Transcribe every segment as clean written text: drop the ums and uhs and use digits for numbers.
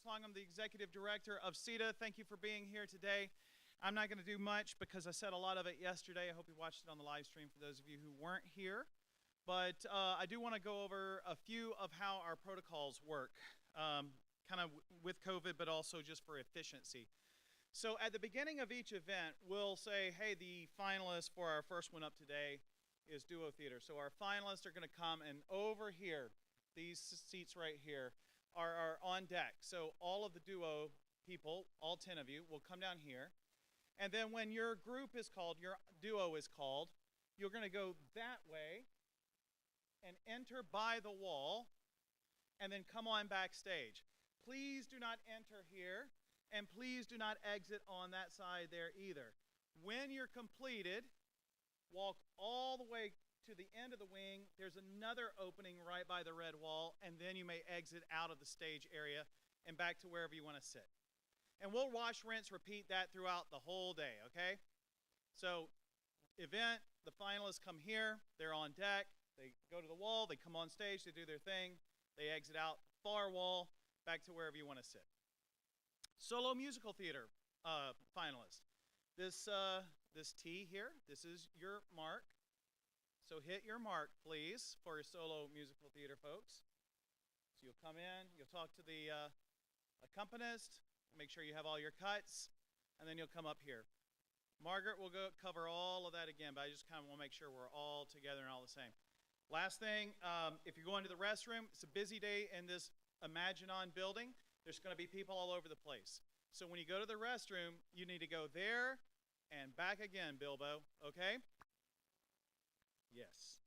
Fong. I'm the Executive Director of CITA. Thank you for being here today. I'm not going to do much because I said a lot of it yesterday. I hope you watched it on the live stream for those of you who weren't here. But I do want to go over a few of how our protocols work, kind of with COVID, but also just for efficiency. So at the beginning of each event, we'll say, hey, the finalists for our first one up today is Duo Theater. So our finalists are going to come, and over here, these seats right here, are on deck. So all of the duo people, all 10 of you, will come down here. And then when your group is called, your duo is called, you're going to go that way and enter by the wall and then come on backstage. Please do not enter here, and please do not exit on that side there either. When you're completed, walk all the way to the end of the wing. There's another opening right by the red wall, and then you may exit out of the stage area and back to wherever you want to sit. And we'll wash, rinse, repeat that throughout the whole day, okay? So, event, the finalists come here, they're on deck, they go to the wall, they come on stage, they do their thing, they exit out far wall, back to wherever you want to sit. Solo musical theater finalist. This T here, this is your mark. So hit your mark, please, for your solo musical theater folks. So you'll come in, you'll talk to the accompanist, make sure you have all your cuts, and then you'll come up here. Margaret will go cover all of that again, but I just kind of want to make sure we're all together and all the same. Last thing, if you're going to the restroom, it's a busy day in this Imaginon building. There's going to be people all over the place. So when you go to the restroom, you need to go there and back again, Bilbo, okay? Yes,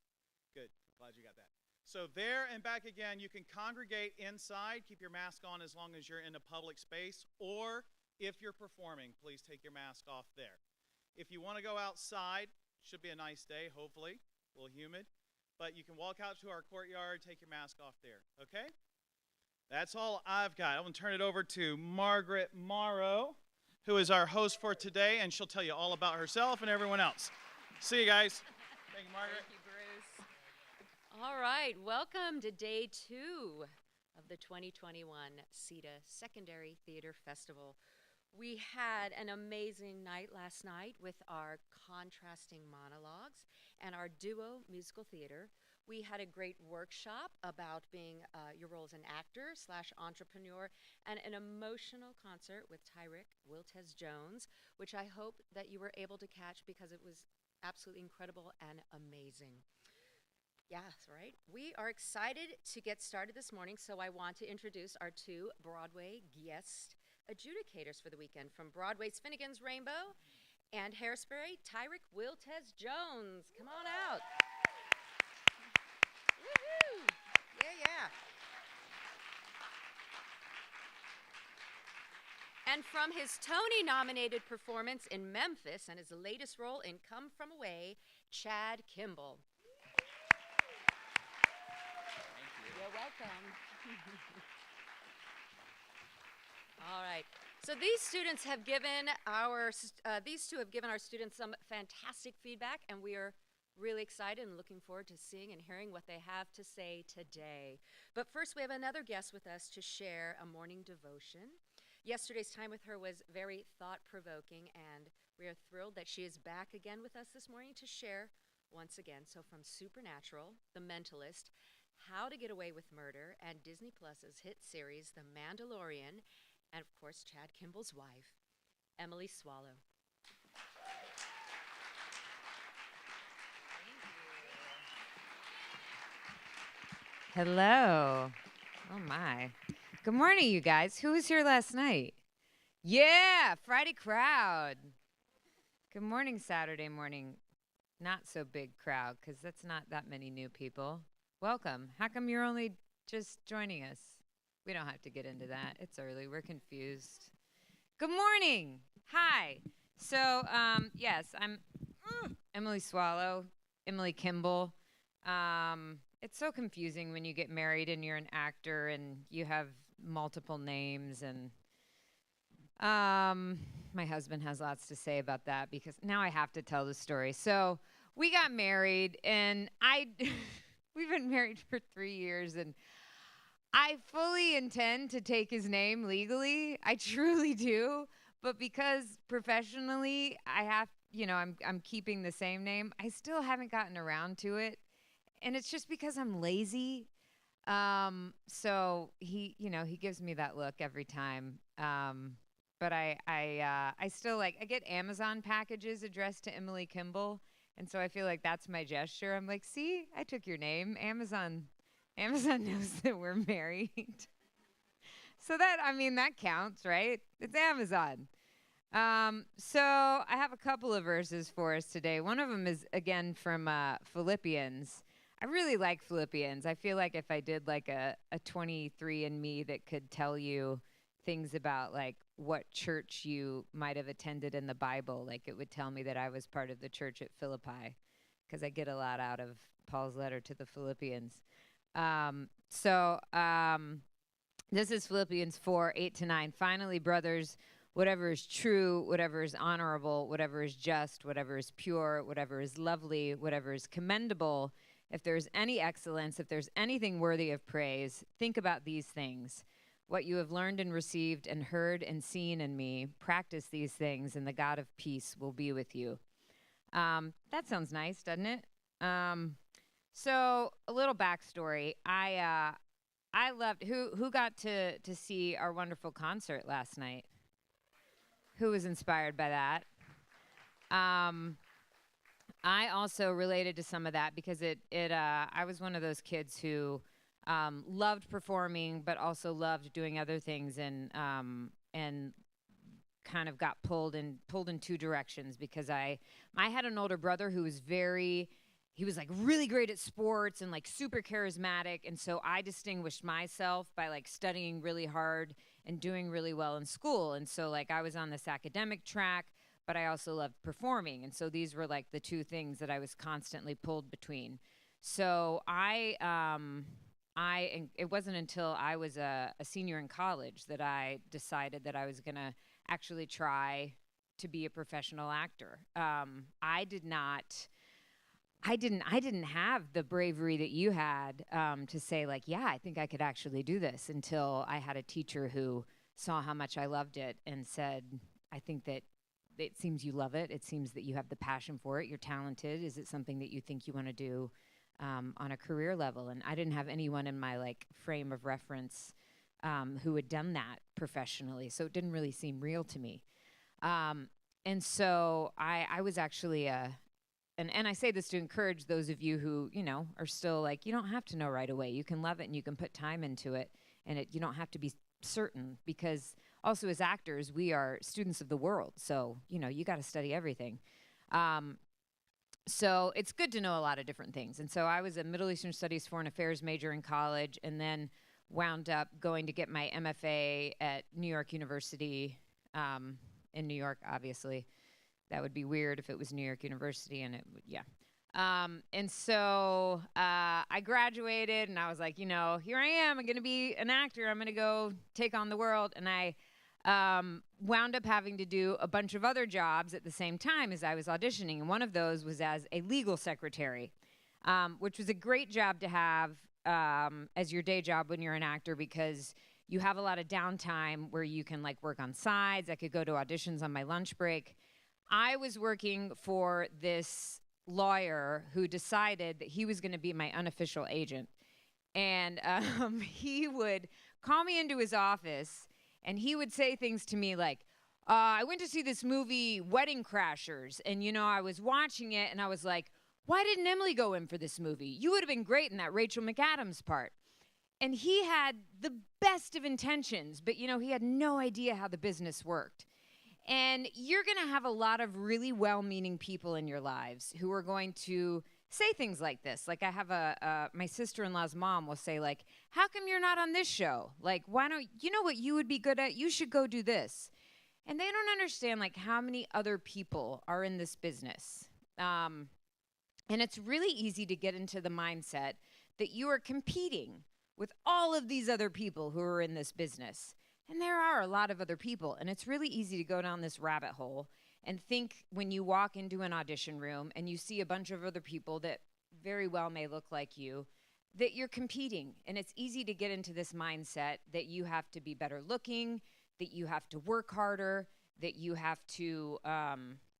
good, glad you got that. So there and back again, you can congregate inside, keep your mask on as long as you're in a public space, or if you're performing, please take your mask off there. If you want to go outside, should be a nice day, hopefully, a little humid, but you can walk out to our courtyard, take your mask off there, okay? That's all I've got. I'm going to turn it over to Margaret Morrow, who is our host for today, and she'll tell you all about herself and everyone else. See you guys. Thank you, Margaret. Thank you, Bruce. All right, welcome to day 2 of the 2021 CITA Secondary Theater Festival. We had an amazing night last night with our contrasting monologues and our duo musical theater. We had a great workshop about being your role as an actor / entrepreneur, and an emotional concert with Tyrick Wiltez Jones, which I hope that you were able to catch because it was absolutely incredible and amazing. Yes, right? We are excited to get started this morning, so I want to introduce our 2 Broadway guest adjudicators for the weekend. From Broadway's Finnegan's Rainbow and Hairspray, Tyrick Wiltez Jones. Come on out. Woohoo! Yeah. And from his Tony-nominated performance in Memphis and his latest role in Come From Away, Chad Kimball. Thank you. You're welcome. All right. So these two have given our students some fantastic feedback, and we are really excited and looking forward to seeing and hearing what they have to say today. But first, we have another guest with us to share a morning devotion. Yesterday's time with her was very thought-provoking, and we are thrilled that she is back again with us this morning to share once again. So from Supernatural, The Mentalist, How to Get Away with Murder, and Disney Plus's hit series, The Mandalorian, and of course, Chad Kimball's wife, Emily Swallow. Hello. Oh my. Good morning, you guys. Who was here last night? Yeah, Friday crowd. Good morning, Saturday morning. Not so big crowd, because that's not that many new people. Welcome. How come you're only just joining us? We don't have to get into that. It's early. We're confused. Good morning. Hi. So, yes, I'm Emily Swallow, Emily Kimball. It's so confusing when you get married and you're an actor and you have multiple names, and my husband has lots to say about that because now I have to tell the story. So we got married, and we've been married for 3 years, and I fully intend to take his name legally. I truly do. But because professionally I have, I'm keeping the same name, I still haven't gotten around to it. And it's just because I'm lazy. So he gives me that look every time. But I still I get Amazon packages addressed to Emily Kimball. And so I feel like that's my gesture. I'm like, see, I took your name. Amazon knows that we're married. So that counts, right? It's Amazon. So I have a couple of verses for us today. One of them is, again, from Philippians. I really like Philippians. I feel like if I did a 23andMe that could tell you things about what church you might have attended in the Bible, it would tell me that I was part of the church at Philippi, because I get a lot out of Paul's letter to the Philippians. This is Philippians 4:8-9. Finally, brothers, whatever is true, whatever is honorable, whatever is just, whatever is pure, whatever is lovely, whatever is commendable, if there's any excellence, if there's anything worthy of praise, think about these things. What you have learned and received and heard and seen in me, practice these things, and the God of peace will be with you. That sounds nice, doesn't it? So a little backstory. I loved, who got to see our wonderful concert last night? Who was inspired by that? I also related to some of that because I was one of those kids who loved performing, but also loved doing other things, and kind of got pulled in two directions, because I had an older brother who was he was really great at sports and super charismatic, and so I distinguished myself by studying really hard and doing really well in school. And so I was on this academic track, but I also loved performing, and so these were the two things that I was constantly pulled between. So it wasn't until I was a senior in college that I decided that I was gonna actually try to be a professional actor. I didn't have the bravery that you had to say yeah, I think I could actually do this, until I had a teacher who saw how much I loved it and said, I think that it seems you love it. It seems that you have the passion for it. You're talented. Is it something that you think you want to do on a career level? And I didn't have anyone in my frame of reference who had done that professionally, so it didn't really seem real to me. And so I was actually and I say this to encourage those of you who, are still you don't have to know right away. You can love it and you can put time into it, and you don't have to be certain, because also as actors, we are students of the world. So, you got to study everything. So it's good to know a lot of different things. And so I was a Middle Eastern Studies Foreign Affairs major in college, and then wound up going to get my MFA at New York University, in New York, obviously. That would be weird if it was New York University, and it would, yeah. And so I graduated, and I was like, here I am. I'm going to be an actor. I'm going to go take on the world. And I wound up having to do a bunch of other jobs at the same time as I was auditioning. And one of those was as a legal secretary, which was a great job to have as your day job when you're an actor, because you have a lot of downtime where you can work on sides. I could go to auditions on my lunch break. I was working for this lawyer who decided that he was going to be my unofficial agent. And he would call me into his office, and he would say things to me I went to see this movie, Wedding Crashers, and, I was watching it, and I was like, why didn't Emily go in for this movie? You would have been great in that Rachel McAdams part. And he had the best of intentions, but, he had no idea how the business worked. And you're going to have a lot of really well-meaning people in your lives who are going to say things like this. I have my sister-in-law's mom will say, how come you're not on this show? Why don't, you know what you would be good at? You should go do this. And they don't understand, how many other people are in this business. And it's really easy to get into the mindset that you are competing with all of these other people who are in this business. And there are a lot of other people, and it's really easy to go down this rabbit hole and think, when you walk into an audition room and you see a bunch of other people that very well may look like you, that you're competing. And it's easy to get into this mindset that you have to be better looking, that you have to work harder, that you have to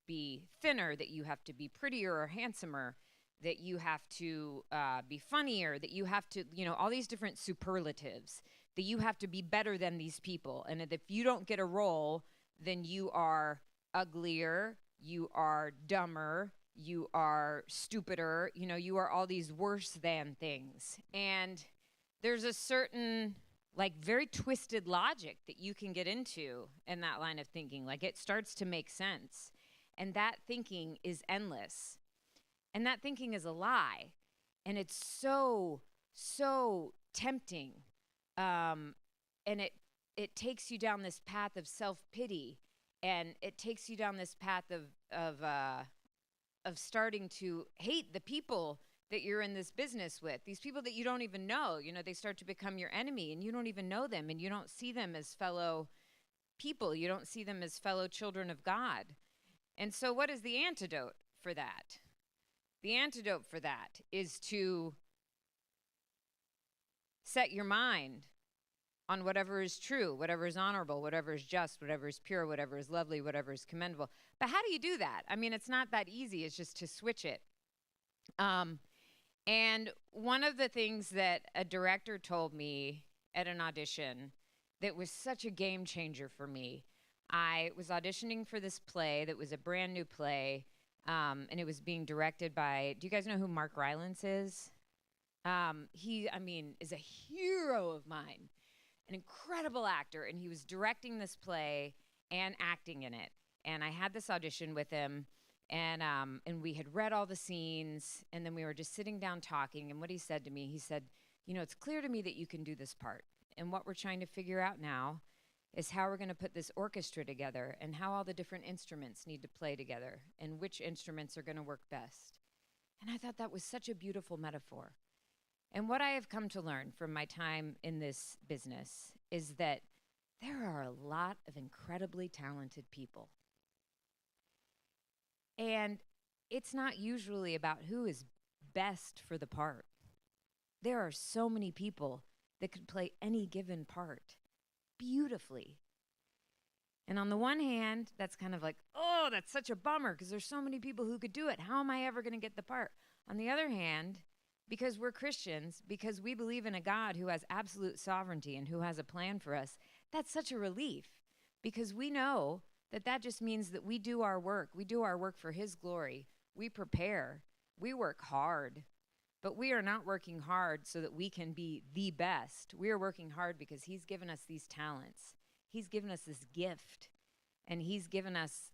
be thinner, that you have to be prettier or handsomer, that you have to be funnier, that you have to, all these different superlatives, that you have to be better than these people. And that if you don't get a role, then you are uglier, you are dumber, you are stupider, you are all these worse than things. And there's a certain, very twisted logic that you can get into in that line of thinking. It starts to make sense. And that thinking is endless. And that thinking is a lie. And it's so, so tempting. And it takes you down this path of self-pity. And it takes you down this path of starting to hate the people that you're in this business with. These people that you don't even know, they start to become your enemy, and you don't even know them, and you don't see them as fellow people. You don't see them as fellow children of God. And so what is the antidote for that? The antidote for that is to set your mind on whatever is true, whatever is honorable, whatever is just, whatever is pure, whatever is lovely, whatever is commendable. But how do you do that? I mean, it's not that easy. It's just to switch it. And one of the things that a director told me at an audition that was such a game changer for me, I was auditioning for this play that was a brand new play, and it was being directed by, do you guys know who Mark Rylance is? He is a hero of mine, an incredible actor, and he was directing this play and acting in it. And I had this audition with him, and we had read all the scenes, and then we were just sitting down talking, and what he said to me, he said, it's clear to me that you can do this part, and what we're trying to figure out now is how we're going to put this orchestra together and how all the different instruments need to play together and which instruments are going to work best. And I thought that was such a beautiful metaphor. And what I have come to learn from my time in this business is that there are a lot of incredibly talented people. And it's not usually about who is best for the part. There are so many people that could play any given part beautifully. And on the one hand, that's kind of like, oh, that's such a bummer because there's so many people who could do it. How am I ever going to get the part? On the other hand, because we're Christians, because we believe in a God who has absolute sovereignty and who has a plan for us, that's such a relief because we know that that just means that we do our work. We do our work for His glory. We prepare. We work hard. But we are not working hard so that we can be the best. We are working hard because He's given us these talents. He's given us this gift. And He's given us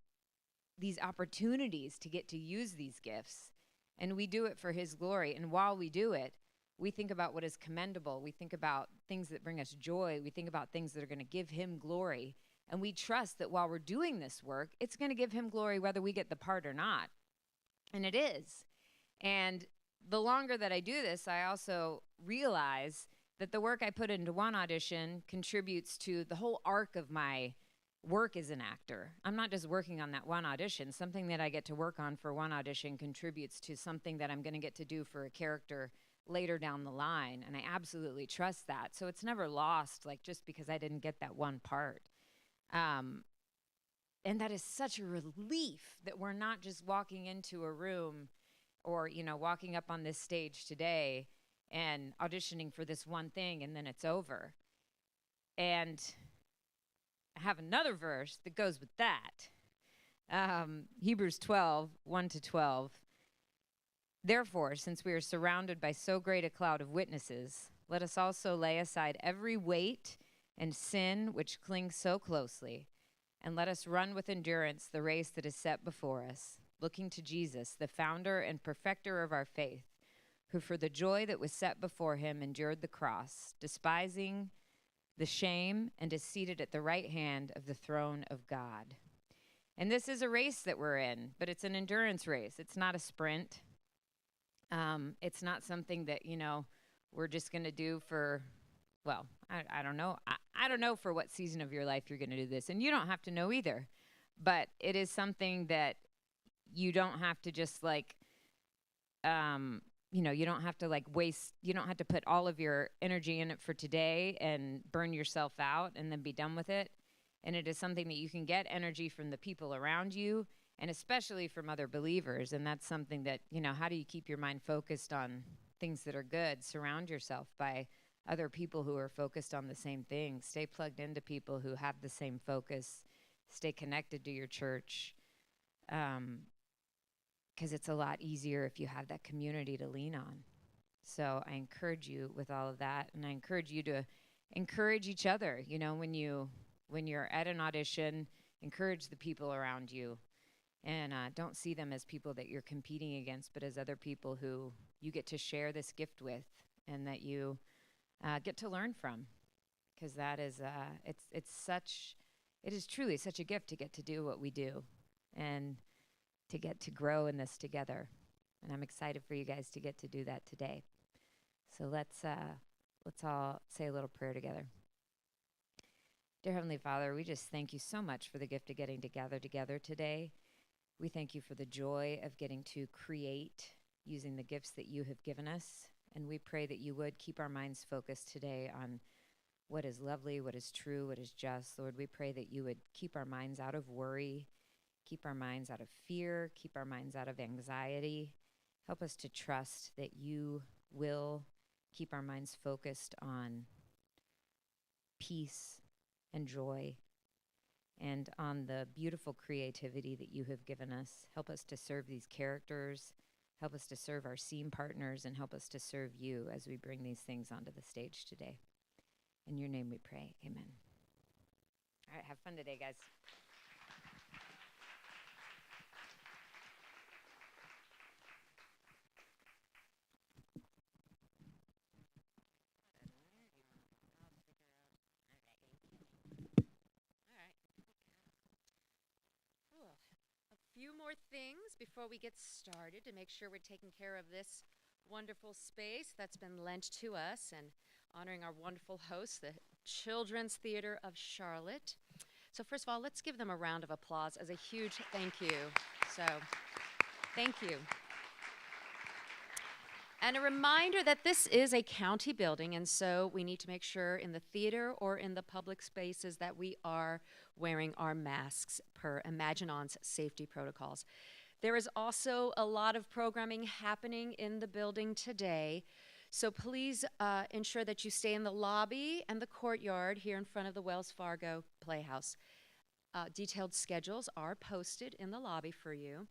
these opportunities to get to use these gifts. And we do it for His glory. And while we do it, we think about what is commendable. We think about things that bring us joy. We think about things that are going to give Him glory. And we trust that while we're doing this work, it's going to give Him glory whether we get the part or not. And it is. And the longer that I do this, I also realize that the work I put into one audition contributes to the whole arc of my work as an actor. I'm not just working on that one audition. Something that I get to work on for one audition contributes to something that I'm going to get to do for a character later down the line, and I absolutely trust that. So it's never lost, just because I didn't get that one part. And that is such a relief that we're not just walking into a room or, walking up on this stage today and auditioning for this one thing and then it's over. And I have another verse that goes with that. Hebrews 12, 1-12. Therefore, since we are surrounded by so great a cloud of witnesses, let us also lay aside every weight and sin which clings so closely, and let us run with endurance the race that is set before us, looking to Jesus, the founder and perfecter of our faith, who for the joy that was set before Him endured the cross, despising the shame, and is seated at the right hand of the throne of God. And this is a race that we're in, but it's an endurance race. It's not a sprint. It's not something that, we're just going to do for, I don't know. I don't know for what season of your life you're going to do this, and you don't have to know either. But it is something that you don't have to just you don't have to you don't have to put all of your energy in it for today and burn yourself out and then be done with it. And it is something that you can get energy from the people around you and especially from other believers. And that's something that, how do you keep your mind focused on things that are good? Surround yourself by other people who are focused on the same thing. Stay plugged into people who have the same focus. Stay connected to your church. Because it's a lot easier if you have that community to lean on. So I encourage you with all of that, and I encourage you to encourage each other. When you're at an audition, encourage the people around you, and don't see them as people that you're competing against, but as other people who you get to share this gift with, and that you get to learn from. Because that is it is truly such a gift to get to do what we do, and to get to grow in this together. And I'm excited for you guys to get to do that today. So let's all say a little prayer together. Dear Heavenly Father, we just thank you so much for the gift of getting to gather together today. We thank you for the joy of getting to create using the gifts that you have given us. And we pray that you would keep our minds focused today on what is lovely, what is true, what is just. Lord, we pray that you would keep our minds out of worry, keep our minds out of fear, keep our minds out of anxiety. Help us to trust that you will keep our minds focused on peace and joy and on the beautiful creativity that you have given us. Help us to serve these characters. Help us to serve our scene partners, and help us to serve you as we bring these things onto the stage today. In your name we pray. Amen. All right, have fun today, guys. Few more things before we get started to make sure we're taking care of this wonderful space that's been lent to us and honoring our wonderful hosts, the Children's Theater of Charlotte. So first of all, let's give them a round of applause as a huge thank you. So, thank you. And a reminder that this is a county building, and so we need to make sure in the theater or in the public spaces that we are wearing our masks per Imaginon's safety protocols. There is also a lot of programming happening in the building today, so please ensure that you stay in the lobby and the courtyard here in front of the Wells Fargo Playhouse. Detailed schedules are posted in the lobby for you.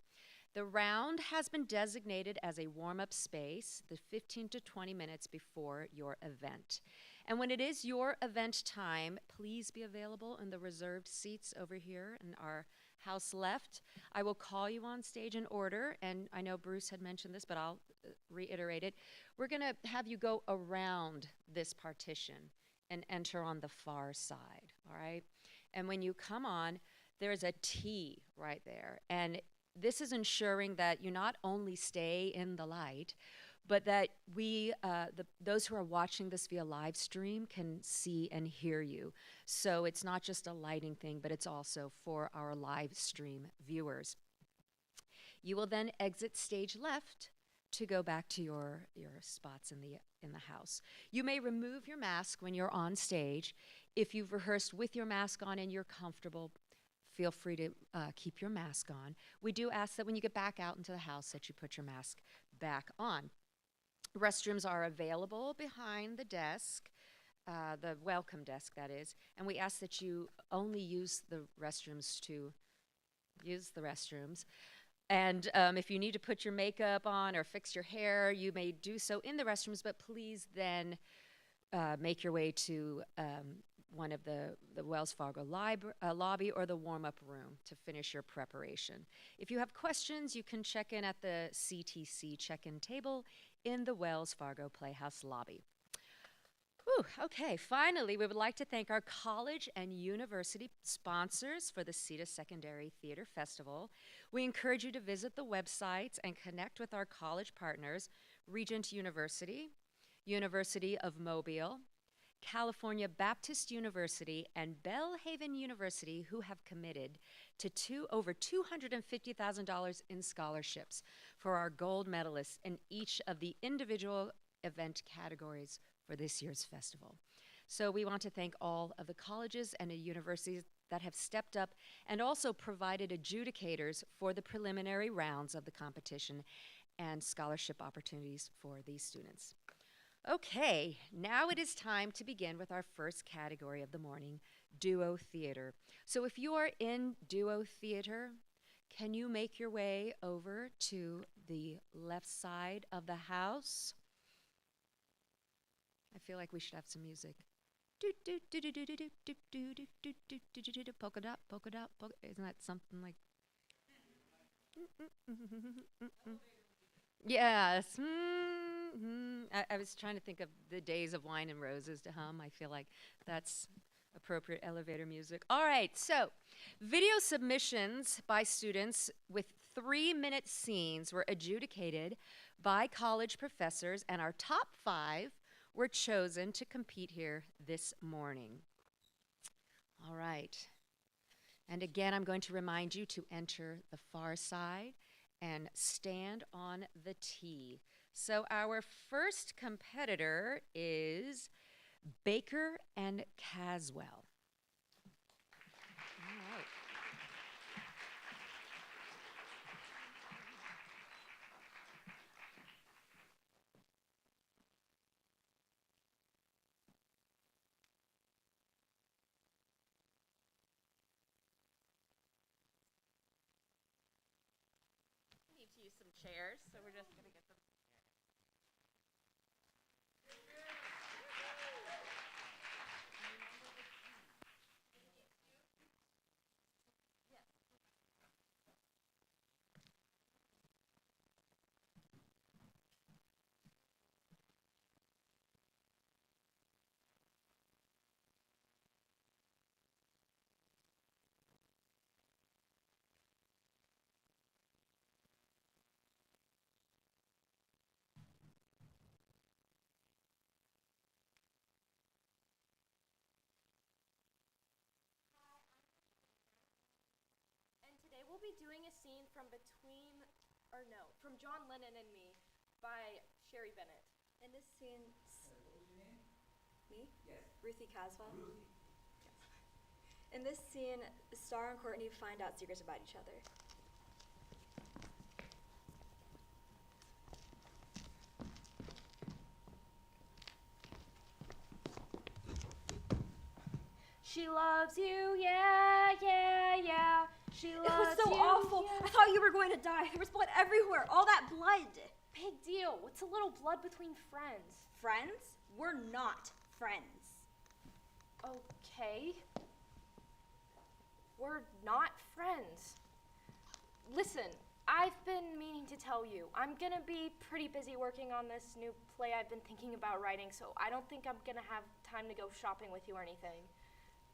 The round has been designated as a warm-up space, the 15 to 20 minutes before your event. And when it is your event time, please be available in the reserved seats over here in our house left. I will call you on stage in order, and I know Bruce had mentioned this, but I'll reiterate it. We're going to have you go around this partition and enter on the far side, all right? And when you come on, there's a T right there, and this is ensuring that you not only stay in the light, but that those who are watching this via live stream can see and hear you. So it's not just a lighting thing, but it's also for our live stream viewers. You will then exit stage left to go back to your spots in the house. You may remove your mask when you're on stage. If you've rehearsed with your mask on and you're comfortable, feel free to keep your mask on. We do ask that when you get back out into the house that you put your mask back on. Restrooms are available behind the desk, the welcome desk, that is, and we ask that you only use the restrooms to use the restrooms. And if you need to put your makeup on or fix your hair, you may do so in the restrooms, but please then make your way to one of the Wells Fargo lobby or the warm-up room to finish your preparation. If you have questions, you can check in at the CTC check-in table in the Wells Fargo Playhouse lobby. Whew, okay, finally, we would like to thank our college and university sponsors for the CITA Secondary Theater Festival. We encourage you to visit the websites and connect with our college partners, Regent University, University of Mobile, California Baptist University and Belhaven University, who have committed to over $250,000 in scholarships for our gold medalists in each of the individual event categories for this year's festival. So we want to thank all of the colleges and the universities that have stepped up and also provided adjudicators for the preliminary rounds of the competition and scholarship opportunities for these students. Okay, now it is time to begin with our first category of the morning, duo theater. So if you are in duo theater, can you make your way over to the left side of the house? I feel like we should have some music. Polka dot, polka dot, polka. Isn't that something like? Yes. I was trying to think of the days of Wine and Roses to hum. I feel like that's appropriate elevator music. All right, so video submissions by students with 3-minute scenes were adjudicated by college professors, and our top 5 were chosen to compete here this morning. All right. And again, I'm going to remind you to enter the far side and stand on the T. So our first competitor is Baker and Caswell. All right. Need to use some chairs, so we're just gonna get them. And today we'll be doing a scene from from John Lennon and Me by Sherry Bennett. In this scene, me? Yes. Ruthie Caswell? Ruthie. Yes. In this scene, Star and Courtney find out secrets about each other. She loves you, yeah, yeah, yeah. She loves you. It was so awful. Yeah. I thought you were going to die. There was blood everywhere. All that blood. Big deal. What's a little blood between friends? Friends? We're not friends. Okay. We're not friends. Listen, I've been meaning to tell you, I'm gonna be pretty busy working on this new play I've been thinking about writing, so I don't think I'm gonna have time to go shopping with you or anything.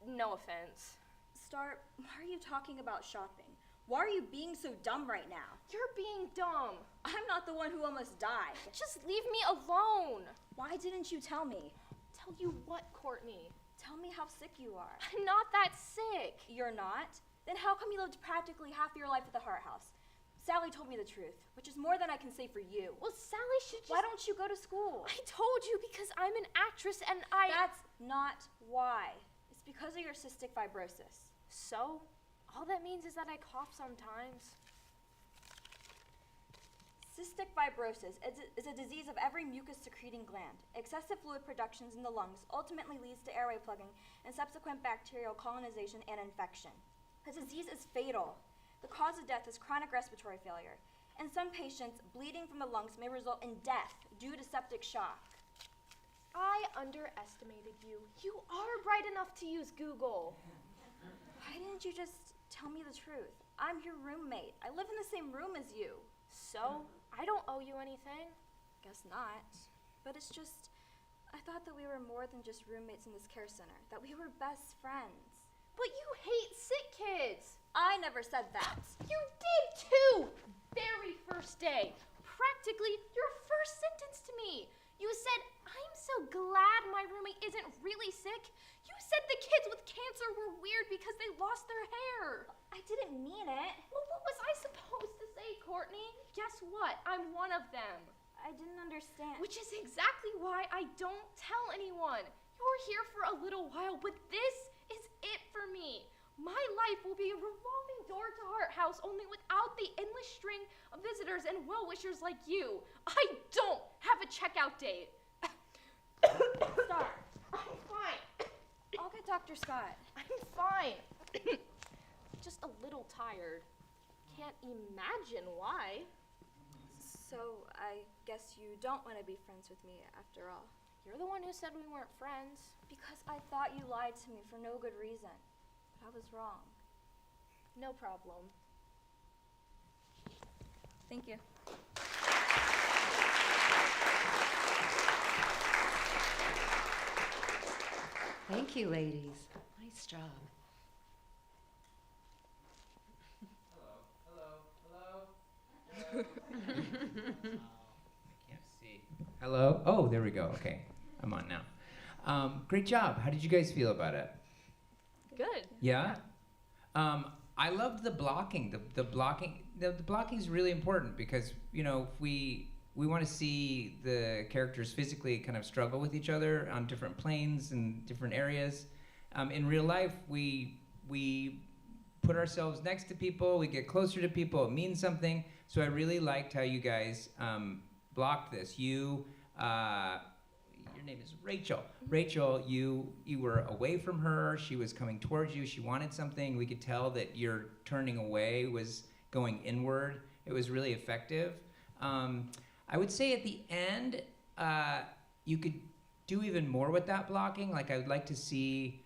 No offense. Star, why are you talking about shopping? Why are you being so dumb right now? You're being dumb. I'm not the one who almost died. Just leave me alone. Why didn't you tell me? Tell you what, Courtney? Tell me how sick you are. I'm not that sick. You're not? Then how come you lived practically half your life at the Hart House? Sally told me the truth, which is more than I can say for you. Well, Sally should just... Why don't you go to school? I told you because I'm an actress and I... That's not why. It's because of your cystic fibrosis. So? All that means is that I cough sometimes. Cystic fibrosis is a disease of every mucus-secreting gland. Excessive fluid productions in the lungs ultimately leads to airway plugging and subsequent bacterial colonization and infection. The disease is fatal. The cause of death is chronic respiratory failure. In some patients, bleeding from the lungs may result in death due to septic shock. I underestimated you. You are bright enough to use Google. Why didn't you just tell me the truth? I'm your roommate. I live in the same room as you. So? I don't owe you anything. Guess not. But it's just, I thought that we were more than just roommates in this care center, that we were best friends. But you hate sick kids. I never said that. You did too! Very first day. Practically your first sentence to me. You said, I'm so glad my roommate isn't really sick. You said the kids with cancer were weird because they lost their hair. I didn't mean it. Well, what was I supposed to say, Courtney? Guess what? I'm one of them. I didn't understand. Which is exactly why I don't tell anyone. You're here for a little while, but this is it for me. My life will be a revolving door to Heart House, only without the endless string of visitors and well-wishers like you. I don't have a checkout date. Stop. I'm fine. I'll get Dr. Scott. I'm fine. Just a little tired. Can't imagine why. So I guess you don't want to be friends with me after all. You're the one who said we weren't friends. Because I thought you lied to me for no good reason. But I was wrong. No problem. Thank you. Thank you, ladies. Nice job. I can't see. Hello? Oh, there we go. Okay, I'm on now. Great job. How did you guys feel about it? Good. Yeah? I loved the blocking. The blocking is really important because, you know, we want to see the characters physically kind of struggle with each other on different planes and different areas. In real life, we put ourselves next to people, we get closer to people, it means something. So I really liked how you guys blocked this. Your name is Rachel. Rachel, you were away from her, she was coming towards you, she wanted something. We could tell that your turning away was going inward. It was really effective. I would say at the end, you could do even more with that blocking. Like I would like to see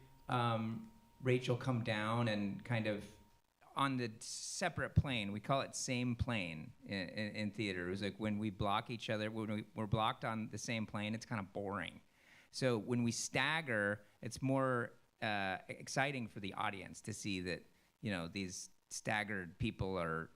Rachel come down and kind of on the separate plane. We call it same plane in theater. It was like when we block each other, when we're blocked on the same plane, it's kind of boring. So when we stagger, it's more exciting for the audience to see that, you know, these staggered people are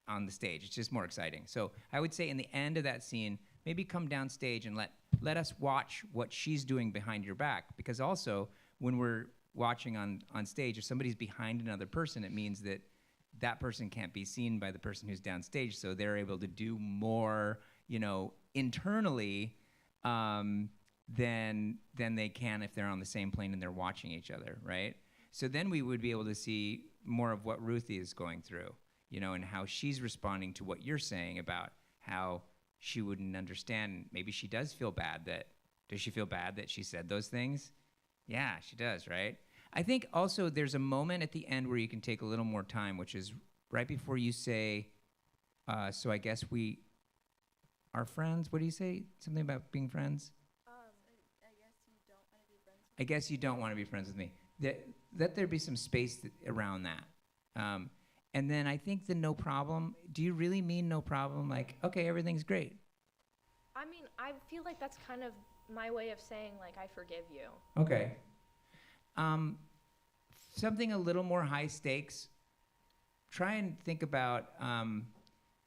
on the stage. It's just more exciting. So I would say in the end of that scene, maybe come down stage and let us watch what she's doing behind your back. Because also, when we're watching on stage, if somebody's behind another person, it means that that person can't be seen by the person who's downstage, so they're able to do more, you know, internally than they can if they're on the same plane and they're watching each other, right? So then we would be able to see more of what Ruthie is going through, you know, and how she's responding to what you're saying about how she wouldn't understand. Maybe she does feel bad does she feel bad that she said those things? Yeah, she does, right? I think also there's a moment at the end where you can take a little more time, which is right before you say, so I guess we are friends. What do you say? Something about being friends? I guess you don't want to be friends with me. Let there be some space around that. And then I think the no problem, do you really mean no problem? Like, okay, everything's great. I mean, I feel like that's kind of my way of saying, like, I forgive you. Okay. Something a little more high stakes. Try and think about.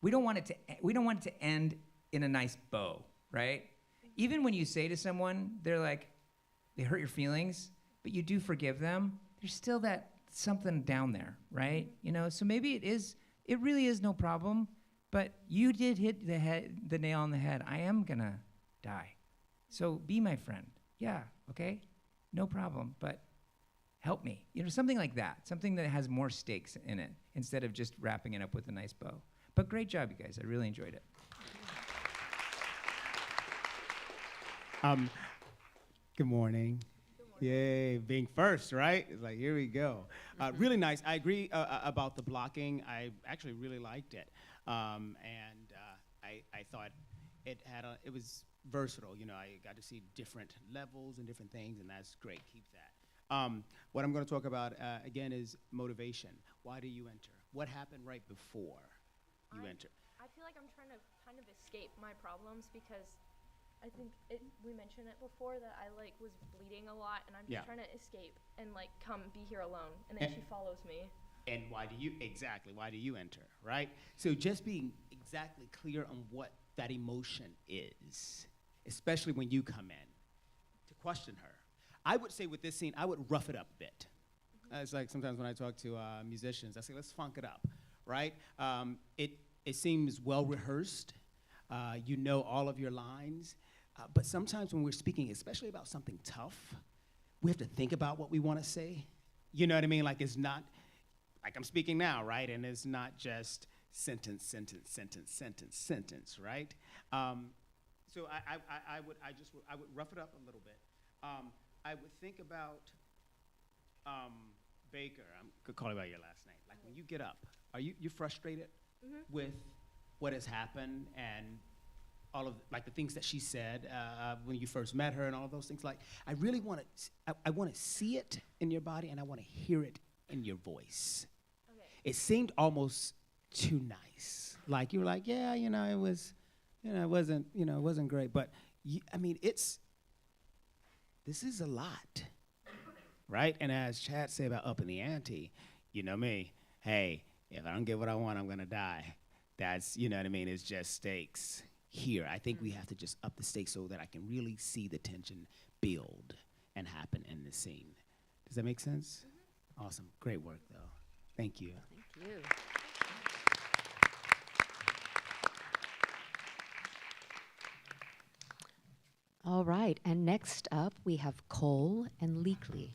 We don't want it to end in a nice bow, right? Even when you say to someone, they hurt your feelings, but you do forgive them. There's still that something down there, right? You know, so maybe it really is no problem, but you did hit the nail on the head. I am gonna die, so be my friend. Yeah, okay, no problem, but help me. You know, something like that. Something that has more stakes in it instead of just wrapping it up with a nice bow. But great job, you guys. I really enjoyed it. Good morning. Yay, being first, right? It's like, here we go. Really nice. I agree about the blocking. I actually really liked it. I thought it was versatile. You know, I got to see different levels and different things, and that's great. Keep that. What I'm going to talk about, again, is motivation. Why do you enter? What happened right before you enter? I feel like I'm trying to kind of escape my problems because I think we mentioned it before that I was bleeding a lot, and I'm just trying to escape and come be here alone. And then she follows me. And why do you enter, right? So just being exactly clear on what that emotion is, especially when you come in. question her. I would say with this scene, I would rough it up a bit. It's like sometimes when I talk to musicians, I say, let's funk it up, right? It seems well rehearsed. You know all of your lines. But sometimes when we're speaking, especially about something tough, we have to think about what we want to say. You know what I mean? Like it's not, like I'm speaking now, right? And it's not just sentence, sentence, sentence, sentence, sentence, right? So I would rough it up a little bit. I would think about Baker. I could call you by your last name. Like when you get up, are you frustrated with what has happened and all of like the things that she said when you first met her and all of those things? Like I really want to. I want to see it in your body and I want to hear it in your voice. Okay. It seemed almost too nice. Like you were like, yeah, you know, it was, you know, it wasn't great. But I mean, this is a lot, right? And as Chad said about upping the ante, you know me. Hey, if I don't get what I want, I'm gonna die. That's, you know what I mean. It's just stakes. Here, I think we have to just up the stakes so that I can really see the tension build and happen in the scene. Does that make sense? Awesome. Great work, though. Thank you. Thank you. All right, and next up we have Cole and Leakley.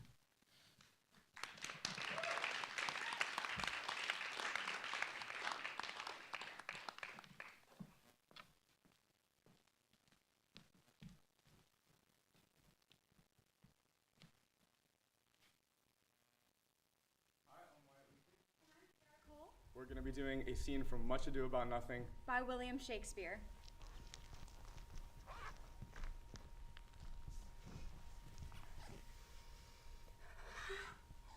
We're going to be doing a scene from Much Ado About Nothing by William Shakespeare.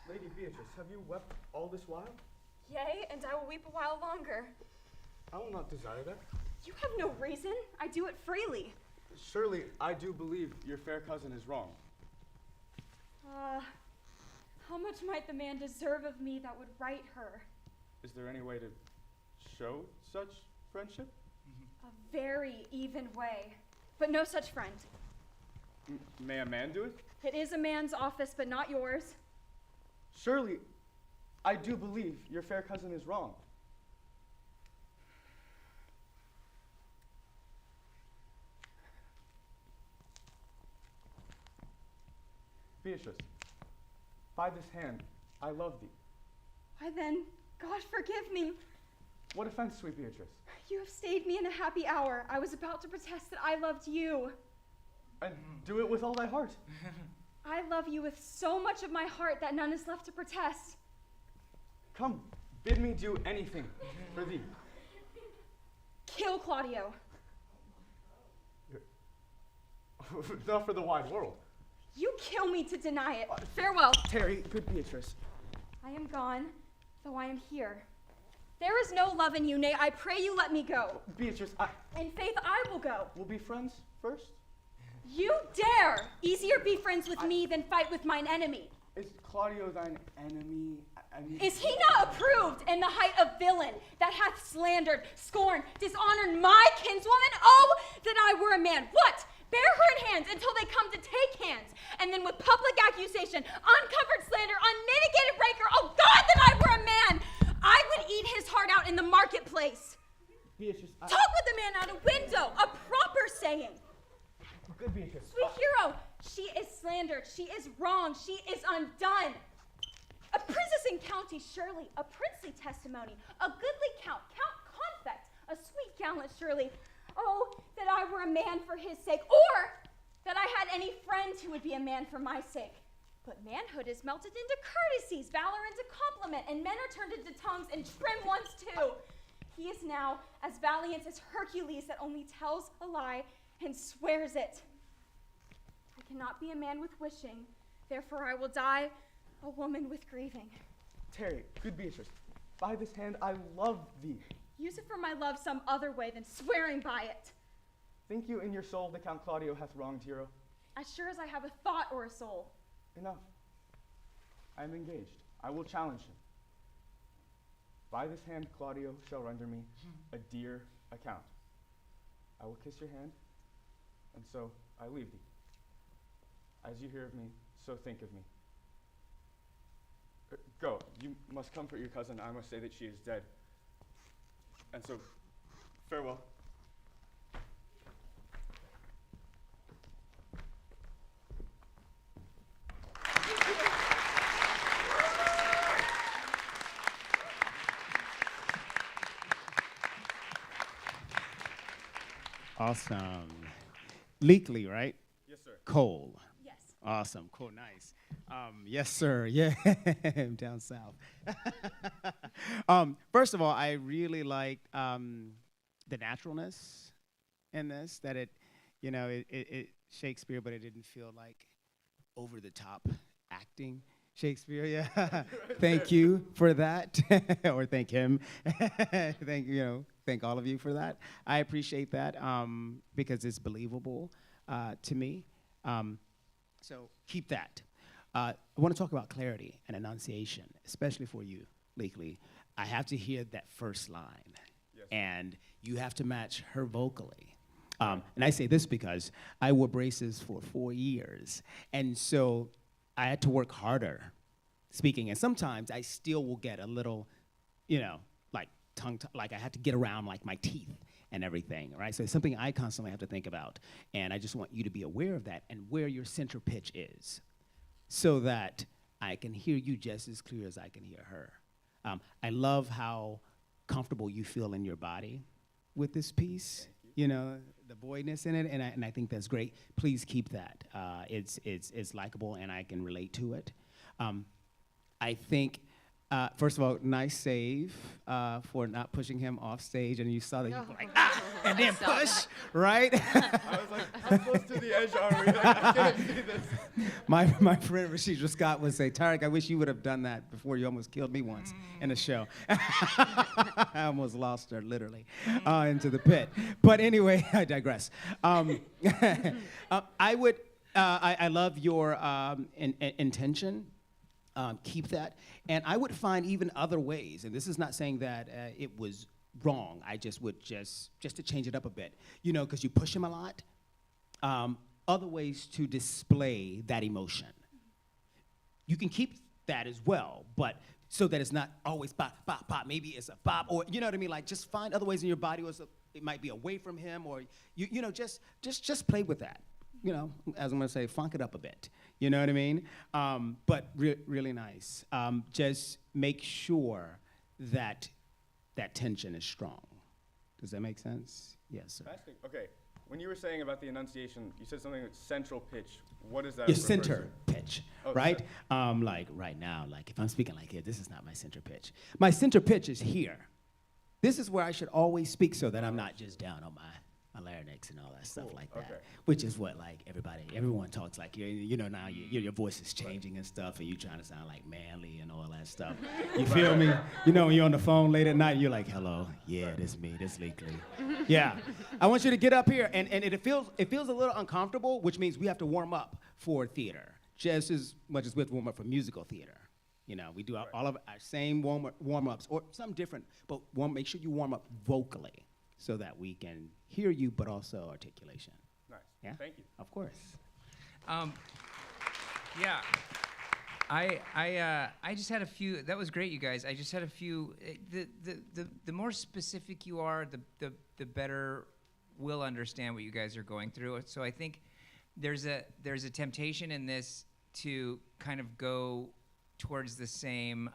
Lady Beatrice, have you wept all this while? Yea, and I will weep a while longer. I will not desire that. You have no reason. I do it freely. Surely I do believe your fair cousin is wrong. How much might the man deserve of me that would right her? Is there any way to show such friendship? A very even way, but no such friend. May a man do it? It is a man's office, but not yours. Surely I do believe your fair cousin is wrong. Beatrice, by this hand, I love thee. Why then, God forgive me. What offense, sweet Beatrice? You have stayed me in a happy hour. I was about to protest that I loved you. And do it with all thy heart. I love you with so much of my heart that none is left to protest. Come, bid me do anything for thee. Kill Claudio. Not for the wide world. You kill me to deny it. Farewell. Terry, good Beatrice. I am gone, though I am here. There is no love in you, nay, I pray you let me go. Beatrice, In faith, I will go. We'll be friends first? You dare! Easier be friends with me than fight with mine enemy. Is Claudio thine enemy? Is he not approved in the height of villain that hath slandered, scorned, dishonored my kinswoman? Oh, that I were a man. What? Bear her in hands until they come to take hands, and then with public accusation, uncovered slander, unmitigated rancor, oh God, that I were a man! I would eat his heart out in the marketplace. Beatrice, Talk with the man out a window, a proper saying. Good Beatrice. Sweet hero, she is slandered, she is wronged, she is undone. A princess in county, surely, a princely testimony, a goodly count, Count Confect, a sweet gallant, surely. Oh, that I were a man for his sake, or that I had any friend who would be a man for my sake. But manhood is melted into courtesies, valor into compliment, and men are turned into tongues and trim ones too. He is now as valiant as Hercules that only tells a lie and swears it. I cannot be a man with wishing, therefore I will die a woman with grieving. Terry, good Beatrice, by this hand I love thee. Use it for my love some other way than swearing by it. Think you in your soul the Count Claudio hath wronged hero? As sure as I have a thought or a soul. Enough. I am engaged. I will challenge him. By this hand Claudio shall render me a dear account. I will kiss your hand, and so I leave thee. As you hear of me, so think of me. Go. You must comfort your cousin. I must say that she is dead. And so, farewell. Awesome. Leakley, right? Yes, sir. Cole. Yes. Awesome. Cool. Nice. Yes, sir. Yeah. I'm down south. First of all, I really liked the naturalness in this, that it Shakespeare, but it didn't feel like over the top acting Shakespeare. Yeah. Thank you for that. Or thank him. Thank all of you for that. I appreciate that because it's believable to me. So keep that. I want to talk about clarity and enunciation, especially for you, Leakley. I have to hear that first line, Yes. and you have to match her vocally. And I say this because I wore braces for 4 years, and so I had to work harder speaking. And sometimes I still will get a little, like like I had to get around like my teeth and everything, right? So it's something I constantly have to think about. And I just want you to be aware of that and where your center pitch is so that I can hear you just as clear as I can hear her. I love how comfortable you feel in your body with this piece, the boyness in it, and I think that's great. Please keep that. It's likable, and I can relate to it. I think, first of all, nice save for not pushing him off stage, and you saw that you were like, and then push, right? I was like, how close to the edge are we? Like, I can't see this. My friend Rashidra Scott would say, Tarek, I wish you would have done that before you almost killed me once in a show. I almost lost her, literally, into the pit. But anyway, I digress. I love your intention. Keep that. And I would find even other ways, and this is not saying that it was wrong. I just would just to change it up a bit, because you push him a lot. Other ways to display that emotion. You can keep that as well, but so that it's not always bop, bop, bop. Maybe it's a bop, or you know what I mean? Like just find other ways in your body, or it might be away from him, or just play with that. As I'm gonna say, funk it up a bit. You know what I mean? But really nice. Just make sure that that tension is strong. Does that make sense? Yes, sir. Fascinating. Okay. When you were saying about the enunciation, you said something like central pitch. What is that? Your refer center to? pitch, Oh, right? Like right now, like if I'm speaking like here, this is not my center pitch. My center pitch is here. This is where I should always speak so that I'm not just down on my larynx and all that stuff like that, okay. which is what like everyone talks like, now your voice is changing and stuff, and you trying to sound like manly and all that stuff. You feel me? When you're on the phone late at night, you're like, hello, yeah, this me, this Leakley. Yeah, I want you to get up here, and it feels a little uncomfortable, which means we have to warm up for theater, just as much as we have to warm up for musical theater. We do all of our same warm-ups, or something different, but make sure you warm up vocally so that we can hear you, but also articulation. Nice. Yeah? Thank you. Of course. Yeah. I just had a few. That was great, you guys. I just had a few. The more specific you are, the better we'll understand what you guys are going through. So I think there's a temptation in this to kind of go towards the same.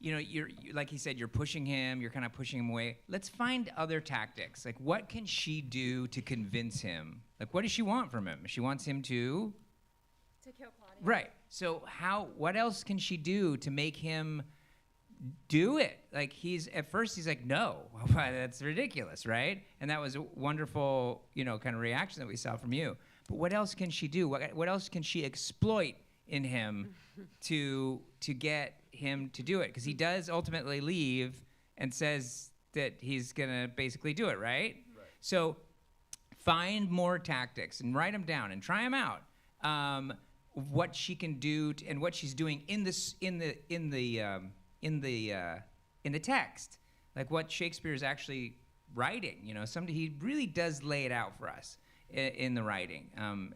You're like he said, you're pushing him, you're kind of pushing him away. Let's find other tactics. Like, what can she do to convince him? Like, what does she want from him? She wants him to kill Claudia. Right. So what else can she do to make him do it? Like, at first he's like, no, that's ridiculous, right? And that was a wonderful, kind of reaction that we saw from you. But what else can she do? What else can she exploit in him to get him to do it? Because he does ultimately leave and says that he's gonna basically do it, right? So find more tactics and write them down and try them out. What she can do and what she's doing in the text, like what Shakespeare is actually writing. He really does lay it out for us in the writing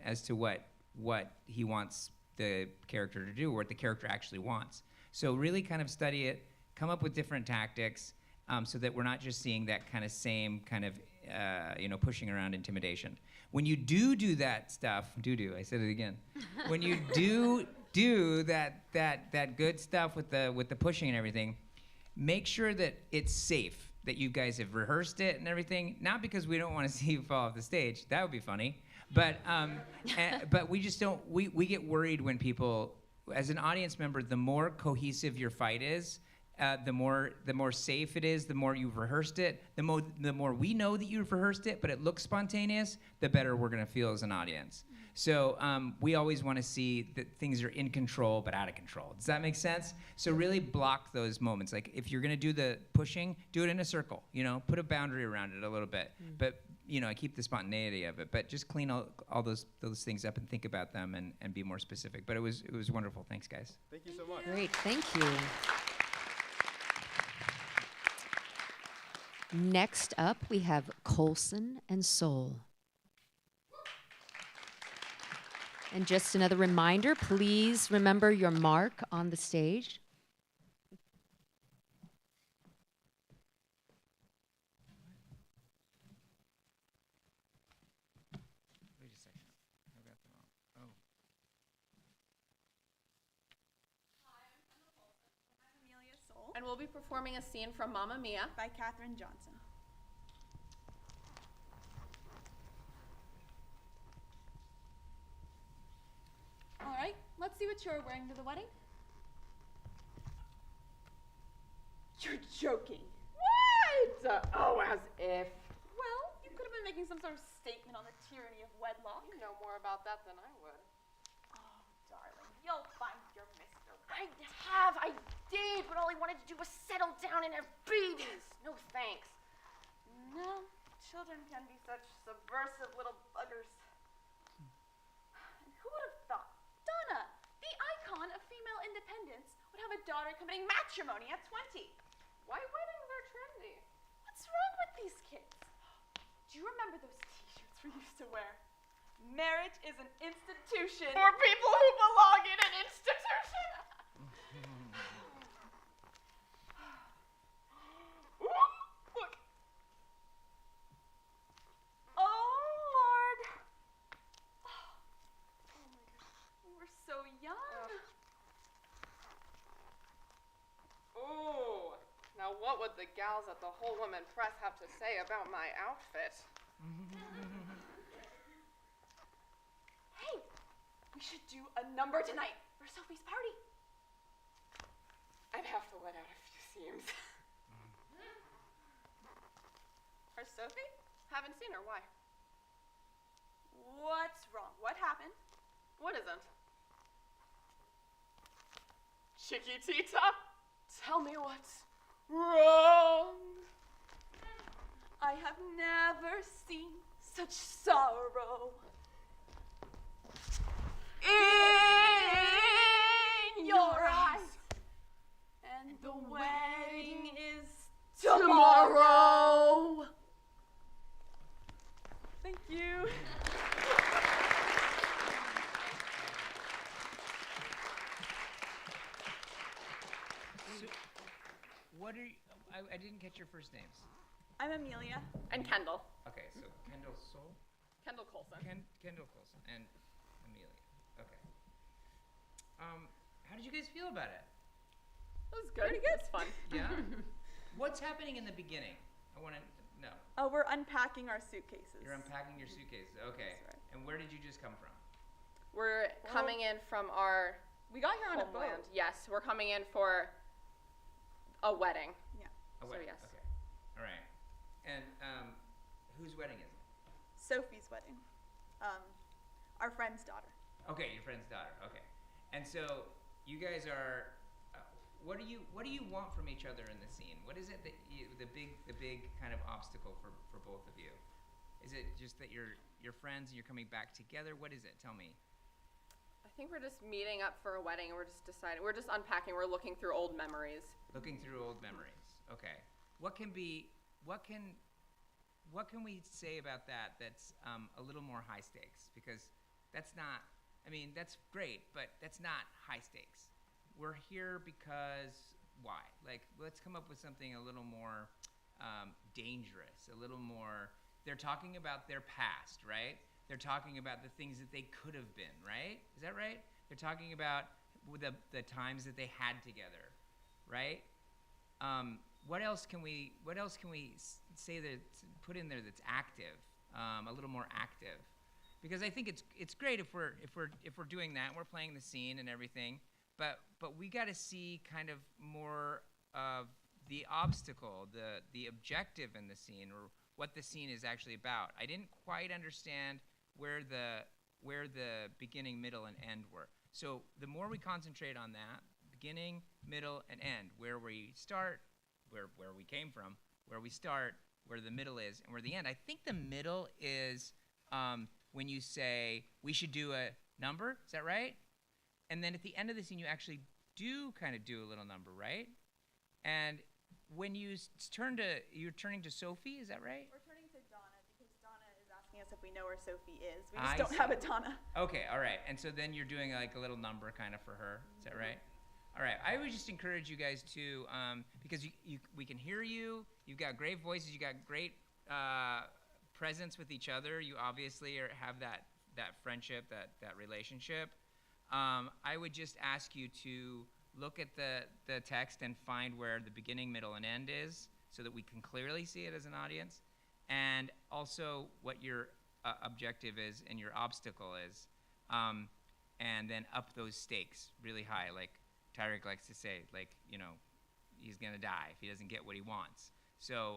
as to what what he wants the character to do, or what the character actually wants. So really kind of study it, come up with different tactics, so that we're not just seeing that kind of same kind of pushing around intimidation. When you do that stuff, I said it again. When you do that good stuff with the pushing and everything, make sure that it's safe, that you guys have rehearsed it and everything. Not because we don't want to see you fall off the stage. That would be funny. But but we just don't. We get worried when people, as an audience member, the more cohesive your fight is, the more safe it is, the more you've rehearsed it, the more we know that you've rehearsed it, but it looks spontaneous, the better we're gonna feel as an audience. So we always want to see that things are in control but out of control. Does that make sense? So really block those moments. Like if you're gonna do the pushing, do it in a circle. Put a boundary around it a little bit, but keep the spontaneity of it. But just clean all those things up and think about them and be more specific. But it was wonderful. Thanks, guys. Thank you so much. Great, thank you. Next up, we have Colson and Soul. And just another reminder, please remember your mark on the stage. Wait a second. I got them all. Oh. Amelia Soul. And we'll be performing a scene from Mamma Mia by Katherine Johnson. All right, let's see what you're wearing to the wedding. You're joking. What? Oh, as if. Well, you could have been making some sort of statement on the tyranny of wedlock. You know more about that than I would. Oh, darling, you'll find your Mr. I did, but all I wanted to do was settle down and have babies. No thanks. No, children can be such subversive little buggers. And who would have thought Donna, the icon of female independence, would have a daughter committing matrimony at 20? Why weddings are trendy? What's wrong with these kids? Do you remember those t-shirts we used to wear? Marriage is an institution for people who belong in an institution. Look. Oh, Lord. Oh, my God. We were so young. Ooh. Now what would the gals at the Whole Woman Press have to say about my outfit? Hey, we should do a number tonight for Sophie's party. I'd have to let out a few seams. For Sophie? Haven't seen her. Why? What's wrong? What happened? What isn't? Chiquitita, tell me what's wrong. I have never seen such sorrow in your eyes. And the wedding is tomorrow. Thank you. What are you, I didn't catch your first names. I'm Amelia. And Kendall. Okay, so Kendall Soul? Kendall Colson. Kendall Colson and Amelia. Okay. How did you guys feel about it? It was good. Pretty good. It was fun. Yeah? What's happening in the beginning? I want to know. Oh, we're unpacking our suitcases. You're unpacking your suitcases. Okay. That's right. And where did you just come from? We're coming in from our We got here on a homeland. boat. Yes, we're coming in for a wedding. Yeah. A So, wedding. yes. Okay. All right. And whose wedding is it? Sophie's wedding. Our friend's daughter. Okay, your friend's daughter. Okay. And so you guys are. What do you want from each other in the scene? What is it that the big kind of obstacle for both of you? Is it just that you're friends and you're coming back together? What is it? Tell me. I think we're just meeting up for a wedding and we're just deciding. We're just unpacking. We're looking through old memories. Looking through old memories. Okay. What can we say about that that's a little more high stakes? Because that's not I mean, that's great, but that's not high stakes. We're here because why? Like, let's come up with something a little more dangerous, a little more. They're talking about their past, right? They're talking about the things that they could have been, right? Is that right? They're talking about the times that they had together, right? What else can we say that put in there that's active, a little more active? Because I think it's great if we're doing that, we're playing the scene and everything, but we got to see kind of more of the obstacle, the objective in the scene, or what the scene is actually about. I didn't quite understand where the beginning, middle, and end were. So the more we concentrate on that, beginning, middle, and end, where we start, where we came from, where we start, where the middle is, and where the end. I think the middle is when you say, we should do a number, is that right? And then at the end of the scene, you actually do kind of do a little number, right? And when you're turning to Sophie, is that right? We're turning to Donna because Donna is asking us if we know where Sophie is. We I just don't see. have a Donna. Okay, all right. And so then you're doing like a little number kind of for her. Is that right? All right. I would just encourage you guys to, because we can hear you. You've got great voices. You got great presence with each other. You obviously have that friendship, that relationship. I would just ask you to look at the text and find where the beginning, middle, and end is, so that we can clearly see it as an audience, and also what your objective is and your obstacle is, and then up those stakes really high, like Tyreek likes to say, like, he's gonna die if he doesn't get what he wants. So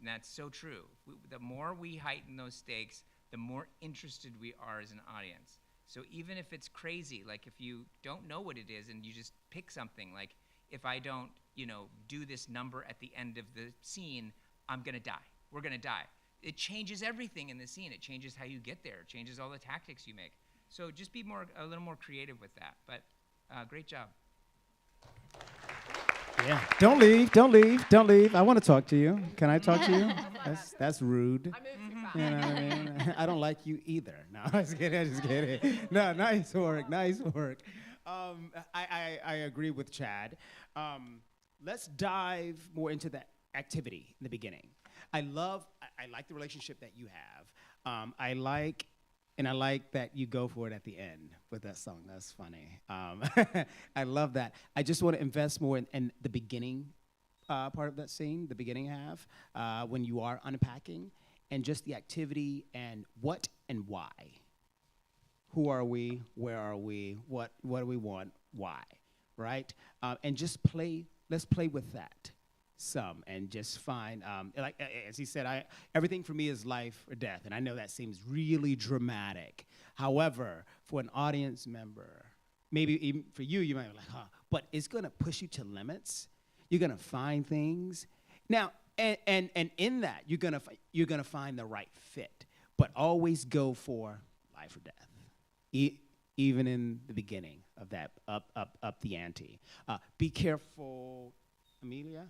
that's so true. The more we heighten those stakes, the more interested we are as an audience. So even if it's crazy, like if you don't know what it is and you just pick something, like if I don't, do this number at the end of the scene, I'm gonna die. We're gonna die. It changes everything in the scene. It changes how you get there. It changes all the tactics you make. So just be a little more creative with that. But great job. Yeah. Don't leave. I want to talk to you. Can I talk to you? That's rude. I moved too fast. You know what I mean? I don't like you either. No, I'm just kidding. No, nice work. I agree with Chad. Let's dive more into the activity in the beginning. I like the relationship that you have. I like that you go for it at the end with that song. That's funny. I love that. I just want to invest more in the beginning part of that scene, the beginning half, when you are unpacking, and just the activity and what and why. Who are we? Where are we? What do we want? Why? Right? And just let's play with that some and just find, like as he said, everything for me is life or death. And I know that seems really dramatic. However, for an audience member, maybe even for you, you might be like, but it's going to push you to limits. You're going to find things. Now, and in that, you're gonna find the right fit. But always go for life or death. Even in the beginning of that, up the ante. Be careful, Amelia?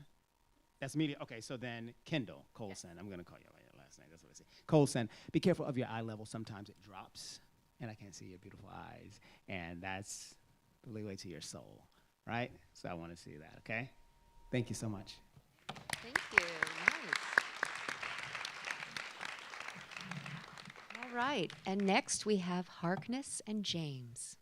That's Amelia. Okay, so then Kendall Colson. I'm going to call you by your last name. That's what I say. Colson, be careful of your eye level. Sometimes it drops, and I can't see your beautiful eyes. And that's the leeway to your soul, right? So I want to see that, okay? Thank you so much. Thank you. Nice. All right. And next we have Harkness and James.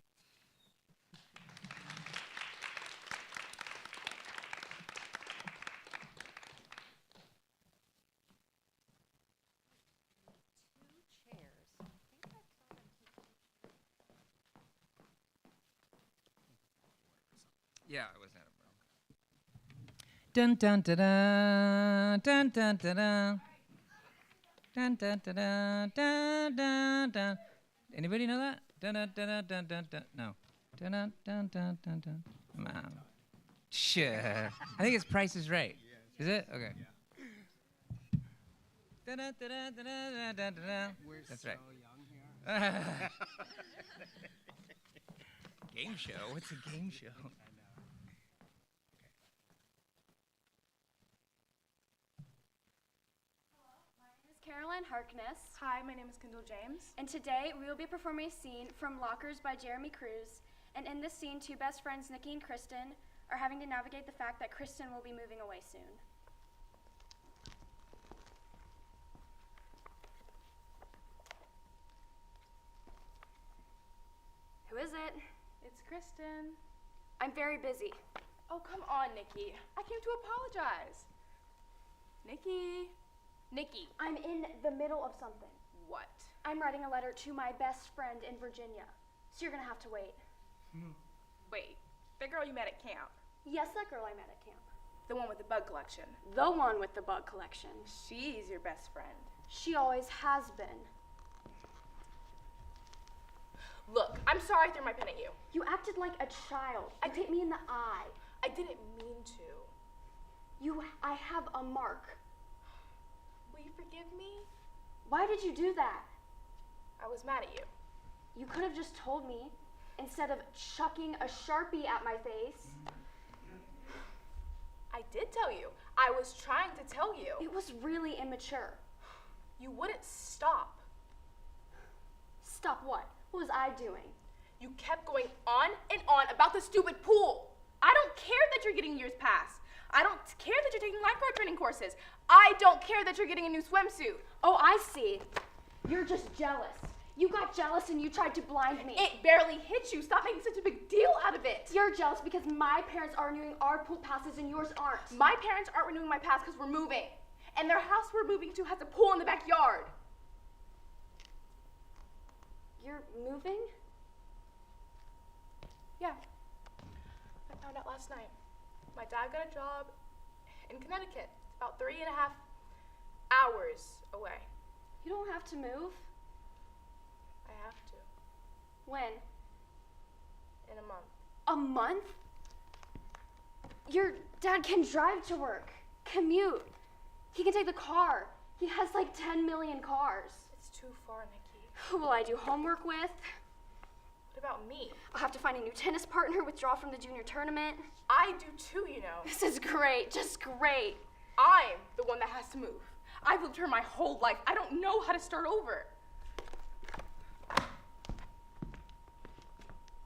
Yeah, I was at it. Dun dun da da dun dun da da dun dun da da dun dun dun. Anybody know that? Dun dun dun dun dun dun. No. Dun dun dun dun dun dun. Come on. Sure. I think it's Price is Right. Is it? Okay. Dun dun dun dun dun dun dun. That's right. Game show? What's a game show? Caroline. Caroline Harkness. Hi, my name is Kendall James. And today we will be performing a scene from Lockers by Jeremy Cruz. And in this scene, two best friends, Nikki and Kristen, are having to navigate the fact that Kristen will be moving away soon. Who is it? It's Kristen. I'm very busy. Oh, come on, Nikki. I came to apologize. Nikki. Nikki. I'm in the middle of something. What? I'm writing a letter to my best friend in Virginia. So you're gonna have to wait. Wait, the girl you met at camp. Yes, that girl I met at camp. The one with the bug collection. The one with the bug collection. She's your best friend. She always has been. Look, I'm sorry I threw my pen at you. You acted like a child. You hit me in the eye. I didn't mean to. I have a mark. Will you forgive me? Why did you do that? I was mad at you. You could have just told me instead of chucking a Sharpie at my face. I did tell you. I was trying to tell you. It was really immature. You wouldn't stop. Stop what? What was I doing? You kept going on and on about the stupid pool. I don't care that you're getting years pass. I don't care that you're taking lifeguard training courses. I don't care that you're getting a new swimsuit. Oh, I see. You're just jealous. You got jealous and you tried to blind me. It barely hit you. Stop making such a big deal out of it. You're jealous because my parents are renewing our pool passes and yours aren't. My parents aren't renewing my pass because we're moving. And their house we're moving to has a pool in the backyard. You're moving? Yeah. I found out last night. My dad got a job in Connecticut, about 3.5 hours away. You don't have to move. I have to. When? In a month. A month? Your dad can drive to work, commute. He can take the car. He has like 10 million cars. It's too far, Nikki. Who will I do homework with? What about me? I'll have to find a new tennis partner, withdraw from the junior tournament. I do too, you know. This is great, just great. I'm the one that has to move. I've lived here my whole life. I don't know how to start over.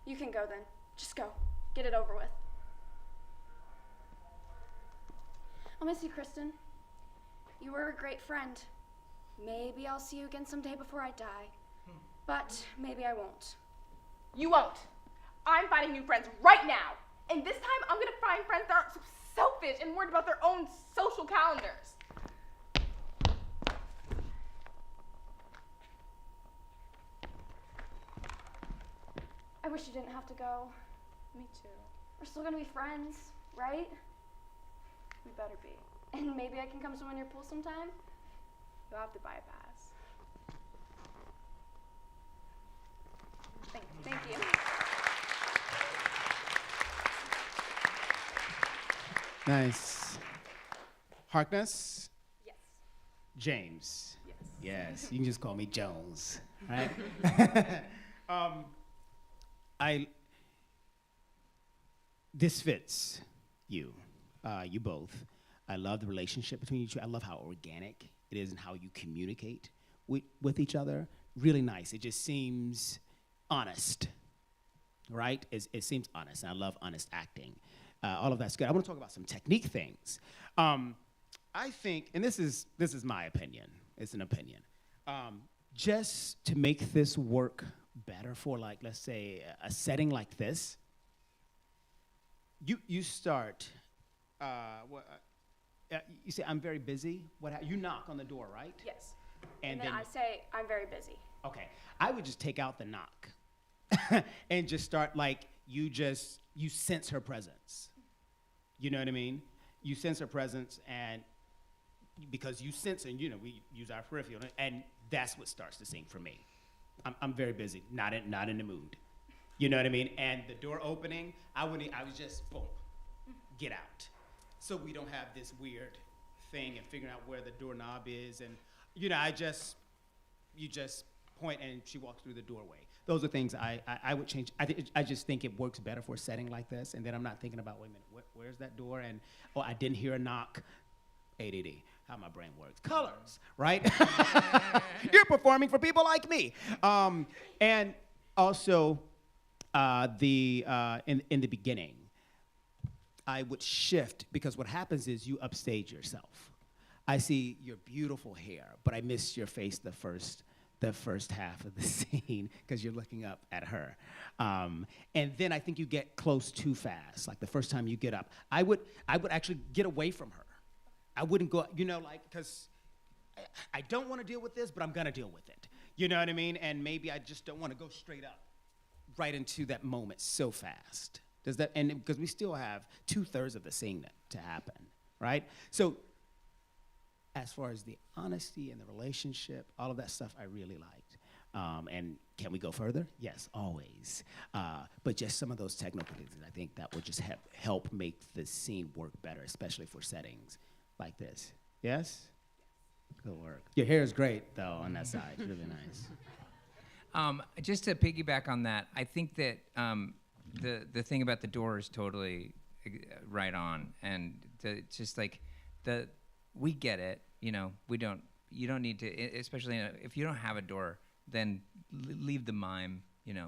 You can go then. Just go. Get it over with. I'll miss you, Kristen. You were a great friend. Maybe I'll see you again someday before I die. But maybe I won't. You won't. I'm finding new friends right now. And this time I'm gonna find friends that aren't so selfish and worried about their own social calendars. I wish you didn't have to go. Me too. We're still gonna be friends, right? We better be. And maybe I can come swim in your pool sometime? You'll have to buy a pass. Thank you. Nice. Harkness? Yes. James? Yes. Yes. You can just call me Jones, right? This fits you, you both. I love the relationship between you two. I love how organic it is and how you communicate with each other. Really nice. It just seems honest, right? It seems honest, and I love honest acting. All of that's good. I want to talk about some technique things. I think, and this is my opinion. It's an opinion. Just to make this work better for, like, let's say a setting like this, you start. You say, I'm very busy. You knock on the door, right? Yes. And then I say, I'm very busy. Okay. I would just take out the knock and just start, like, you sense her presence. You know what I mean? You sense her presence, and because you sense, and we use our peripheral, and that's what starts the scene for me. I'm very busy, not in the mood. You know what I mean? And the door opening, I was just, boom, get out. So we don't have this weird thing and figuring out where the doorknob is, and you just point and she walks through the doorway. Those are things I would change. I just think it works better for a setting like this, and then I'm not thinking about, wait a minute, where's that door? And I didn't hear a knock. ADD. how my brain works. Colors, right? You're performing for people like me. And also, in the beginning, I would shift, because what happens is you upstage yourself. I see your beautiful hair, but I miss your face the first half of the scene because you're looking up at her. And then I think you get close too fast. Like the first time you get up, I would actually get away from her. I wouldn't go, because I don't want to deal with this, but I'm gonna deal with it. You know what I mean? And maybe I just don't want to go straight up right into that moment so fast. Does that, and because we still have 2/3 of the scene to happen, right? So as far as the honesty and the relationship, all of that stuff I really liked. And can we go further? Yes, always. But just some of those technical things, I think that would just help make the scene work better, especially for settings like this. Yes? Good work. Your hair is great, though, on that side. Really nice. Just to piggyback on that, I think that the thing about the door is totally right on, and just like we get it, you don't need to, especially if you don't have a door, then leave the mime,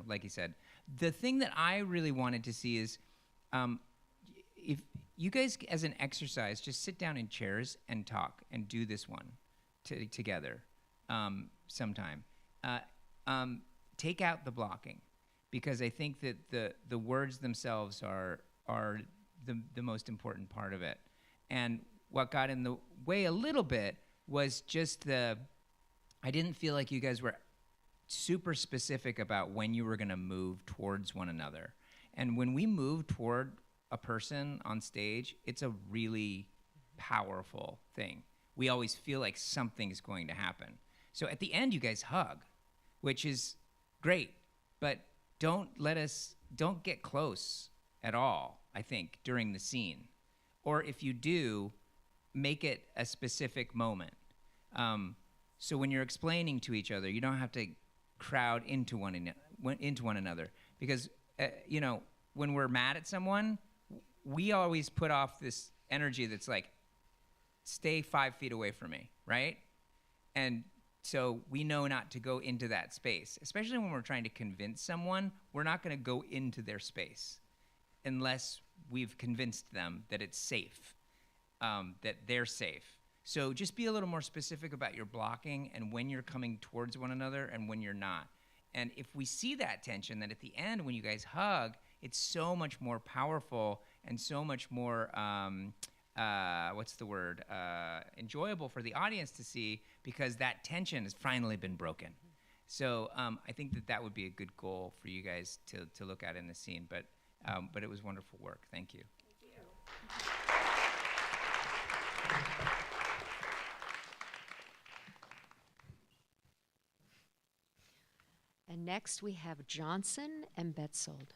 like you said. The thing that I really wanted to see is if you guys, as an exercise, just sit down in chairs and talk and do this one together sometime. Take out the blocking, because I think that the words themselves are the most important part of it. And what got in the way a little bit was just I didn't feel like you guys were super specific about when you were going to move towards one another. And when we move toward a person on stage, it's a really powerful thing. We always feel like something's going to happen. So at the end, you guys hug, which is great, but don't get close at all, I think, during the scene. Or if you do, make it a specific moment. So when you're explaining to each other, you don't have to crowd into one another. Because, when we're mad at someone, we always put off this energy that's like, stay 5 feet away from me, right? And so we know not to go into that space, especially when we're trying to convince someone. We're not going to go into their space unless we've convinced them that it's safe, that they're safe. So just be a little more specific about your blocking and when you're coming towards one another and when you're not. And if we see that tension, then at the end when you guys hug, it's so much more powerful and so much more enjoyable for the audience to see, because that tension has finally been broken. So I think that would be a good goal for you guys to look at in the scene. But it was wonderful work. Thank you. Thank you. And next we have Johnson and Betzold.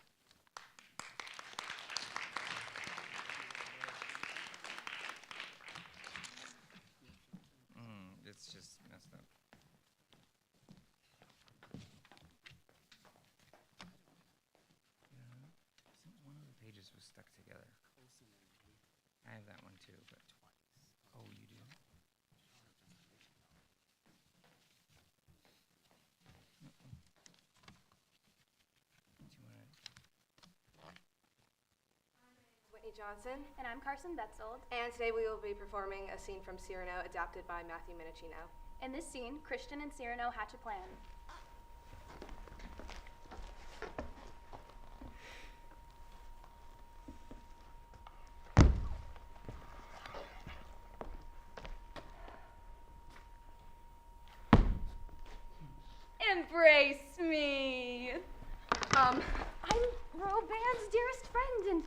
It's just messed up. One of the pages was stuck together. I have that one too, but oh, you do? Whitney Johnson. And I'm Carson Betzold. And today we will be performing a scene from Cyrano, adapted by Matthew Minicino. In this scene, Christian and Cyrano hatch a plan. Embrace me! I'm Roban's dearest friend, and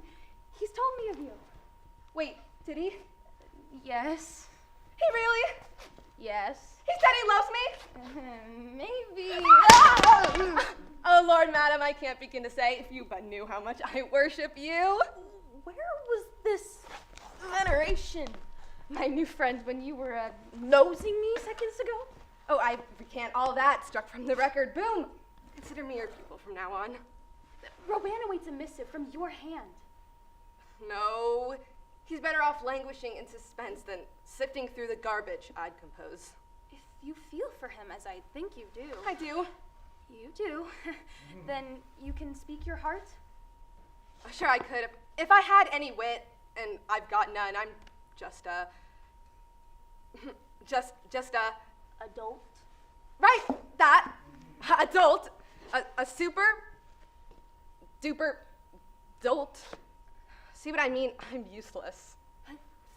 he's told me of you. Wait, did he? Yes. He really? Yes. He said he loves me? Maybe. Oh, Lord, madam, I can't begin to say, if you but knew how much I worship you. Where was this veneration, my new friend, when you were nosing me seconds ago? Oh, I recant all that, struck from the record. Boom! Consider me your pupil from now on. Roban awaits a missive from your hand. No, He's better off languishing in suspense than sifting through the garbage I'd compose. If you feel for him as I think you do. I do. You do. Then you can speak your heart? Sure I could. If I had any wit, and I've got none, I'm just a... just a... Adult? Right, that. Adult. A super... duper... dolt. See what I mean? I'm useless.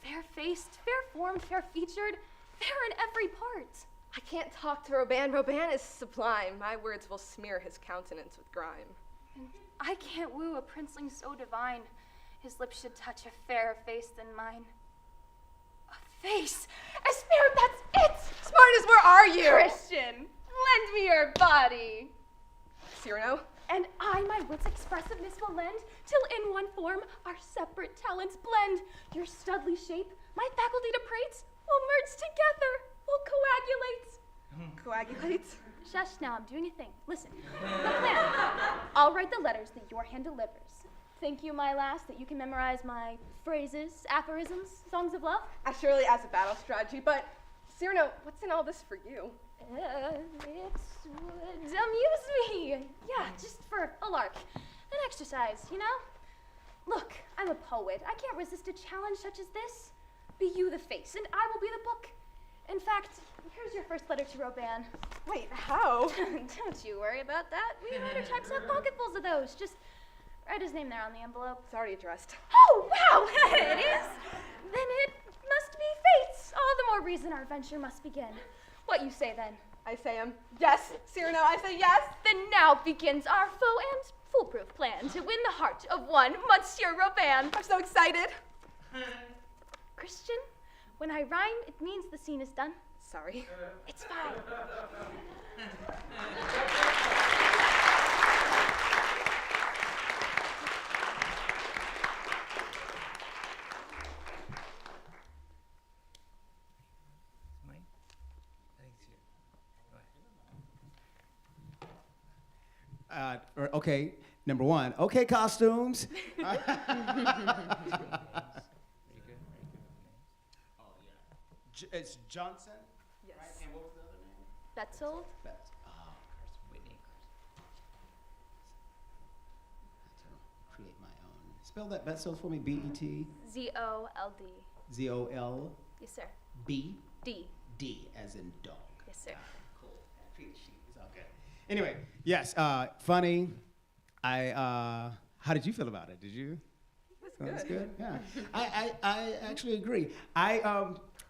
Fair-faced, fair-formed, fair-featured, fair in every part. I can't talk to Robin. Robin is sublime. My words will smear his countenance with grime. And I can't woo a princeling so divine. His lips should touch a fairer face than mine. A face! A spirit, that's it! Smartest, where are you? Christian, lend me your body. Cyrano? And I my wit's expressiveness will lend, till in one form our separate talents blend. Your studly shape, my faculty to prate, will merge together, will coagulate. Coagulate? Shush now, I'm doing a thing. Listen, the plan. I'll write the letters that your hand delivers. Think you, my lass, that you can memorize my phrases, aphorisms, songs of love? As surely as a battle strategy, but Cyrano, what's in all this for you? It would amuse me. Yeah, just for a lark. An exercise, you know? Look, I'm a poet. I can't resist a challenge such as this. Be you the face, and I will be the book. In fact, here's your first letter to Robin. Wait, how? Don't you worry about that. We writer types have pocketfuls of those. Just write his name there on the envelope. It's already addressed. Oh, wow! It is? Then it must be fate. All the more reason our venture must begin. What you say then? I say yes, Cyrano, I say yes. Then now begins our faux and foolproof plan to win the heart of one Monsieur Robin. I'm so excited. Christian, when I rhyme, it means the scene is done. Sorry. It's fine. Okay, number one. Okay, costumes. It's Johnson. Yes. Right? And what was the other name? Betzold? Whitney. Create my own. Spell that Betzold for me. B-E-T. Z-O-L-D. Z-O-L. Yes, sir. B. D. D as in dog. Yes, sir. Cool. Treat the sheep. It's all good. Anyway, yes. Funny. How did you feel about it? Did you? That's good. Yeah. I actually agree.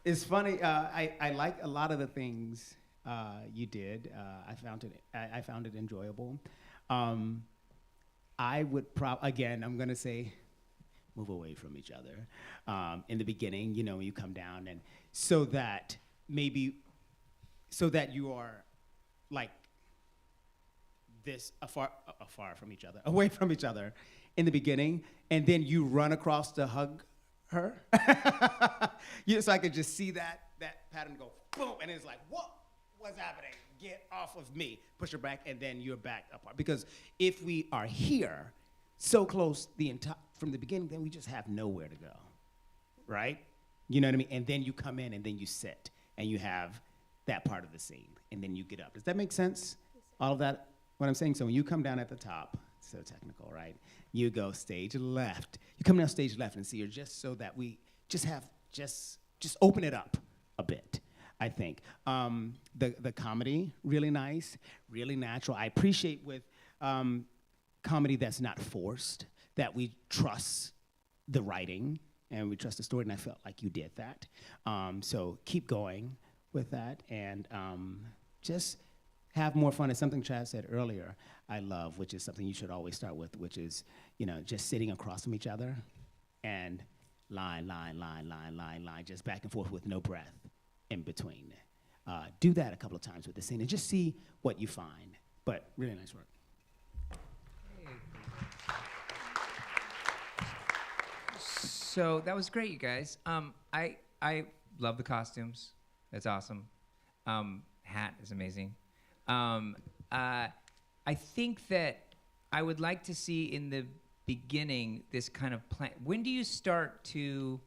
It's funny. I like a lot of the things you did. I found it enjoyable. I would again. I'm gonna say, move away from each other. In the beginning, when you come down, and so that you are like this afar from each other, away from each other in the beginning, and then you run across to hug her. So I could just see that pattern go boom, and it's like, what's happening? Get off of me. Push her back, and then you're back apart. Because if we are here so close from the beginning, then we just have nowhere to go, right? You know what I mean? And then you come in, and then you sit, and you have that part of the scene, and then you get up. Does that make sense? All of that, what I'm saying? So when you come down at the top, so technical, right? You go stage left. You come down stage left, and see, you're just so that we just open it up a bit, I think. The comedy, really nice, really natural. I appreciate with comedy that's not forced, that we trust the writing and we trust the story, and I felt like you did that. So keep going with that, and just have more fun. It's something Chad said earlier, I love, which is something you should always start with, which is, just sitting across from each other and line, just back and forth with no breath in between. Do that a couple of times with the scene and just see what you find. But really nice work. So that was great, you guys. I love the costumes. That's awesome. Hat is amazing. I think that I would like to see in the beginning this kind of plan. When do you start to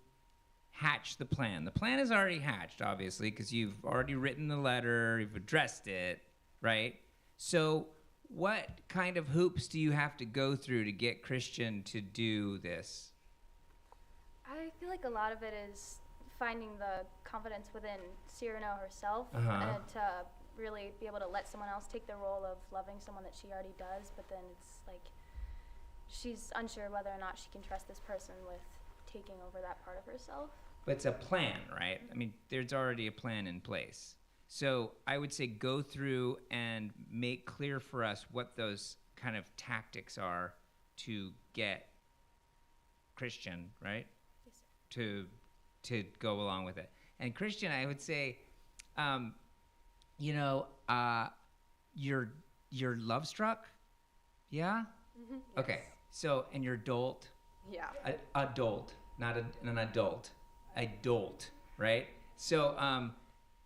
hatch the plan. The plan is already hatched, obviously, because you've already written the letter, you've addressed it, right? So what kind of hoops do you have to go through to get Christian to do this? I feel like a lot of it is finding the confidence within Cyrano herself and to really be able to let someone else take the role of loving someone that she already does, but then it's like she's unsure whether or not she can trust this person with taking over that part of herself. But it's a plan, right? I mean, there's already a plan in place. So I would say go through and make clear for us what those kind of tactics are to get Christian, right? Yes, sir. To go along with it. And Christian, I would say, you're love struck, yeah? Mm-hmm. Okay. So, and you're adult. Yeah. Adult, not an adult. Adult, right? So,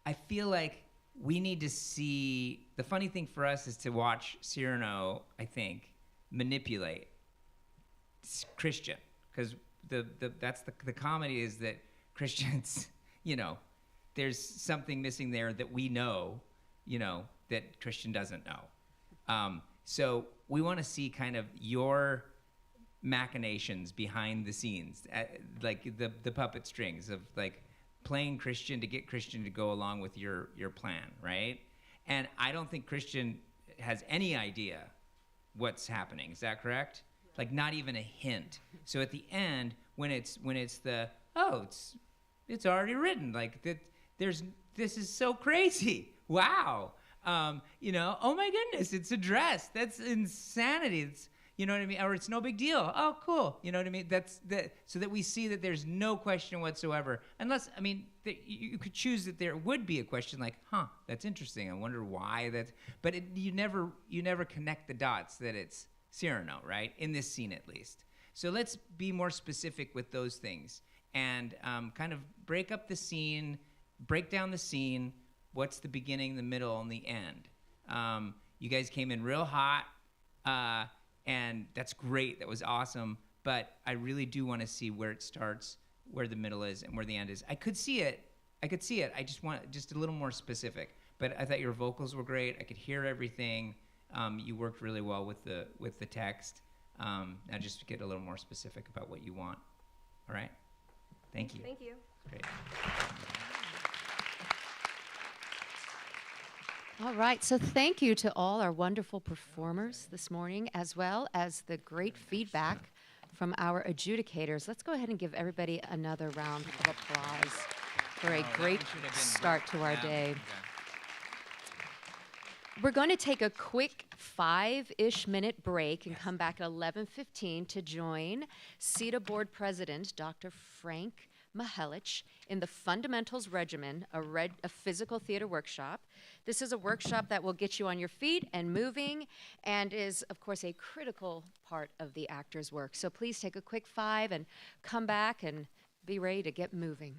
I feel like we need to see. The funny thing for us is to watch Cyrano, I think, manipulate Christian, because the comedy is that Christians, there's something missing there that we know, that Christian doesn't know. So we want to see kind of your machinations behind the scenes, like the puppet strings of like playing Christian to get Christian to go along with your plan, right? And I don't think Christian has any idea what's happening. Is that correct? Like not even a hint. So at the end, when it's it's already written, like that. This is so crazy. Wow. Oh my goodness, it's addressed. That's insanity. It's, you know what I mean? Or it's no big deal. Oh, cool. You know what I mean? So that we see that there's no question whatsoever. Unless, I mean, you could choose that there would be a question like, that's interesting. I wonder why that. But you never connect the dots that it's Cyrano, right? In this scene, at least. So let's be more specific with those things and kind of break up the scene, break down the scene. What's the beginning, the middle, and the end? You guys came in real hot, and that's great. That was awesome. But I really do want to see where it starts, where the middle is, and where the end is. I could see it. I just want just a little more specific. But I thought your vocals were great. I could hear everything. You worked really well with the text. Now just get a little more specific about what you want. All right? Thank you. Thank you. Great. All right, so thank you to all our wonderful performers this morning, as well as the great feedback from our adjudicators. Let's go ahead and give everybody another round of applause for a great start to our day. We're going to take a quick 5-ish minute break and come back at 11:15 to join CITA Board President Dr. Frank Mihelich in the Fundamentals Regimen, a physical theater workshop. This is a workshop that will get you on your feet and moving and is, of course, a critical part of the actor's work. So please take a quick 5 and come back and be ready to get moving.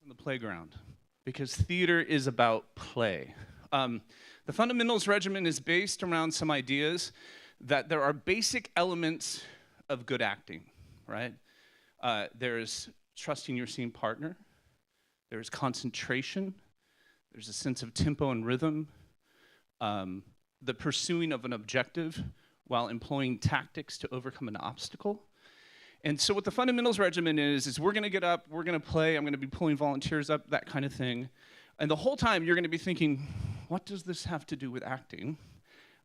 on the playground, because theater is about play. The fundamentals regimen is based around some ideas that there are basic elements of good acting, right? There's trusting your scene partner, there's concentration, there's a sense of tempo and rhythm, the pursuing of an objective while employing tactics to overcome an obstacle. And so what the fundamentals regimen is we're gonna get up, we're gonna play, I'm gonna be pulling volunteers up, that kind of thing. And the whole time you're gonna be thinking, what does this have to do with acting?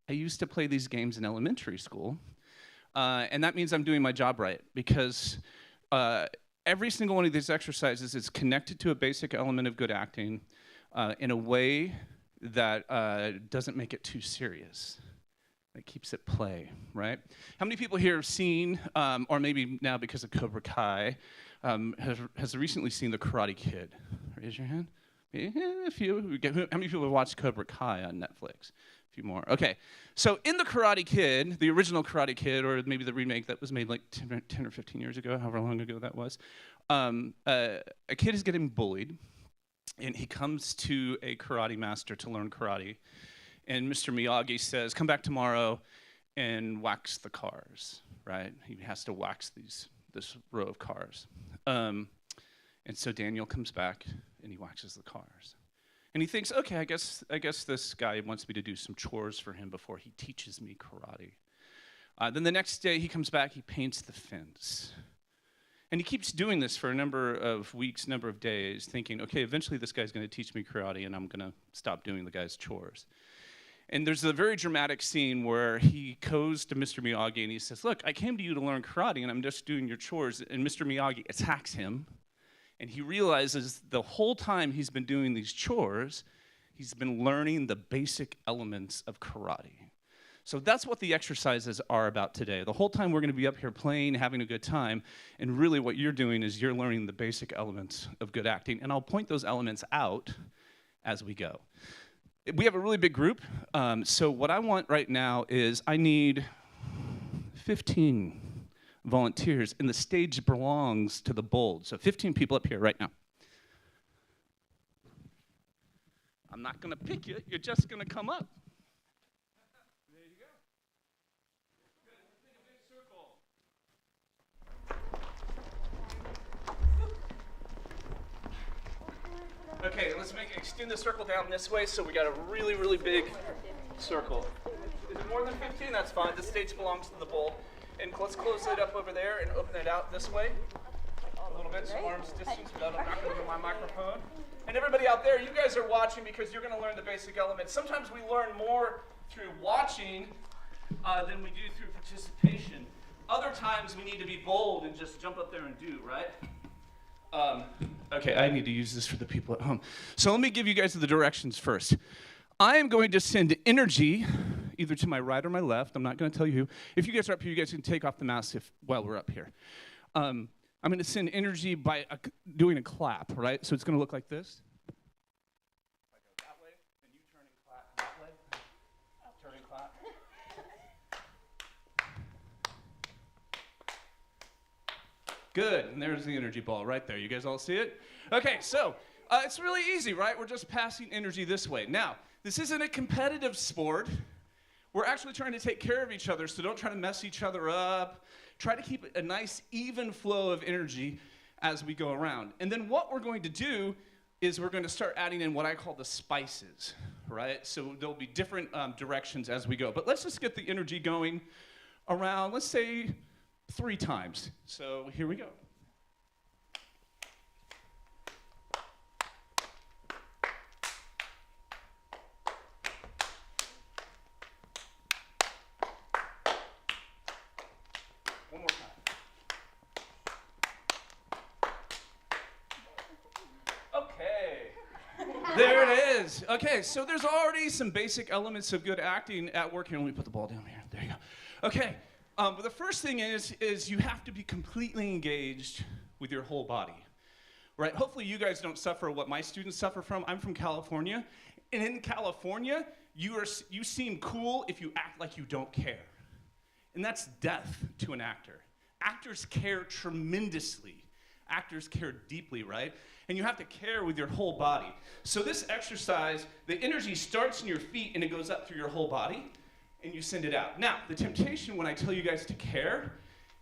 I used to play these games in elementary school, and that means I'm doing my job right, because every single one of these exercises is connected to a basic element of good acting in a way that doesn't make it too serious. That keeps it play, right? How many people here have seen, or maybe now because of Cobra Kai, has recently seen The Karate Kid? Raise your hand. Yeah, a few. How many people have watched Cobra Kai on Netflix? A few more. Okay. So in The Karate Kid, the original Karate Kid, or maybe the remake that was made like 10 or 15 years ago, however long ago that was, a kid is getting bullied, and he comes to a karate master to learn karate. And Mr. Miyagi says, come back tomorrow and wax the cars, right? He has to wax this row of cars. And so Daniel comes back and he waxes the cars. And he thinks, okay, I guess this guy wants me to do some chores for him before he teaches me karate. Then the next day he comes back, he paints the fence. And he keeps doing this for a number of weeks, number of days, thinking, okay, eventually this guy's gonna teach me karate and I'm gonna stop doing the guy's chores. And there's a very dramatic scene where he goes to Mr. Miyagi and he says, look, I came to you to learn karate and I'm just doing your chores. And Mr. Miyagi attacks him. And he realizes the whole time he's been doing these chores, he's been learning the basic elements of karate. So that's what the exercises are about today. The whole time we're going to be up here playing, having a good time. And really what you're doing is you're learning the basic elements of good acting. And I'll point those elements out as we go. We have a really big group, so what I want right now is I need 15 volunteers, and the stage belongs to the bold. So 15 people up here right now. I'm not gonna pick you, you're just gonna come up. There you go. Good, let's make a big circle. Okay, let's extend the circle down this way so we got a really, really big circle. Is it more than 15? That's fine. The stage belongs to the bowl. And let's close it up over there and open it out this way. A little bit, so arms distance without knocking into my microphone. And everybody out there, you guys are watching because you're going to learn the basic elements. Sometimes we learn more through watching than we do through participation. Other times we need to be bold and just jump up there and do, right? Okay, I need to use this for the people at home. So let me give you guys the directions first. I am going to send energy either to my right or my left. I'm not going to tell you who. If you guys are up here, you guys can take off the mask while we're up here. I'm going to send energy by doing a clap, right? So it's going to look like this. I go that way, and you turn and clap that way. Turn and clap. Good, and there's the energy ball right there. You guys all see it? Okay, so it's really easy, right? We're just passing energy this way. Now, this isn't a competitive sport. We're actually trying to take care of each other, so don't try to mess each other up. Try to keep a nice, even flow of energy as we go around. And then what we're going to do is we're going to start adding in what I call the spices, right? So there'll be different directions as we go. But let's just get the energy going around, let's say, 3 times. So here we go. One more time. Okay. There it is. Okay, so there's already some basic elements of good acting at work here. Let me put the ball down here. There you go. Okay. But the first thing is you have to be completely engaged with your whole body, right? Hopefully you guys don't suffer what my students suffer from. I'm from California, and in California, you seem cool if you act like you don't care. And that's death to an actor. Actors care tremendously actors care deeply, right? And you have to care with your whole body. So this exercise, the energy starts in your feet and it goes up through your whole body, and you send it out. Now, the temptation when I tell you guys to care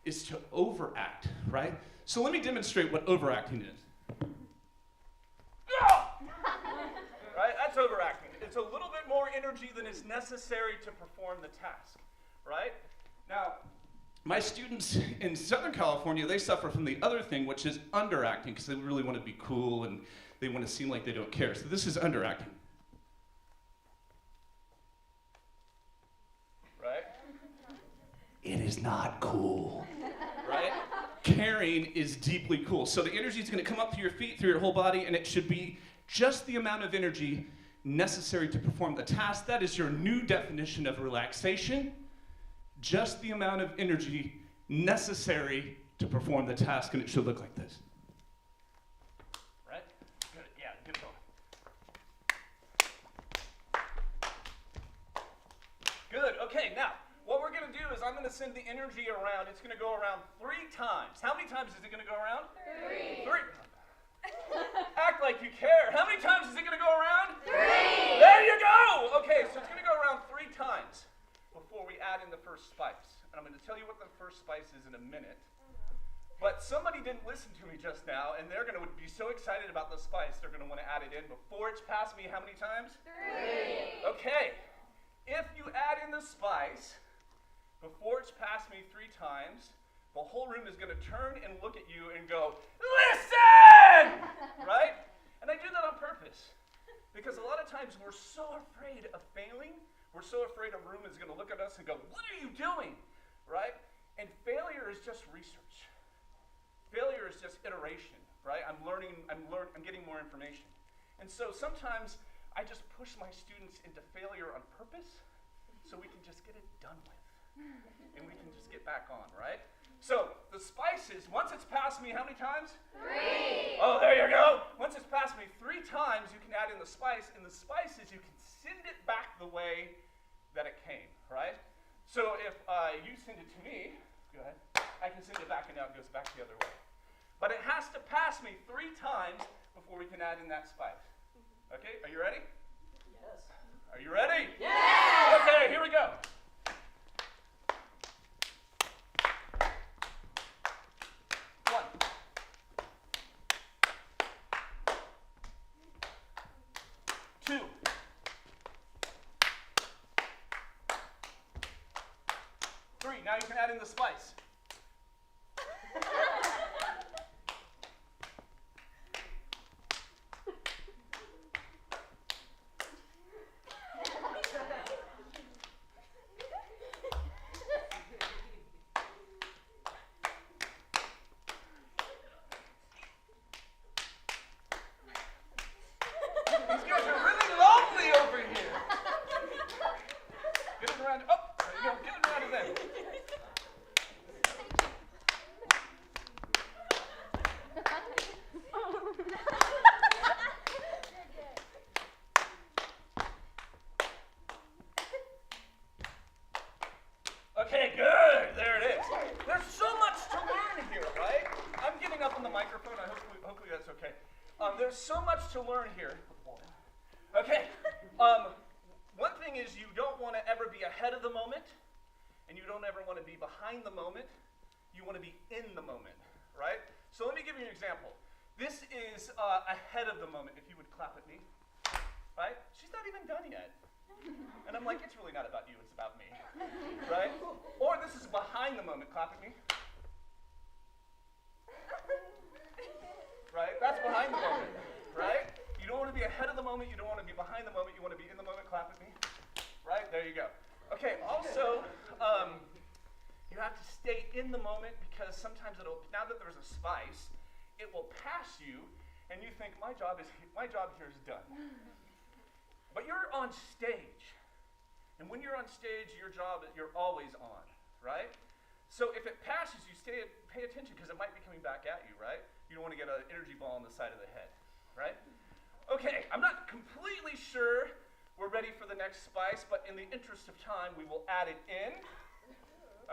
is to overact, right? So let me demonstrate what overacting is. Right? That's overacting. It's a little bit more energy than is necessary to perform the task, right? Now, my students in Southern California, they suffer from the other thing, which is underacting, because they really want to be cool and they want to seem like they don't care. So this is underacting. Right? It is not cool, right? Caring is deeply cool. So the energy is going to come up through your feet, through your whole body, and it should be just the amount of energy necessary to perform the task. That is your new definition of relaxation. Just the amount of energy necessary to perform the task, and it should look like this. Right? Good. Yeah, get going. Good. Okay, now, what we're going to do is I'm going to send the energy around. It's going to go around 3 times. How many times is it going to go around? 3. Act like you care. How many times is it going to go around? 3. There you go. Okay, so it's going to go around 3 times before we add in the first spice. And I'm going to tell you what the first spice is in a minute. But somebody didn't listen to me just now, and they're going to be so excited about the spice, they're going to want to add it in before it's past me how many times? 3. Okay. If you add in the spice before it's past me 3 times, the whole room is going to turn and look at you and go, listen! Right? And I do that on purpose. Because a lot of times we're so afraid of failing. We're so afraid a room is going to look at us and go, what are you doing? Right? And failure is just research. Failure is just iteration, right? I'm getting more information. And so sometimes I just push my students into failure on purpose so we can just get it done with. And we can just get back on, right? So the spices, once it's passed me how many times? 3. Oh, there you go. Once it's passed me 3 times, you can add in the spice. And the spices, you can send it back the way that it came, right? So if you send it to me, go ahead, I can send it back and now it goes back the other way. But it has to pass me 3 times before we can add in that spice. Okay, are you ready? Yes. Are you ready? Yes! Okay, here we go. 1. 2. 3. Now you can add in the spice.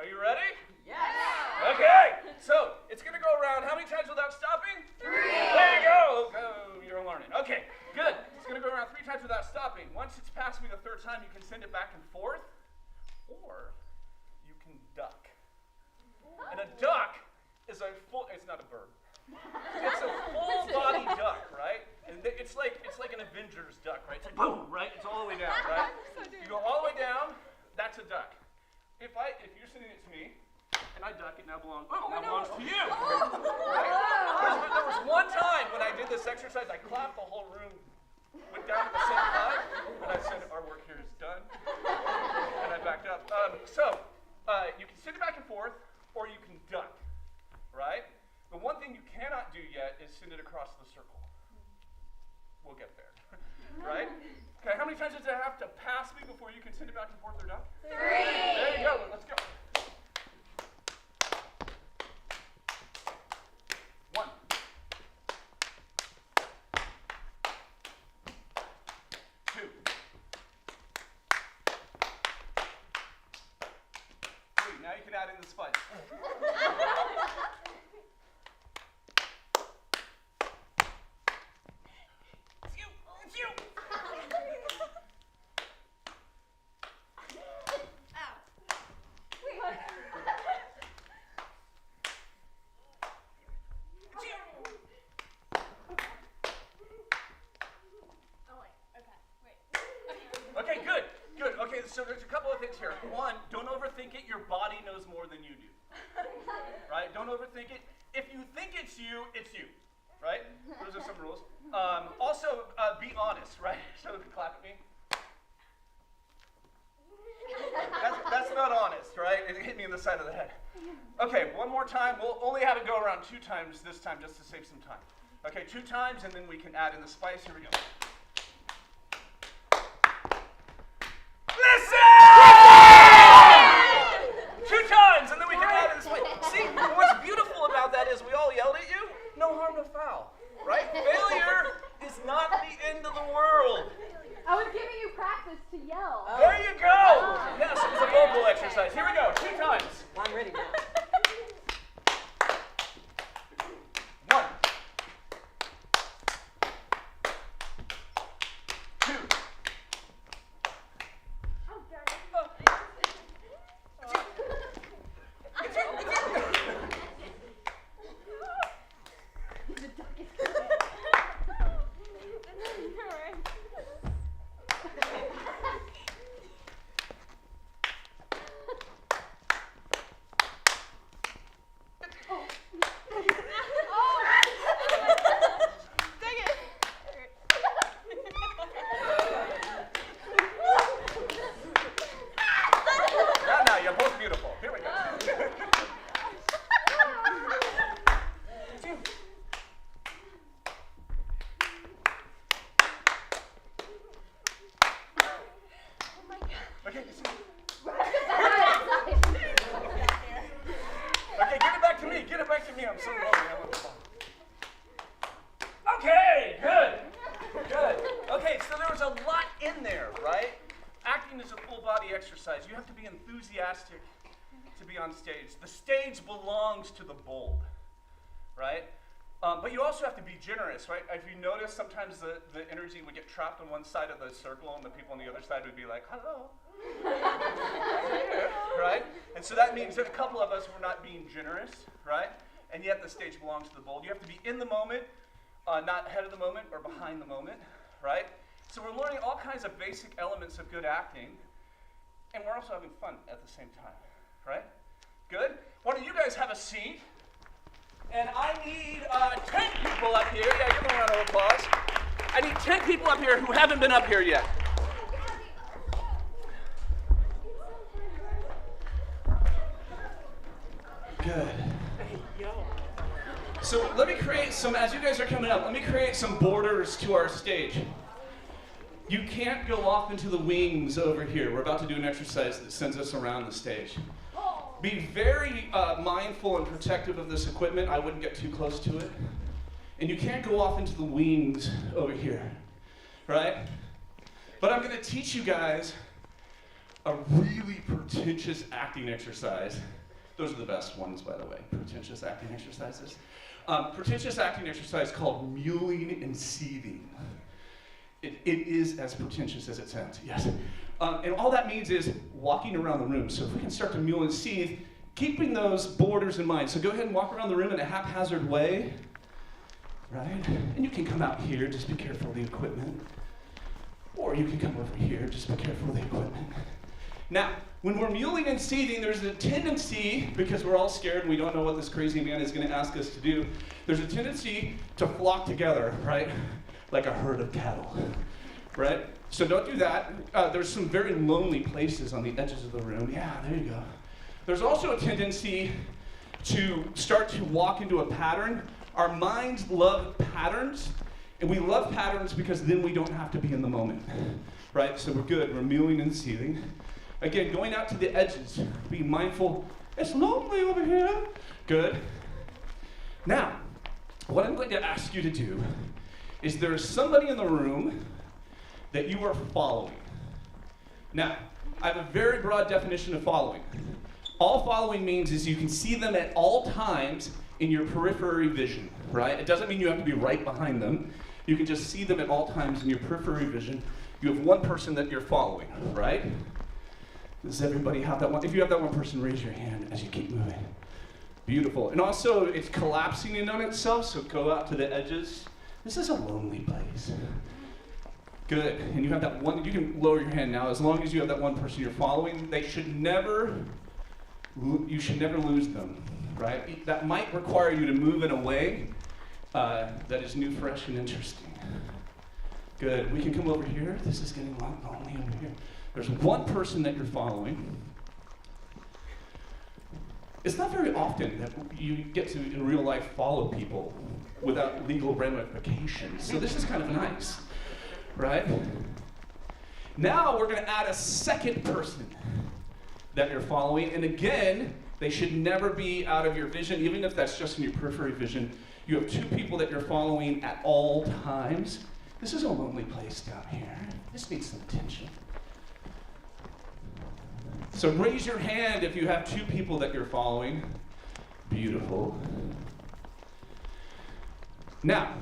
Are you ready? Yes. Okay, so it's gonna go around how many times without stopping? 3. There you go. You're learning. Okay, good. It's gonna go around 3 times without stopping. Once it's passed me the 3rd time, you can send it back and forth, or you can duck. And a duck is it's not a bird. It's a full body duck, right? And it's like an Avengers duck, right? It's like boom, right? It's all the way down, right? You go all the way down, that's a duck. If you're sending it to me, and I duck, it now belongs to you. Right? There was one time when I did this exercise, I clapped, the whole room went down at the same time, and I said, our work here is done. And I backed up. You can send it back and forth, or you can duck, right? The one thing you cannot do yet is send it across the circle. We'll get there, right? Okay, how many times does it have to pass me before you can send it back and forth or duck? 3. There you go, let's go. 1. 2. 3. Now you can add in the spice. 2. Okay, good. Okay, so there's a couple of things here. 1, don't overthink it. Your body knows more than you do. Right? Don't overthink it. If you think it's you, right? Those are some rules. Also, be honest, right? So clap at me. That's not honest, right? It hit me in the side of the head. Okay, one more time. We'll only have it go around 2 times this time just to save some time. Okay, 2 times, and then we can add in the spice. Here we go. Listen! 2 times, and then we can add in the spice. See, what's beautiful about that is we all yelled at you. No harm, no foul, right? Failure is not the end of the world. I was giving you practice to yell. There you go. Yes, it was a vocal exercise. Here we go. 2 times. I'm ready now. 1. 2. Now you're both beautiful. Here we go. 2. Okay, okay, give it back to me. Give it back to me. I'm so lonely. I'm on the phone. Okay, good. Okay, so there was a lot in there, right? Acting is a full body exercise. You have to be enthusiastic to be on stage. The stage belongs to the bold, right? But you also have to be generous, right? If you notice, sometimes the energy would get trapped on one side of the circle and the people on the other side would be like, hello. Right? And so that means that a couple of us were not being generous, right? And yet the stage belongs to the bold. You have to be in the moment, not ahead of the moment or behind the moment, right? So we're learning all kinds of basic elements of good acting, and we're also having fun at the same time, right? Good? Why don't you guys have a seat? And I need 10 people up here. Yeah, give them a round of applause. I need 10 people up here who haven't been up here yet. Good. So let me create some, as you guys are coming up, let me create some borders to our stage. You can't go off into the wings over here. We're about to do an exercise that sends us around the stage. Be very mindful and protective of this equipment. I wouldn't get too close to it. And you can't go off into the wings over here, right? But I'm going to teach you guys a really pretentious acting exercise. Those are the best ones, by the way, pretentious acting exercises. Pretentious acting exercise called mewling and seething. It is as pretentious as it sounds, yes. And all that means is walking around the room. So if we can start to mewl and seethe, keeping those borders in mind. So go ahead and walk around the room in a haphazard way, right? And you can come out here, just be careful of the equipment. Or you can come over here, just be careful of the equipment. Now, when we're mewling and seething, there's a tendency, because we're all scared and we don't know what this crazy man is going to ask us to do, there's a tendency to flock together, right? Like a herd of cattle, right? So don't do that. There's some very lonely places on the edges of the room. Yeah, there you go. There's also a tendency to start to walk into a pattern. Our minds love patterns, and we love patterns because then we don't have to be in the moment, right? So we're good. We're mewing and seething. Again, going out to the edges, being mindful. It's lonely over here. Good. Now, what I'm going to ask you to do is there's somebody in the room that you are following. Now, I have a very broad definition of following. All following means is you can see them at all times in your periphery vision, right? It doesn't mean you have to be right behind them. You can just see them at all times in your periphery vision. You have one person that you're following, right? Does everybody have that one? If you have that one person, raise your hand as you keep moving. Beautiful. And also, it's collapsing in on itself, so go out to the edges. This is a lonely place. Good. And you have that one, you can lower your hand now. As long as you have that one person you're following, you should never lose them, right? That might require you to move in a way that is new, fresh, and interesting. Good. We can come over here. This is getting lonely over here. There's one person that you're following. It's not very often that you get to, in real life, follow people without legal ramifications. So this is kind of nice, right? Now we're going to add a second person that you're following. And again, they should never be out of your vision, even if that's just in your periphery vision. You have two people that you're following at all times. This is a lonely place down here. This needs some attention. So raise your hand if you have two people that you're following. Beautiful. Now,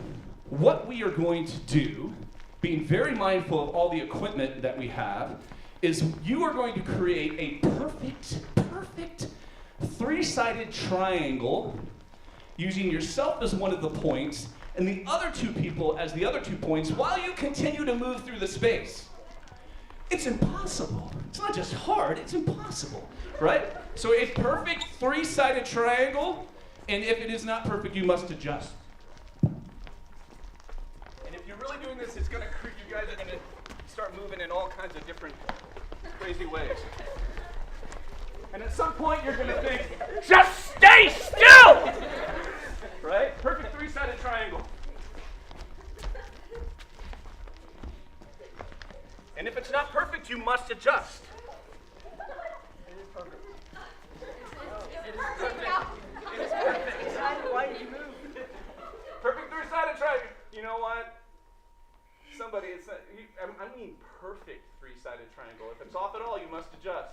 what we are going to do, being very mindful of all the equipment that we have, is you are going to create a perfect three-sided triangle using yourself as one of the points and the other two people as the other 2 points while you continue to move through the space. It's impossible. It's not just hard, it's impossible, right? So a perfect three-sided triangle, and if it is not perfect, you must adjust. And if you're really doing this, it's gonna, you guys are gonna start moving in all kinds of different crazy ways. And at some point, you're gonna think, just stay still! Right? Perfect three-sided triangle. And if it's not perfect, you must adjust. It is perfect. It is perfect. It is perfect. Why did you move? Perfect three-sided triangle. You know what? Somebody, I mean perfect three-sided triangle. If it's off at all, you must adjust.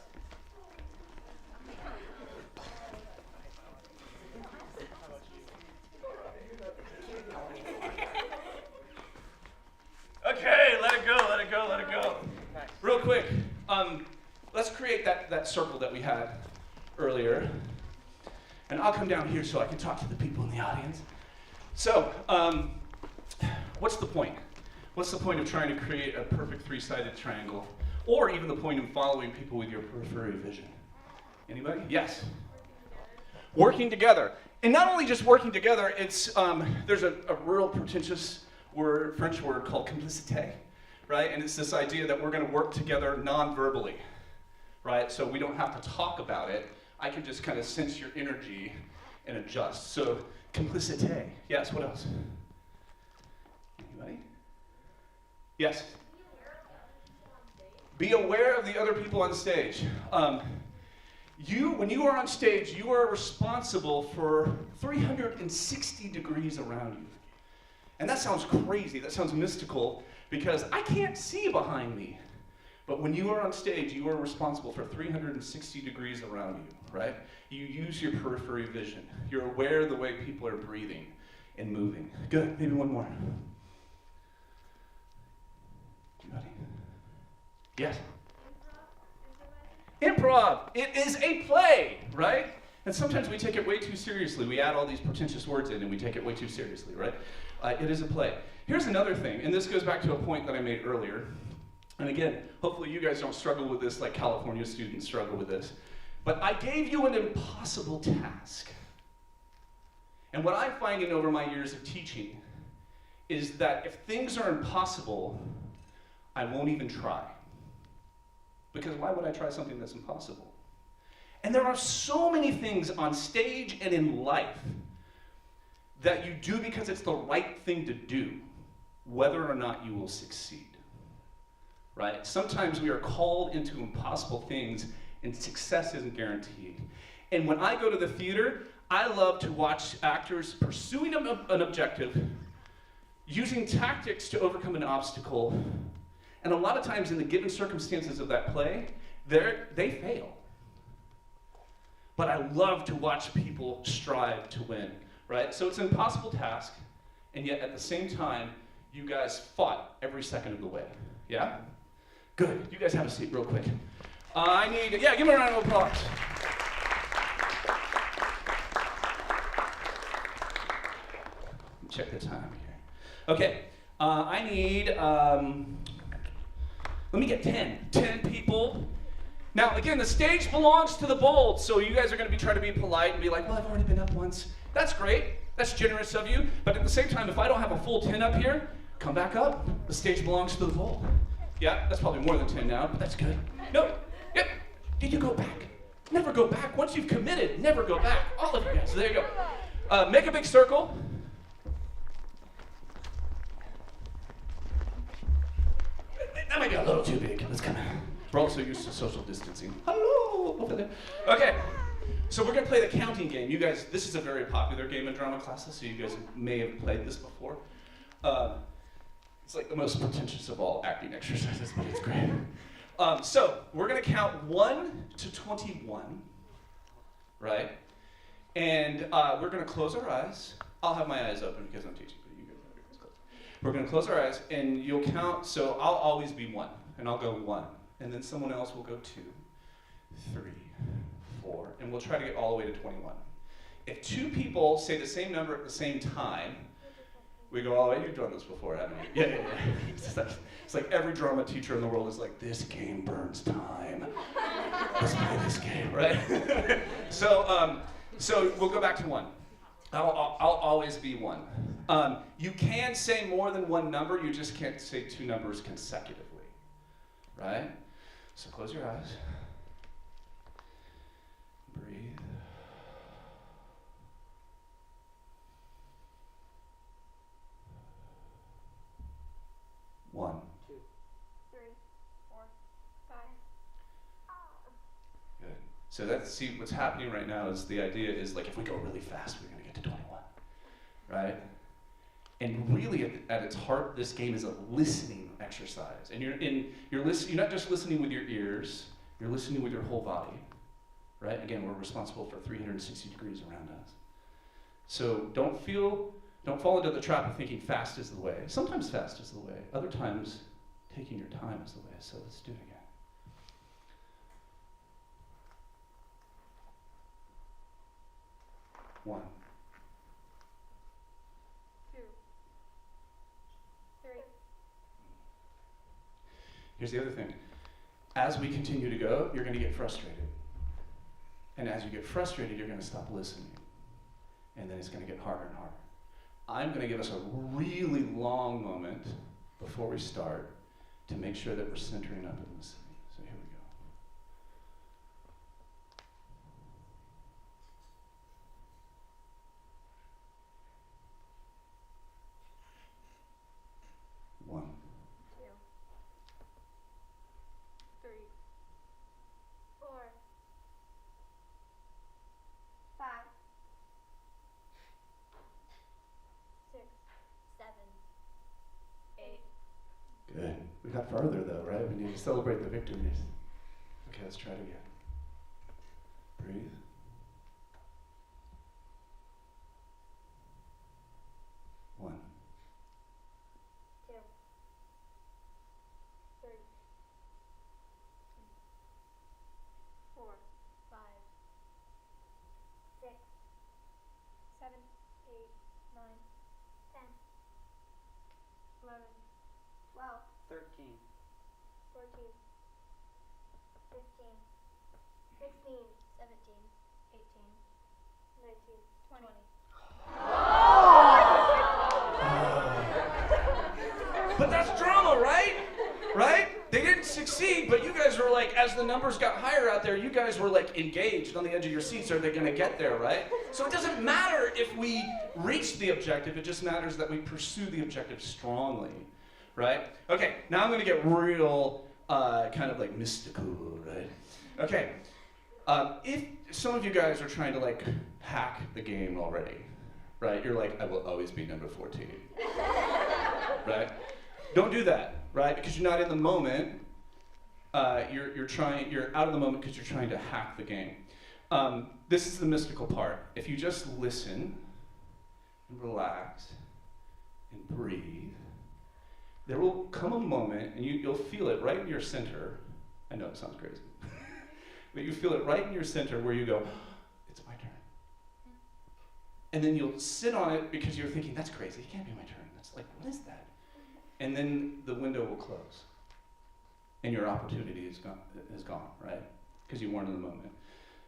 Okay, let it go, let it go, let it go. Nice. Real quick, let's create that circle that we had earlier. And I'll come down here so I can talk to the people in the audience. So, what's the point? What's the point of trying to create a perfect three-sided triangle? Or even the point of following people with your periphery vision? Anybody? Yes? Working together. And not only just working together, it's there's a real pretentious French word called complicité, right? And it's this idea that we're going to work together non-verbally, right? So we don't have to talk about it. I can just kind of sense your energy and adjust. So complicité. Yes, what else? Anybody? Yes? Be aware of the other people on stage. When you are on stage, you are responsible for 360 degrees around you. And that sounds crazy, that sounds mystical, because I can't see behind me, But when you are on stage, you are responsible for 360 degrees around you, right? You use your periphery vision. You're aware of the way people are breathing and moving. Good, maybe one more. Anybody? Yes? Improv. It is a play, right? And sometimes we take it way too seriously. We add all these pretentious words in and we take it way too seriously, right? It is a play. Here's another thing, and this goes back to a point that I made earlier. And again, hopefully you guys don't struggle with this like California students struggle with this. But I gave you an impossible task. And what I'm finding over my years of teaching is that if things are impossible, I won't even try. Because why would I try something that's impossible? And there are so many things on stage and in life that you do because it's the right thing to do, whether or not you will succeed. Right? Sometimes we are called into impossible things and success isn't guaranteed. And when I go to the theater, I love to watch actors pursuing an objective, using tactics to overcome an obstacle, and a lot of times in the given circumstances of that play, they fail. But I love to watch people strive to win, right? So it's an impossible task, and yet at the same time, you guys fought every second of the way, yeah? Good, you guys have a seat real quick. Give me a round of applause. Check the time here. Okay, I need, let me get 10 people. Now, again, the stage belongs to the bold, so you guys are going to be trying to be polite and be like, well, I've already been up once. That's great. That's generous of you. But at the same time, if I don't have a full 10 up here, come back up. The stage belongs to the bold. Yeah, that's probably more than 10 now, but that's good. No, yep. Did you go back? Never go back. Once you've committed, never go back. All of you guys. So there you go. Make a big circle. That might be a little too big. Let's come in. We're also used to social distancing. Hello, over there. Okay, so we're gonna play the counting game. You guys, this is a very popular game in drama classes, so you guys may have played this before. It's like the most pretentious of all acting exercises, but it's great. So we're gonna count 1 to 21, right? And we're gonna close our eyes. I'll have my eyes open because I'm teaching, but you guys have your eyes closed. We're gonna close our eyes, and you'll count. So I'll always be 1, and I'll go 1. And then someone else will go 2, 3, 4, and we'll try to get all the way to 21. If 2 people say the same number at the same time, we go all the way. You've done this before, haven't you? Yeah. It's like every drama teacher in the world is like, this game burns time. Let's play this game, right? So we'll go back to 1. I'll always be 1. You can say more than 1 number, you just can't say 2 numbers consecutively, right? So close your eyes. Breathe. One. 2, 3, 4, 5. Good. So see what's happening right now is the idea is like if we go really fast, we're gonna get to 21, right? And really, at its heart, this game is a listening exercise. And you're not just listening with your ears, you're listening with your whole body, right? Again, we're responsible for 360 degrees around us. So don't fall into the trap of thinking fast is the way. Sometimes fast is the way. Other times, taking your time is the way. So let's do it again. 1. 2, 3. Here's the other thing. As we continue to go, you're going to get frustrated. And as you get frustrated, you're going to stop listening. And then it's going to get harder and harder. I'm going to give us a really long moment before we start to make sure that we're centering up and listening. So here we go. 1. 2, 3, 4, 5, 6, 7, 8. Good. We got farther though, right? We need to celebrate the victories. Okay, let's try it again. Breathe. One. 2, 3, 4, 5, 6, 7, 8, 9, 10, 11, 12, 13. 14, 15, 16, 17, 18, 19, 20. But that's drama, right? Right? They didn't succeed, but you guys were like, as the numbers got higher out there, you guys were like engaged on the edge of your seats. Are they gonna get there, right? So it doesn't matter if we reach the objective, it just matters that we pursue the objective strongly, right? Okay, now I'm gonna get real kind of like mystical, right? Okay, if some of you guys are trying to like hack the game already, right? You're like, I will always be number 14, right? Don't do that, right? Because you're not in the moment. You're out of the moment because you're trying to hack the game. This is the mystical part. If you just listen and relax and breathe, there will come a moment, and you'll feel it right in your center. I know it sounds crazy, but you feel it right in your center where you go, it's my turn. And then you'll sit on it because you're thinking, that's crazy, it can't be my turn. That's like, what is that? And then the window will close. And your opportunity is gone, right? Because you weren't in the moment.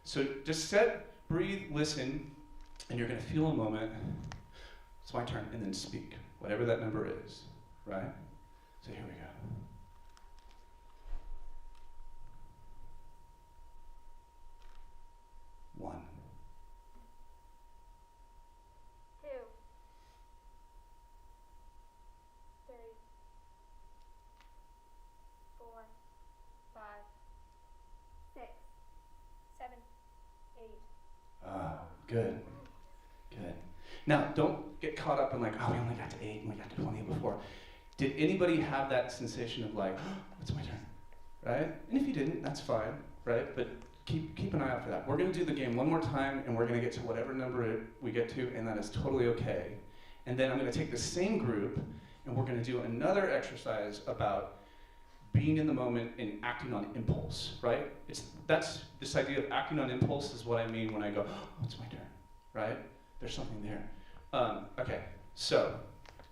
So just sit, breathe, listen, and you're gonna feel a moment, it's my turn, and then speak, whatever that number is, right? So here we go. 1. 2, 3, 4, 5, 6, 7, 8. Good. Good. Now, don't get caught up in like, oh, we only got to 8 and we got to 20 before. Did anybody have that sensation of like, oh, it's my turn, right? And if you didn't, that's fine, right? But keep an eye out for that. We're gonna do the game one more time, and we're gonna get to whatever number we get to, and that is totally okay. And then I'm gonna take the same group, and we're gonna do another exercise about being in the moment and acting on impulse, right? That's this idea of acting on impulse is what I mean when I go, oh, it's my turn, right? There's something there. Okay, so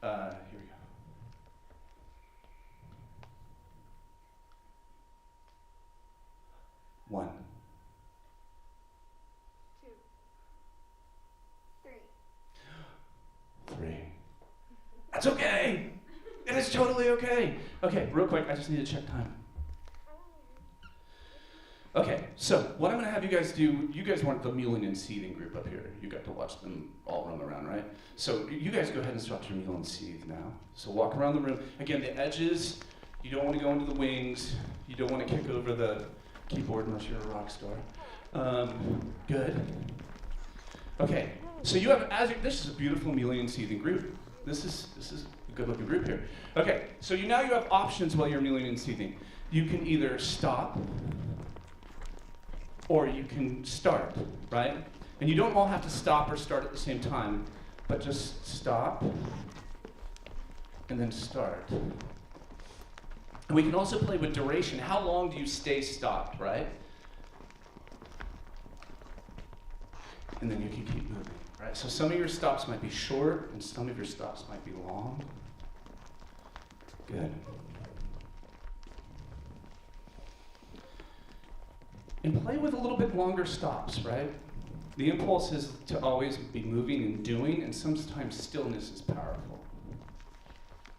here we go. 1. 2, 3. 3. That's okay. It is totally okay. Okay, real quick, I just need to check time. Okay, so what I'm gonna have you guys do, you guys weren't the mewling and seething group up here. You got to watch them all roam around, right? So you guys go ahead and start your mewl and seethe now. So walk around the room. Again, the edges, you don't want to go into the wings. You don't want to kick over the keyboard unless you're a rock star. Good. Okay, so you have, this is a beautiful mewling and seething group. This is a good looking group here. Okay, so now you have options while you're mewling and seething. You can either stop, or you can start, right? And you don't all have to stop or start at the same time, but just stop and then start. And we can also play with duration. How long do you stay stopped, right? And then you can keep moving, right? So some of your stops might be short, and some of your stops might be long. Good. And play with a little bit longer stops, right? The impulse is to always be moving and doing, and sometimes stillness is powerful.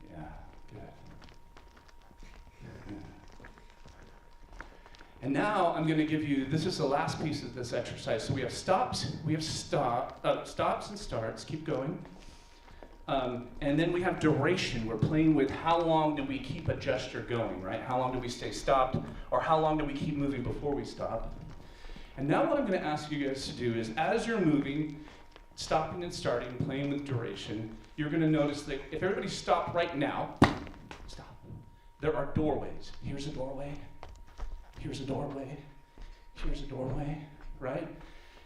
Yeah, good. And now I'm going to give you, this is the last piece of this exercise. So we have stops, stops and starts, keep going. And then we have duration. We're playing with how long do we keep a gesture going, right? How long do we stay stopped, or how long do we keep moving before we stop? And now what I'm going to ask you guys to do is, as you're moving, stopping and starting, playing with duration, you're going to notice that if everybody stopped right now, stop. there are doorways. Here's a doorway. Here's a doorway. Here's a doorway, right?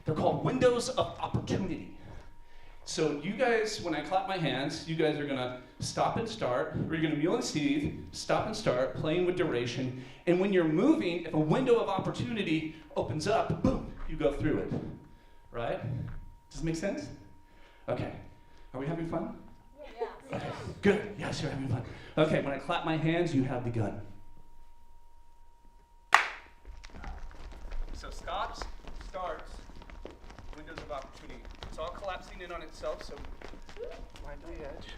They're called windows of opportunity. So you guys, when I clap my hands, you guys are gonna stop and start, or you're gonna mule and seethe, stop and start, playing with duration, and when you're moving, if a window of opportunity opens up, boom, you go through it, right? Does it make sense? Okay, are we having fun? Yeah. Okay, good, yes, you're having fun. Okay, when I clap my hands, you have the gun. So stops, starts, windows of opportunity. It's all collapsing in on itself, so line to the edge.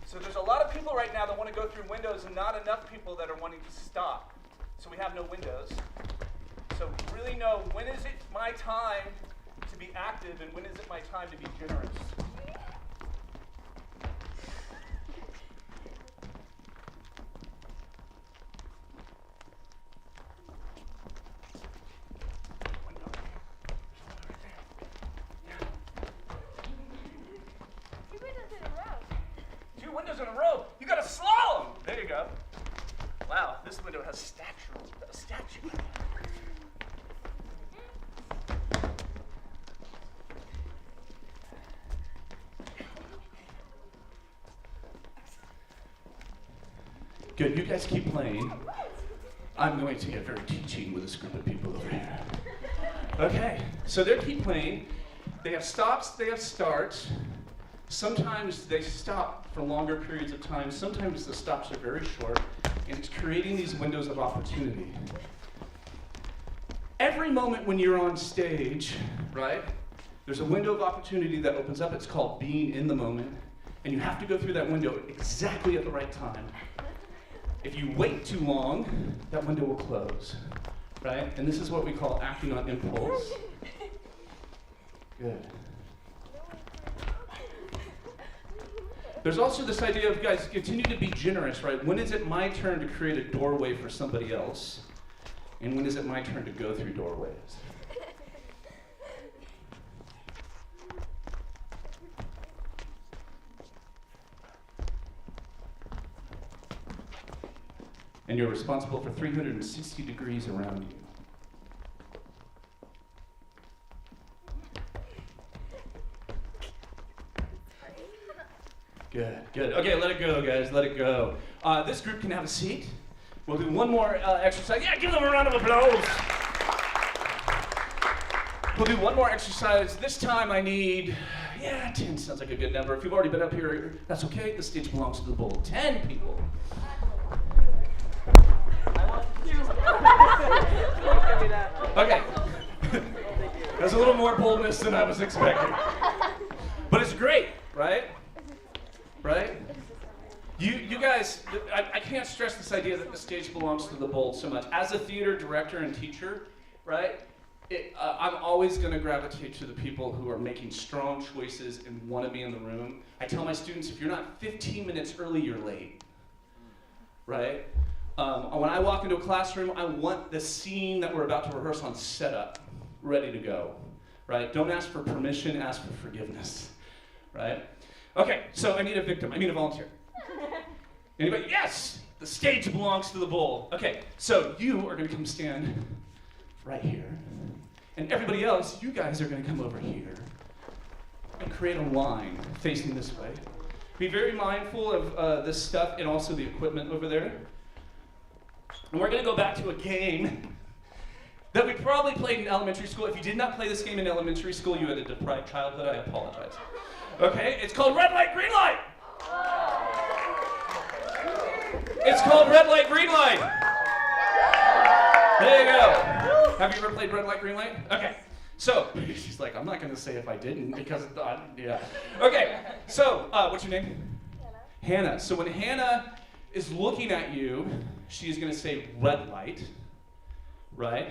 So there's a lot of people right now that want to go through windows and not enough people that are wanting to stop. So we have no windows. So really know, when is it my time to be active and when is it my time to be generous? Windows in a row. You got to slalom. There you go. Wow, this window has a statue. Good, you guys keep playing. I'm going to get very teaching with this group of people over here. Okay, so they keep playing. They have stops, they have starts. Sometimes they stop for longer periods of time. Sometimes the stops are very short, and it's creating these windows of opportunity. Every moment when you're on stage, right, there's a window of opportunity that opens up. It's called being in the moment, and you have to go through that window exactly at the right time. If you wait too long, that window will close, right? And this is what we call acting on impulse. Good. There's also this idea of, guys, continue to be generous, right? When is it my turn to create a doorway for somebody else? And when is it my turn to go through doorways? And you're responsible for 360 degrees around you. Good, good. Okay, let it go, guys, let it go. This group can have a seat. We'll do one more exercise. Yeah, give them a round of applause. We'll do one more exercise. This time I need, 10 sounds like a good number. If you've already been up here, that's okay. The stage belongs to the bull. 10 people. Okay. That's a little more boldness than I was expecting. But it's great, right? Right? You guys, I can't stress this idea that the stage belongs to the bold so much. As a theater director and teacher, right, I'm always going to gravitate to the people who are making strong choices and want to be in the room. I tell my students, if you're not 15 minutes early, you're late, right? When I walk into a classroom, I want the scene that we're about to rehearse on set up, ready to go, right? Don't ask for permission, ask for forgiveness, right? Okay, so I need a victim. I need a volunteer. Anybody? Yes! The stage belongs to the bull. Okay, so you are going to come stand right here. And everybody else, you guys are going to come over here and create a line facing this way. Be very mindful of this stuff and also the equipment over there. And we're going to go back to a game that we probably played in elementary school. If you did not play this game in elementary school, you had a deprived childhood. I apologize. Okay, it's called red light, green light. It's called red light, green light. There you go. Have you ever played red light, green light? Okay, so she's like, I'm not going to say if I didn't because, yeah. Okay, so what's your name? Hannah. Hannah. So when Hannah is looking at you, she's going to say red light, right?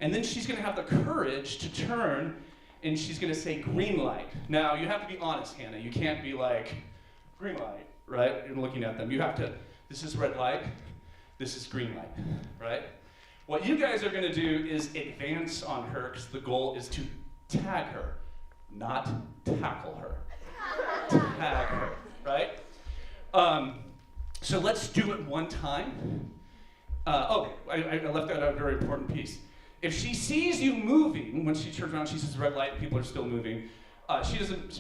And then she's going to have the courage to turn and she's going to say green light. Now, you have to be honest, Hannah. You can't be like, green light, right? You're looking at them. You have to, this is red light, this is green light, right? What you guys are going to do is advance on her because the goal is to Tag her, not tackle her. Tag her, right? So let's do it one time. I left out a very important piece. If she sees you moving, when she turns around, she sees the red light, people are still moving.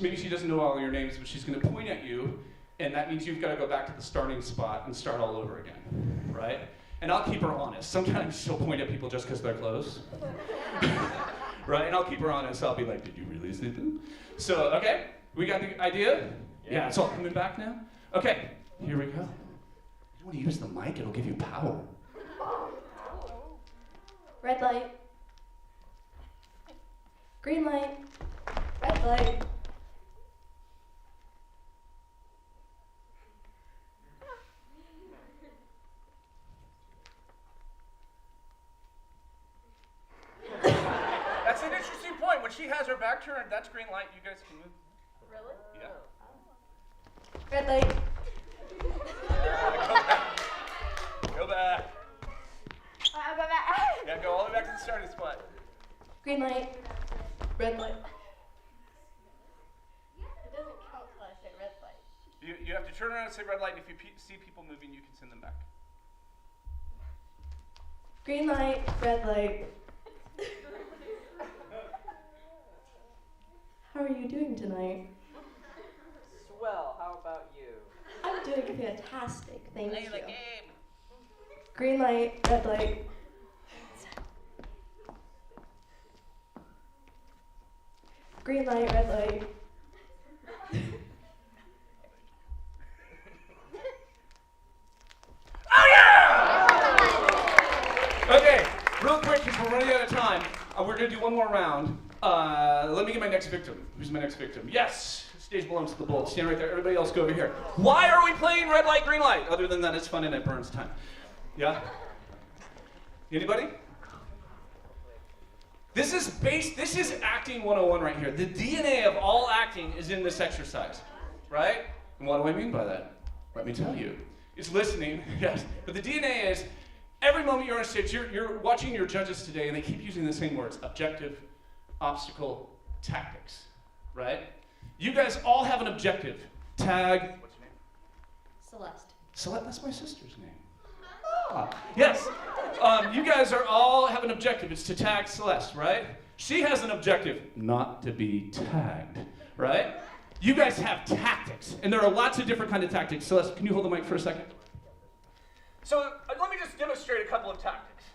Maybe she doesn't know all your names, but she's going to point at you, and that means you've got to go back to the starting spot and start all over again, right? And I'll keep her honest. Sometimes she'll point at people just because they're close, right? And I'll keep her honest. I'll be like, did you really see them? So, okay, we got the idea? Yeah, it's all coming back now? Okay, here we go. You want to use the mic, it'll give you power. Red light. Green light. Red light. That's an interesting point. When she has her back turned, that's green light. You guys can move. Really? Yeah. Red light. Go back. I'll go back. Yeah, go all the way back to the starting spot. Green light. Red light. It doesn't count till I say red light. You have to turn around and say red light, and if you see people moving, you can send them back. Green light. Red light. How are you doing tonight? Swell. How about you? I'm doing fantastic. Thank Play you. the game. Green light. Red light. Green light, red light. Oh yeah! Okay, real quick because we're running out of time. We're gonna do one more round. Let me get my next victim. Who's my next victim? Yes! Stage belongs to the Bolts. Stand right there. Everybody else go over here. Why are we playing red light, green light? Other than that, it's fun and it burns time. Yeah? Anybody? This is acting 101 right here. The DNA of all acting is in this exercise, right? And what do I mean by that? Let me tell you. It's listening, yes. But the DNA is, every moment you're on stage, you're watching your judges today, and they keep using the same words: objective, obstacle, tactics, right? You guys all have an objective. Tag, what's your name? Celeste. Celeste, that's my sister's name. Ah, yes. You guys all have an objective. It's to tag Celeste, right? She has an objective, not to be tagged, right? You guys have tactics, and there are lots of different kind of tactics. Celeste, can you hold the mic for a second? So let me just demonstrate a couple of tactics.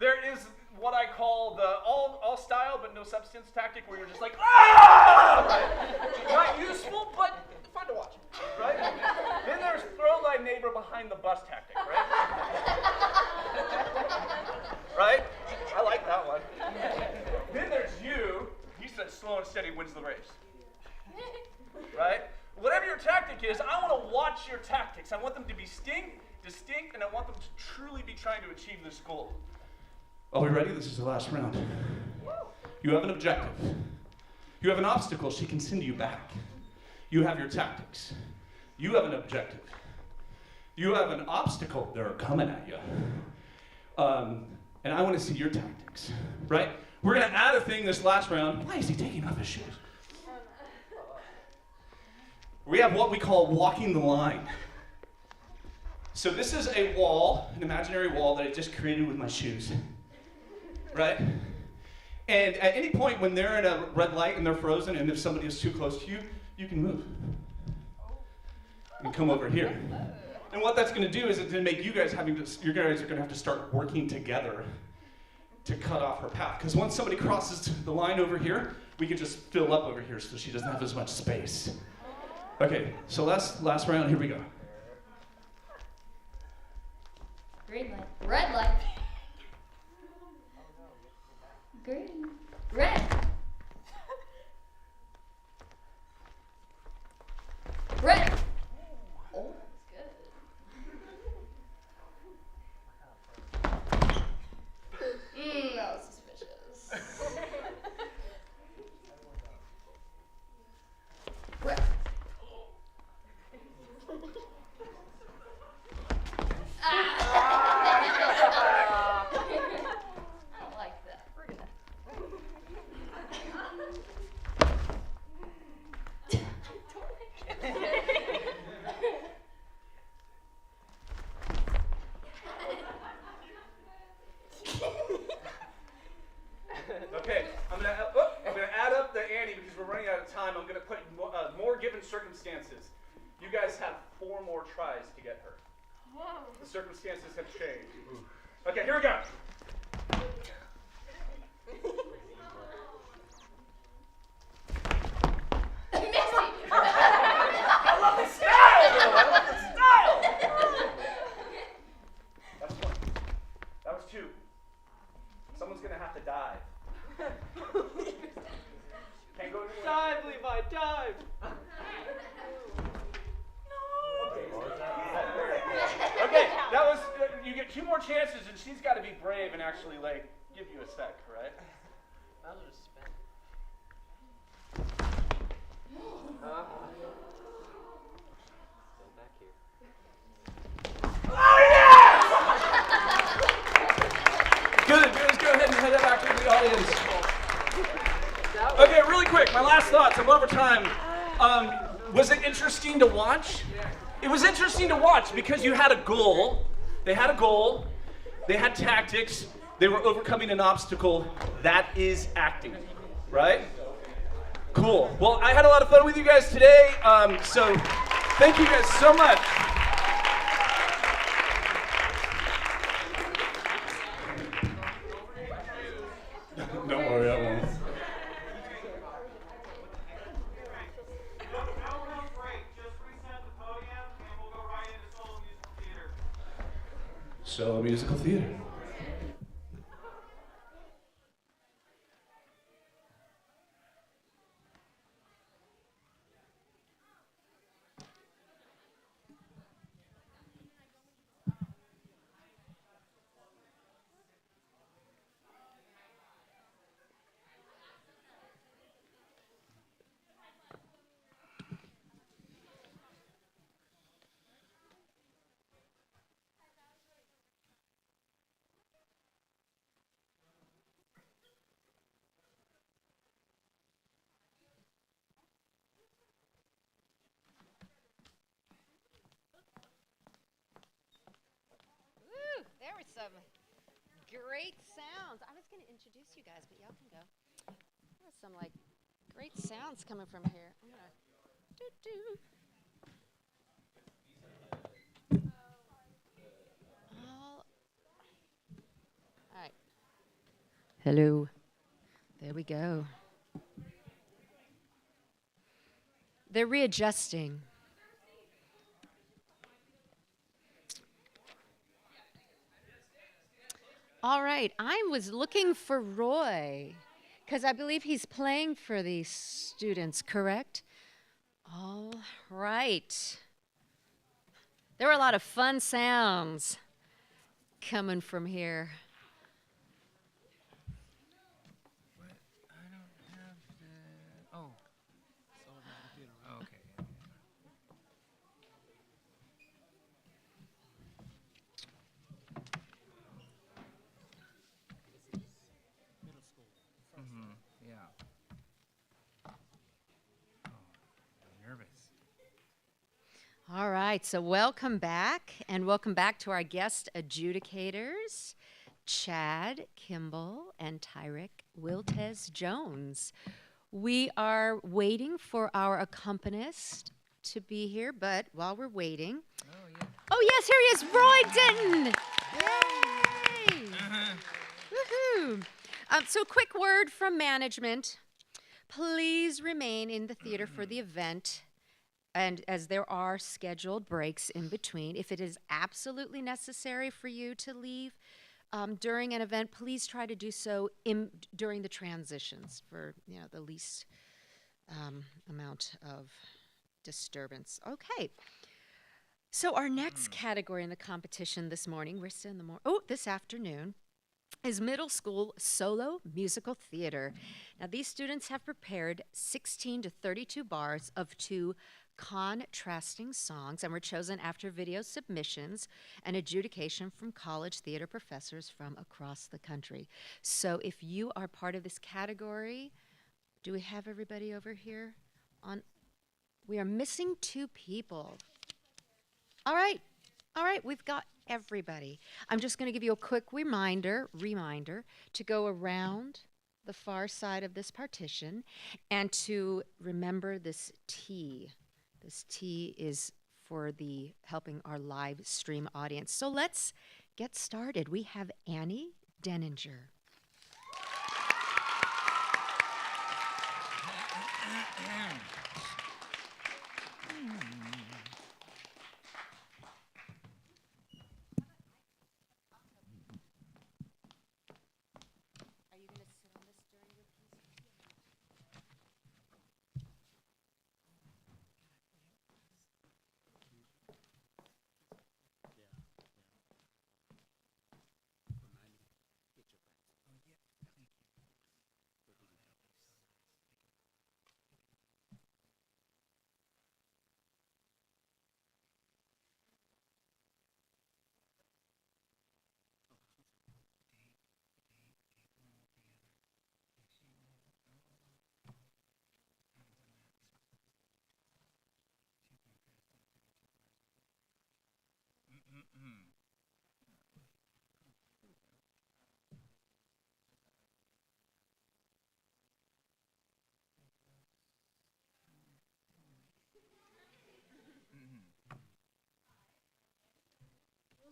There is what I call the all style but no substance tactic, where you're just like, ah! Right? Not useful, but fun to watch, right? Then there's throw thy neighbor behind the bus tactic, right? Right? I like that one. Then there's you. He said slow and steady wins the race. Right? Whatever your tactic is, I want to watch your tactics. I want them to be distinct, and I want them to truly be trying to achieve this goal. Are we ready? This is the last round. You have an objective. You have an obstacle. She can send you back. You have your tactics. You have an objective. You have an obstacle. They're coming at you. And I want to see your tactics, right? We're going to add a thing this last round. Why is he taking off his shoes? We have what we call walking the line. So this is a wall, an imaginary wall that I just created with my shoes, right? And at any point when they're in a red light and they're frozen, and if somebody is too close to you, you can move. You can come over here. And what that's going to do is it's going to make you guys you guys are going to have to start working together to cut off her path. Because once somebody crosses the line over here, we can just fill up over here so she doesn't have as much space. Okay, so last round, here we go. Green light. Red light. Green. Red. Red. Oh, that's good. That was suspicious. Red. I don't like that. We're gonna. running out of time. I'm going to put more given circumstances. You guys have 4 more tries to get her. Whoa. The circumstances have changed. Okay, here we go. I love the style, though. I love the style. That's 1. That was 2. Someone's going to have to dive. Can't go anywhere. Dive, Levi, dive! Okay, that was. You get 2 more chances, and she's got to be brave and actually like give you a sec, right? That was just spin. Still back here. Oh yes! Good. Let's go ahead and head back to the audience. Okay, really quick. My last thoughts. I'm over time. Was it interesting to watch? It was interesting to watch because you had a goal. They had a goal. They had tactics. They were overcoming an obstacle. That is acting, right? Cool. Well, I had a lot of fun with you guys today. So thank you guys so much. Don't worry, I won't. Solo musical theater. There were some great sounds. I was going to introduce you guys, but y'all can go. There were some like great sounds coming from here. I'm gonna all right. Hello. There we go. They're readjusting. All right, I was looking for Roy, because I believe he's playing for these students, correct? All right. There were a lot of fun sounds coming from here. What? I don't have the. Oh. Okay. Yeah. Oh, I'm nervous. All right, so welcome back, and welcome back to our guest adjudicators, Chad Kimball and Tyrick Wiltez Jones. We are waiting for our accompanist to be here, but while we're waiting, oh yes, here he is, Roy Denton. Yay! Woohoo! So quick word from management. Please remain in the theater for the event, and as there are scheduled breaks in between. If it is absolutely necessary for you to leave during an event, please try to do so during the transitions for the least amount of disturbance. Okay. So our next category in the competition this morning, this afternoon, is middle school solo musical theater. Now, these students have prepared 16 to 32 bars of 2 contrasting songs and were chosen after video submissions and adjudication from college theater professors from across the country. So if you are part of this category, do we have everybody over here? We are missing 2 people. All right, we've got everybody. I'm just going to give you a quick reminder to go around the far side of this partition and to remember this T. This T is for the helping our live stream audience. So let's get started. We have Annie Denninger.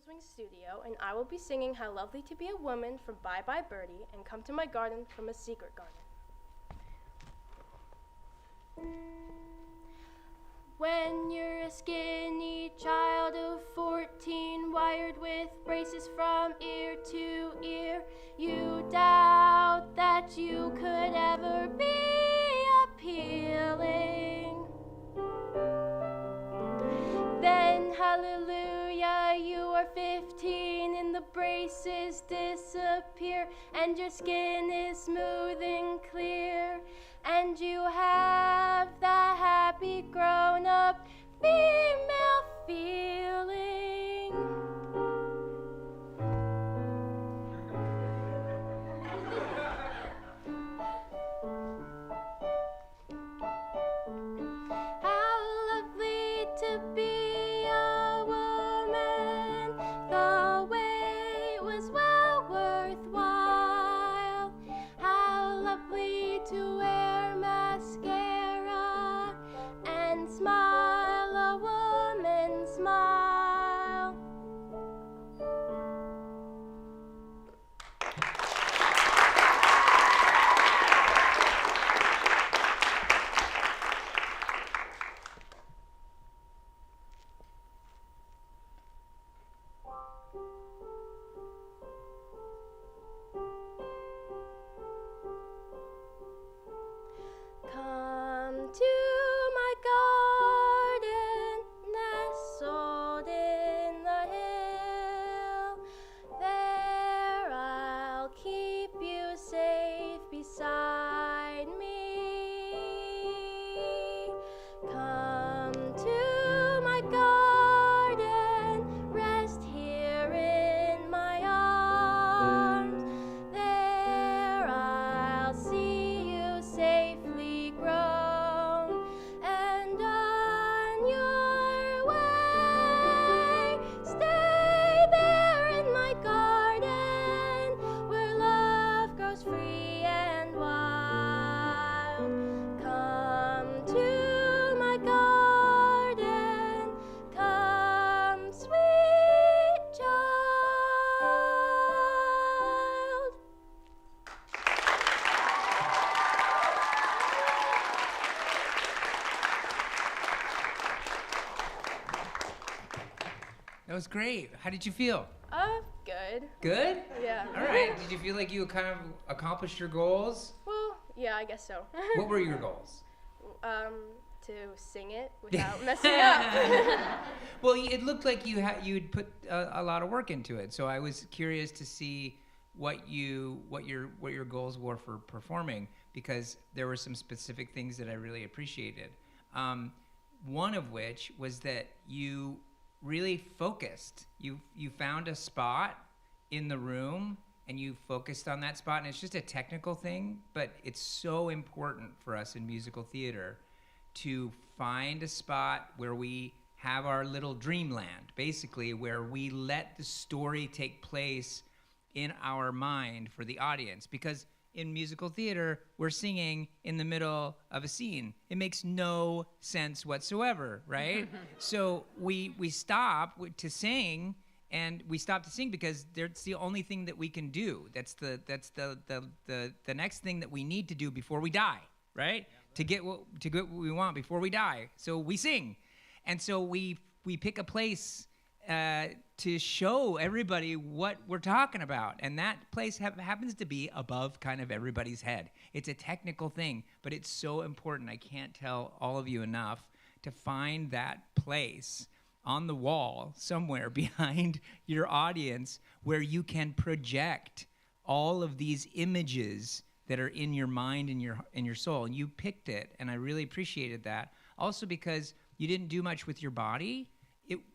Wing Studio, and I will be singing How Lovely to Be a Woman from Bye Bye Birdie and Come to My Garden from A Secret Garden. When you're a skinny child of 14, wired with braces from ear to ear, you doubt that you could ever be appealing. Then, hallelujah, you are 15 and the braces disappear and your skin is smooth and clear and you have that happy grown-up female feeling. How lovely to be a woman, the wait was well worthwhile. How lovely to wear mascara and smile, a woman's smile. Come to my garden, nestled in the hill. There I'll keep you safe beside me. Come to my garden, rest here in my arms. There I'll see you safely grown, and on your way, stay there in my garden, where love grows free and wild. Come to my garden, come, sweet child. That was great. How did you feel? Good. Good? Yeah. All right. Did you feel like you kind of accomplished your goals? Well, yeah, I guess so. What were your goals? To sing it without messing up. Well, it looked like you'd put a lot of work into it. So I was curious to see what your goals were for performing, because there were some specific things that I really appreciated. One of which was that you really focused. You found a spot in the room and you focused on that spot, and it's just a technical thing, but it's so important for us in musical theater to find a spot where we have our little dreamland, basically, where we let the story take place in our mind for the audience. Because in musical theater, we're singing in the middle of a scene. It makes no sense whatsoever, right? So we stop to sing, and we stop to sing because it's the only thing that we can do. That's the next thing that we need to do before we die, right? To get what we want before we die. So we sing, and so we pick a place to show everybody what we're talking about. And that place happens to be above kind of everybody's head. It's a technical thing, but it's so important. I can't tell all of you enough to find that place on the wall somewhere behind your audience where you can project all of these images that are in your mind and your soul. And you picked it, and I really appreciated that. Also because you didn't do much with your body.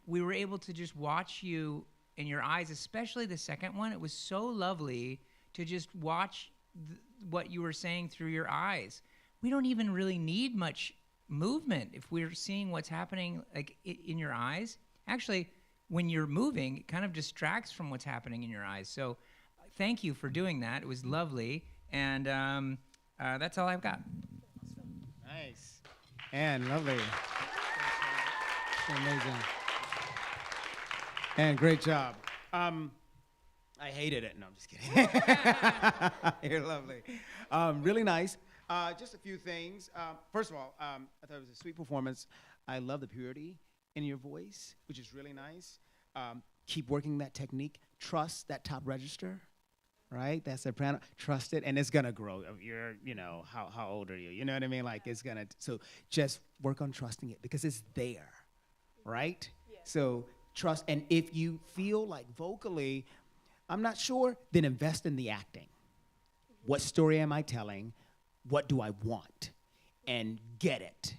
We were able to just watch you in your eyes, especially the second one. It was so lovely to just watch what you were saying through your eyes. We don't even really need much movement if we're seeing what's happening like in your eyes. Actually, when you're moving, it kind of distracts from what's happening in your eyes. So thank you for doing that. It was lovely. And that's all I've got. Nice. And lovely. Amazing. And great job. I hated it. No, I'm just kidding. You're lovely. Really nice. Just a few things. First of all, I thought it was a sweet performance. I love the purity in your voice, which is really nice. Keep working that technique. Trust that top register, right? That soprano. Trust it, and it's gonna grow. You're, how old are you? You know what I mean? Like it's gonna. So just work on trusting it because it's there, right? Yeah. So trust, and if you feel like vocally, I'm not sure, then invest in the acting. What story am I telling? What do I want? And get it.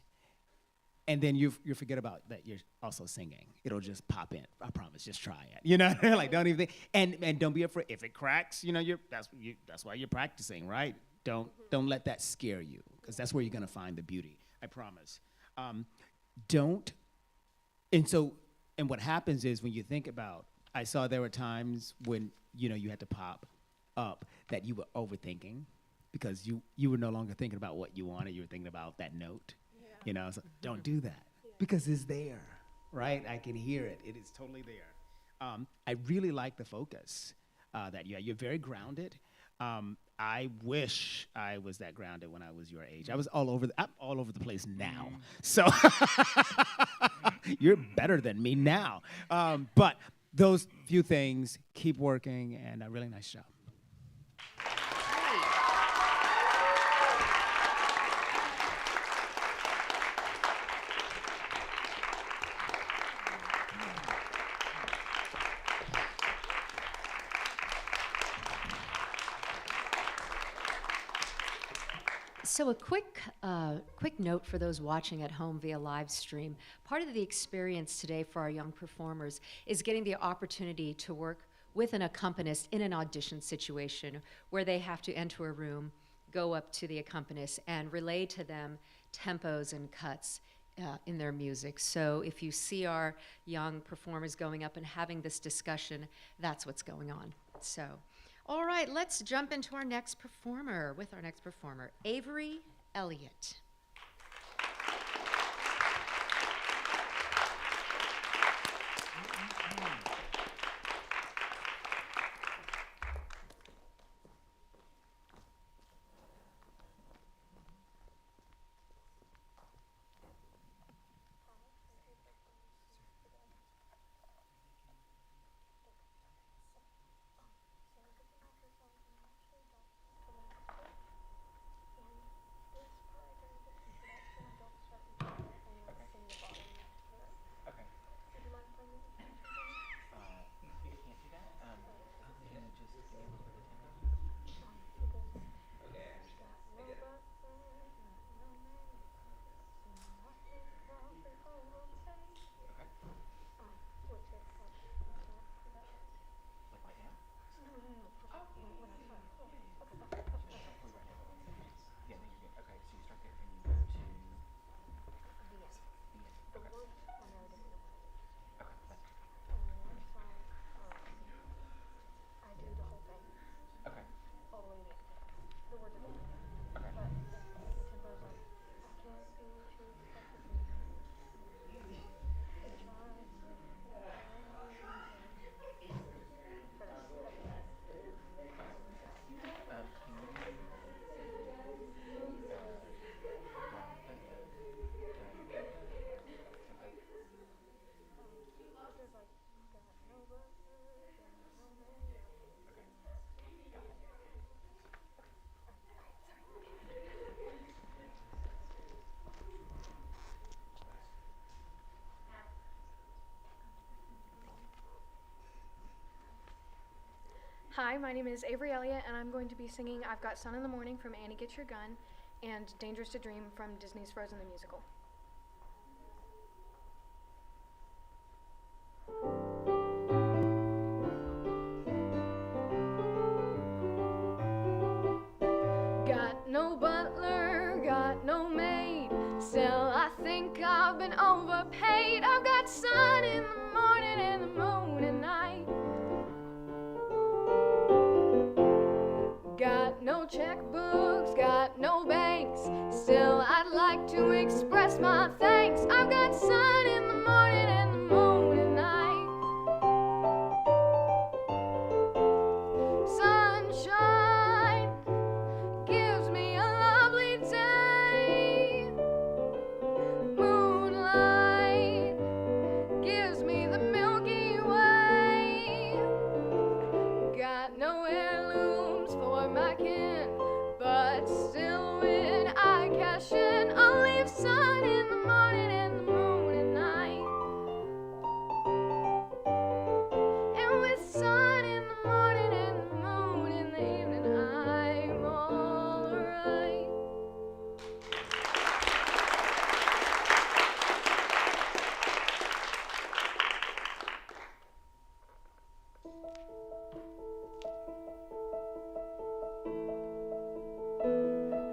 And then you forget about that you're also singing. It'll just pop in. I promise. Just try it. You know, like don't even think. And don't be afraid if it cracks. That's why you're practicing, right? Don't let that scare you because that's where you're gonna find the beauty. I promise. And what happens is when you think about, I saw there were times when you had to pop up that you were overthinking because you were no longer thinking about what you wanted. You were thinking about that note. Yeah. So don't do that because it's there, right? I can hear it. It is totally there. I really like the focus that you have. You're very grounded. I wish I was that grounded when I was your age. I'm all over the place now. So you're better than me now. But those few things, keep working, and a really nice job. So a quick note for those watching at home via live stream. Part of the experience today for our young performers is getting the opportunity to work with an accompanist in an audition situation where they have to enter a room, go up to the accompanist, and relay to them tempos and cuts in their music. So if you see our young performers going up and having this discussion, that's what's going on. So. All right, let's jump into our next performer, Avery Elliott. Hi, my name is Avery Elliott, and I'm going to be singing I've Got Sun in the Morning from Annie Get Your Gun and Dangerous to Dream from Disney's Frozen the Musical. Got no butler, got no maid, still I think I've been overpaid. I've got sun in the morning and the moon at night. Got no checkbooks, got no banks, still I'd like to express my thanks. I've got sun in the morning and the moon at night. Sunshine gives me a lovely day. Moonlight gives me the Milky Way. Got no heirlooms for my kin, but still when I cash in, I'll leave sun in the morning and the moon at night. And with sun in the morning and the moon in the evening, I'm alright.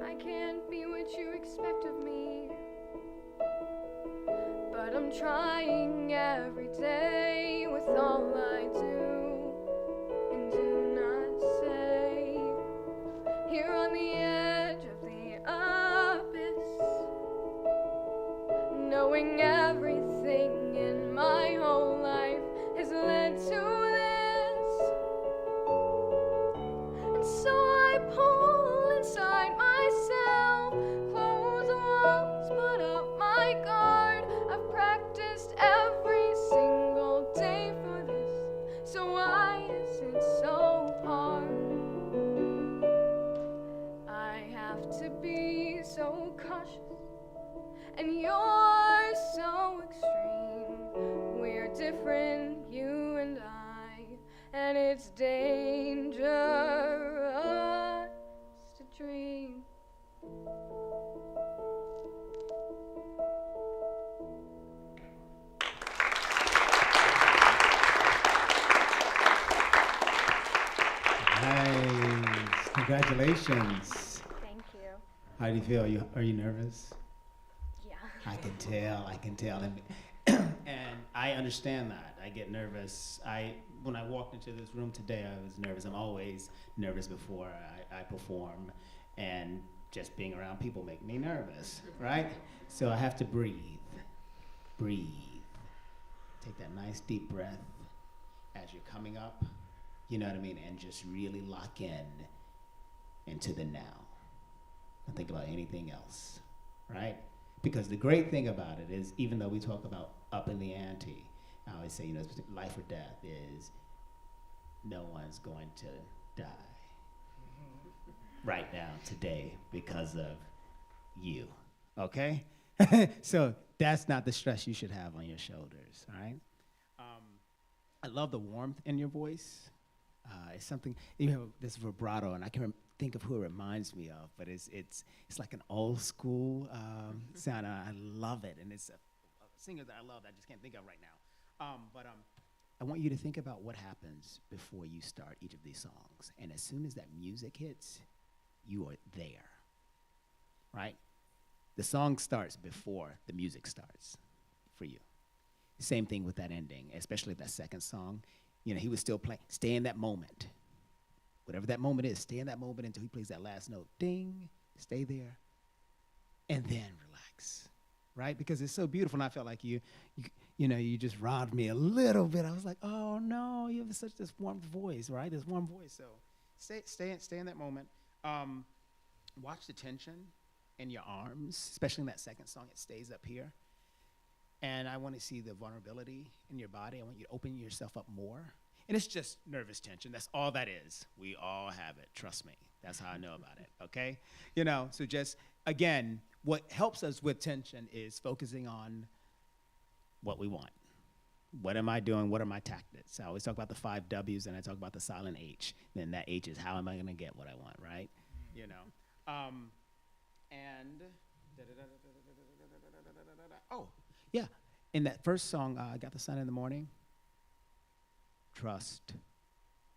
I can't be what you expect of me, but I'm trying every day with all I do and do not say. Here on the edge of the abyss, knowing everything in my whole life has led to this. And so I pull inside myself, close the walls, put up my guard. I've practiced every single day for this, so why is it so hard? I have to be so cautious, and you're so extreme. We're different, you and I, and it's dangerous to dream. Nice. Congratulations. Thank you. How do you feel? Are you nervous? Yeah. I can tell. And I understand that. I get nervous. When I walked into this room today, I was nervous. I'm always nervous before I perform, and just being around people make me nervous, right? So I have to breathe. Take that nice deep breath as you're coming up, you know what I mean? And just really lock in into the now. Don't think about anything else, right? Because the great thing about it is, even though we talk about up in the ante, I always say, life or death is no one's going to die right now, today, because of you, okay? So that's not the stress you should have on your shoulders, all right? I love the warmth in your voice. It's something, you have this vibrato, and I can think of who it reminds me of, but it's like an old school sound, and I love it, and it's a singer that I love that I just can't think of right now. But I want you to think about what happens before you start each of these songs, and as soon as that music hits, you are there, right? The song starts before the music starts for you. Same thing with that ending, especially that second song. He was still playing. Stay in that moment. Whatever that moment is, stay in that moment until he plays that last note. Ding, stay there, and then relax, right? Because it's so beautiful, and I felt like you just robbed me a little bit. I was like, oh no, you have such this warm voice, right? This warm voice. So stay in that moment. Watch the tension in your arms, especially in that second song. It stays up here. And I want to see the vulnerability in your body. I want you to open yourself up more. And it's just nervous tension. That's all that is. We all have it. Trust me. That's how I know about it, okay? So just, again, what helps us with tension is focusing on what we want, What am I doing? What are my tactics? I always talk about the 5 W's, and I talk about the silent H. Then that H is how am I going to get what I want, right? You know. And oh, yeah. In that first song, I Got the Sun in the Morning, trust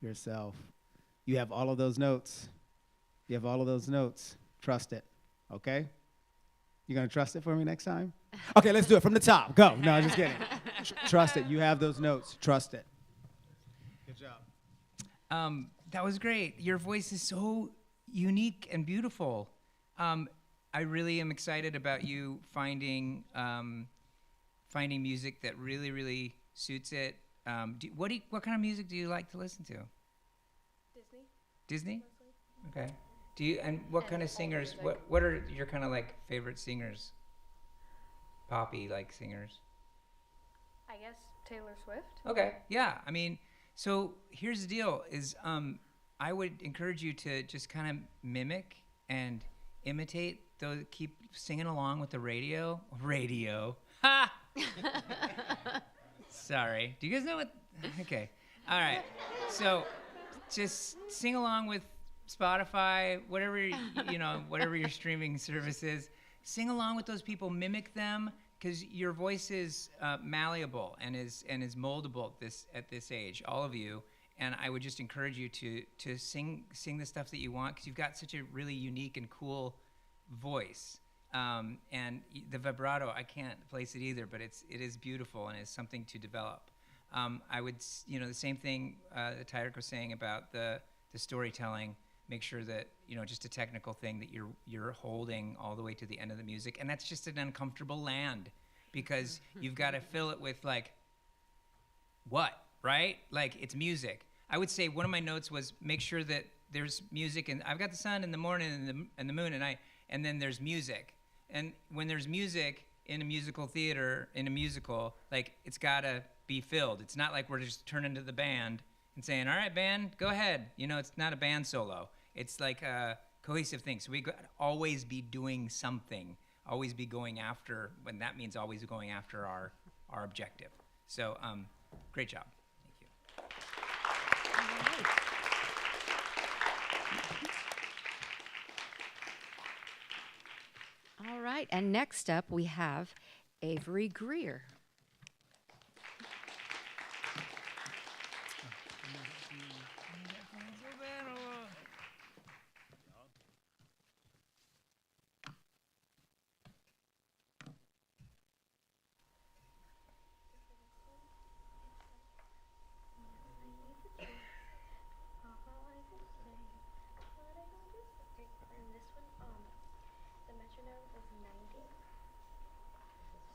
yourself. You have all of those notes. You have all of those notes. Trust it, okay? You gonna trust it for me next time? Okay, let's do it from the top. Go. No, I'm just kidding. Trust it. You have those notes. Trust it. Good job. That was great. Your voice is so unique and beautiful. I really am excited about you finding music that really, really suits it. What kind of music do you like to listen to? Disney. Disney? Okay. What kind of singers? What are your kind of like favorite singers? Poppy like singers. I guess Taylor Swift. Okay. Yeah. I mean, so here's the deal: is I would encourage you to just kind of mimic and imitate. Those, keep singing along with the radio. Radio. Ha! Sorry. Do you guys know what? Okay. All right. So just sing along with Spotify, whatever, whatever your streaming service is. Sing along with those people, mimic them, because your voice is malleable and is moldable at this age, all of you. And I would just encourage you to sing the stuff that you want, because you've got such a really unique and cool voice. And the vibrato, I can't place it either, but it is beautiful and is something to develop. I would, the same thing that Tyrick was saying about the storytelling. Make sure that, just a technical thing that you're holding all the way to the end of the music. And that's just an uncomfortable land, because you've got to fill it with what, right? Like, it's music. I would say one of my notes was make sure that there's music, and I've got the sun in the morning and the moon, and then there's music. And when there's music in a musical theater, in a musical, it's got to be filled. It's not like we're just turning to the band and saying, all right, band, go ahead. It's not a band solo. It's like a cohesive thing. So we got to always be doing something, always be going after, when that means always going after our objective. So great job. Thank you. All right, and next up we have Avery Greer.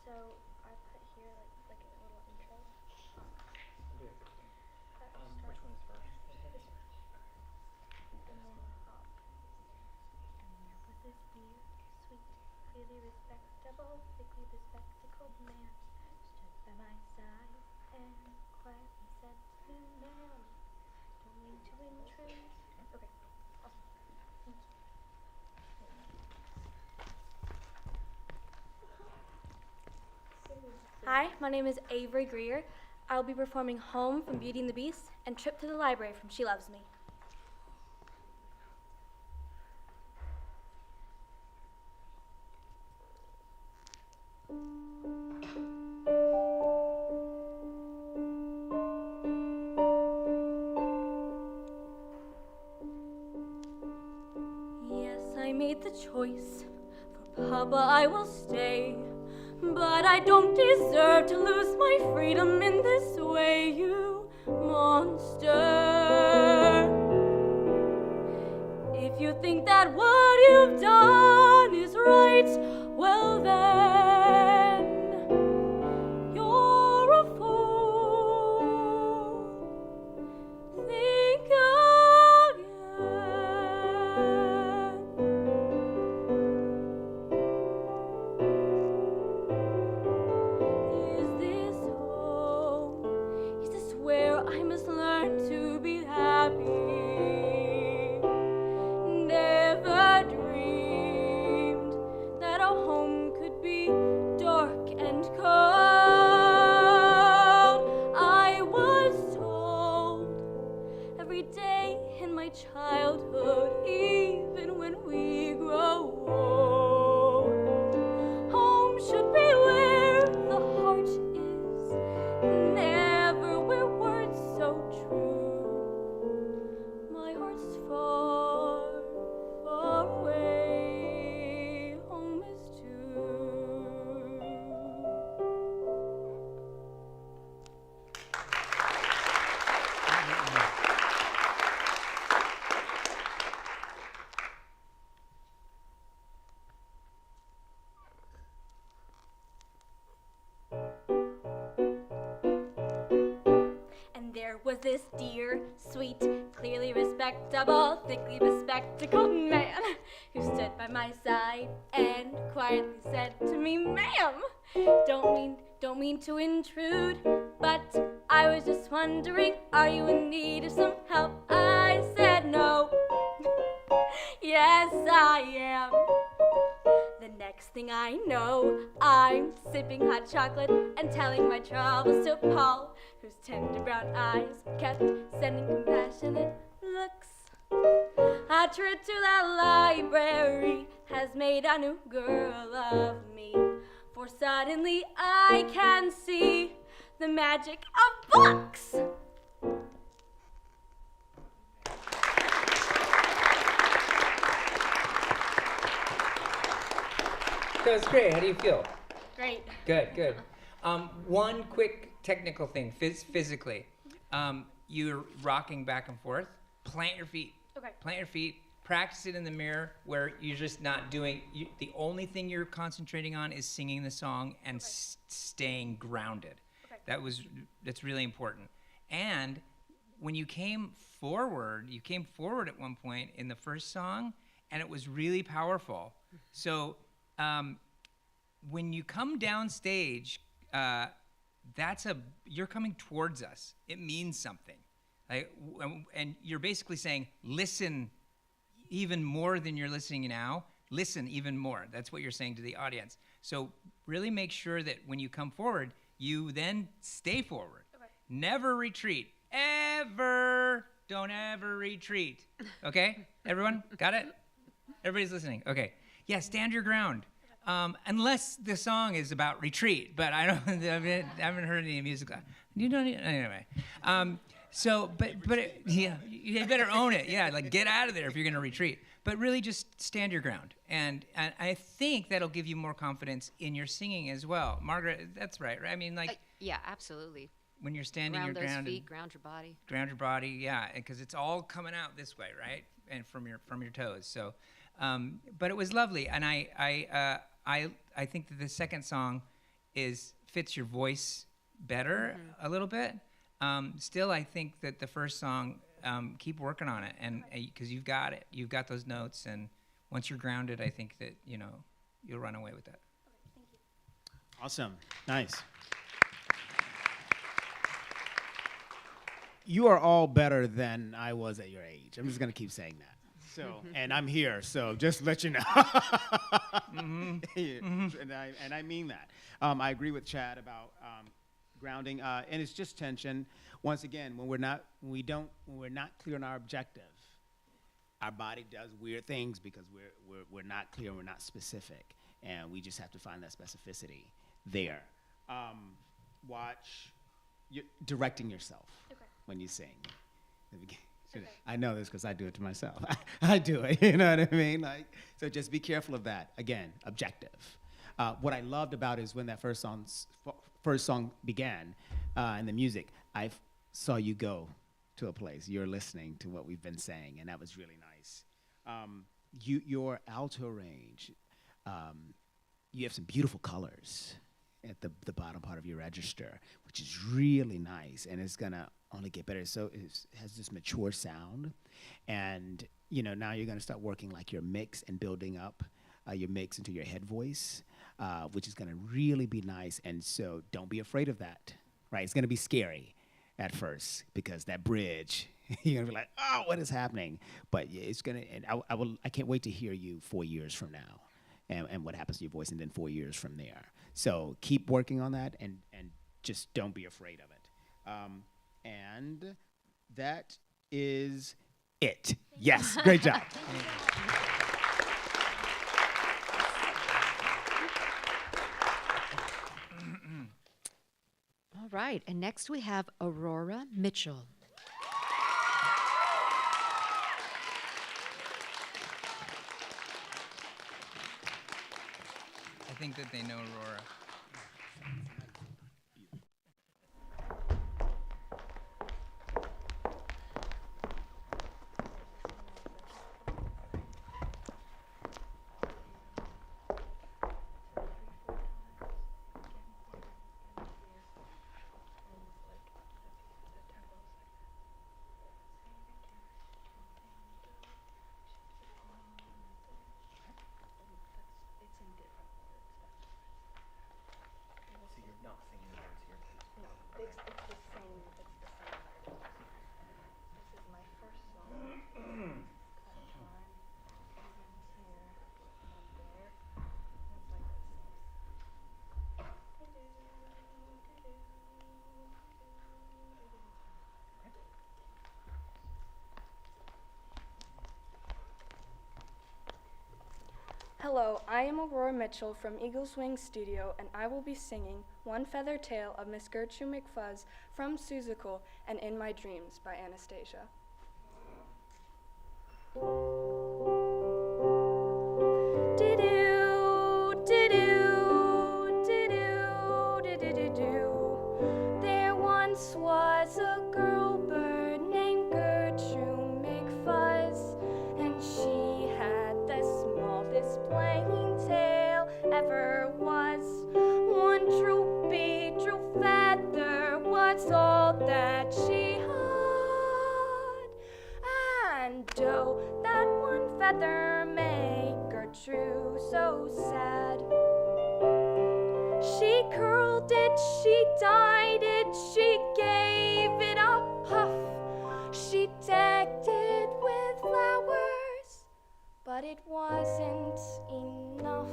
So I put here like a little intro. Which one is first? This one. And then with this beer, sweet, really respectable, thickly bespectacled man stood by my side and quietly said to me, ma'am, don't mean to intrude. Okay, awesome. Thank you. Hi, my name is Avery Greer. I'll be performing Home from Beauty and the Beast and Trip to the Library from She Loves Me. Yes, I made the choice. For Papa, I will stay. But I don't deserve to lose my freedom in this way, you monster. If you think that what you've done is right, well then, you're a fool. Think again. I must learn to be happy. Never dreamed that a was this dear, sweet, clearly respectable, thickly bespectacled man who stood by my side and quietly said to me, "Ma'am, don't mean to intrude, but I was just wondering, are you in need of some help?" I said, "No." "Yes, I am." The next thing I know, I'm sipping hot chocolate and telling my troubles to Paul, whose tender brown eyes kept sending compassionate looks. A trip to the library has made a new girl of me, for suddenly I can see the magic of books. That was great. How do you feel? Great. Good, good. One quick technical thing, physically. You're rocking back and forth. Plant your feet. Okay. Plant your feet. Practice it in the mirror where you're just not doing, the only thing you're concentrating on is singing the song and staying grounded. Okay. That's really important. And when you came forward at one point in the first song, and it was really powerful. So when you come down stage, you're coming towards us. It means something. And you're basically saying, listen even more than you're listening now. Listen even more. That's what you're saying to the audience. So really make sure that when you come forward, you then stay forward. Okay. Never retreat. Ever. Don't ever retreat. Okay? Everyone? Got it? Everybody's listening. Okay. Yeah, stand your ground. Unless the song is about retreat, but I haven't heard any music. You don't anyway. Yeah, you better own it. Yeah, like get out of there if you're gonna retreat. But really, just stand your ground, and I think that'll give you more confidence in your singing as well. Margaret, that's right. I mean, yeah, absolutely. When you're standing your ground, ground those feet, ground your body. Ground your body, yeah, because it's all coming out this way, right, and from your toes. So, but it was lovely, and I think that the second song fits your voice better a little bit. Still, I think that the first song, keep working on it, and because you've got it, you've got those notes, and once you're grounded, I think that you'll run away with that. Okay, thank you. Awesome, nice. You are all better than I was at your age. I'm just gonna keep saying that. So, and I'm here, so just to let you know. And I mean that. I agree with Chad about grounding, and it's just tension. Once again, when we're not clear on our objective, our body does weird things because we're not clear, we're not specific, and we just have to find that specificity there. Watch directing yourself when you sing. Okay. I know this because I do it to myself. I do it, you know what I mean? So just be careful of that. Again, objective. What I loved about it is when that first song began, and the music, I saw you go to a place. You're listening to what we've been saying, and that was really nice. Your alto range, you have some beautiful colors at the bottom part of your register, which is really nice, and it's gonna only get better. So it has this mature sound, and now you're gonna start working like your mix and building up your mix into your head voice, which is gonna really be nice. And so don't be afraid of that, right? It's gonna be scary at first because that bridge, you're gonna be like, oh, what is happening? But yeah, it's gonna, and I can't wait to hear you 4 years from now, and what happens to your voice, and then 4 years from there. So keep working on that, and just don't be afraid of it. And that is it. Yes, great job. All right, and next we have Aurora Mitchell. I think that they know Aurora. Hello, I am Aurora Mitchell from Eagle's Wing Studio, and I will be singing One Feather Tale of Miss Gertrude McFuzz from Seussical and In My Dreams by Anastasia. There once was a girl bird named Gertrude McFuzz, and she had the smallest plain tail ever was. One droopy feather was all that she had, and oh, that one feather made Gertrude so sad. She curled it, she dyed it, she gave it a puff. She decked it with flowers, but it wasn't enough.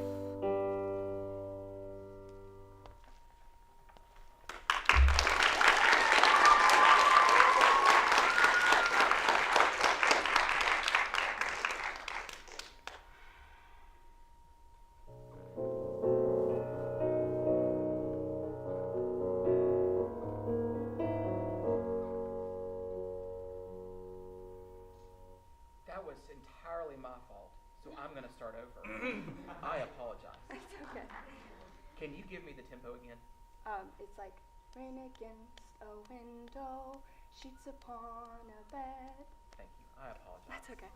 That was entirely my fault, so I'm going to start over. I apologize. It's okay. Can you give me the tempo again? It's like rain against a window, sheets upon a bed. Thank you. I apologize. That's okay.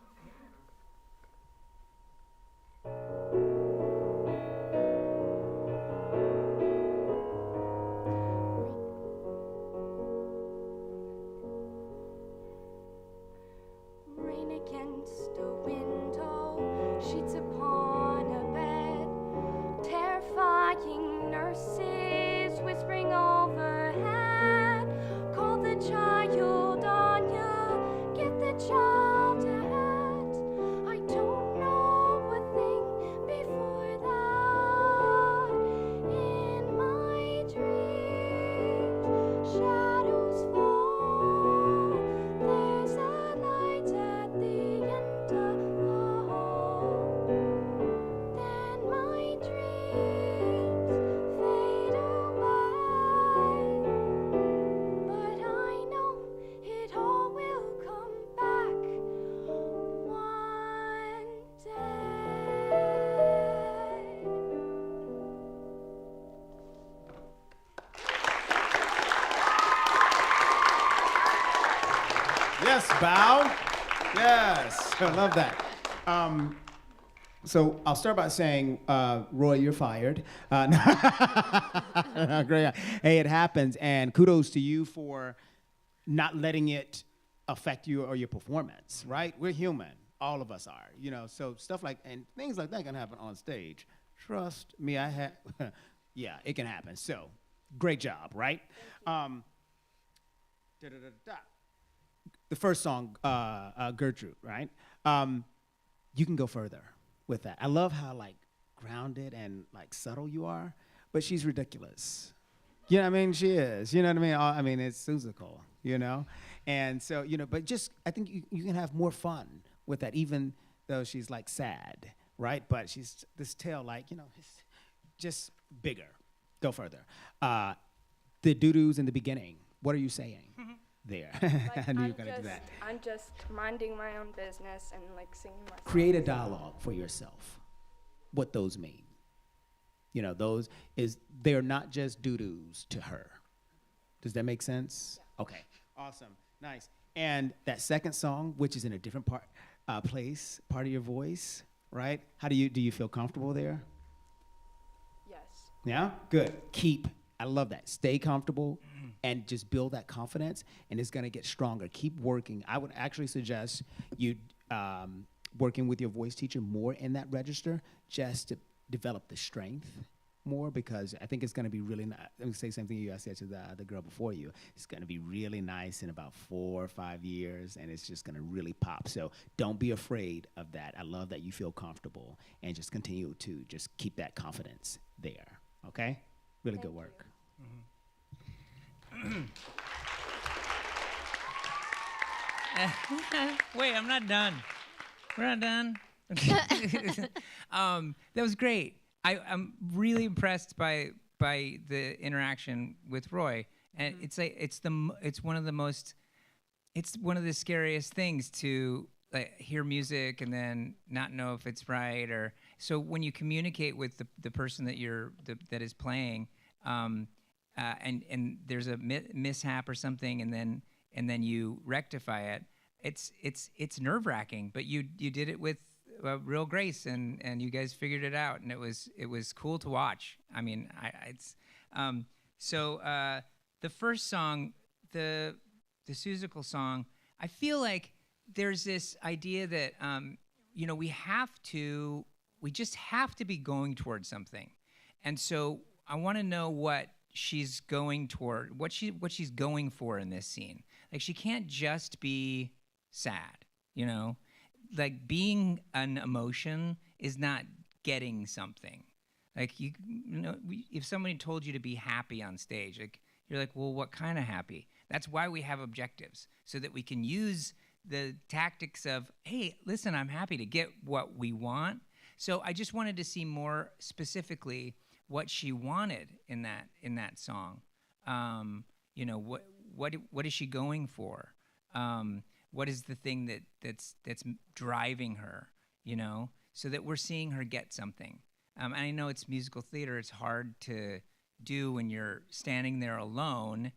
Rain against a window, sheets upon a bed, terrifying nurses whispering overhead. Call the child, Anya, get the child a hat. I don't know a thing before that. In my dreams, shadows fall. There's a light at the end of the hall. Then my dreams fade away, but I know it all will come back one day. Yes, bow. Yes, I love that. So I'll start by saying, Roy, you're fired. Great. Hey, it happens, and kudos to you for not letting it affect you or your performance, right? We're human. All of us are, so stuff like, and things like that can happen on stage. Trust me, yeah, it can happen. So, great job, right? The first song, Gertrude, right? You can go further with that. I love how grounded and subtle you are, but she's ridiculous. You know what I mean? She is. You know what I mean? I mean, it's Seussical, And so, but just, I think you can have more fun with that, even though she's sad, right? But she's this tale, it's just bigger. Go further. The doo-doos in the beginning, what are you saying there? I knew you were going to do that. I'm just minding my own business and singing my songs. Create a dialogue for yourself. What those mean. They're not just doo-doos to her. Does that make sense? Yeah. Okay. Awesome. Nice. And that second song, which is in a different part of your voice, right? How do you feel comfortable there? Yes. Yeah? Good. I love that. Stay comfortable and just build that confidence, and it's going to get stronger. Keep working. I would actually suggest you working with your voice teacher more in that register just to develop the strength more, because I think it's going to be really nice. Let me say the same thing I said to the girl before you. It's going to be really nice in about 4 or 5 years, and it's just going to really pop. So don't be afraid of that. I love that you feel comfortable, and just continue to just keep that confidence there, okay? Really good work. Wait, I'm not done. We're not done. That was great. I'm really impressed by the interaction with Roy, and it's like it's one of the scariest things to like hear music and then not know if it's right, or so when you communicate with the person that is playing, and there's a mishap or something, and then you rectify it. It's nerve-wracking, but you did it with real grace, and you guys figured it out, and it was cool to watch. I mean, the first song, the Seussical song, I feel like there's this idea that we just have to be going towards something, and so I want to know what she's going toward, what she's going for in this scene. Like, she can't just be sad, like being an emotion is not getting something. Like, if somebody told you to be happy on stage, like, you're like, well, what kind of happy? That's why we have objectives, so that we can use the tactics of, hey, listen, I'm happy, to get what we want. So I just wanted to see more specifically what she wanted in that song. What is she going for? What is the thing that's driving her? So that we're seeing her get something. And I know it's musical theater; it's hard to do when you're standing there alone,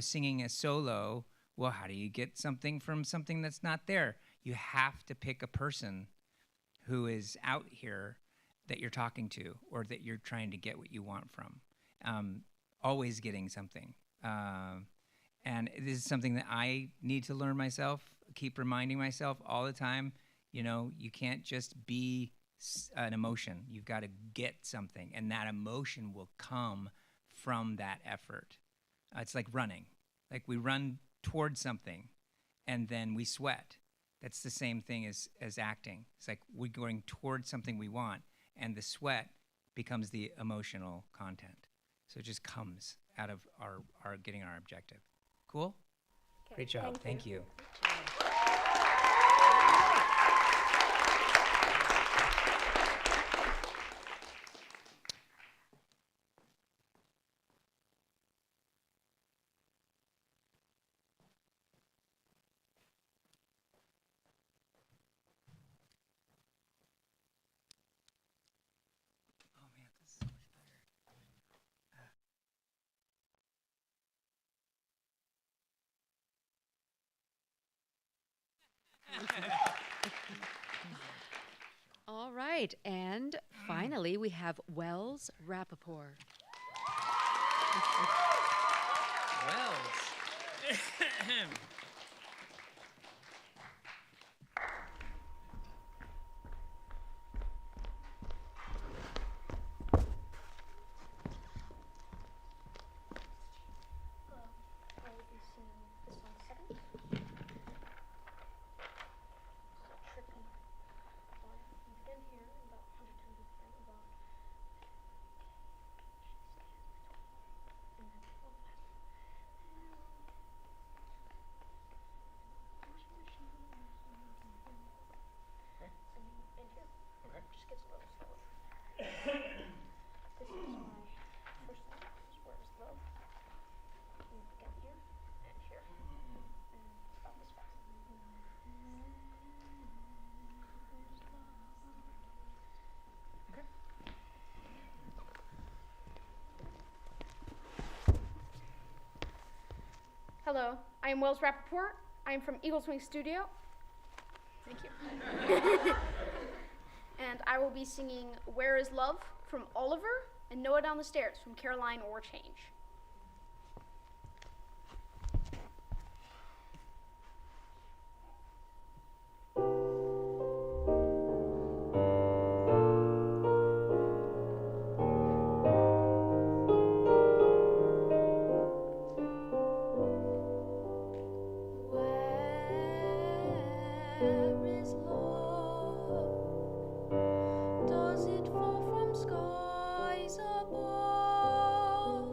singing a solo. Well, how do you get something from something that's not there? You have to pick a person who is out here that you're talking to, or that you're trying to get what you want from. Always getting something. And this is something that I need to learn myself, keep reminding myself all the time. You can't just be an emotion. You've got to get something, and that emotion will come from that effort. It's like running. Like, we run towards something, and then we sweat. That's the same thing as acting. It's like we're going towards something we want, and the sweat becomes the emotional content. So it just comes out of our getting our objective. Cool? Okay, Great job. Thank you. All right, and finally we have Wells Rappaport. Wells. Hello, I am Wells Rappaport. I am from Eagles Wing Studio. Thank you. And I will be singing Where Is Love from Oliver and Noah Down the Stairs from Caroline or Change. Does it fall from skies above?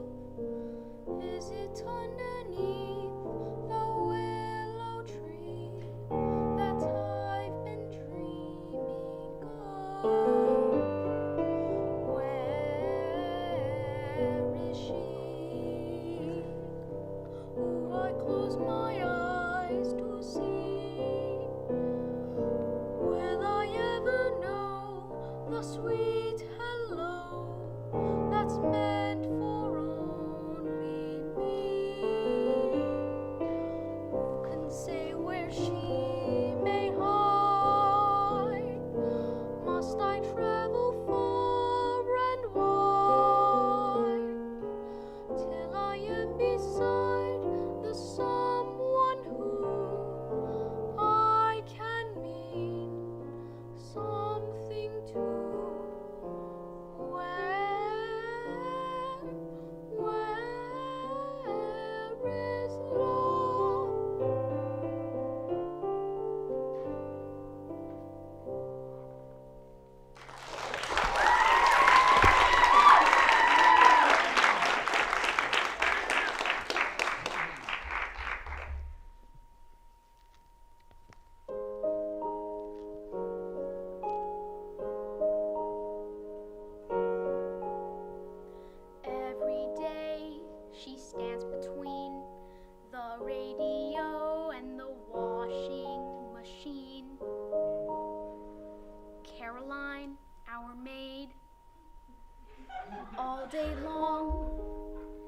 day long.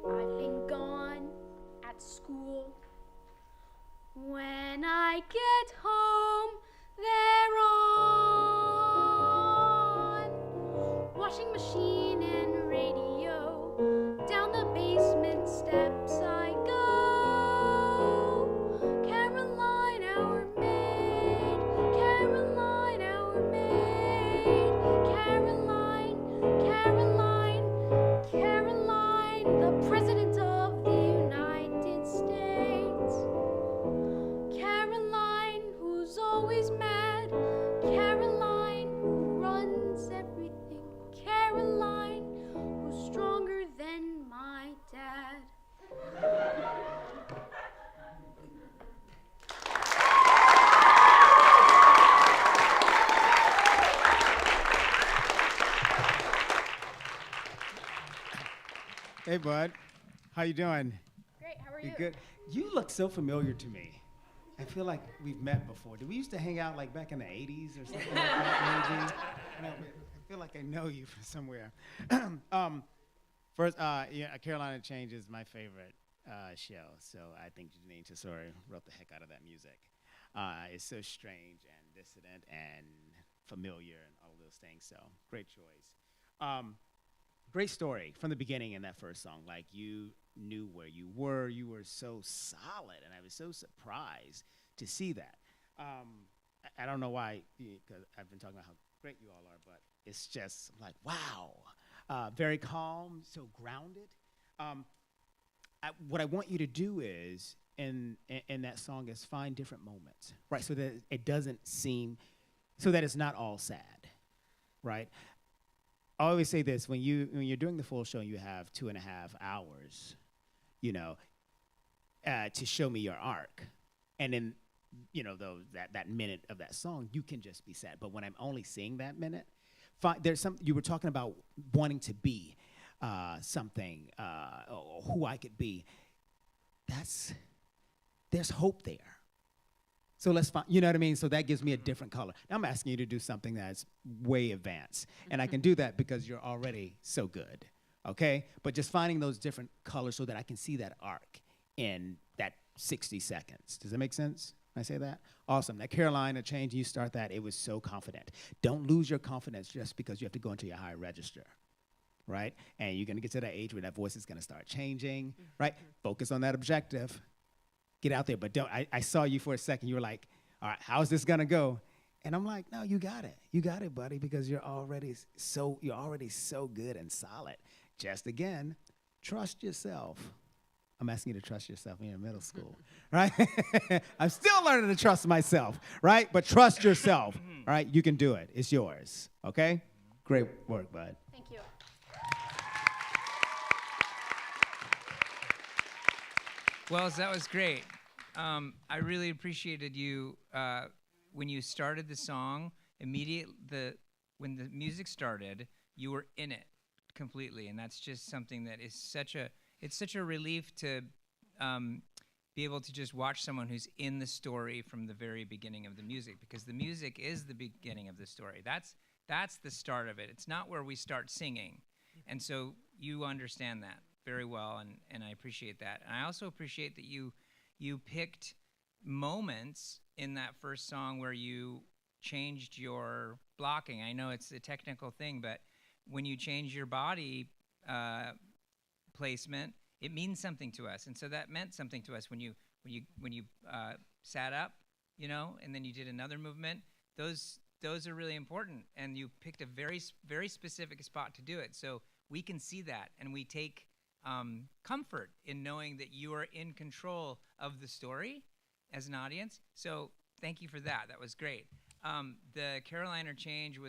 I've been gone at school. When I get home, they're on. Washing machine and radio, down the basement steps I go. Caroline, our maid, Caroline, our maid, Caroline, Caroline, Caroline, the President of the United States. Caroline, who's always mad, Caroline, who runs everything, Caroline, who's stronger than my dad. Hey, bud. How you doing? Great, how are You you? good? You look so familiar to me. I feel like we've met before. Did we used to hang out like back in the 80s or something like that, maybe? I feel like I know you from somewhere. First, yeah, Carolina Change is my favorite show, so I think Janine Tesori wrote the heck out of that music. It's so strange and dissident and familiar and all of those things, so great choice. Great story from the beginning in that first song. Like, you knew where you were so solid, and I was so surprised to see that. I don't know why, because I've been talking about how great you all are, but it's just like, wow. Very calm, so grounded. What I want you to do is, in that song, is find different moments, right? So that it doesn't seem, so that it's not all sad, right? I always say this, when you're doing the full show and you have 2.5 hours, to show me your arc, and then, that minute of that song, you can just be sad. But when I'm only seeing that minute, there's you were talking about wanting to be something, or who I could be. There's hope there. So let's find, you know what I mean? So that gives me a different color. Now I'm asking you to do something that's way advanced. And I can do that because you're already so good, okay? But just finding those different colors so that I can see that arc in that 60 seconds. Does that make sense when I say that? Awesome. That Carolina Change, you start that, it was so confident. Don't lose your confidence just because you have to go into your high register, right? And you're gonna get to that age where that voice is gonna start changing, right? Focus on that objective. Get out there, but don't. I saw you for a second. You were like, all right, how's this gonna go? And I'm like, no, you got it. You got it, buddy, because you're already so good and solid. Just again, trust yourself. I'm asking you to trust yourself when you're in middle school, right? I'm still learning to trust myself, right? But trust yourself, all right? You can do it. It's yours, okay? Great work, bud. Thank you. Wells, that was great. I really appreciated you when you started the song. When the music started, you were in it completely, and that's just something that is such a relief to be able to just watch someone who's in the story from the very beginning of the music, because the music is the beginning of the story. That's the start of it. It's not where we start singing, and so you understand that very well, and I appreciate that. And I also appreciate that you picked moments in that first song where you changed your blocking. I know it's a technical thing, but when you change your body placement, it means something to us. And so that meant something to us when you sat up, and then you did another movement. Those are really important, and you picked a very, very specific spot to do it. So we can see that, and we take comfort in knowing that you are in control of the story as an audience. So thank you for that. That was great. The Carolina Change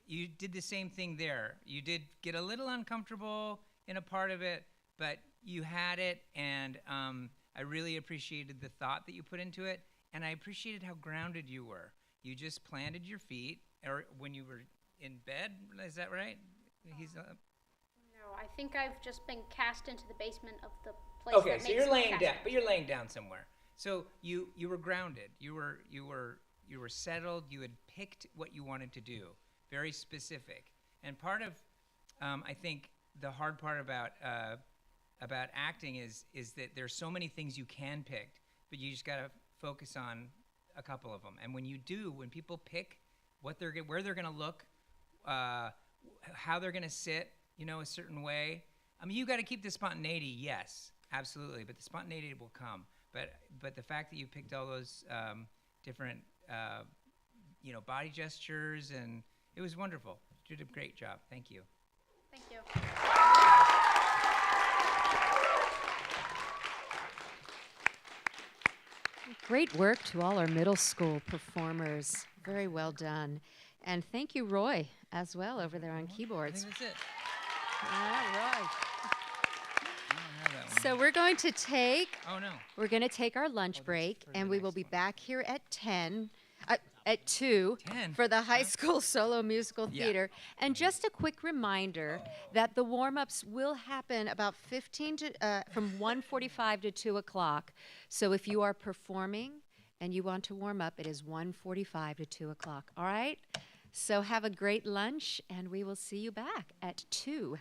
you did the same thing there. You did get a little uncomfortable in a part of it, but you had it, and I really appreciated the thought that you put into it, and I appreciated how grounded you were. You just planted your feet, or when you were in bed, is that right? No, I think I've just been cast into the basement of the place. Okay, that so makes you're me laying cast. down, but you're laying down somewhere. So you were grounded. You were settled. You had picked what you wanted to do, very specific. And part of, I think, the hard part about acting is that there's so many things you can pick, but you just gotta focus on a couple of them. And when you do, when people pick where they're gonna look, how they're gonna sit, a certain way. I mean, you got to keep the spontaneity, yes, absolutely, but the spontaneity will come. But the fact that you picked all those different, body gestures, and it was wonderful. You did a great job. Thank you. Thank you. Great work to all our middle school performers. Very well done. And thank you, Roy, as well, over there on keyboards. I think that's it. Yeah, Roy. So we're going to take our lunch break, and we will be back here at 2 for the high school solo musical theater. And just a quick reminder that the warm-ups will happen about from 1:45 to 2 o'clock. So if you are performing and you want to warm up, it is 1:45 to 2 o'clock. All right? So have a great lunch, and we will see you back at 2.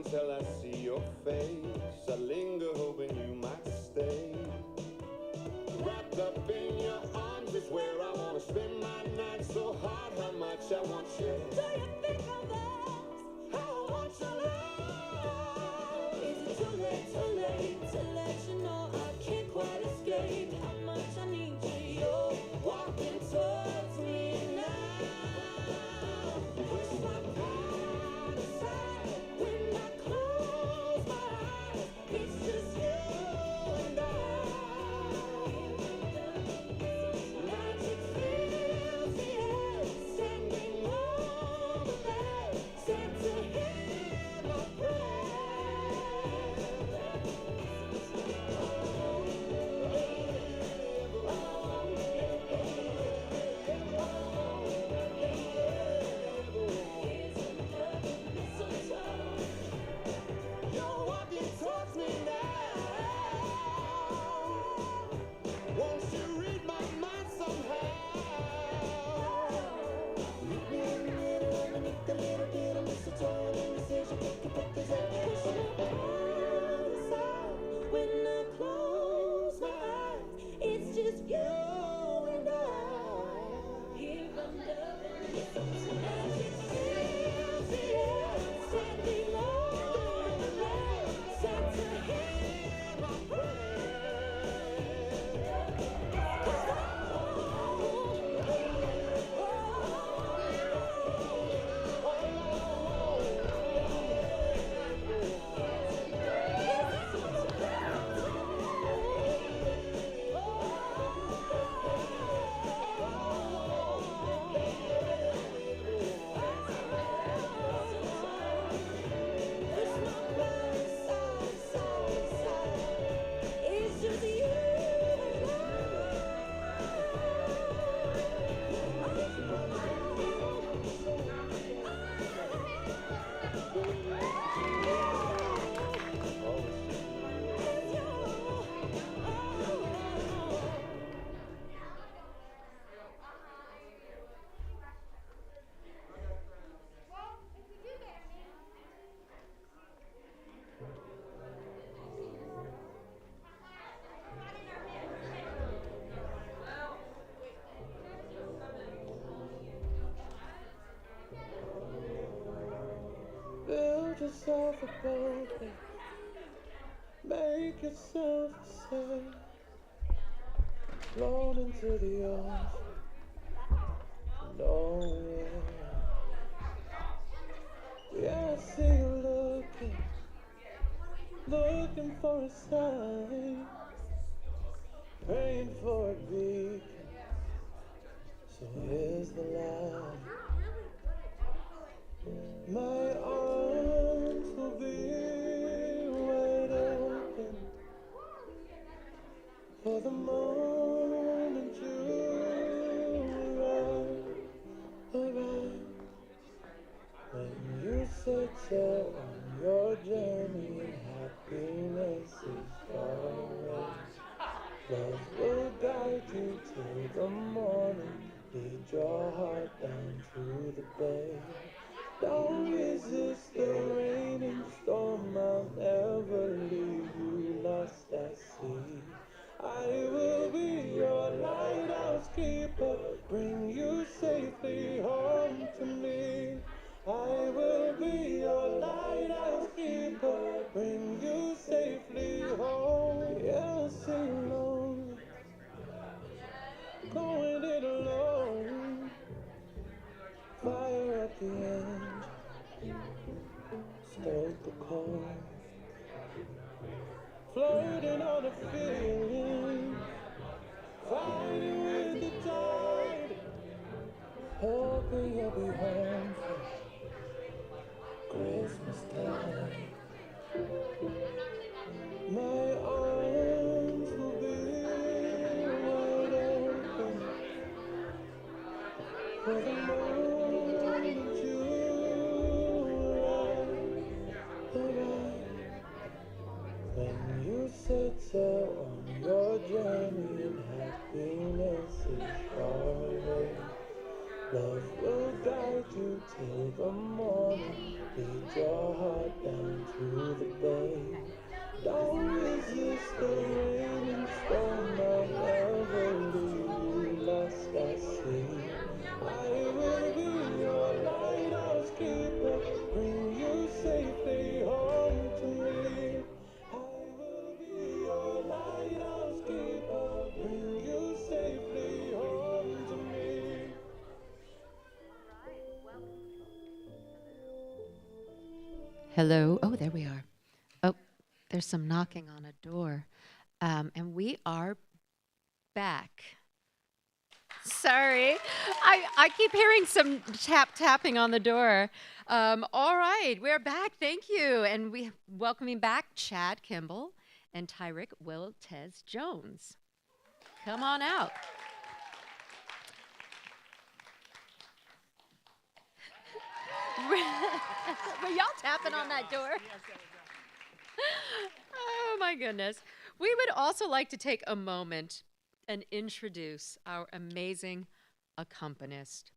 until I see your face. I linger hoping you might stay. Wrapped up in your arms is where I wanna spend my night. So hard how much I want you. Do you think of this? How I want your love? Is it too late to let you know I can't quite escape how much I need you? You're walking towards me now. Push my pride aside when I close my eyes. It's just you and I. Magic fills the air, sending over there. Sent to hear my prayer. You're walking towards me now. Won't you read my mind somehow? Meet me in the middle underneath the little bit of mistletoe and indecision. Can put this out. Push my heart aside when I close my eyes. It's just you and I. Here under the mistletoe. Magic fills the air, standing over there. Sent to hear my prayer. It's just you and build yourself a boat, make yourself a sail, float into the ocean, nowhere. Yeah, I see you looking for a sign, praying for a beacon. So here's the line. My arms will be wide open for the moment you arrive. When you set sail on your journey and happiness is far away. Love will guide you till the morning. Lead your heart down to the bay. Don't resist the rain and storm. I'll never leave you lost at sea. I will be your lighthouse keeper, bring you safely home to me. I will be your lighthouse keeper, bring you safely home. Yeah, sing along, going it alone. Fire at the end, stoke the cold, floating on a feeling, fighting with the tide, hoping you'll be home for Christmas time. My arms will be wide open for the moment you arrive. When you set sail on your journey and happiness is far away, love will guide you till the morning. Lead your heart down to the bay. Don't resist the rain and storm. I'll never leave you lost at sea. I will be your lighthouse keeper, bring you safely home to me. I will be your lighthouse keeper, bring you safely home to me. Hello. Oh, there we are. Oh, there's some knocking on a door. And we are back. Sorry. I keep hearing some tapping on the door. All right, we're back. Thank you. And we welcoming back Chad Kimball and Tyrick Wiltez Jones. Come on out. Were y'all tapping on that door? Oh my goodness. We would also like to take a moment and introduce our amazing accompanist.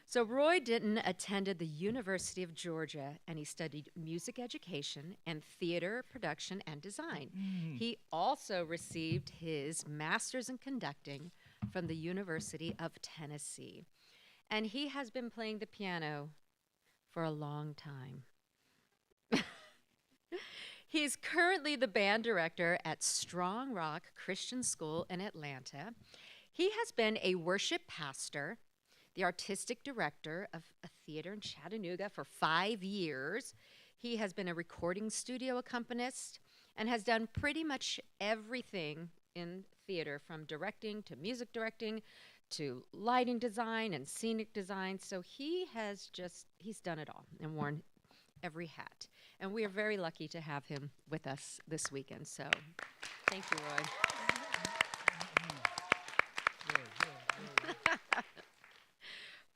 So Roy Denton attended the University of Georgia, and he studied music education and theater production and design. He also received his master's in conducting from the University of Tennessee. And he has been playing the piano for a long time. He's currently the band director at Strong Rock Christian School in Atlanta. He has been a worship pastor, the artistic director of a theater in Chattanooga for 5 years. He has been a recording studio accompanist and has done pretty much everything in theater, from directing to music directing to lighting design and scenic design. So he's done it all and worn every hat. And we are very lucky to have him with us this weekend. So thank you, Roy.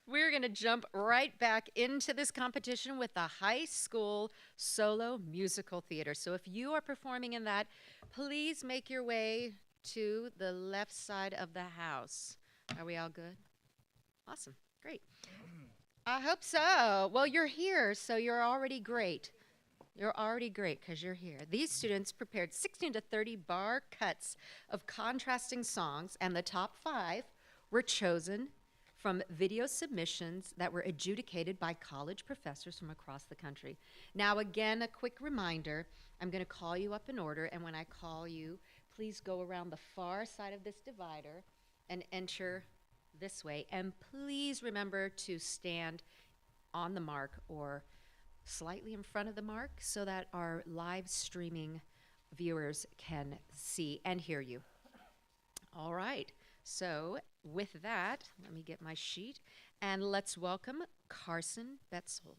We're going to jump right back into this competition with the high school solo musical theater. So if you are performing in that, please make your way to the left side of the house. Are we all good? Awesome. Great. I hope so. Well, you're here, so you're already great. You're already great because you're here. These students prepared 16 to 30 bar cuts of contrasting songs, and the top 5 were chosen from video submissions that were adjudicated by college professors from across the country. Now, again, a quick reminder, I'm going to call you up in order, and when I call you, please go around the far side of this divider and enter this way. And please remember to stand on the mark or slightly in front of the mark so that our live streaming viewers can see and hear you. All right. So with that, let me get my sheet, and let's welcome Carson Betzold.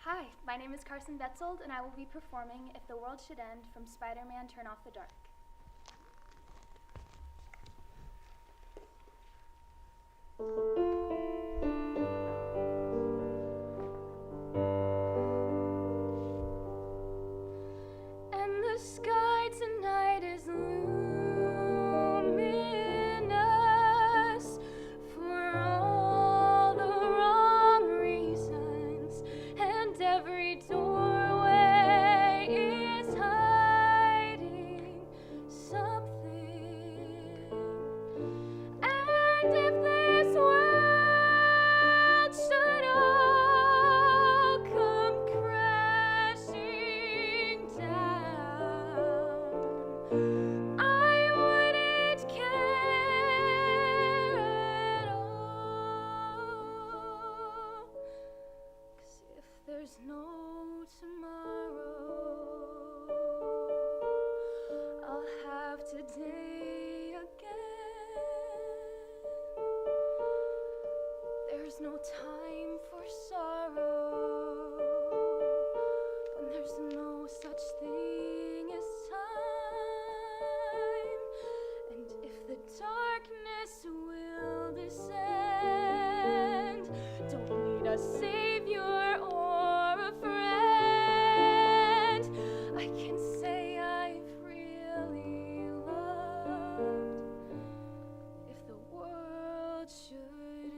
Hi, my name is Carson Betzold, and I will be performing If the World Should End from Spider-Man Turn Off the Dark. I wouldn't care at all. 'Cause if there's no tomorrow, I'll have today again. There's no time for sorrow when there's no such thing as time. And if the darkness will descend, don't need a savior or a friend. I can say I've really loved if the world should end.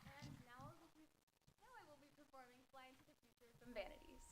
And now I will be performing Fly into the Future from Vanities.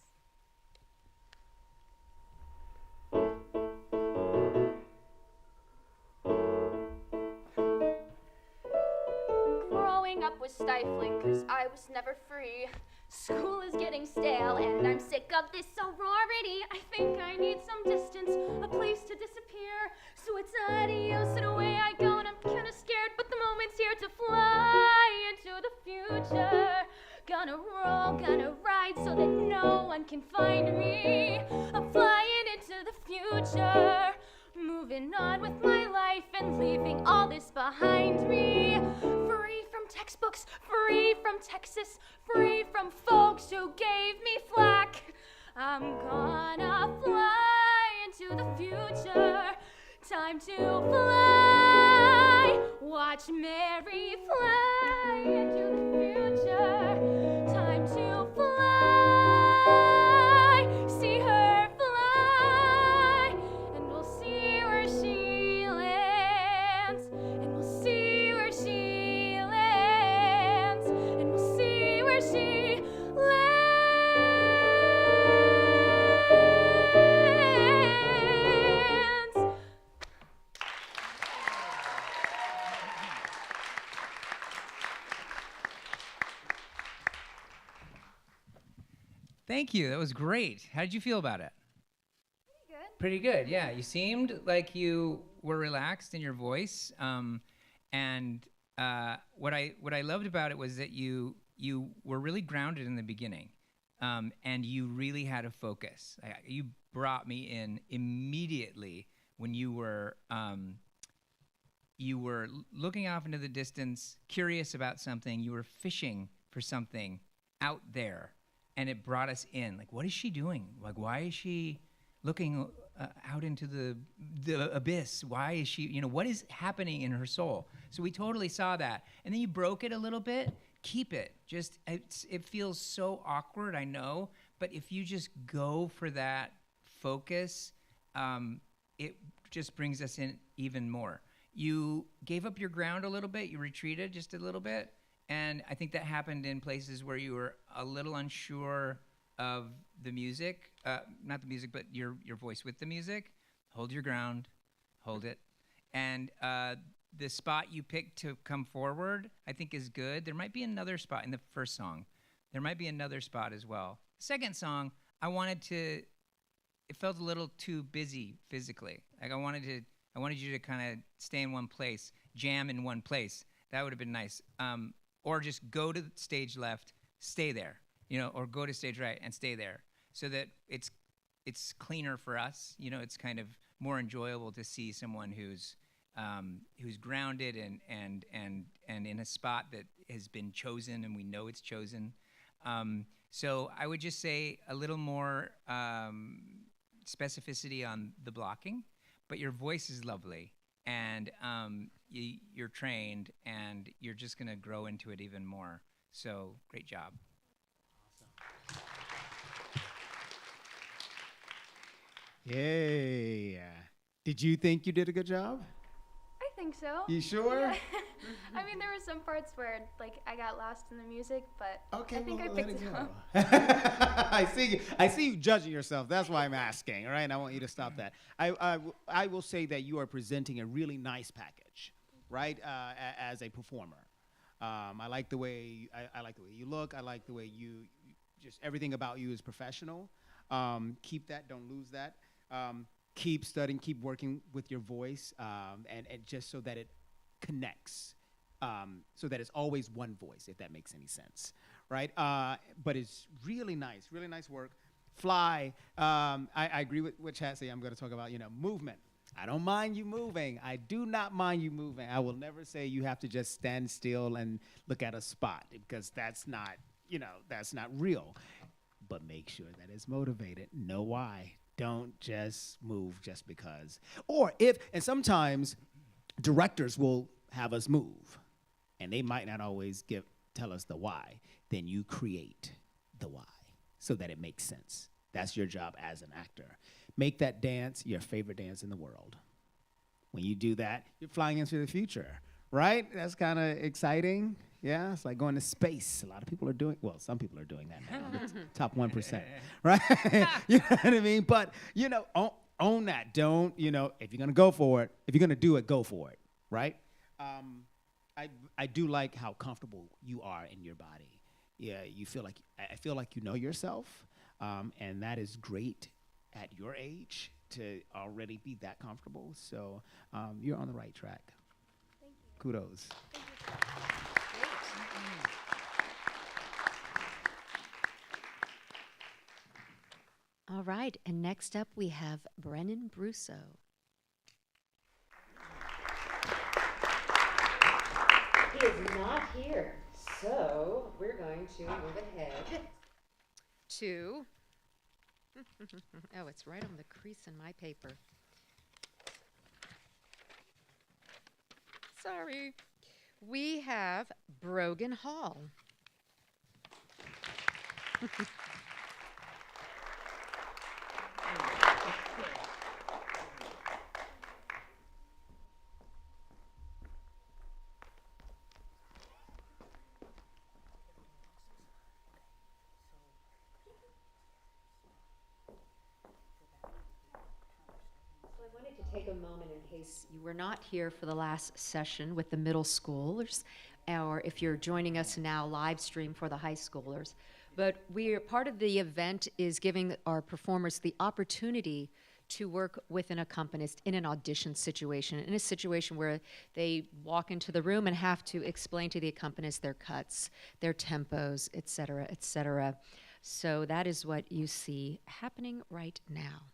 Growing up was stifling 'cause I was never free. School is getting stale and I'm sick of this sorority. I think I need some distance, a place to disappear. So it's adios and away I go, and I'm kinda scared, but the moment's here to fly into the future. Gonna roll, gonna ride so that no one can find me. I'm flying into the future, moving on with my life and leaving all this behind me. Free from textbooks, free from Texas, free from folks who gave me flack. I'm gonna fly into the future. Time to fly. Watch Mary fly into the future. Time to fly. See her fly. And we'll see where she lands. And we'll see where she lands. And we'll see where she lands. Thank you. That was great. How did you feel about it? Pretty good. Pretty good. Yeah, you seemed like you were relaxed in your voice, and what I loved about it was that you were really grounded in the beginning, and you really had a focus. You brought me in immediately when you were looking off into the distance, curious about something. You were fishing for something out there. And it brought us in. Like, what is she doing? Like, why is she looking out into the abyss? Why is she, what is happening in her soul? So we totally saw that. And then you broke it a little bit. Keep it. Just, it feels so awkward, I know. But if you just go for that focus, it just brings us in even more. You gave up your ground a little bit. You retreated just a little bit. And I think that happened in places where you were a little unsure of the music, not the music, but your voice with the music. Hold your ground, hold it. And the spot you picked to come forward, I think is good. There might be another spot in the first song. There might be another spot as well. Second song, it felt a little too busy physically. Like I wanted you to kind of stay in one place, jam in one place. That would have been nice. Or just go to stage left, stay there, or go to stage right and stay there, so that it's cleaner for us. It's kind of more enjoyable to see someone who's grounded and in a spot that has been chosen and we know it's chosen. So I would just say a little more specificity on the blocking, but your voice is lovely. And you're trained, and you're just going to grow into it even more. So, great job. Awesome. Yay. Did you think you did a good job? I think think so. You sure? Yeah. I mean, there were some parts where, like, I got lost in the music, but Okay, I think well, I let picked it it go. up. I see you judging yourself. That's why I'm asking, all right? And I want you to stop that. I will say that you are presenting a really nice package, right, as a performer. I like the way I like the way you look. I like the way you just everything about you is professional. Keep that. Don't lose that. Keep studying. Keep working with your voice, and just so that it connects. So that it's always one voice, if that makes any sense, right? But it's really nice work. Fly. I agree with what Chad said. I'm going to talk about movement. I don't mind you moving. I do not mind you moving. I will never say you have to just stand still and look at a spot because that's not real. But make sure that it's motivated. Know why. Don't just move just because. And sometimes directors will have us move, and they might not always tell us the why. Then you create the why so that it makes sense. That's your job as an actor. Make that dance your favorite dance in the world. When you do that, you're flying into the future, right? That's kind of exciting. Yeah, it's like going to space. A lot of people are doing, well, some people are doing that now. It's top 1%, right? You know what I mean? But, own that. Don't, if you're going to go for it, if you're going to do it, go for it, right? I do like how comfortable you are in your body. Yeah, I feel like you know yourself, and that is great at your age to already be that comfortable. So you're on the right track. Thank you. Kudos. Thank you. All right, and next up we have Brennan Brusso. He is not here, so we're going to move ahead to, oh, it's right on the crease in my paper. Sorry. We have Brogan Hall. Take a moment in case you were not here for the last session with the middle schoolers, or if you're joining us now live stream for the high schoolers. But part of the event is giving our performers the opportunity to work with an accompanist in an audition situation, in a situation where they walk into the room and have to explain to the accompanist their cuts, their tempos, et cetera, et cetera. So that is what you see happening right now.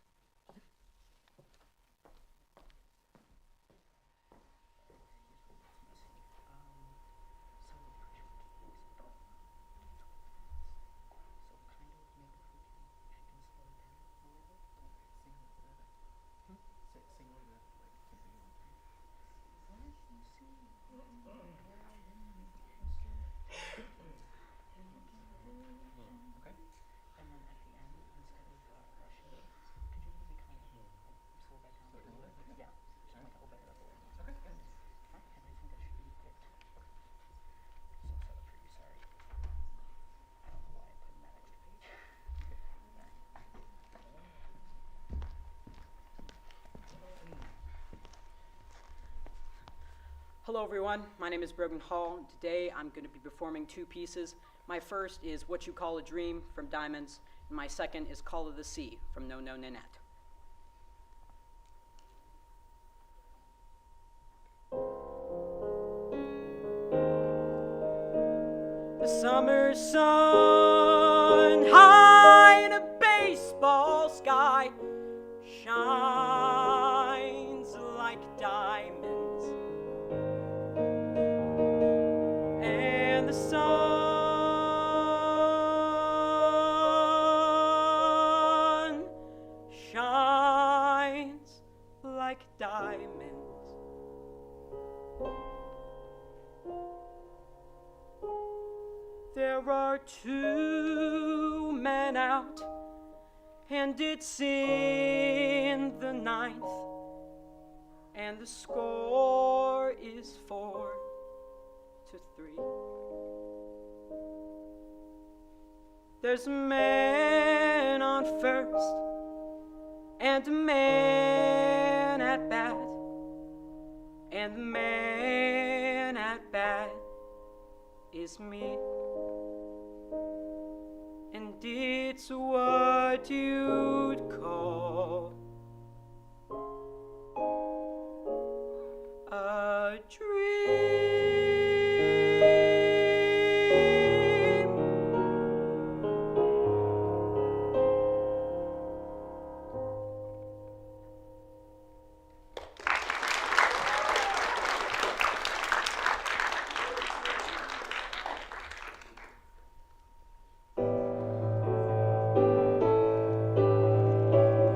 Hello everyone, my name is Brogan Hall, and today I'm going to be performing two pieces. My first is What You Call a Dream from Diamonds, and my second is Call of the Sea from No No Nanette. The summer sun high in a baseball sky shines like diamonds. And the sun shines like diamonds. There are two men out, and it's in the ninth, and and the score is 4-3. There's a man on first and a man at bat, and the man at bat is me. And it's what you'd call a dream.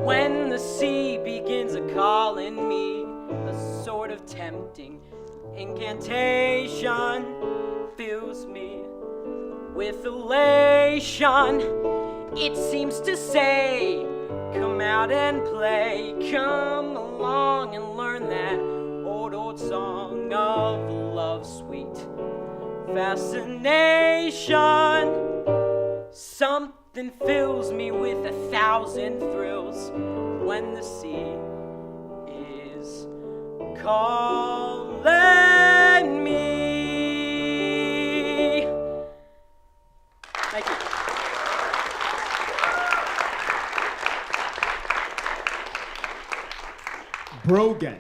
When the sea begins a-calling me, a sort of tempting incantation fills me with elation. It seems to say, come out and play, come along and learn that old song of love, sweet fascination. Something fills me with 1,000 thrills when the sea is calling me. Thank you. Brogan.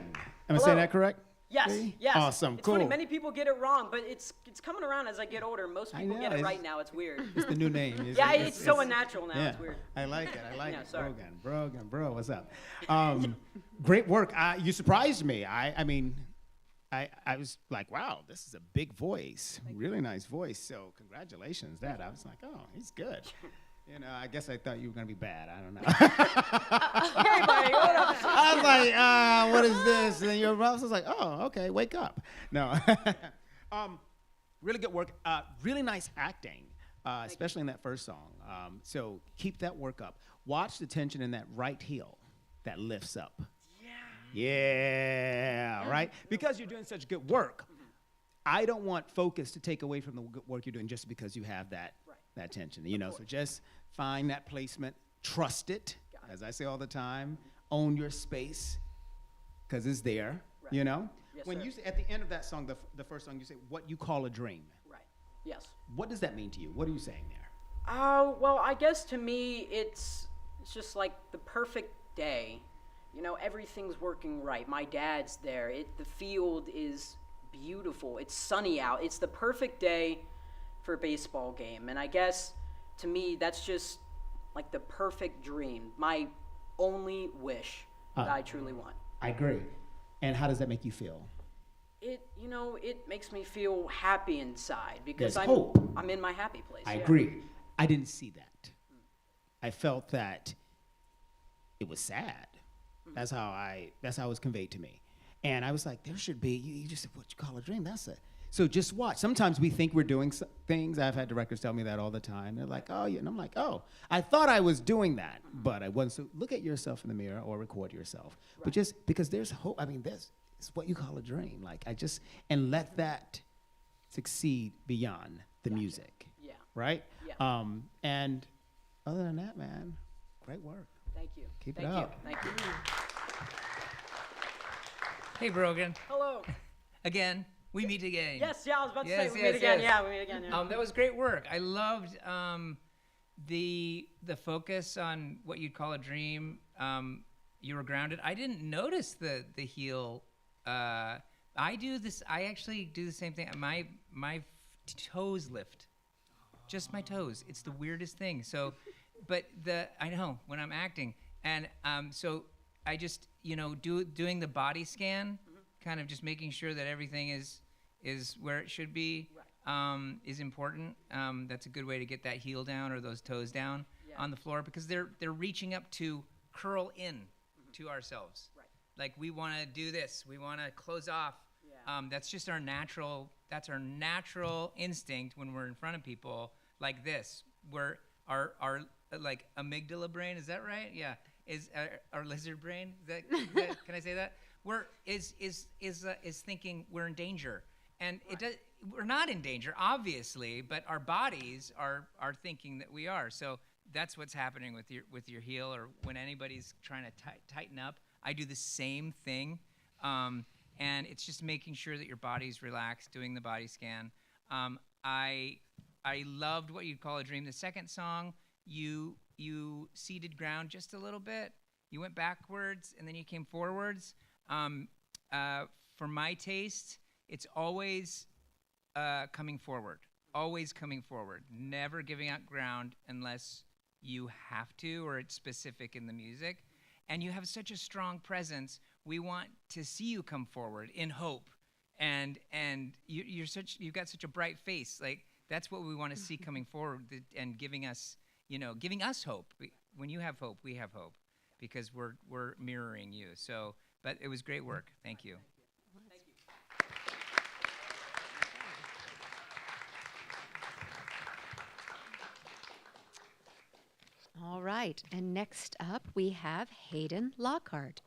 Am I saying Hello. that correct? Yes, See? yes. Awesome, It's cool. funny, many people get it wrong, but it's coming around as I get older. Most I people know, get it it's- right now. It's weird. It's the new name. Yeah, it's so unnatural now. Yeah, It's weird. I like it. I like Yeah, it. sorry. Brogan, bro. What's up? Great work. You surprised me. I mean, I was like, wow, this is a big voice. Really nice voice. So congratulations. That I was like, oh, he's good. You know, I guess I thought you were gonna be bad. I don't know. Everybody, hold up. I was like, what is this? And then your boss was like, oh, okay, wake up. No. Really good work. Really nice acting, especially in that first song. So keep that work up. Watch the tension in that right heel that lifts up. Yeah, right? Because you're doing such good work, I don't want focus to take away from the good work you're doing just because you have that tension, you know? So just find that placement, trust it, as I say all the time, own your space, because it's there, you know? Yes, When sir. you say, at the end of that song, the first song, you say, what you call a dream. Right. Yes. What does that mean to you? What are you saying there? Oh, well, I guess to me, it's just like the perfect day. You know, everything's working right. My dad's there. The field is beautiful. It's sunny out. It's the perfect day for a baseball game. And I guess to me, that's just like the perfect dream. My only wish that I truly want. I agree. And how does that make you feel? It makes me feel happy inside because There's hope. I'm in my happy place. I yeah. agree. I didn't see that. I felt that it was sad. That's how it was conveyed to me. And I was like, there should be, you just said, what you call a dream? So just watch. Sometimes we think we're doing things. I've had directors tell me that all the time. They're like, oh, yeah. And I'm like, oh, I thought I was doing that, but I wasn't. So look at yourself in the mirror or record yourself. Right. But just because there's hope, I mean, it's what you call a dream. Like, and let that succeed beyond the music. Yeah. Right? Yeah. And other than that, man, great work. Thank you. Keep it Thank up. you. Thank you. Hey, Brogan. Hello. Again. We meet again. Yes, yeah, I was about to say we meet again. Yeah, we meet again. Yeah. That was great work. I loved the focus on what you'd call a dream. You were grounded. I didn't notice the heel. I actually do the same thing. My toes lift. Just my toes. It's the weirdest thing. So, but I know when I'm acting, and so I just doing the body scan, kind of just making sure that everything is where it should be, is important. That's a good way to get that heel down or those toes down on the floor, because they're reaching up to curl in to ourselves. Right. Like we want to do this. We want to close off. Yeah. That's just our natural. That's our natural instinct when we're in front of people like this. Where our like amygdala brain, is that right? Yeah. Is our lizard brain? Can I say that? is thinking we're in danger, and we're not in danger, obviously, but our bodies are thinking that we are. So that's what's happening with your heel, or when anybody's trying to tighten up. I do the same thing, and it's just making sure that your body's relaxed, doing the body scan. I loved What You'd Call a Dream. The second song, you ceded ground just a little bit. You went backwards, and then you came forwards. For my taste, it's always coming forward. Always coming forward. Never giving out ground unless you have to, or it's specific in the music. And you have such a strong presence. We want to see you come forward in hope. And you've got such a bright face. Like, that's what we want to see coming forward, and giving us hope. When you have hope, we have hope, because we're mirroring you. So, but it was great work. Thank you. Thank you. All right, and next up we have Hayden Lockhart.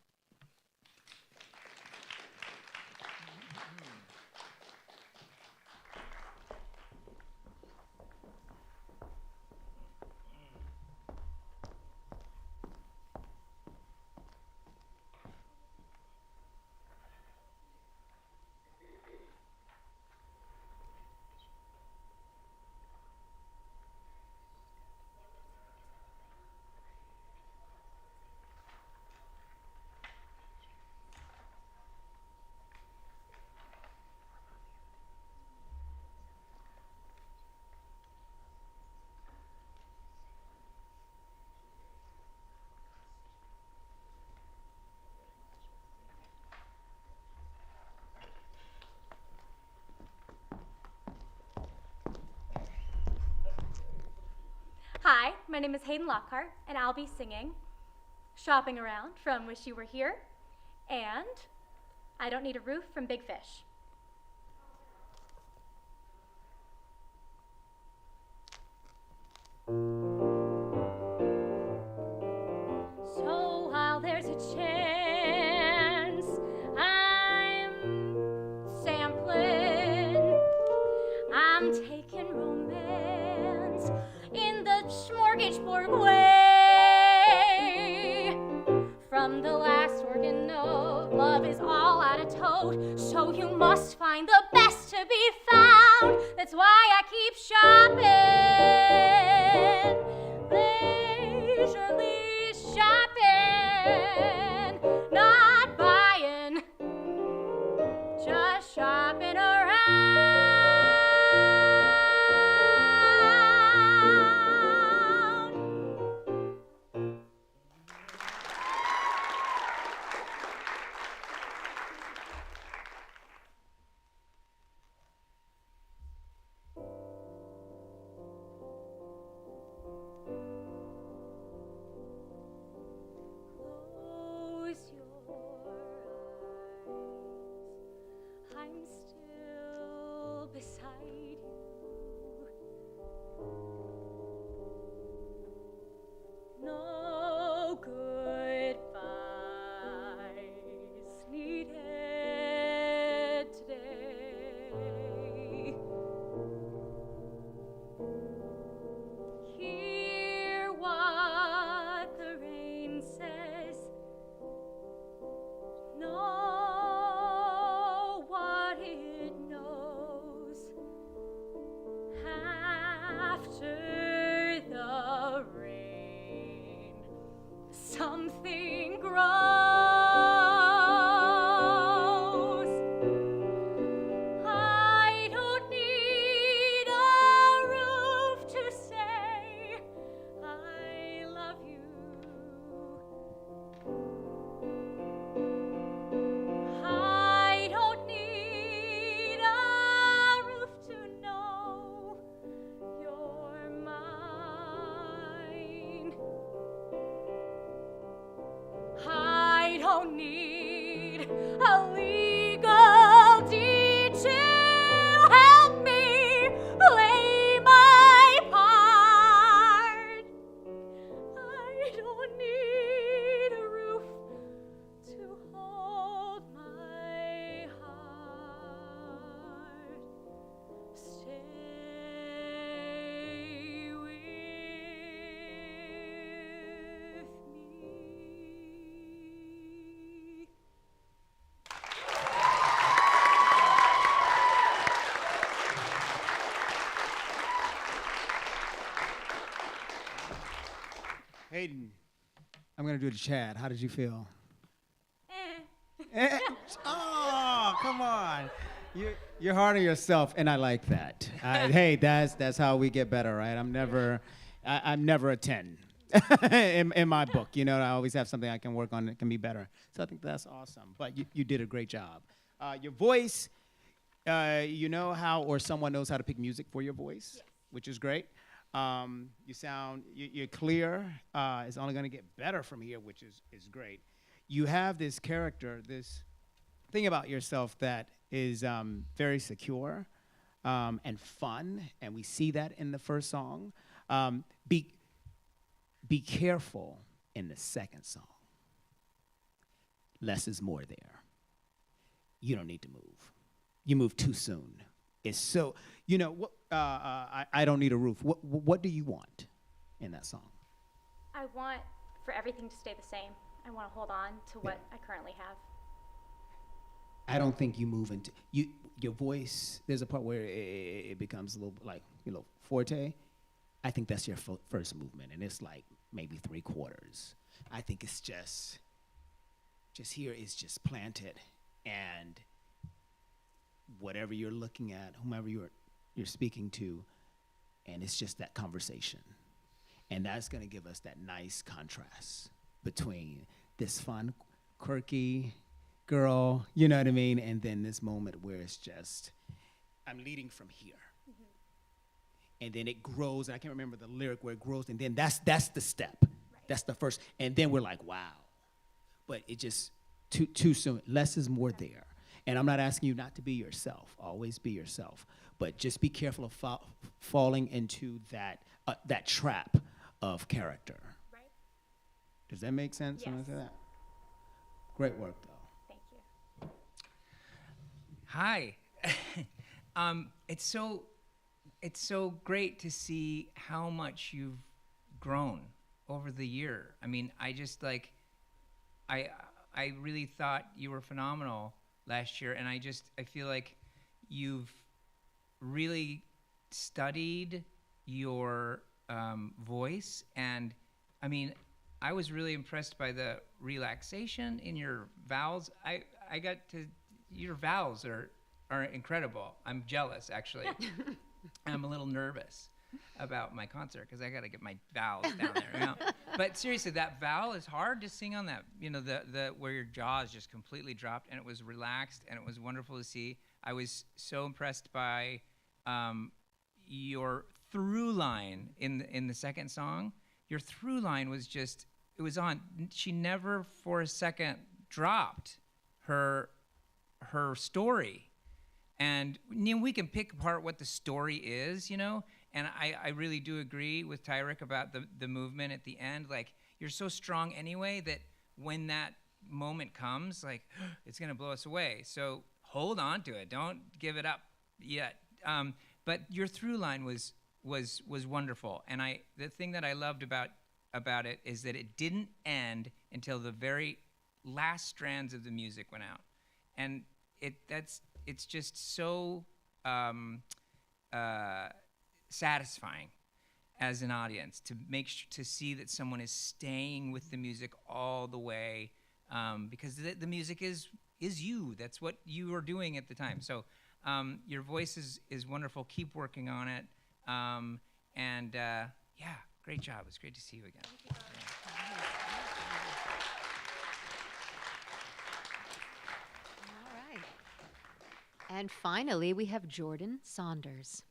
Hi, my name is Hayden Lockhart, and I'll be singing Shopping Around from Wish You Were Here, and I Don't Need a Roof from Big Fish. So while there's a chance, I'm sampling, I'm taking romance in the smorgasbord way. From the last organ note, love is all out of tote, so you must find the best to be found. That's why I keep shopping, leisurely shopping, not buying, just shopping around. Close your eyes, I'm still beside you. No goodbyes needed today. Hear what the rain says. Know what it knows. After the rain, something grows. I don't need a roof to say I love you. I don't need a roof to know you're mine. I don't need a legal deed to help me play my part. I don't need a roof to hold my Hayden, I'm going to do it to Chad. How did you feel? Oh, come on. You're hard on yourself, and I like that. Hey, that's how we get better, right? I'm never a 10 in my book. You know, I always have something I can work on that can be better. So I think that's awesome. But you did a great job. Your voice, you know how, or someone knows how to pick music for your voice, yes. Which is great. You're clear. It's only going to get better from here, which is great. You have this character, this thing about yourself that is very secure and fun, and we see that in the first song. Be careful in the second song. Less is more there. You don't need to move. You move too soon. It's so, you know, what, I don't need a roof. What do you want in that song? I want for everything to stay the same. I want to hold on to what I currently have. I don't think you move into your voice. There's a part where it becomes a little like, you know, forte. I think that's your first movement, and it's like maybe 3/4. I think it's just here is just planted, and whatever you're looking at, whomever you're speaking to, and it's just that conversation, and that's going to give us that nice contrast between this fun, quirky girl, you know what I mean, and then this moment where it's just, I'm leading from here. Mm-hmm. And then it grows, and I can't remember the lyric where it grows, and then that's the step. Right. That's the first, and then we're like, wow. But it just, too soon. Less is more there. And I'm not asking you not to be yourself. Always be yourself. But just be careful of falling into that trap of character. Right. Does that make sense when I say that? Great work, though. Thank you. Hi. It's so great to see how much you've grown over the year. I mean, I just like, I really thought you were phenomenal last year, and I feel like you've really studied your voice, and I mean, I was really impressed by the relaxation in your vowels. Your vowels are incredible. I'm jealous, actually. I'm a little nervous about my concert because I got to get my vowels down there. You know? But seriously, that vowel is hard to sing on that. You know, the where your jaw is just completely dropped, and it was relaxed, and it was wonderful to see. I was so impressed by your through line in the second song. Your through line was just, it was on. She never for a second dropped her story. And you know, we can pick apart what the story is, you know, and I really do agree with Tyrick about the movement at the end. Like, you're so strong anyway that when that moment comes, like, it's going to blow us away. So hold on to it. Don't give it up yet. But your through line was wonderful. And the thing that I loved about it is that it didn't end until the very last strands of the music went out. And it's just so satisfying as an audience to to see that someone is staying with the music all the way, because the music is you. That's what you were doing at the time. So your voice is wonderful. Keep working on it. Yeah, great job. It's great to see you again. And finally, we have Jordan Saunders.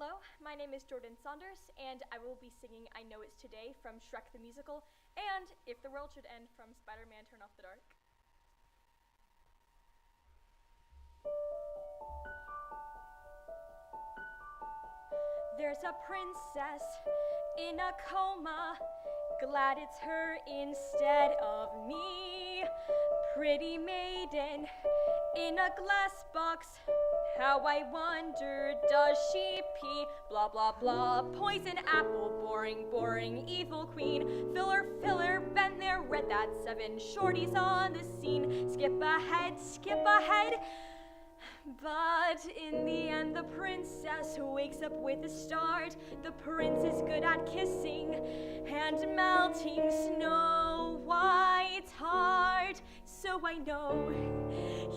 Hello, my name is Jordan Saunders, and I will be singing I Know It's Today from Shrek the Musical, and If the World Should End from Spider-Man Turn Off the Dark. There's a princess in a coma, glad it's her instead of me. Pretty maiden in a glass box, how I wonder, does she pee? Blah, blah, blah, poison apple, boring, boring, evil queen. Filler, filler, been there, read that, 7 shorties on the scene. Skip ahead, skip ahead. But in the end, the princess wakes up with a start. The prince is good at kissing and melting Snow White's heart. So I know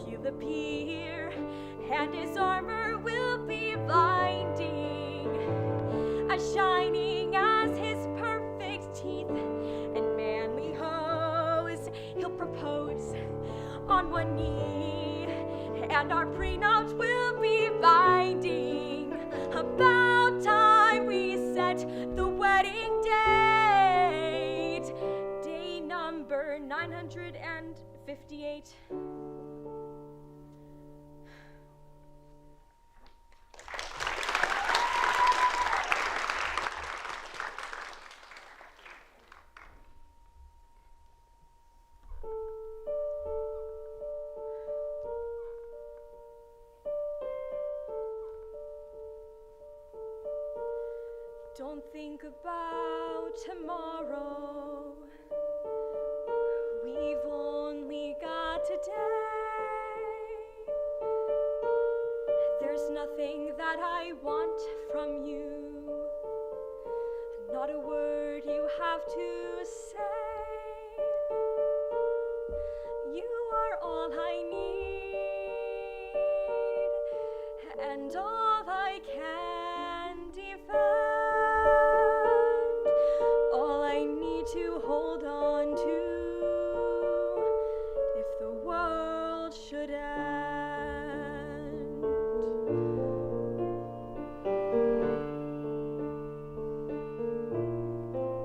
he'll appear and his armor will be blinding, as shining as his perfect teeth and manly hose. He'll propose on one knee, and our prenups will be binding. About time we set the wedding date. Day number 958. Don't think about tomorrow. We've only got today. There's nothing that I want from you. Not a word you have to say. You are all I need, and all I can defend. All I need to hold on to if the world should end.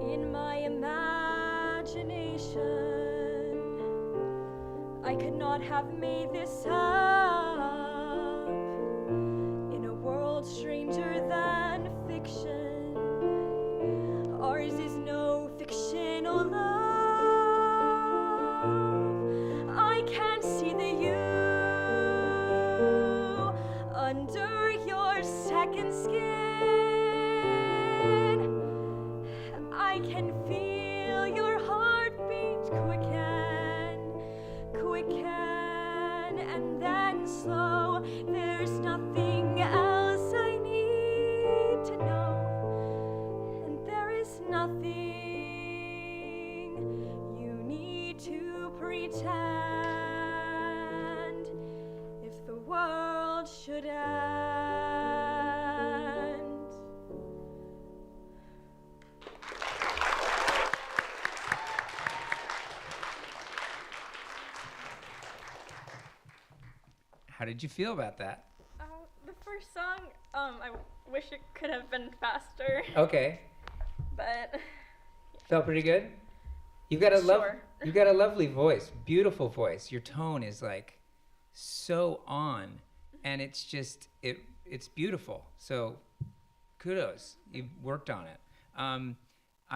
In my imagination, I could not have made this up in a world stranger than fiction. Ours is no fictional love. I can't see the you under your second skin. I can feel your heartbeat quicken, and then slow. There's nothing else I need to know. Nothing you need to pretend if the world should end. How did you feel about that? The first song, I wish it could have been faster. Okay. But felt pretty good. You've got a you've got a lovely voice, beautiful voice. Your tone is like so on, and it's just it's beautiful. So kudos, you've worked on it. I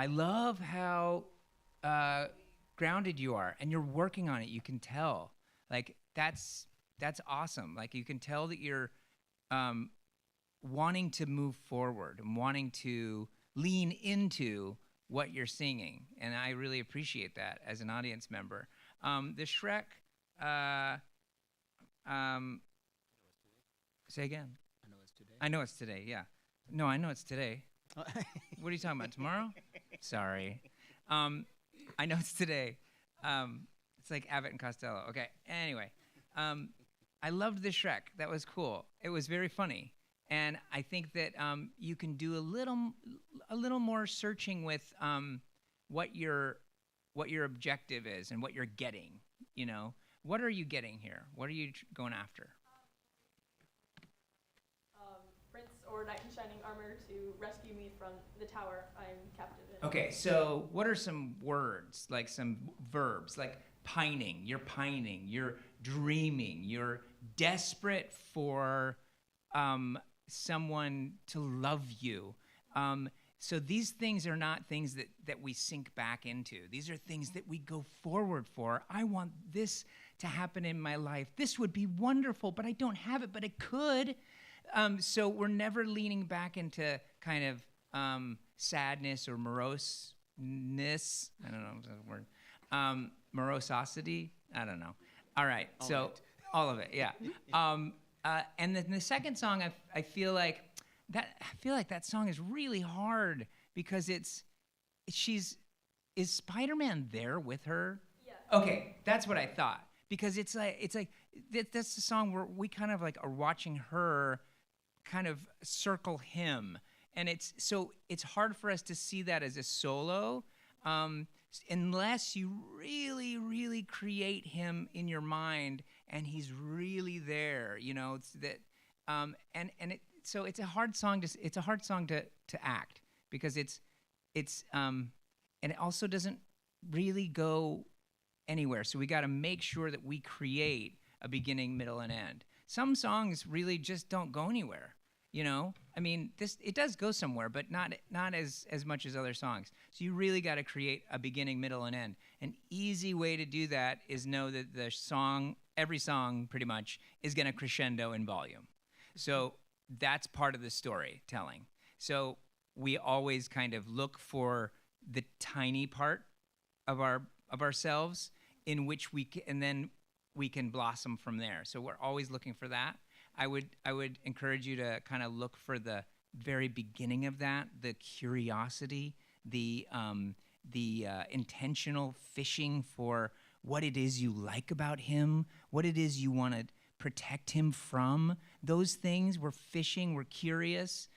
love how grounded you are, and you're working on it. You can tell, like that's awesome. Like you can tell that you're wanting to move forward and wanting to lean into what you're singing, and I really appreciate that as an audience member. The Shrek, say again. I know it's today. I know it's today, yeah. No, I know it's today. What are you talking about, tomorrow? Sorry. I know it's today. It's like Abbott and Costello. Okay, anyway. I loved the Shrek. That was cool. It was very funny. And I think that you can do a little more searching with what your objective is and what you're getting. You know, what are you getting here? What are you going after? Prince or knight in shining armor to rescue me from the tower I'm captive in. Okay, so what are some words, like some verbs, like pining, you're dreaming, you're desperate for someone to love you. So these things are not things that we sink back into. These are things that we go forward for. I want this to happen in my life. This would be wonderful, but I don't have it, but it could. So we're never leaning back into kind of sadness or moroseness. I don't know if that's a word. Morosity. I don't know. All right. All of it. Yeah. And then the second song, I feel like that song is really hard because is Spider-Man there with her? Yeah. Okay, that's what I thought. Because it's like that's the song where we kind of like are watching her kind of circle him, and it's hard for us to see that as a solo, unless you really, really create him in your mind and he's really there. It's that, so it's a hard song to act because it's and it also doesn't really go anywhere. So we got to make sure that we create a beginning, middle, and end. Some songs really just don't go anywhere. I mean, it does go somewhere, but not as much as other songs. So you really got to create a beginning, middle, and end. An easy way to do that is know that every song pretty much is going to crescendo in volume. So that's part of the storytelling. So we always kind of look for the tiny part of ourselves in which and then we can blossom from there. So we're always looking for that. I would encourage you to kind of look for the very beginning of that, the curiosity, the intentional fishing for what it is you like about him, what it is you want to protect him from. Those things, we're fishing, we're curious,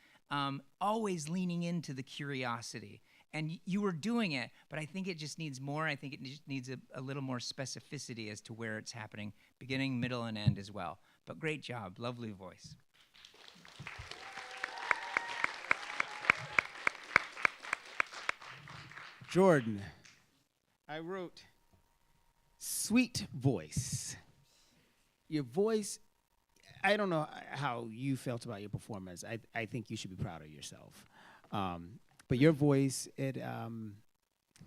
always leaning into the curiosity. And you were doing it, but I think it just needs more. I think it just needs a little more specificity as to where it's happening, beginning, middle, and end as well. But great job. Lovely voice. Jordan, I wrote, sweet voice. Your voice, I don't know how you felt about your performance. I think you should be proud of yourself. But your voice, it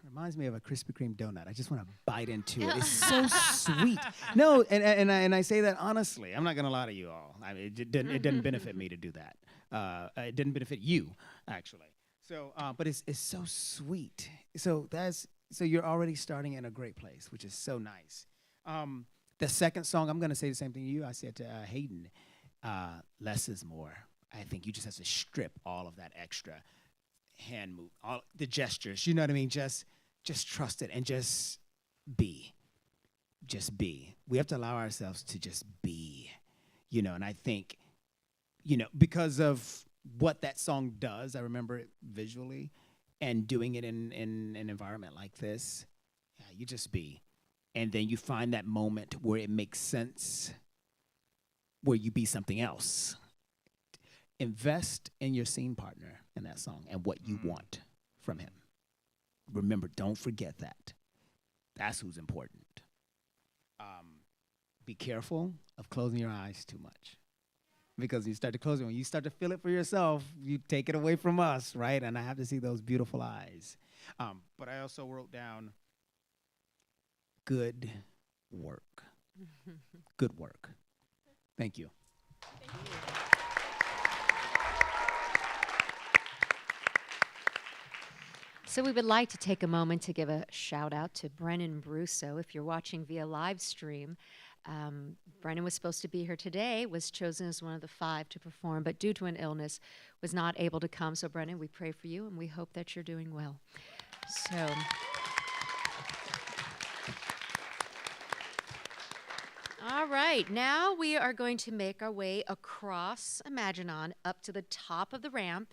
reminds me of a Krispy Kreme donut. I just want to bite into it. It's so sweet. No, and I say that honestly. I'm not going to lie to you all. I mean, it didn't benefit me to do that. It didn't benefit you, actually. So, but it's so sweet. So you're already starting in a great place, which is so nice. The second song, I'm going to say the same thing to you. I said to Hayden, less is more. I think you just have to strip all of that extra hand move, all the gestures, you know what I mean? Just trust it and just be. Just be. We have to allow ourselves to just be, and I think, because of what that song does, I remember it visually, and doing it in an environment like this, you just be. And then you find that moment where it makes sense, where you be something else. Invest in your scene partner in that song and what you want from him. Remember, don't forget that. That's who's important. Be careful of closing your eyes too much. Because you start to close it, when you start to feel it for yourself, you take it away from us, right? And I have to see those beautiful eyes. But I also wrote down, good work. Good work. Thank you. Thank you. So we would like to take a moment to give a shout out to Brennan Brusso. If you're watching via live stream, Brennan was supposed to be here today, was chosen as one of the 5 to perform, but due to an illness was not able to come. So Brennan, we pray for you and we hope that you're doing well. So all right, now we are going to make our way across Imaginon up to the top of the ramp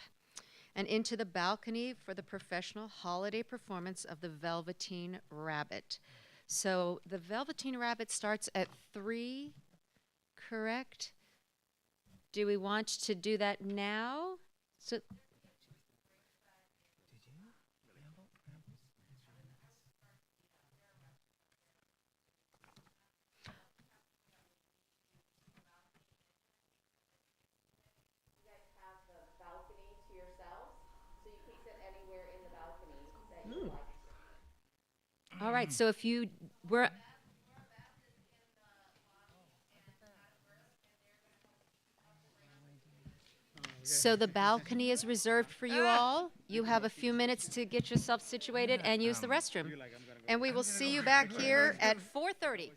and into the balcony for the professional holiday performance of the Velveteen Rabbit. So the Velveteen Rabbit starts at 3, correct? Do we want to do that now? So. All right, so if you were. So the balcony is reserved for you all. You have a few minutes to get yourself situated and use the restroom. And we will see you back here at 4:30.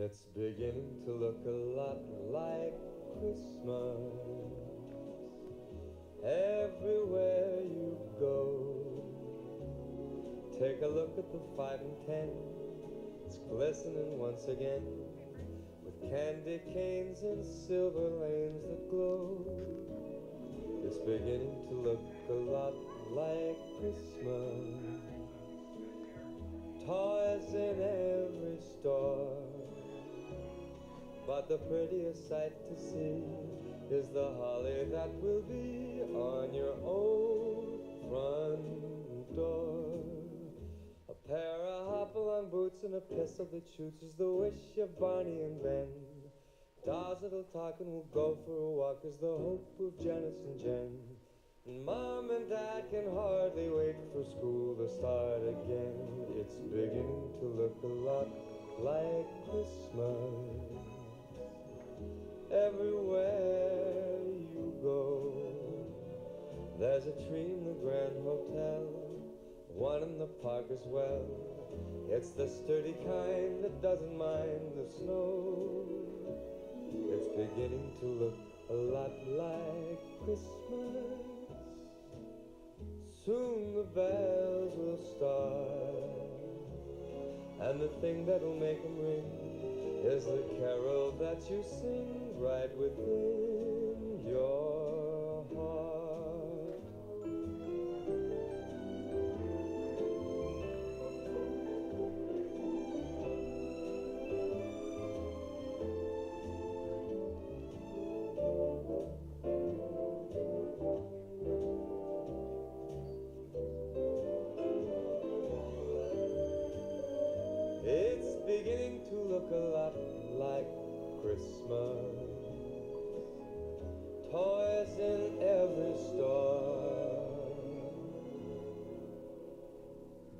It's beginning to look a lot like Christmas everywhere you go. Take a look at the 5 and 10. It's glistening once again with candy canes and silver lanes that glow. It's beginning to look a lot like Christmas. Toys in every store, but the prettiest sight to see is the holly that will be on your own front door. A pair of hop-along boots and a pistol that shoots is the wish of Barney and Ben. Dolls that'll talk and will go for a walk is the hope of Janice and Jen. And Mom and Dad can hardly wait for school to start again. It's beginning to look a lot like Christmas everywhere you go. There's a tree in the Grand Hotel, one in the park as well. It's the sturdy kind that doesn't mind the snow. It's beginning to look a lot like Christmas. Soon the bells will start, and the thing that'll make them ring is the carol that you sing right within your heart. It's beginning to look a lot like Christmas. Toys in every store,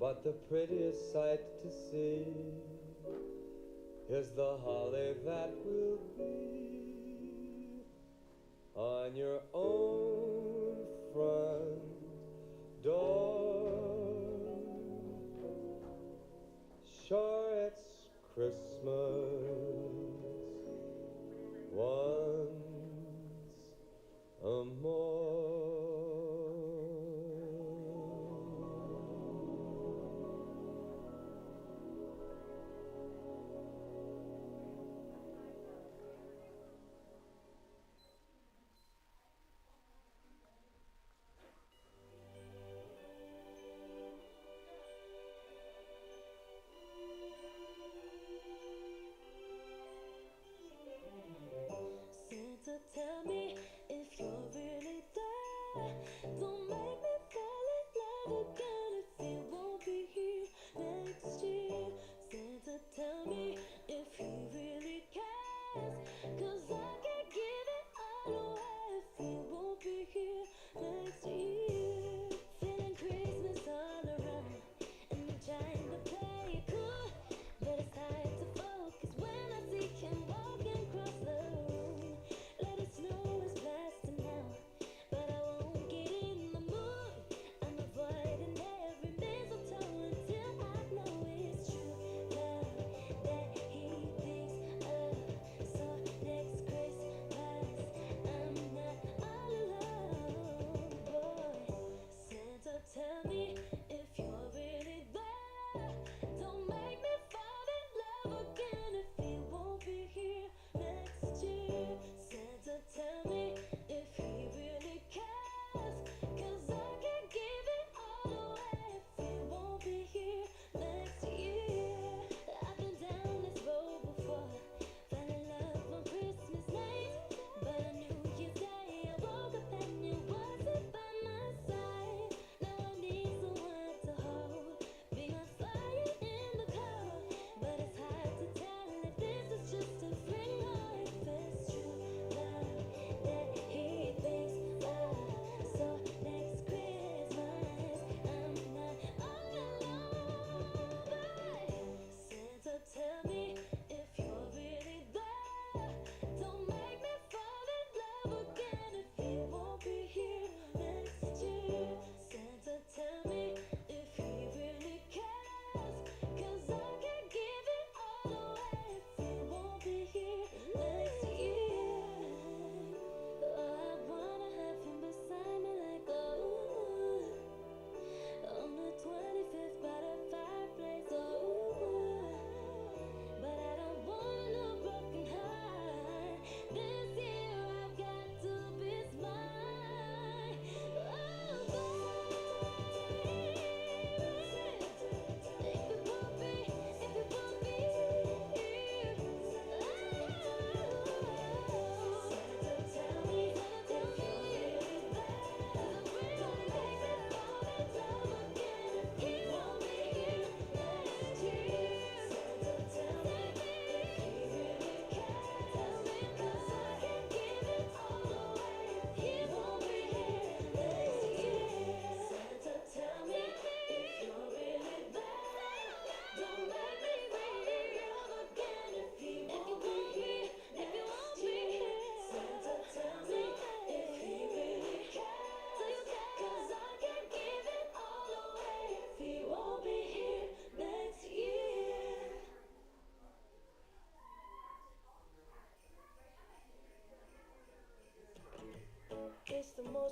but the prettiest sight to see is the holly that will be on your own front door. Sure, it's Christmas once more.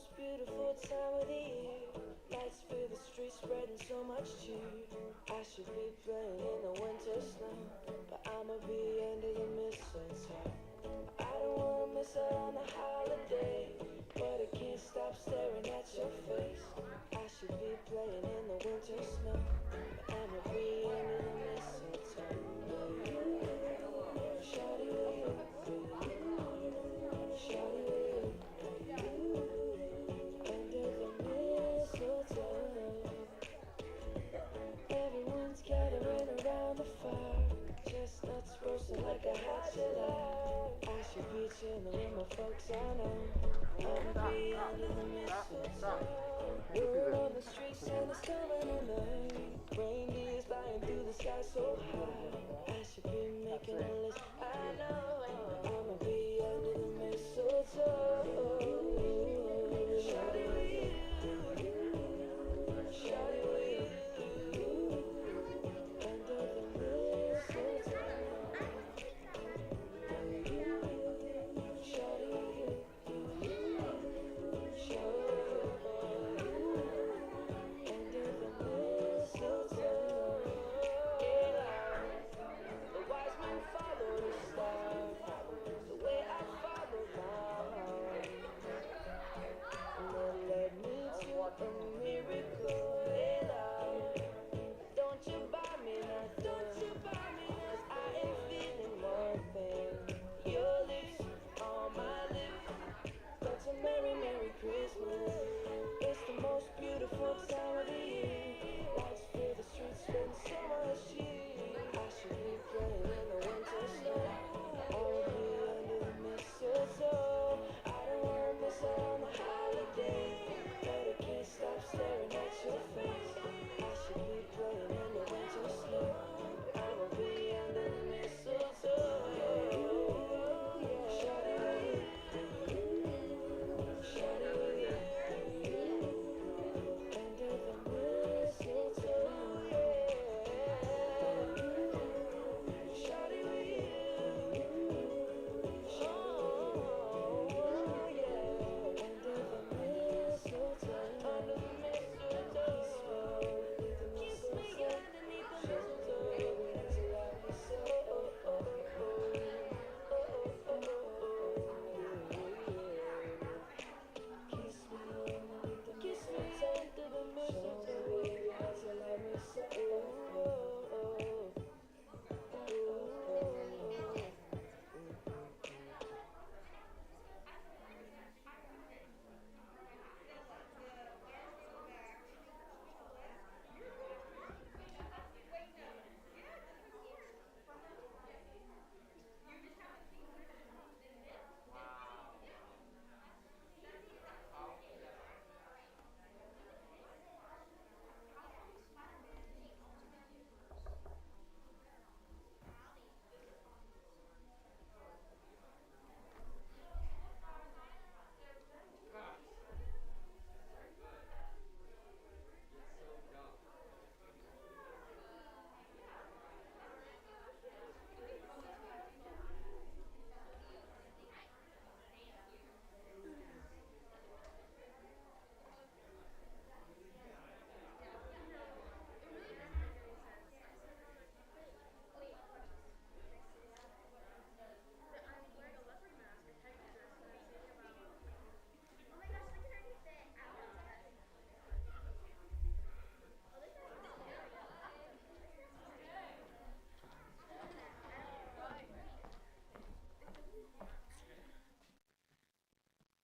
most beautiful time of the year. Lights fill the streets, spreading so much cheer. I should be playing in the winter snow, but I'ma be under the mistletoe. I don't wanna miss out on the holiday, but I can't stop staring at your face. I should be playing in the winter snow, but I'ma be under the mistletoe. Shawty, shawty, under the mistletoe. Everyone's gathering around the fire, chestnuts roasting like a hot July. I should be chilling with my folks, I know. I'ma be under the mistletoe. Word on the streets and it's coming tonight. Reindeers flying through the sky so high. I should be making a list, I know. I'ma be under the mistletoe. Shawty with you, shawty with you, under the mistletoe. Shawty with you, shawty with you, under the mistletoe. Yeah, the wise men follow the star, the way I follow my heart. And that led me to a miracle. Yeah, don't you buy me nothing, 'cause I ain't feeling one thing. Your lips on my lips, that's a merry, merry Christmas. It's the most beautiful time of the year. Lights fill the streets, spend so much cheer. I should be playing in the winter snow. I'll be under the mistletoe. I don't wanna miss out on the holiday, but I can't stop staring at your face. I should be playing in the winter snow. I'ma be under the mistletoe. Shawty with you, shawty with you, under the mistletoe. Shawty with you, oh yeah, under the mistletoe, under the mistletoe. Kiss me underneath the mistletoe. That's a lot of kiss me under the mistletoe. That's a lot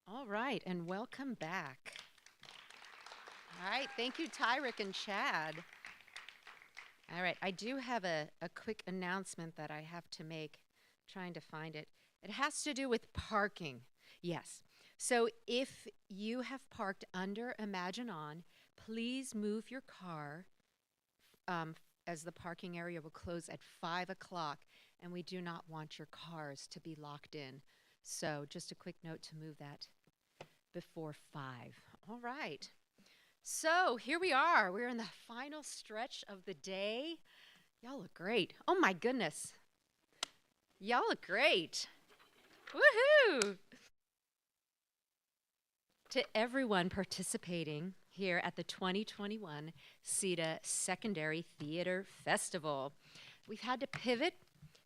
All right, and welcome back. All right, thank you, Tyrick and Chad. All right, I do have a quick announcement that I have to make, trying to find it. It has to do with parking. Yes. So if you have parked under Imagine On, please move your car as the parking area will close at 5 o'clock, and we do not want your cars to be locked in. So just a quick note to move that before 5. All right. So here we are. We're in the final stretch of the day. Y'all look great. Oh my goodness. Y'all look great. Woohoo! to everyone participating here at the 2021 CITA Secondary Theater Festival. We've had to pivot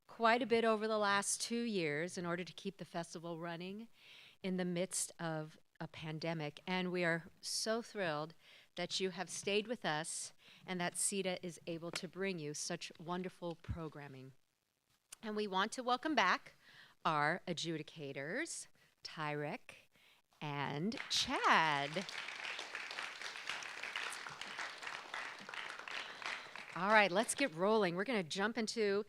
quite a bit over the last 2 years in order to keep the festival running in the midst of a pandemic, and we are so thrilled that you have stayed with us and that CITA is able to bring you such wonderful programming. And we want to welcome back our adjudicators, Tyrek and Chad. All right, let's get rolling. We're going to jump into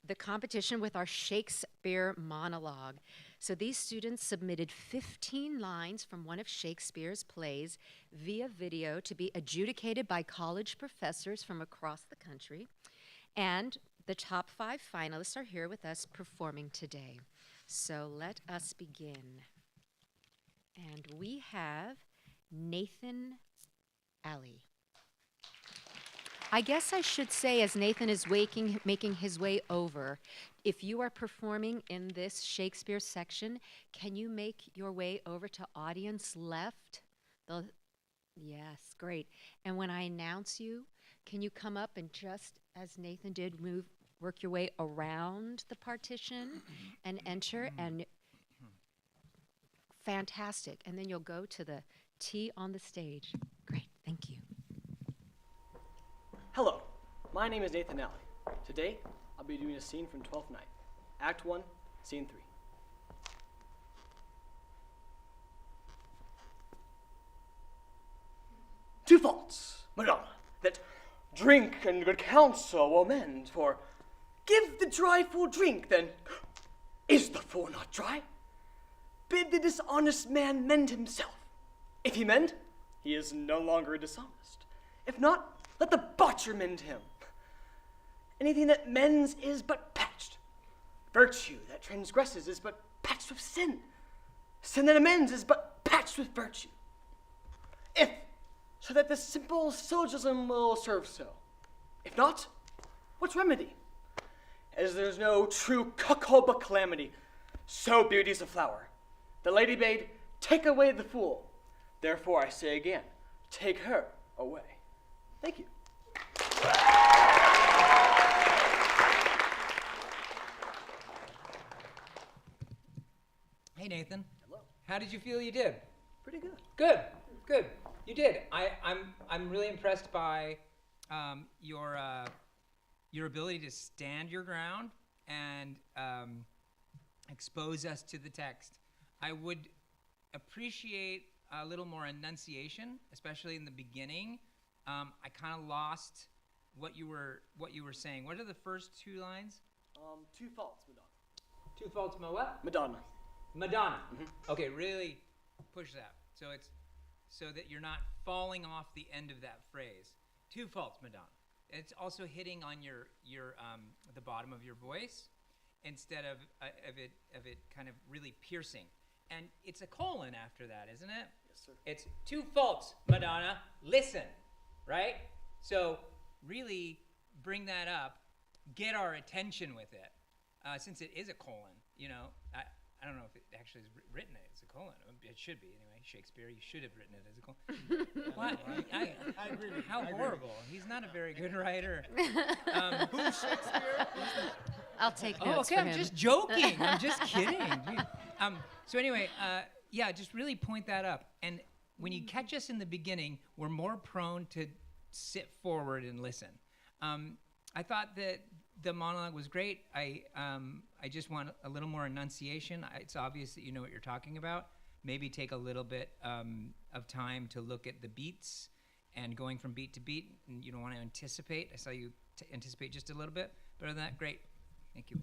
the competition with our Shakespeare monologue. So these students submitted 15 lines from one of Shakespeare's plays via video to be adjudicated by college professors from across the country. And the top 5 finalists are here with us performing today. So let us begin. And we have Nathan Alley. I guess I should say, as Nathan is making his way over, if you are performing in this Shakespeare section, can you make your way over to audience left? Yes, great. And when I announce you, can you come up and just, as Nathan did, work your way around the partition and enter? And fantastic. And then you'll go to the T on the stage. Great, thank you. Hello, my name is Nathan Alley. Today, I'll be doing a scene from Twelfth Night, Act 1, Scene 3. Two faults, Madonna, that drink and good counsel will mend, for give the dry fool drink, then is the fool not dry? Bid the dishonest man mend himself. If he mend, he is no longer dishonest. If not, let the botcher mend him. Anything that mends is but patched. Virtue that transgresses is but patched with sin. Sin that amends is but patched with virtue. If, so that the simple syllogism will serve so. If not, what's remedy? As there's no true cuckold but calamity, so beauty's a flower. The lady bade, take away the fool. Therefore I say again, take her away. Thank you. Hey, Nathan. Hello. How did you feel you did? Pretty good. Good. You did. I'm really impressed by your ability to stand your ground and expose us to the text. I would appreciate a little more enunciation, especially in the beginning. I kind of lost what you were saying. What are the first 2 lines? Two faults, Madonna. Two faults, what? Madonna. Madonna. Mm-hmm. Okay, really push that. So it's so that you're not falling off the end of that phrase. Two faults, Madonna. It's also hitting on your the bottom of your voice instead of it kind of really piercing. And it's a colon after that, isn't it? Yes, sir. It's two faults, Madonna. Listen, right? So really bring that up, get our attention with it, since it is a colon. You know, I don't know if it actually is written as a colon. It should be anyway. Shakespeare, you should have written it as a colon. What? I agree with you. How horrible! He's not a very good writer. Who's Shakespeare? I'll take Oh, notes okay. for I'm him. just joking. I'm just kidding. So anyway, yeah, just really point that up. And when you catch us in the beginning, we're more prone to sit forward and listen. I thought that the monologue was great. I just want a little more enunciation. It's obvious that you know what you're talking about. Maybe take a little bit of time to look at the beats and going from beat to beat. And you don't want to anticipate. I saw you anticipate just a little bit. But other than that, great. Thank you.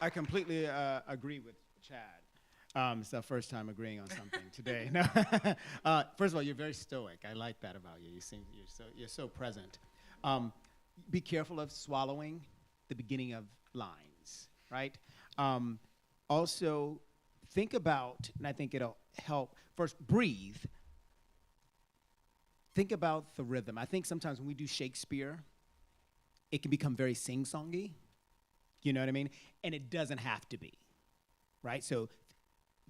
I completely agree with Chad. It's the first time agreeing on something today. No. First of all, you're very stoic. I like that about you. You're so present. Be careful of swallowing the beginning of lines, right? Also, think about, and I think it'll help. First, breathe. Think about the rhythm. I think sometimes when we do Shakespeare, it can become very sing-songy. You know what I mean? And it doesn't have to be. right? So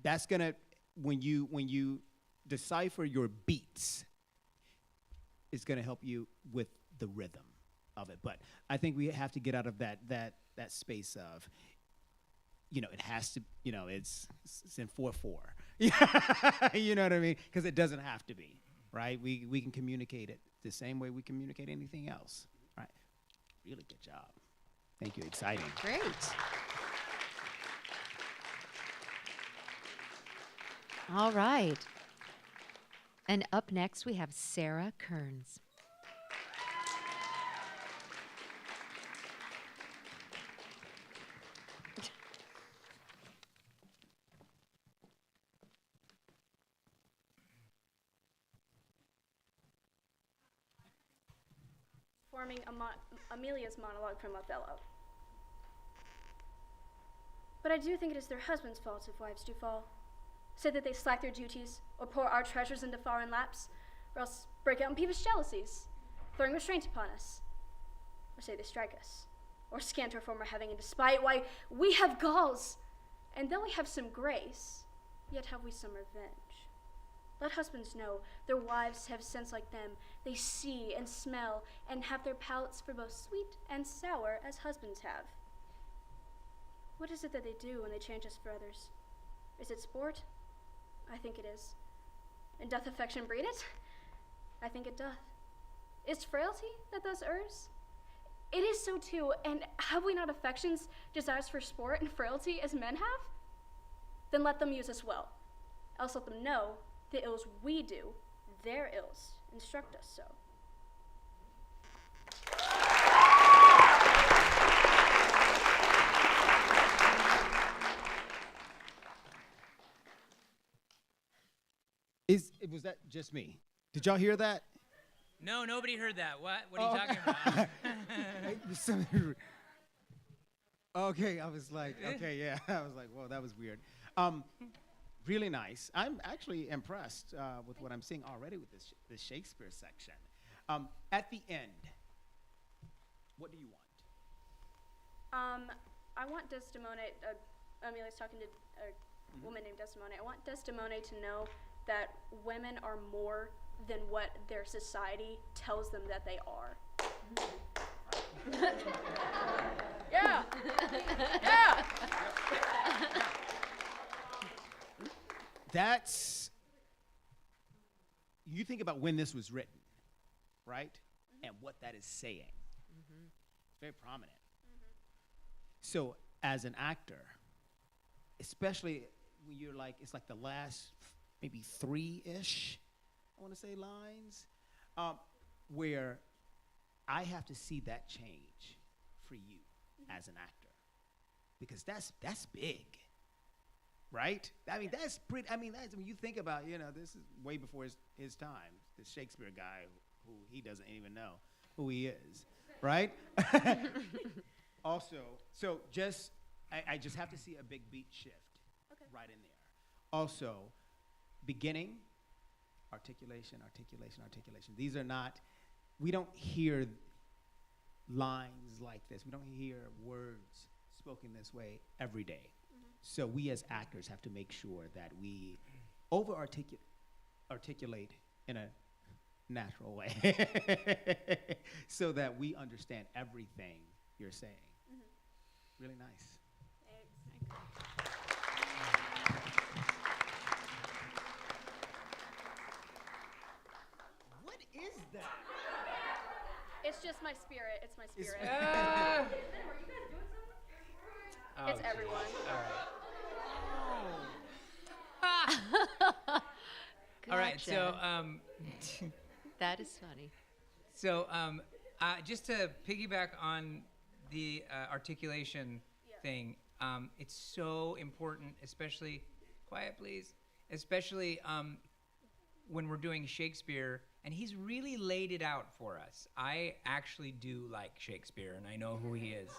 that's gonna, when you decipher your beats, it's gonna help you with the rhythm of it. But I think we have to get out of that space of, it has to, it's in 4/4. You know what I mean? Because it doesn't have to be, right? We can communicate it the same way we communicate anything else, right? Really good job. Thank you. Exciting. Great. All right. And up next, we have Sarah Kearns. Forming Amelia's monologue from Othello. But I do think it is their husbands' fault if wives do fall. Say that they slack their duties, or pour our treasures into foreign laps, or else break out in peevish jealousies, throwing restraint upon us. Or say they strike us, or scant our former having in despite. Why, we have galls, and though we have some grace, yet have we some revenge. Let husbands know their wives have sense like them. They see and smell and have their palates for both sweet and sour as husbands have. What is it that they do when they change us for others? Is it sport? I think it is. And doth affection breed it? I think it doth. Is frailty that thus errs? It is so too, and have we not affections, desires for sport and frailty as men have? Then let them use us well, else let them know the ills we do, their ills instruct us so. Was that just me? Did y'all hear that? No, nobody heard that. What are you talking about? Okay, I was like, okay, yeah. I was like, whoa, that was weird. Really nice. I'm actually impressed with what I'm seeing already with this Shakespeare section. At the end, what do you want? I want Desdemona, Amelia's talking to a woman named Desdemona. I want Desdemona to know that women are more than what their society tells them that they are. Yeah. Yeah. That's, you think about when this was written, right? And what that is saying. It's very prominent. So as an actor, especially when you're like, it's like the last maybe 3-ish, I want to say, lines, where I have to see that change for you as an actor, because that's big, right? I mean, that's pretty. I mean, that's when you think about, this is way before his time. This Shakespeare guy, who he doesn't even know who he is, right? Also, so I just have to see a big beat shift right in there. Also, beginning, articulation. These are not, we don't hear lines like this. We don't hear words spoken this way every day. So we as actors have to make sure that we articulate in a natural way so that we understand everything you're saying. Really nice. What is that? It's just my spirit. It's my spirit. Oh, it's everyone. All right, so that is funny. So just to piggyback on the articulation thing, it's so important, especially, quiet please, especially when we're doing Shakespeare, and he's really laid it out for us. I actually do like Shakespeare, and I know who he is.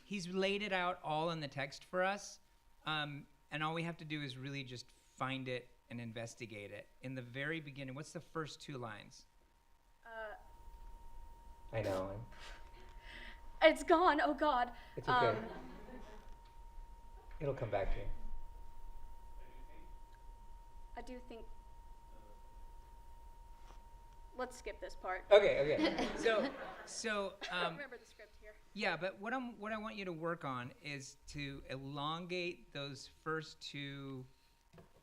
He's laid it out all in the text for us, and all we have to do is really just find it and investigate it. In the very beginning, what's the first 2 lines? I know. It's gone, oh God. It's okay. It'll come back to you. I do think. Let's skip this part. Okay. So I don't remember the script here. yeah, but what I want you to work on is to elongate those first two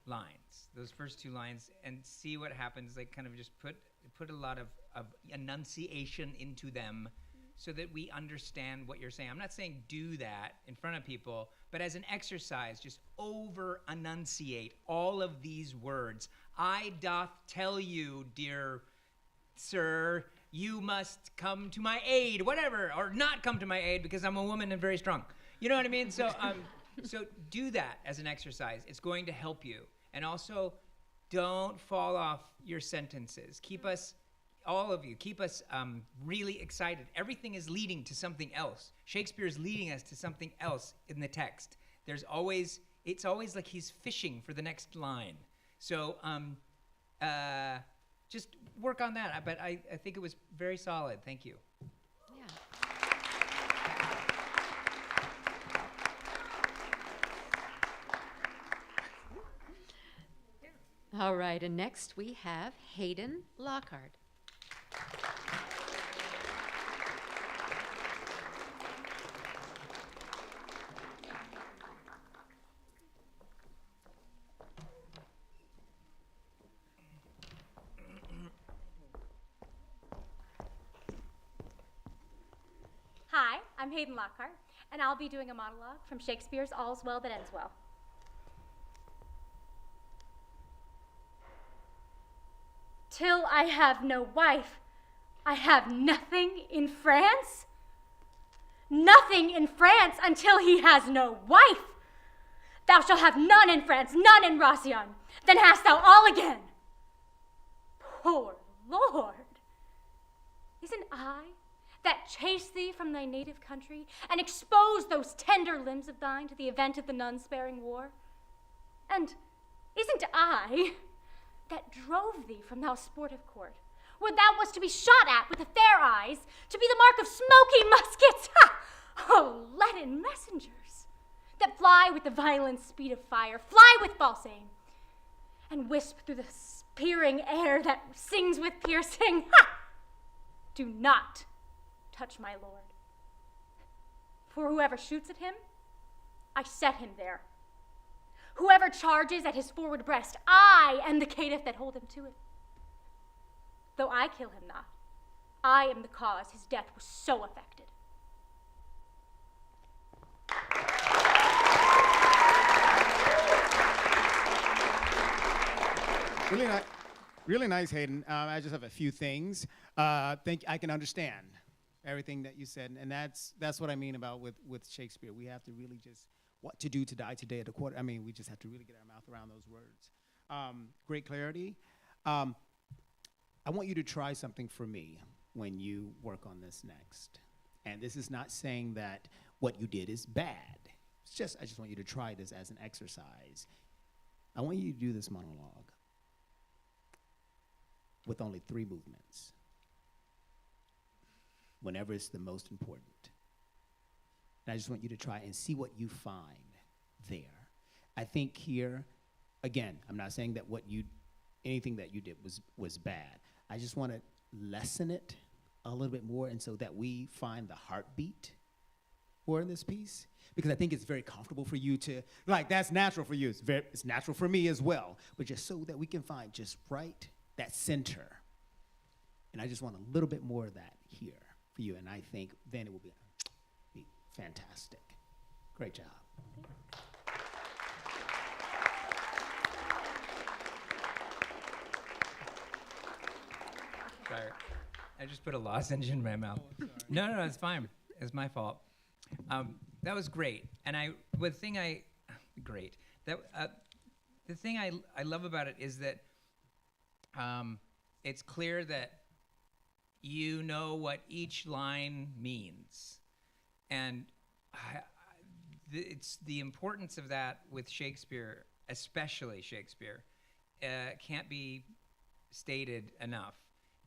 lines, and see what happens. Like, kind of just put a lot of enunciation into them, so that we understand what you're saying. I'm not saying do that in front of people, but as an exercise, just over enunciate all of these words. I doth tell you, dear sir, you must come to my aid, whatever, or not come to my aid because I'm a woman and very strong. You know what I mean? So do that as an exercise. It's going to help you. And also, don't fall off your sentences. Keep us really excited. Everything is leading to something else. Shakespeare is leading us to something else in the text. It's always like he's fishing for the next line. So just work on that. But I think it was very solid. Thank you. All right, and next we have Hayden Lockhart. Hi, I'm Hayden Lockhart, and I'll be doing a monologue from Shakespeare's All's Well That Ends Well. Till I have no wife, I have nothing in France? Nothing in France until he has no wife. Thou shalt have none in France, none in Rossion. Then hast thou all again. Poor Lord, isn't I that chase thee from thy native country and expose those tender limbs of thine to the event of the none-sparing war? And isn't I that drove thee from thou sportive court, where thou wast to be shot at with the fair eyes, to be the mark of smoky muskets, oh, leaden messengers, that fly with the violent speed of fire, fly with false aim, and wisp through the spearing air that sings with piercing, do not touch my lord. For whoever shoots at him, I set him there. Whoever charges at his forward breast, I am the caitiff that hold him to it. Though I kill him not, I am the cause his death was so affected. Really nice, Hayden. I just have a few things. I can understand everything that you said, and that's what I mean about with Shakespeare. We have to really just what to do to die today at a quarter. I mean, we just have to really get our mouth around those words. Great clarity. I want you to try something for me when you work on this next. And this is not saying that what you did is bad. It's just I just want you to try this as an exercise. I want you to do this monologue with only 3 movements, whenever it's the most important. And I just want you to try and see what you find there. I think here, again, I'm not saying that anything that you did was bad. I just want to lessen it a little bit more, and so that we find the heartbeat more in this piece, because I think it's very comfortable for you to, like, that's natural for you. It's natural for me as well, but just so that we can find just right that center. And I just want a little bit more of that here for you, and I think then it will be fantastic. Great job. Sorry. I just put a lozenge in my mouth. No, it's fine. It's my fault. That was great. And the thing I love about it is that it's clear that you know what each line means. And it's the importance of that with Shakespeare, especially Shakespeare, can't be stated enough.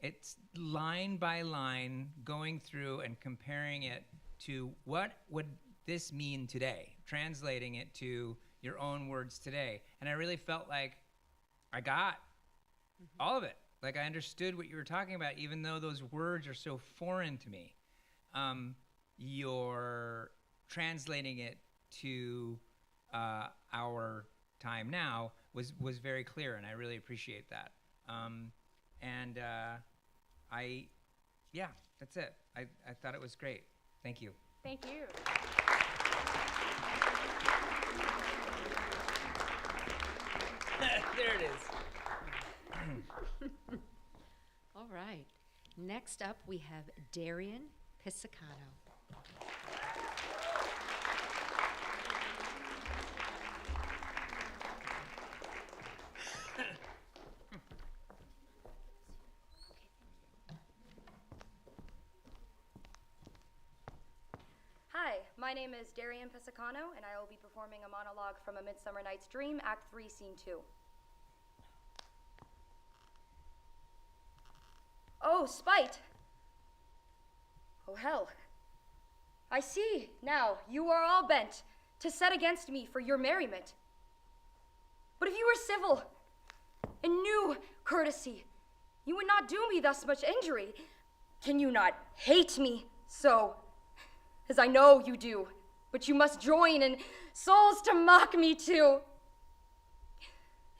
It's line by line going through and comparing it to what would this mean today, translating it to your own words today. And I really felt like I got all of it. Like I understood what you were talking about, even though those words are so foreign to me. You're translating it to our time now was very clear, and I really appreciate that. Yeah, that's it. I thought it was great. Thank you. Thank you. There it is. All right. Next up, we have Darian Piscicano. Hi, my name is Darian Piscicano, and I will be performing a monologue from A Midsummer Night's Dream, Act 3, Scene 2. Oh, spite! Oh, hell. I see, now, you are all bent to set against me for your merriment. But if you were civil and knew courtesy, you would not do me thus much injury. Can you not hate me so? As I know you do, but you must join in souls to mock me too.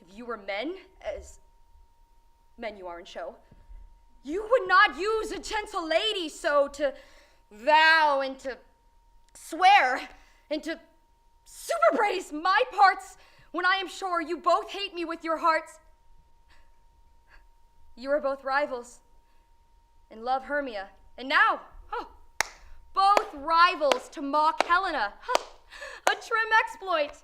If you were men, as men you are in show, you would not use a gentle lady so to vow and to swear and to superbrace my parts when I am sure you both hate me with your hearts. You are both rivals and love Hermia, and now, both rivals to mock Helena. A trim exploit.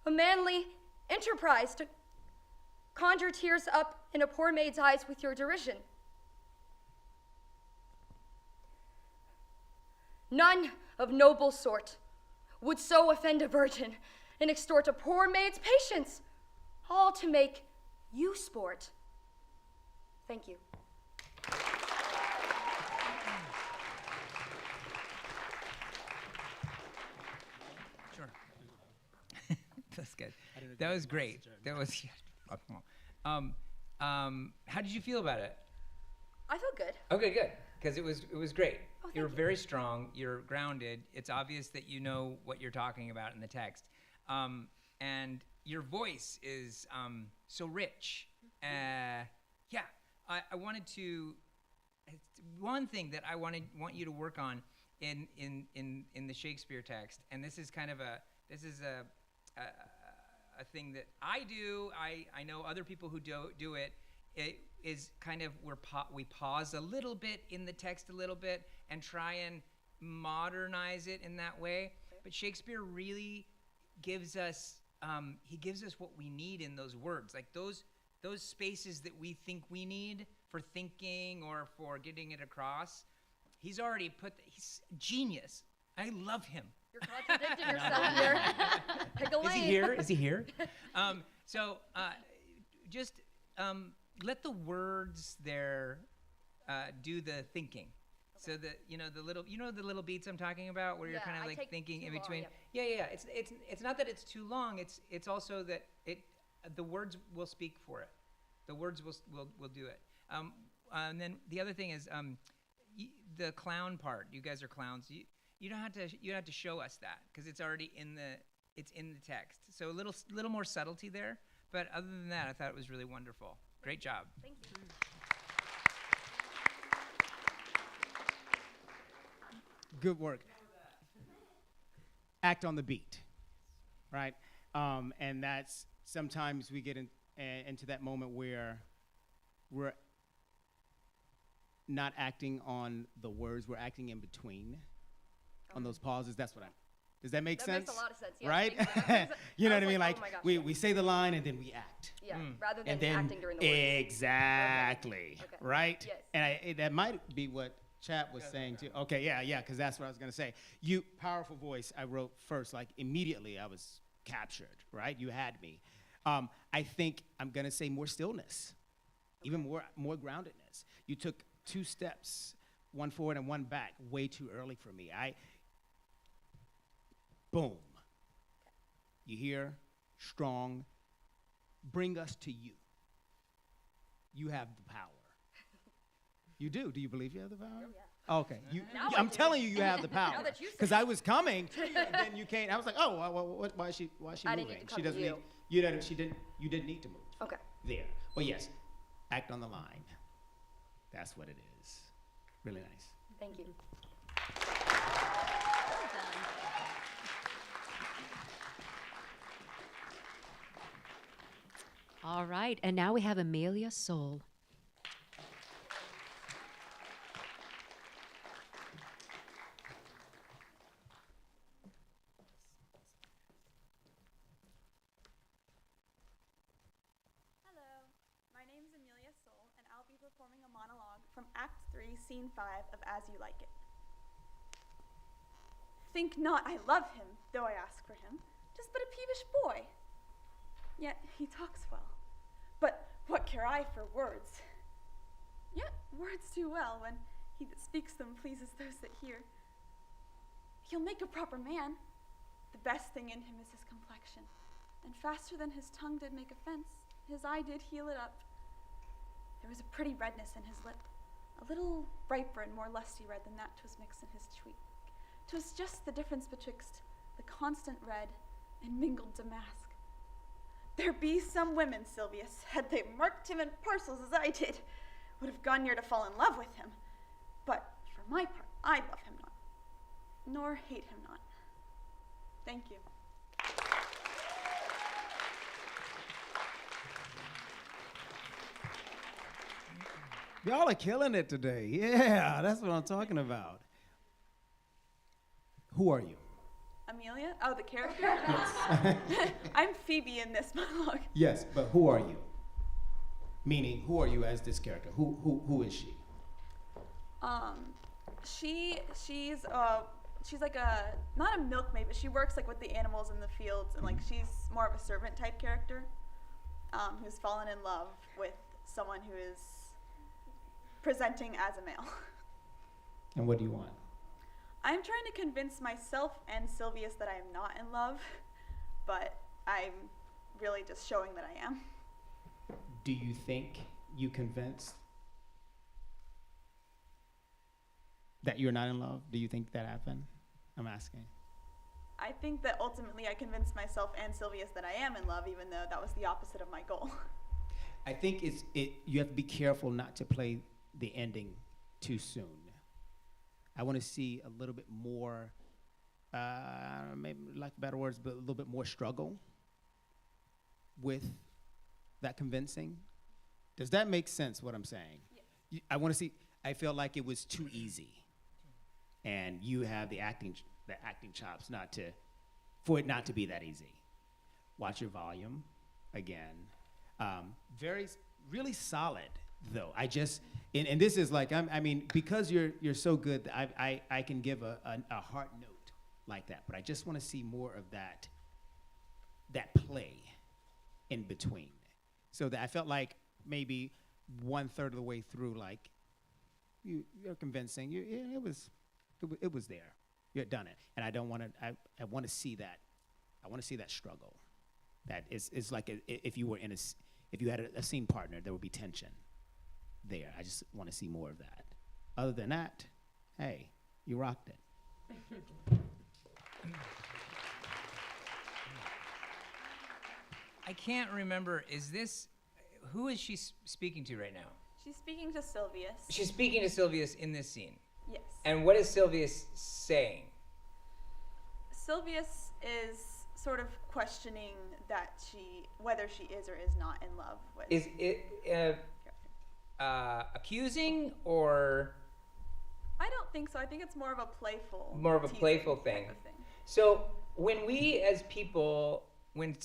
A manly enterprise to conjure tears up in a poor maid's eyes with your derision. None of noble sort would so offend a virgin and extort a poor maid's patience, all to make you sport. Thank you. Sure. That's good. That was great. That was. How did you feel about it? I feel good. Okay, good. Because it was great. Oh, You're very strong. You're grounded. It's obvious that you know what you're talking about in the text, and your voice is so rich. Yeah, I wanted to. One thing that I want you to work on in the Shakespeare text, and this is kind of a thing that I do. I know other people who do it. It is kind of we pause a little bit in the text a little bit and try and modernize it in that way. But Shakespeare really gives us he gives us what we need in those words, like those spaces that we think we need for thinking or for getting it across. He's already he's genius. I love him. You're contradicting yourself here. Pick a lane. Is he here? Just let the words there do the thinking. Okay. So that the little beats I'm talking about, where you're kind of like thinking in between. Long, yeah. It's not that it's too long. It's also that the words will speak for it. The words will do it. And then the other thing is the clown part. You guys are clowns. You don't have to show us that because it's already in the text. So a little more subtlety there. But other than that, I thought it was really wonderful. Great job. Thank you. Good work. Act on the beat, right? And that's sometimes we get into that moment where we're not acting on the words, we're acting in between on those pauses. That's what does that make sense? That makes a lot of sense, yes. Right? You know what I mean? Like, oh my gosh, we say the line and then we act. Yeah, rather than and then acting during the words. Exactly. Okay. Right? Yes. And that might be what Chap was saying too. Okay, yeah, because that's what I was gonna say. Powerful voice, I wrote first, like immediately I was captured, right? You had me. I think I'm gonna say more stillness, even more groundedness. You took 2 steps, one forward and one back, way too early for me. boom. You hear? Strong. Bring us to you. You have the power. You do. Do you believe you have the power? Yeah. Okay. I'm telling you, you have the power. Because I was coming to you, and then you came. I was like, oh, why is she I moving? didn't need to come She doesn't to need. you. You didn't need to move. Okay. There. Well, yes. Act on the line. That's what it is. Really nice. Thank you. All right, and now we have Amelia Soul. Hello, my name is Amelia Soul, and I'll be performing a monologue from Act 3, Scene 5 of As You Like It. Think not I love him, though I ask for him, just but a peevish boy. Yet he talks well. But what care I for words? Yet words do well when he that speaks them pleases those that hear. He'll make a proper man. The best thing in him is his complexion, and faster than his tongue did make offense, his eye did heal it up. There was a pretty redness in his lip, a little riper and more lusty red than that 'twas mixed in his cheek. 'Twas just the difference betwixt the constant red and mingled damask. There be some women, Silvius, had they marked him in parcels as I did, would have gone near to fall in love with him. But for my part, I love him not, nor hate him not. Thank you. Y'all are killing it today. Yeah, that's what I'm talking about. Who are you? Amelia? Oh, the character? I'm Phoebe in this monologue. Yes, but who are you? Meaning, who are you as this character? Who is she? She's like not a milkmaid, but she works like with the animals in the fields, and like she's more of a servant type character, who's fallen in love with someone who is presenting as a male. And what do you want? I'm trying to convince myself and Silvius that I am not in love, but I'm really just showing that I am. Do you think you convinced that you're not in love? Do you think that happened? I'm asking. I think that ultimately I convinced myself and Silvius that I am in love, even though that was the opposite of my goal. I think you have to be careful not to play the ending too soon. I want to see a little bit more, maybe like better words, but a little bit more struggle with that convincing. Does that make sense, what I'm saying? Yeah. I want to see, I feel like it was too easy. And you have the acting chops for it not to be that easy. Watch your volume again. Really solid, though. And this is like, I mean, because you're so good, I can give a heart note like that, but I just want to see more of that play in between. So that I felt like maybe 1/3 of the way through, like, you're convincing. It was there. You had done it. And I want to see that. I want to see that struggle. That is like if you had a scene partner, there would be tension there. I just want to see more of that. Other than that, hey, you rocked it. I can't remember, who is she speaking to right now? She's speaking to Silvius. She's speaking to Silvius in this scene. Yes. And what is Silvius saying? Silvius is sort of questioning whether she is or is not in love with. Is it accusing or? I don't think so. I think it's more of a playful. More of a playful thing. So when we as people, when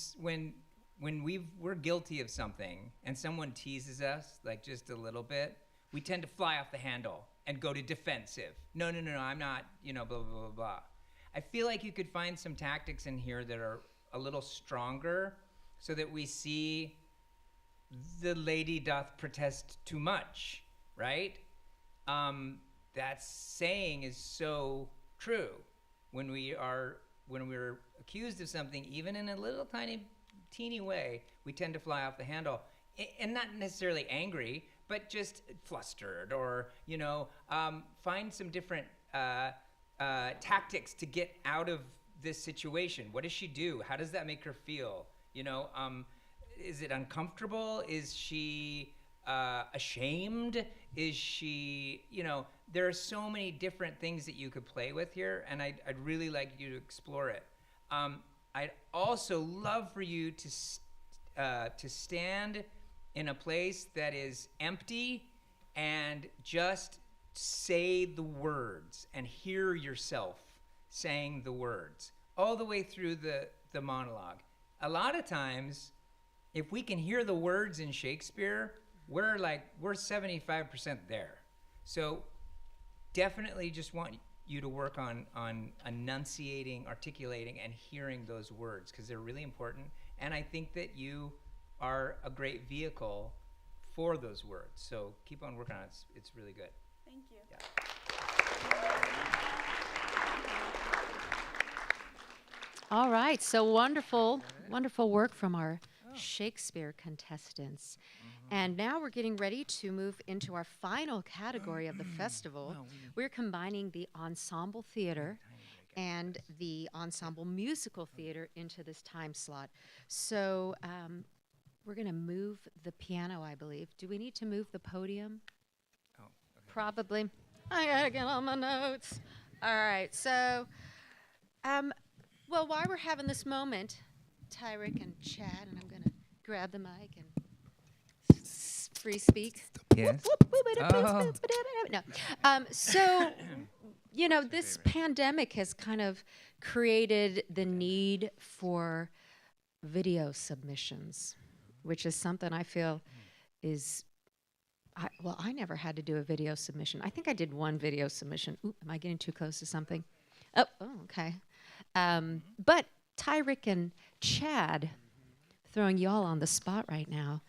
we're guilty of something and someone teases us like just a little bit, we tend to fly off the handle and go to defensive. No, I'm not, blah, blah, blah, blah. I feel like you could find some tactics in here that are a little stronger so that we see the lady doth protest too much, right? That saying is so true when we are when we're accused of something, even in a little tiny, teeny way, we tend to fly off the handle, and not necessarily angry, but just flustered, or find some different tactics to get out of this situation. What does she do? How does that make her feel? Is it uncomfortable? Is she ashamed? Is she, there are so many different things that you could play with here, and I'd really like you to explore it. I'd also love for you to stand in a place that is empty and just say the words and hear yourself saying the words all the way through the monologue. A lot of times, if we can hear the words in Shakespeare, we're 75% there. So definitely just want you to work on enunciating, articulating, and hearing those words, because they're really important. And I think that you are a great vehicle for those words. So keep on working on it. It's really good. Thank you. Yeah. All right, so wonderful work from our Shakespeare contestants. And now we're getting ready to move into our final category of the festival. We're combining the ensemble theater and the ensemble musical theater into this time slot. So we're going to move the piano, I believe. Do we need to move the podium? Oh, okay. Probably. I got to get on my notes. All right, so, well, while we're having this moment, Tyrick and Chad, and I'm going to grab the mic and free speak. Yes. Oh. No. So, this pandemic has kind of created the need for video submissions, which is something I feel is, I never had to do a video submission. I think I did one video submission. Ooh, am I getting too close to something? Oh, okay. But Tyrick and Chad, throwing y'all on the spot right now.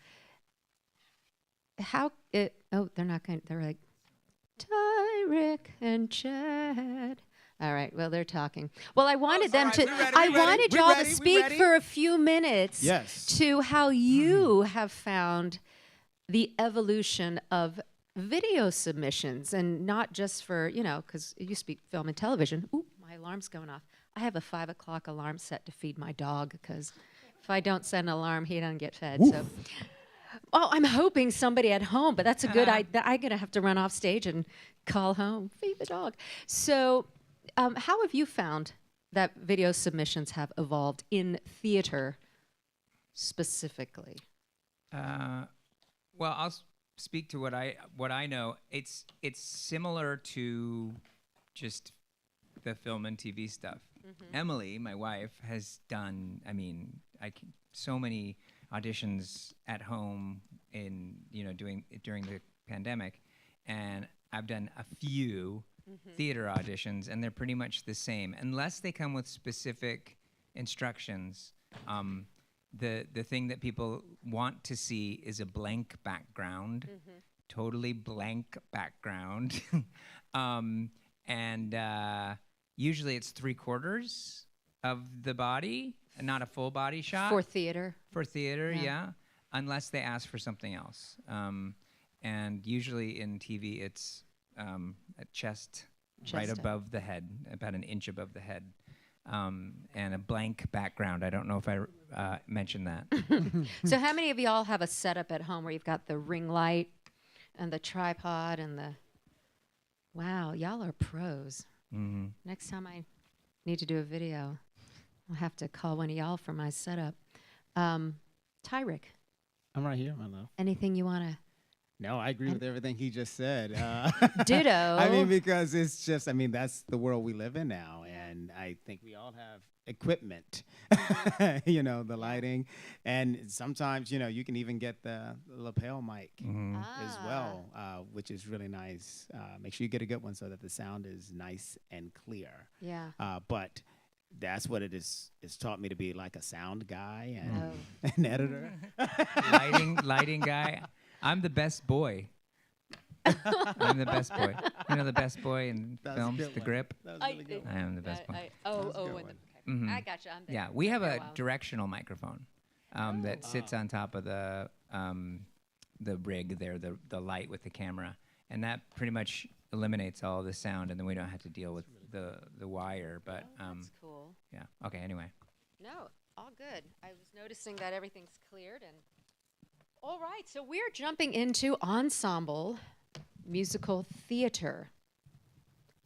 They're not going to, they're like, Tyrick and Chad. All right, well, they're talking. Well, I wanted them to, I wanted y'all to speak for a few minutes to how you have found the evolution of video submissions, and not just for, because you speak film and television. Ooh, my alarm's going off. I have a 5 o'clock alarm set to feed my dog, because if I don't set an alarm, he doesn't get fed. So, I'm hoping somebody at home, but that's a good idea. I'm going to have to run off stage and call home, feed the dog. So how have you found that video submissions have evolved in theater specifically? Well, I'll speak to what I know. It's similar to just the film and TV stuff. Mm-hmm. Emily, my wife, has done, so many auditions at home during the pandemic, and I've done a few theater auditions, and they're pretty much the same, unless they come with specific instructions. The thing that people want to see is a blank background, totally blank background, and usually it's 3/4 of the body, not a full body shot. For theater? For theater, yeah. Unless they ask for something else. And usually in TV, it's a chest right above the head, about an inch above the head, and a blank background. I don't know if I mentioned that. So how many of y'all have a setup at home where you've got the ring light and the tripod and the... Wow, y'all are pros. Mm-hmm. Next time I need to do a video, I'll have to call one of y'all for my setup. Tyrick. I'm right here, my love. Anything you want to... No, I agree with everything he just said. Ditto. Because it's just, that's the world we live in now. And I think we all have equipment, the lighting. And sometimes, you can even get the lapel mic as well, which is really nice. Make sure you get a good one so that the sound is nice and clear. Yeah. But that's what it is. It's taught me to be like a sound guy and an editor. Lighting guy. I'm the best boy. I'm the best boy. The best boy in films, The Grip. Really I am the best boy. Okay. Mhm. I got you. I'm there. Yeah, we have You're a wild. directional microphone that sits on top of the rig there, the light with the camera, and that pretty much eliminates all the sound, and then we don't have to deal with the wire. But That's cool. yeah. Okay. Anyway. No, all good. I was noticing that everything's cleared and all right, so we're jumping into ensemble musical theater.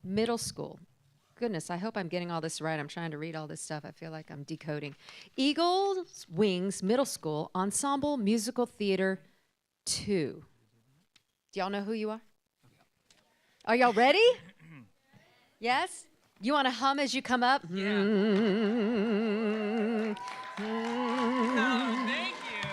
Middle school. Goodness, I hope I'm getting all this right. I'm trying to read all this stuff. I feel like I'm decoding. Eagles Wings Middle School Ensemble Musical Theater 2. Do y'all know who you are? Are y'all ready? Yes? You want to hum as you come up? Yeah. Thank you.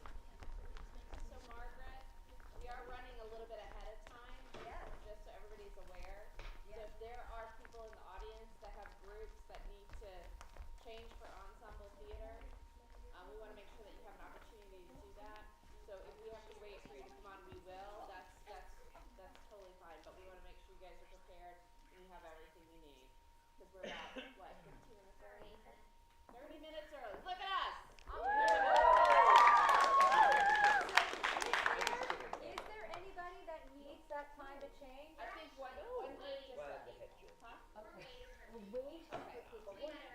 So Margaret, we are running a little bit ahead of time, just so everybody's aware. So if there are people in the audience that have groups that need to change for ensemble theater, we want to make sure that you have an opportunity to do that. So if we have to wait for you to come on, we will. That's totally fine. But we want to make sure you guys are prepared and you have everything you need. Because we're about, what, 15 minutes early? 30 minutes early. Look at us! Is there anybody that needs that time to change? I think one lady just left. Huh? Okay. We'll wait for people. 2 minutes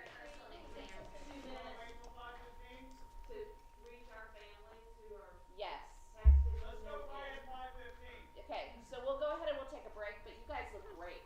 to reach our families who are yes. Let's go play at 5:15. Okay, so we'll go ahead and we'll take a break, but you guys look great.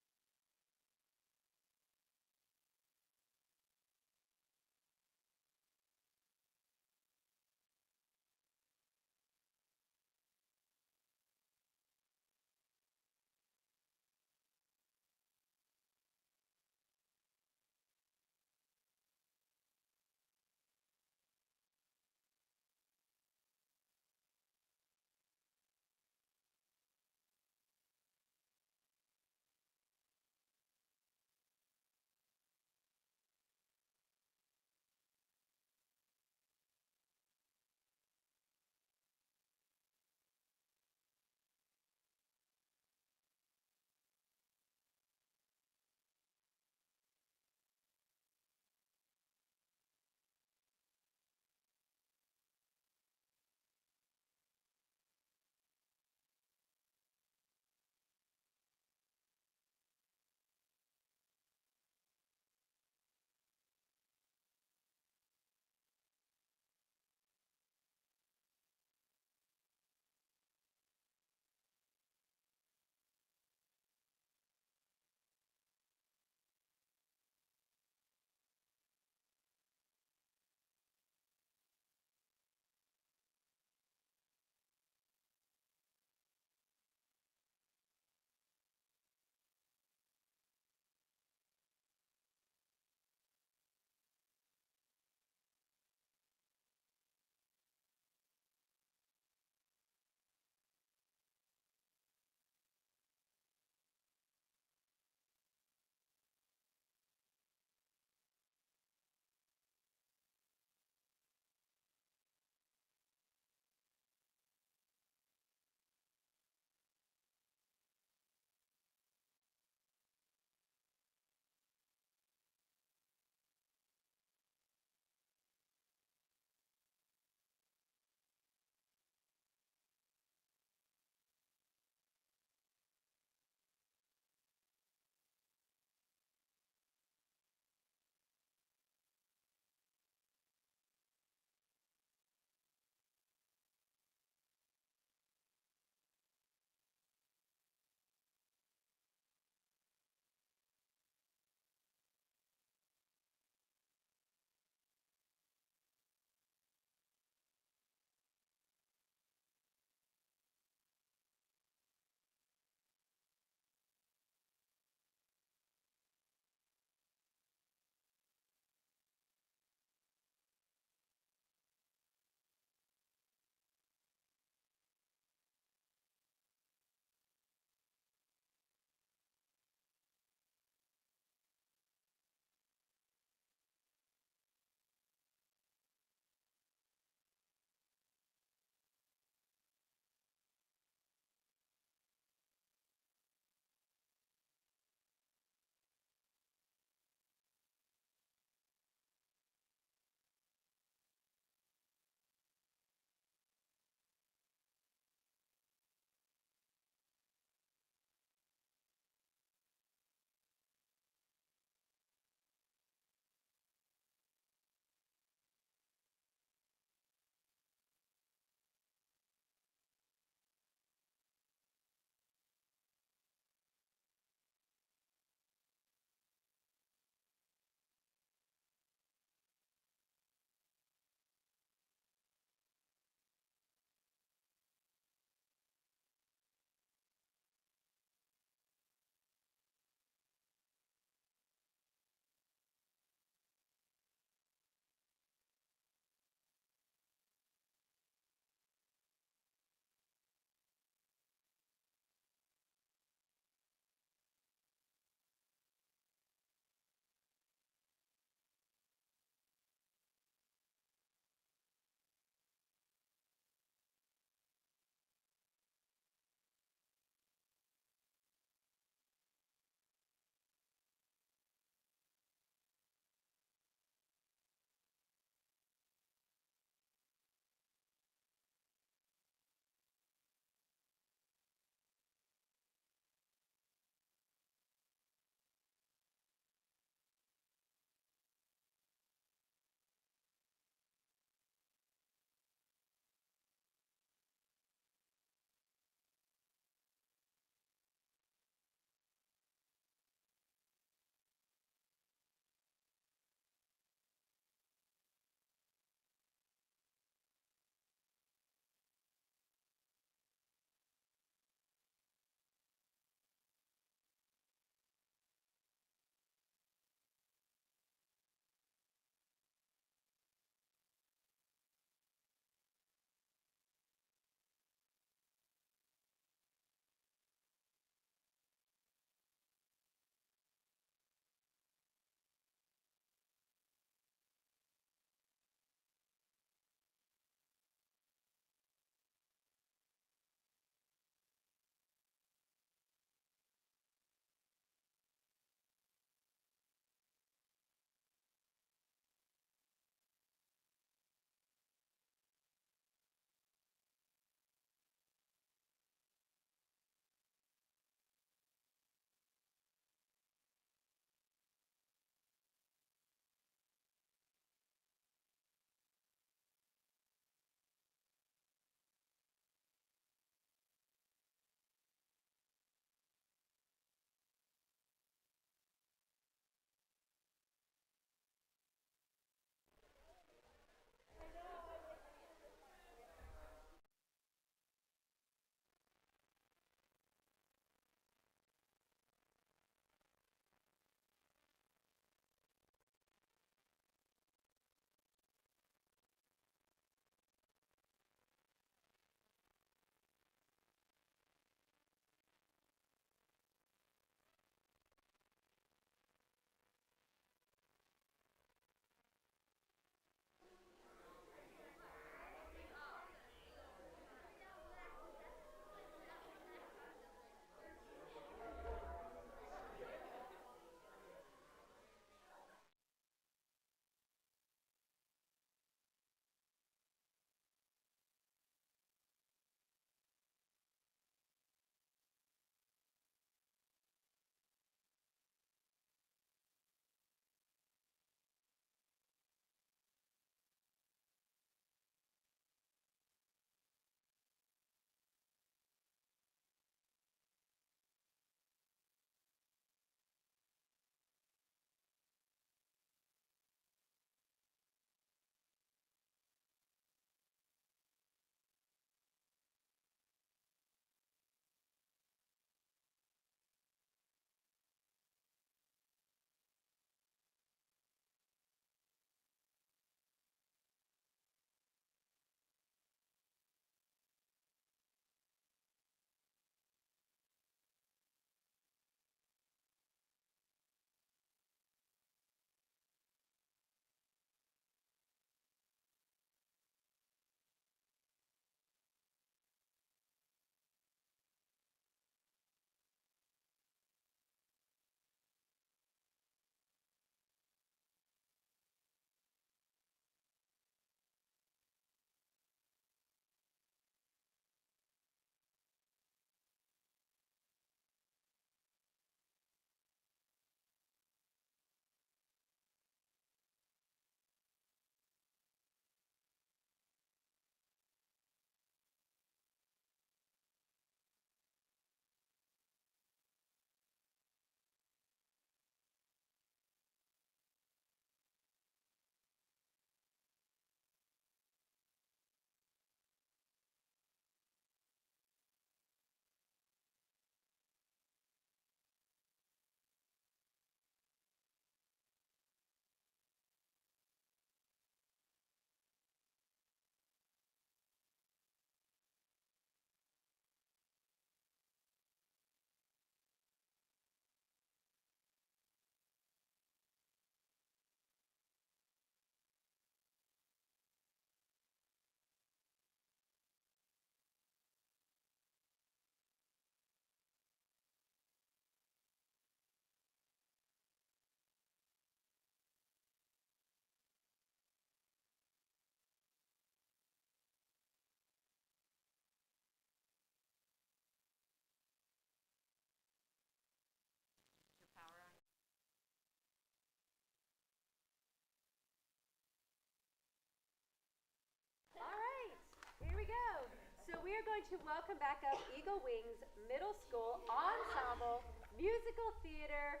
going to welcome back up Eagle Wings Middle School Ensemble Musical Theater.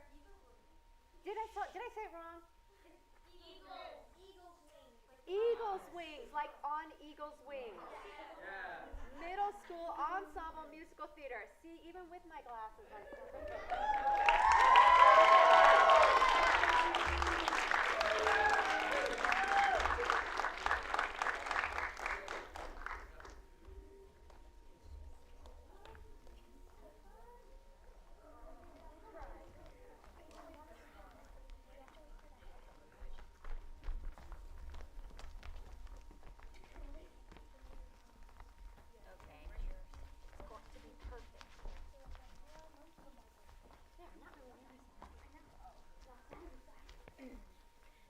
Did I say it wrong? Eagle's Wings, like on Eagle's Wings. Yeah. Middle School Ensemble Musical Theater. See, even with my glasses, I still think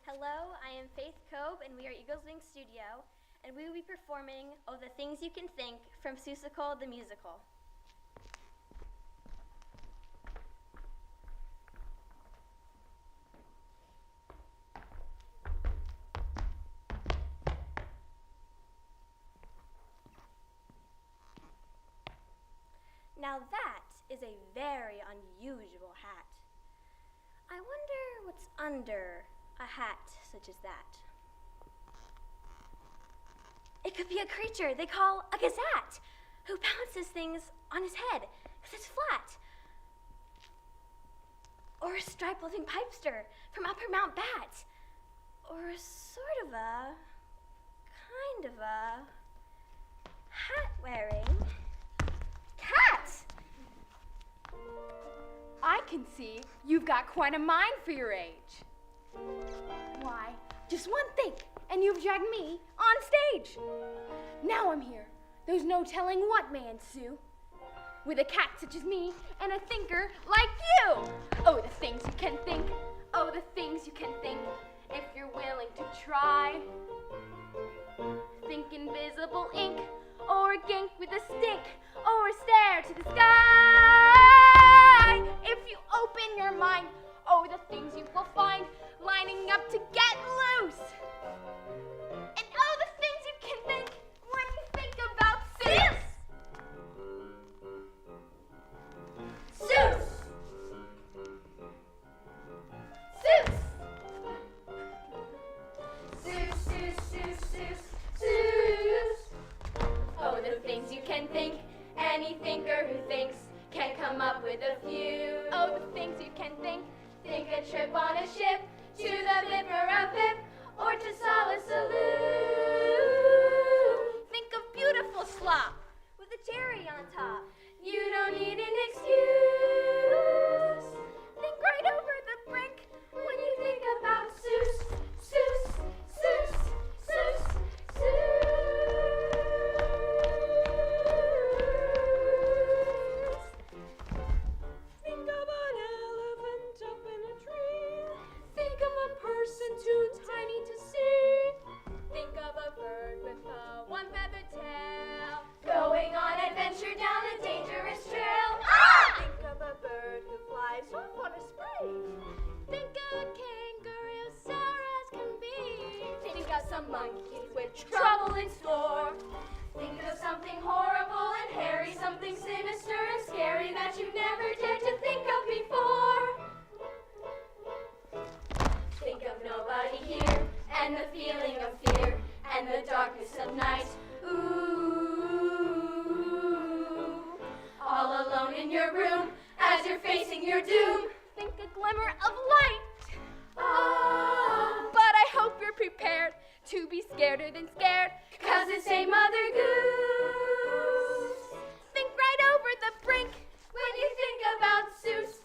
Hello, I am Faith Cobe, and we are Eagles Wing Studio, and we will be performing Oh the Things You Can Think from Seussical the Musical. Now that is a very unusual hat. I wonder what's under a hat such as that. It could be a creature they call a gazette, who bounces things on his head because it's flat. Or a striped living pipester from Upper Mount Bat. Or sort of a, kind of a, hat-wearing cat. I can see you've got quite a mind for your age. Why, just one think, and you've dragged me on stage. Now I'm here. There's no telling what may ensue. With a cat such as me and a thinker like you. Oh, the things you can think. Oh, the things you can think. If you're willing to try. Think invisible ink, or gink with a stink, or stare to the sky. If you open your mind, oh, the things you will find lining up to get loose. And oh, the things you can think when you think about Seuss. Seuss. Seuss. Seuss, Seuss, Seuss, Seuss, Seuss. Oh, the things you can think. Any thinker who thinks can come up with a few. Oh, the things you can think. Think a trip on a ship to the Vipera Pip or to Salisaloo. Think of beautiful slop with a cherry on top. You don't need an excuse. Think right over the brink when you think about Seuss, Seuss, Seuss, Seuss, Seuss. Think of an elephant up in a tree. Think of a person too tiny to see. Think of a bird with a one-feathered tail, going on adventure down a dangerous trail. Ah! Think of a bird who flies off on a spring. Think of a kangaroo sour as can be. Think of some monkeys with trouble in store. Think of something horrible and hairy, something sinister and scary that you've never dared to think of before. Think of nobody here, and the feeling of fear, and the darkness of night. Ooh, all alone in your room, as you're facing your doom. Think a glimmer of light. Ah, but I hope you're prepared to be scareder than scared, 'cause it's a Mother Goose. Think right over the brink when you think about Seuss.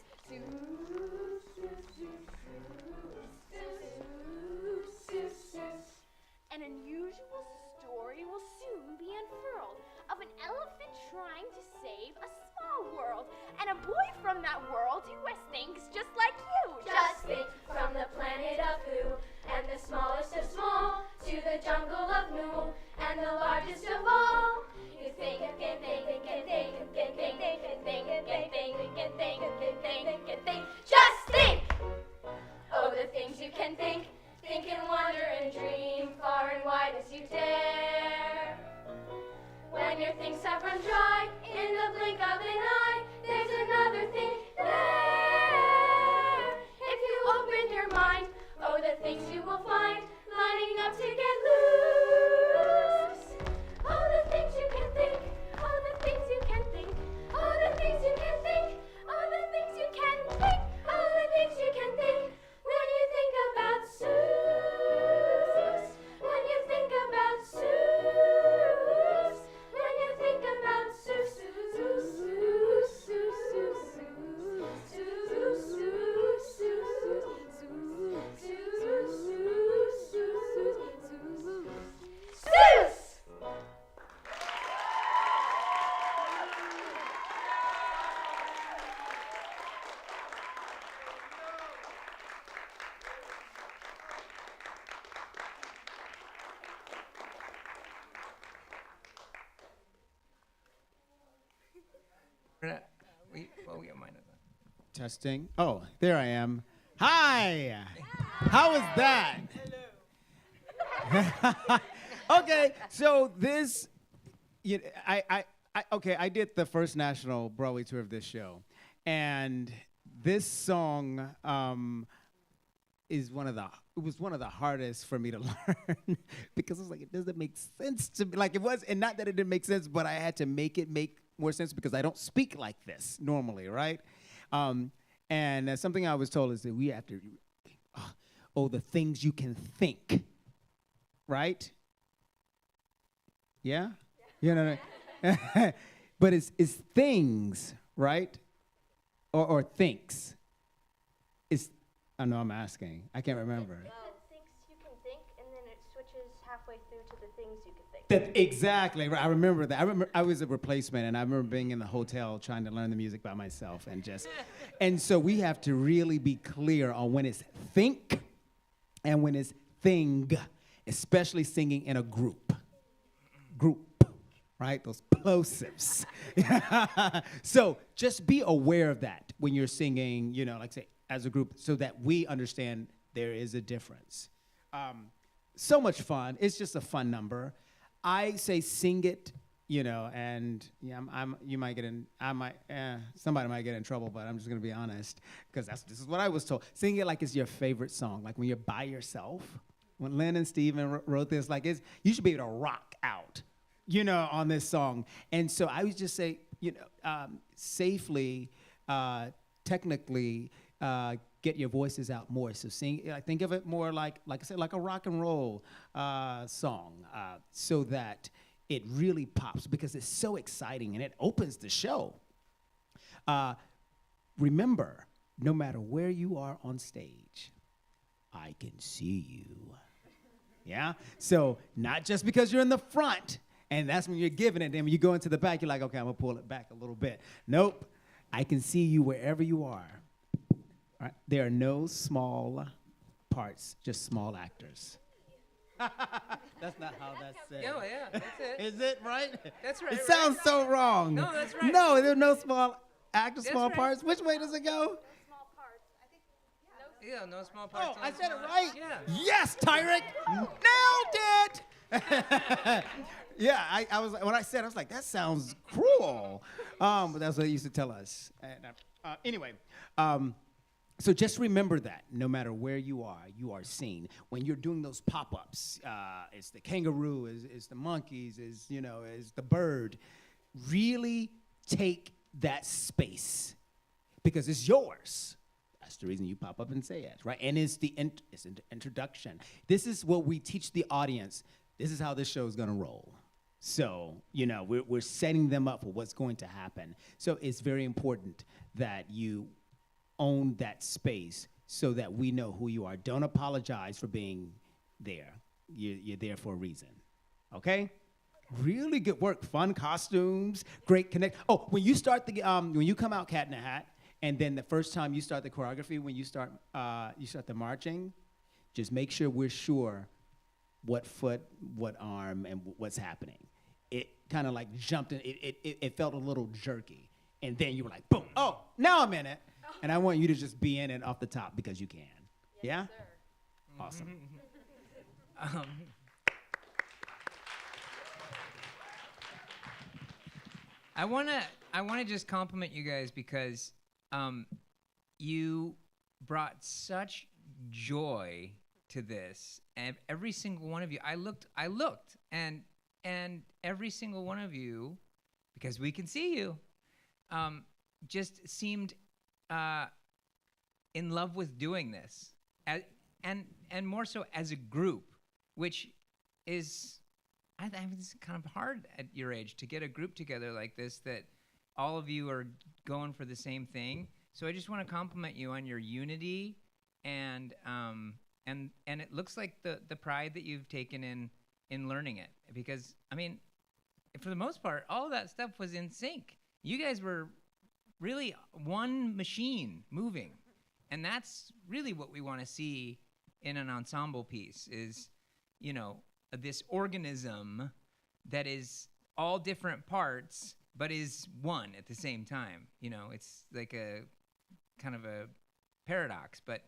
An unusual story will soon be unfurled of an elephant trying to save a small world and a boy from that world who thinks just like you. Just think from the planet of Who and the smallest of small to the jungle of Nool and the largest of all. You think and think and think and think and think and think and think and think and think and think. Just think! Oh, the things you can think. Think and wonder and dream far and wide as you dare. When your things have run dry, in the blink of an eye, there's another thing there. If you open your mind, oh, the things you will find, lining up to get loose. Oh, the things you can think, oh, the things you can think, oh, the things you can think, oh, the things you can think, oh, the things you can think, when you think about Seuss, when you think about Seuss, when you think about Seuss, Seuss, Seuss, Seuss, Seuss, Seuss, Seuss. We got mine. Testing. Oh, there I am. Hi. How was that? Okay, so this, I did the first national Broadway tour of this show, and this song was one of the hardest for me to learn because it was like it doesn't make sense to me. Like it was, and not that it didn't make sense, but I had to make it make more sense because I don't speak like this normally, right? And something I was told is that we have to, the things you can think, right? Yeah? You know what I mean? But it's things, right? Or thinks. I know I'm asking. I can't remember. Things you can think, and then it switches halfway through to the things you can think. Exactly, right. I remember that. I was a replacement, and I remember being in the hotel trying to learn the music by myself, and so we have to really be clear on when it's think and when it's thing, especially singing in a group, right? Those plosives. So just be aware of that when you're singing, like say as a group, so that we understand there is a difference. So much fun. It's just a fun number. I say sing it, and somebody might get in trouble, but I'm just gonna be honest, because this is what I was told. Sing it like it's your favorite song, like when you're by yourself. When Lynn and Steven wrote this, you should be able to rock out, on this song. And so I would just say, safely, technically, get your voices out more. So sing, think of it more like I said, like a rock and roll song, so that it really pops because it's so exciting and it opens the show. Remember, no matter where you are on stage, I can see you. Yeah? So not just because you're in the front, and that's when you're giving it, and when you go into the back, you're like, okay, I'm gonna pull it back a little bit. Nope, I can see you wherever you are. All right? There are no small parts, just small actors. That's not how that's said. Yeah, that's it. Is it right? That's right. It sounds so wrong. No, that's right. No, there are no small actors, That's small right. parts. Which way does it go? Yeah, no small parts. Oh, I said it right? Yeah. Yes, Tyrek! Nailed it! Yeah, I was when I said it, I was like, that sounds cruel. But that's what they used to tell us. And, anyway, so just remember that no matter where you are seen. When you're doing those pop-ups, it's the kangaroo, is the monkeys, is the bird. Really take that space because it's yours. That's the reason you pop up and say it, right? And it's an introduction. This is what we teach the audience. This is how this show is going to roll. So, we're setting them up for what's going to happen. So it's very important that you own that space so that we know who you are. Don't apologize for being there. You're there for a reason, okay? Really good work. Fun costumes, great connect. Oh, when you start when you come out Cat in a Hat, and then the first time you start the choreography, when you start the marching, just make sure we're sure what foot, what arm, and what's happening. It kind of like jumped in. It felt a little jerky, and then you were like, boom! Oh, now I'm in it, and I want you to just be in it off the top because you can. Yes, Yeah. sir. Awesome. I wanna just compliment you guys because you brought such joy to this, and every single one of you. I looked, and every single one of you, because we can see you, just seemed in love with doing this, and more so as a group, which is, I think it's kind of hard at your age to get a group together like this that all of you are going for the same thing. So I just want to compliment you on your unity, and it looks like the pride that you've taken in learning it, because I mean, for the most part, all of that stuff was in sync. You guys were really one machine moving, and that's really what we want to see in an ensemble piece is, you know, this organism that is all different parts but is one at the same time. You know, it's like a kind of a paradox, but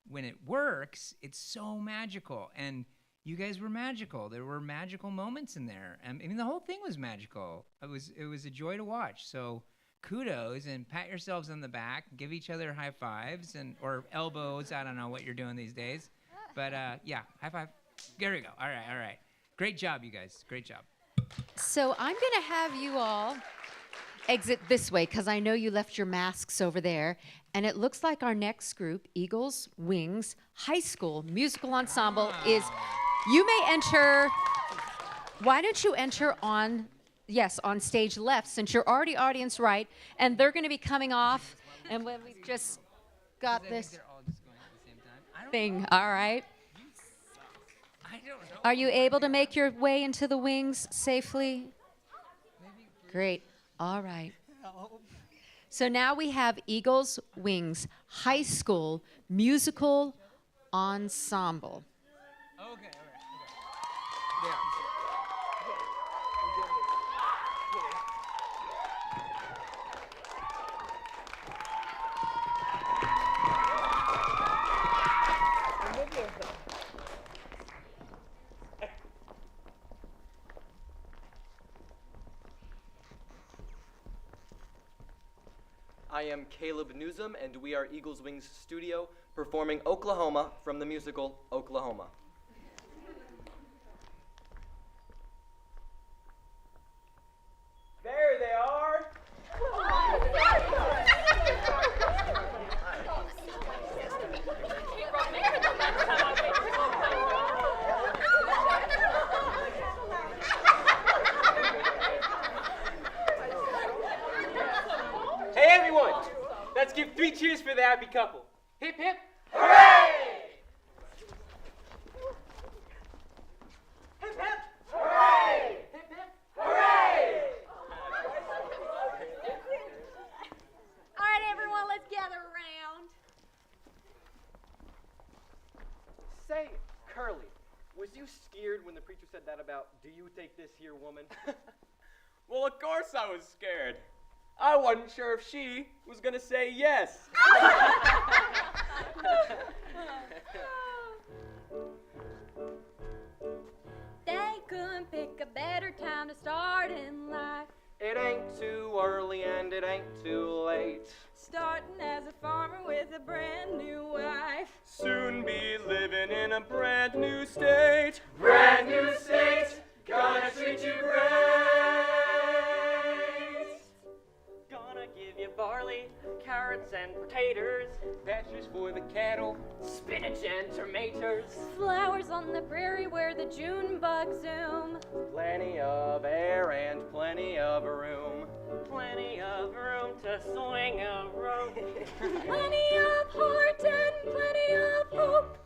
when it works, it's so magical. And you guys were magical. There were magical moments in there. I mean, the whole thing was magical. It was a joy to watch. So kudos, and pat yourselves on the back, give each other high fives or elbows. I don't know what you're doing these days. But yeah, high five. There we go. All right. Great job, you guys. Great job. So I'm going to have you all exit this way because I know you left your masks over there. And it looks like our next group, Eagles Wings High School Musical Ensemble, is, you may enter, why don't you enter on stage left, since you're already audience right, and they're going to be coming off, and when we just got this thing, all right? Are you able to make your way into the wings safely? Great. All right. So now we have Eagles Wings High School Musical Ensemble. Okay. I am Caleb Newsom, and we are Eagles Wings Studio, performing Oklahoma from the musical Oklahoma. There they are! Hey everyone! Let's give 3 cheers for the happy couple. Hip hip! Hooray! Hip hip! Hooray! Hip hip! Hooray! All right, everyone, let's gather around. Say, Curly, was you scared when the preacher said that about, do you take this here woman? Well, of course I was scared. I wasn't sure if she was gonna say yes. They couldn't pick a better time to start in life. It ain't too early and it ain't too late. Starting as a farmer with a brand new wife. Soon be living in a brand new state. Brand new state, gonna treat you great. Gonna give you barley, carrots and potatoes, pastures for the cattle, spinach and tomatoes, Flowers on the prairie where the June bugs zoom. plenty of air and plenty of room. Plenty of room to swing a rope. Plenty of heart and plenty of hope.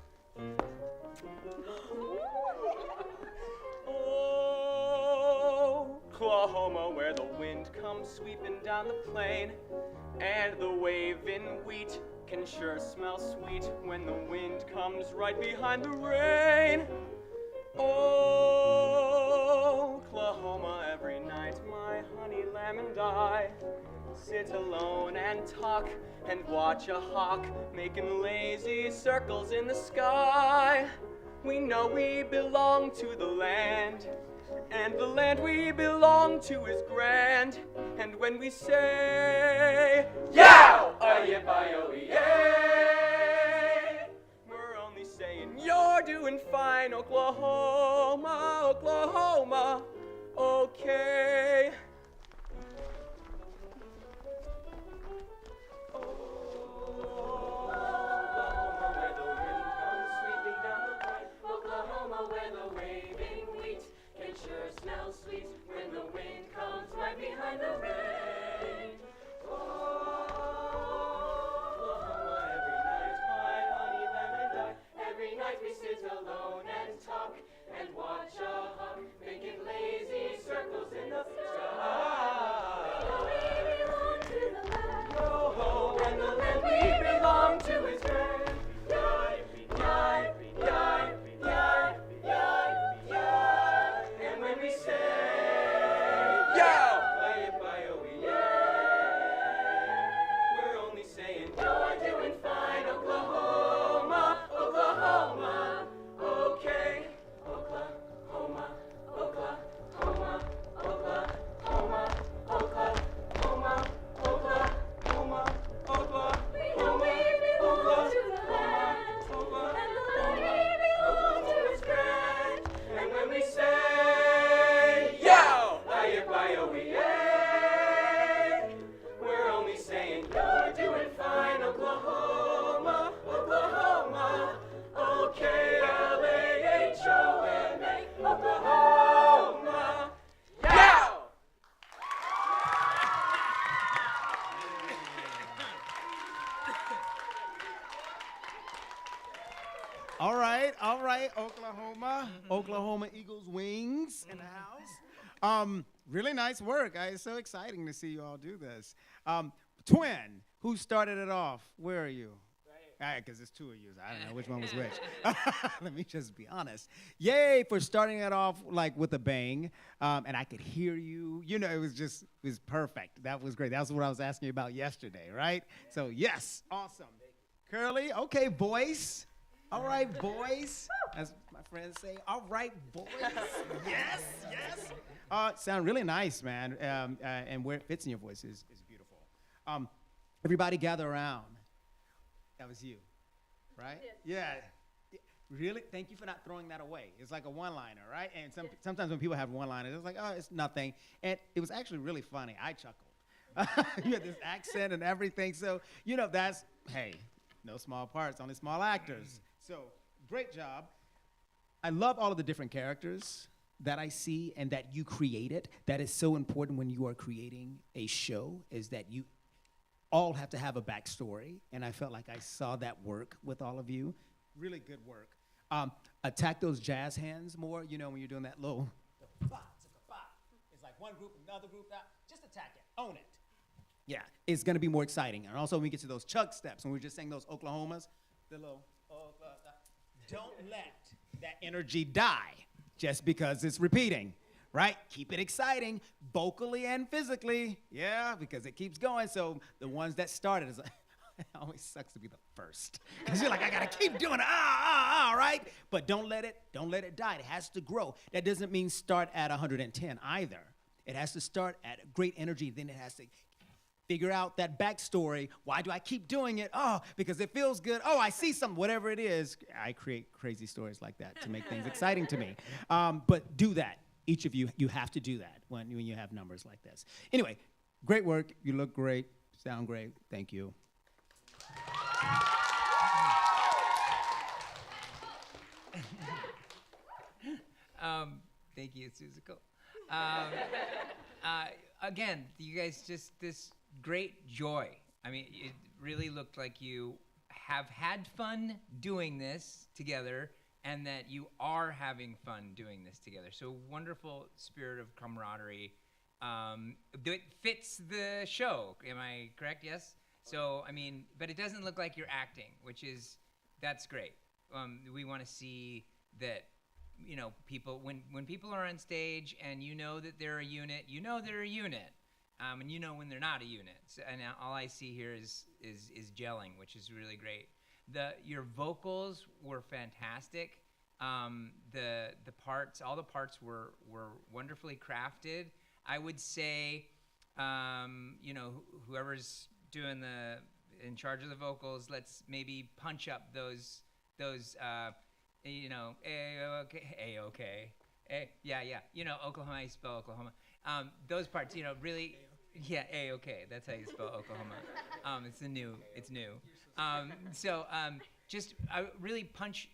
Oklahoma, where the wind comes sweeping down the plain, and the waving wheat can sure smell sweet when the wind comes right behind the rain. Oklahoma, every night my honey lamb and I sit alone and talk and watch a hawk making lazy circles in the sky. We know we belong to the land, and the land we belong to is grand. And when we say, yow, yay, we're only saying, you're doing fine, Oklahoma, Oklahoma, okay. Oklahoma, where the waving wheat can sure smell sweet when the wind comes right behind the rain. Oklahoma, every night my honey lamb and I, every night we sit alone and talk and watch a hawk making lazy circles in the sky. We belong to the land. Yo ho, and the land we belong to is grand. And when we say, yo, we're only saying, you're doing fine, Oklahoma, Oklahoma, okay. Oklahoma, Oklahoma, Oklahoma, Oklahoma, Oklahoma, Oklahoma. We know we belong to the land, and the land we belong to is grand. And when we say, yo, we're only saying, you're doing fine, Oklahoma, Oklahoma, Oklahoma, Oklahoma, yow! All right, Oklahoma, Oklahoma Eagles wings in the house. Really nice work. It's so exciting to see you all do this. Twin, who started it off? Where are you? Right. Because there's two of you. I don't know which one was which. Let me just be honest. Yay for starting it off like with a bang. And I could hear you. You know, it was perfect. That was great. That's what I was asking you about yesterday, right? So yes, awesome. Curly, okay, voice. All right, boys, as my friends say. All right, boys. Yes. Sound really nice, man. And where it fits in your voice is beautiful. Everybody gather around. That was you, right? Yeah. Really? Thank you for not throwing that away. It's like a one-liner, right? And sometimes when people have one-liners, it's like, oh, it's nothing. And it was actually really funny. I chuckled. You had this accent and everything. So, you know, hey, no small parts, only small actors. So, great job. I love all of the different characters that I see and that you created. That is so important when you are creating a show, is that you all have to have a backstory. And I felt like I saw that work with all of you. Really good work. Attack those jazz hands more, you know, when you're doing that little, it's like one group, another group, just attack it, own it. Yeah, it's gonna be more exciting. And also when we get to those chug steps, when we were just saying those Oklahomas, the little, don't let that energy die just because it's repeating, right? Keep it exciting, vocally and physically, yeah, because it keeps going. So the ones that started, is like, it always sucks to be the first, because you're like, I gotta keep doing it, right? But don't let it die. It has to grow. That doesn't mean start at 110 either. It has to start at great energy, then it has to figure out that backstory. Why do I keep doing it? Oh, because it feels good. Oh, I see something, whatever it is. I create crazy stories like that to make things exciting to me. But do that. Each of you, you have to do that when you have numbers like this. Anyway, great work. You look great, sound great. Thank you. Thank you, Suzuko. Again, you guys just this great joy. I mean, it really looked like you have had fun doing this together and that you are having fun doing this together. So wonderful spirit of camaraderie. It fits the show, am I correct? Yes? So, I mean, but it doesn't look like you're acting, that's great. We want to see that, you know, people, when people are on stage and you know that they're a unit, you know they're a unit. And you know when they're not a unit. So, and all I see here is gelling, which is really great. Your vocals were fantastic. The parts, all the parts were wonderfully crafted. I would say, you know, whoever's doing in charge of the vocals, let's maybe punch up those you know, A-OK, yeah, you know, Oklahoma, you spell Oklahoma. Those parts, you know, really, yeah, A-OK, that's how you spell Oklahoma. It's new. So just really punch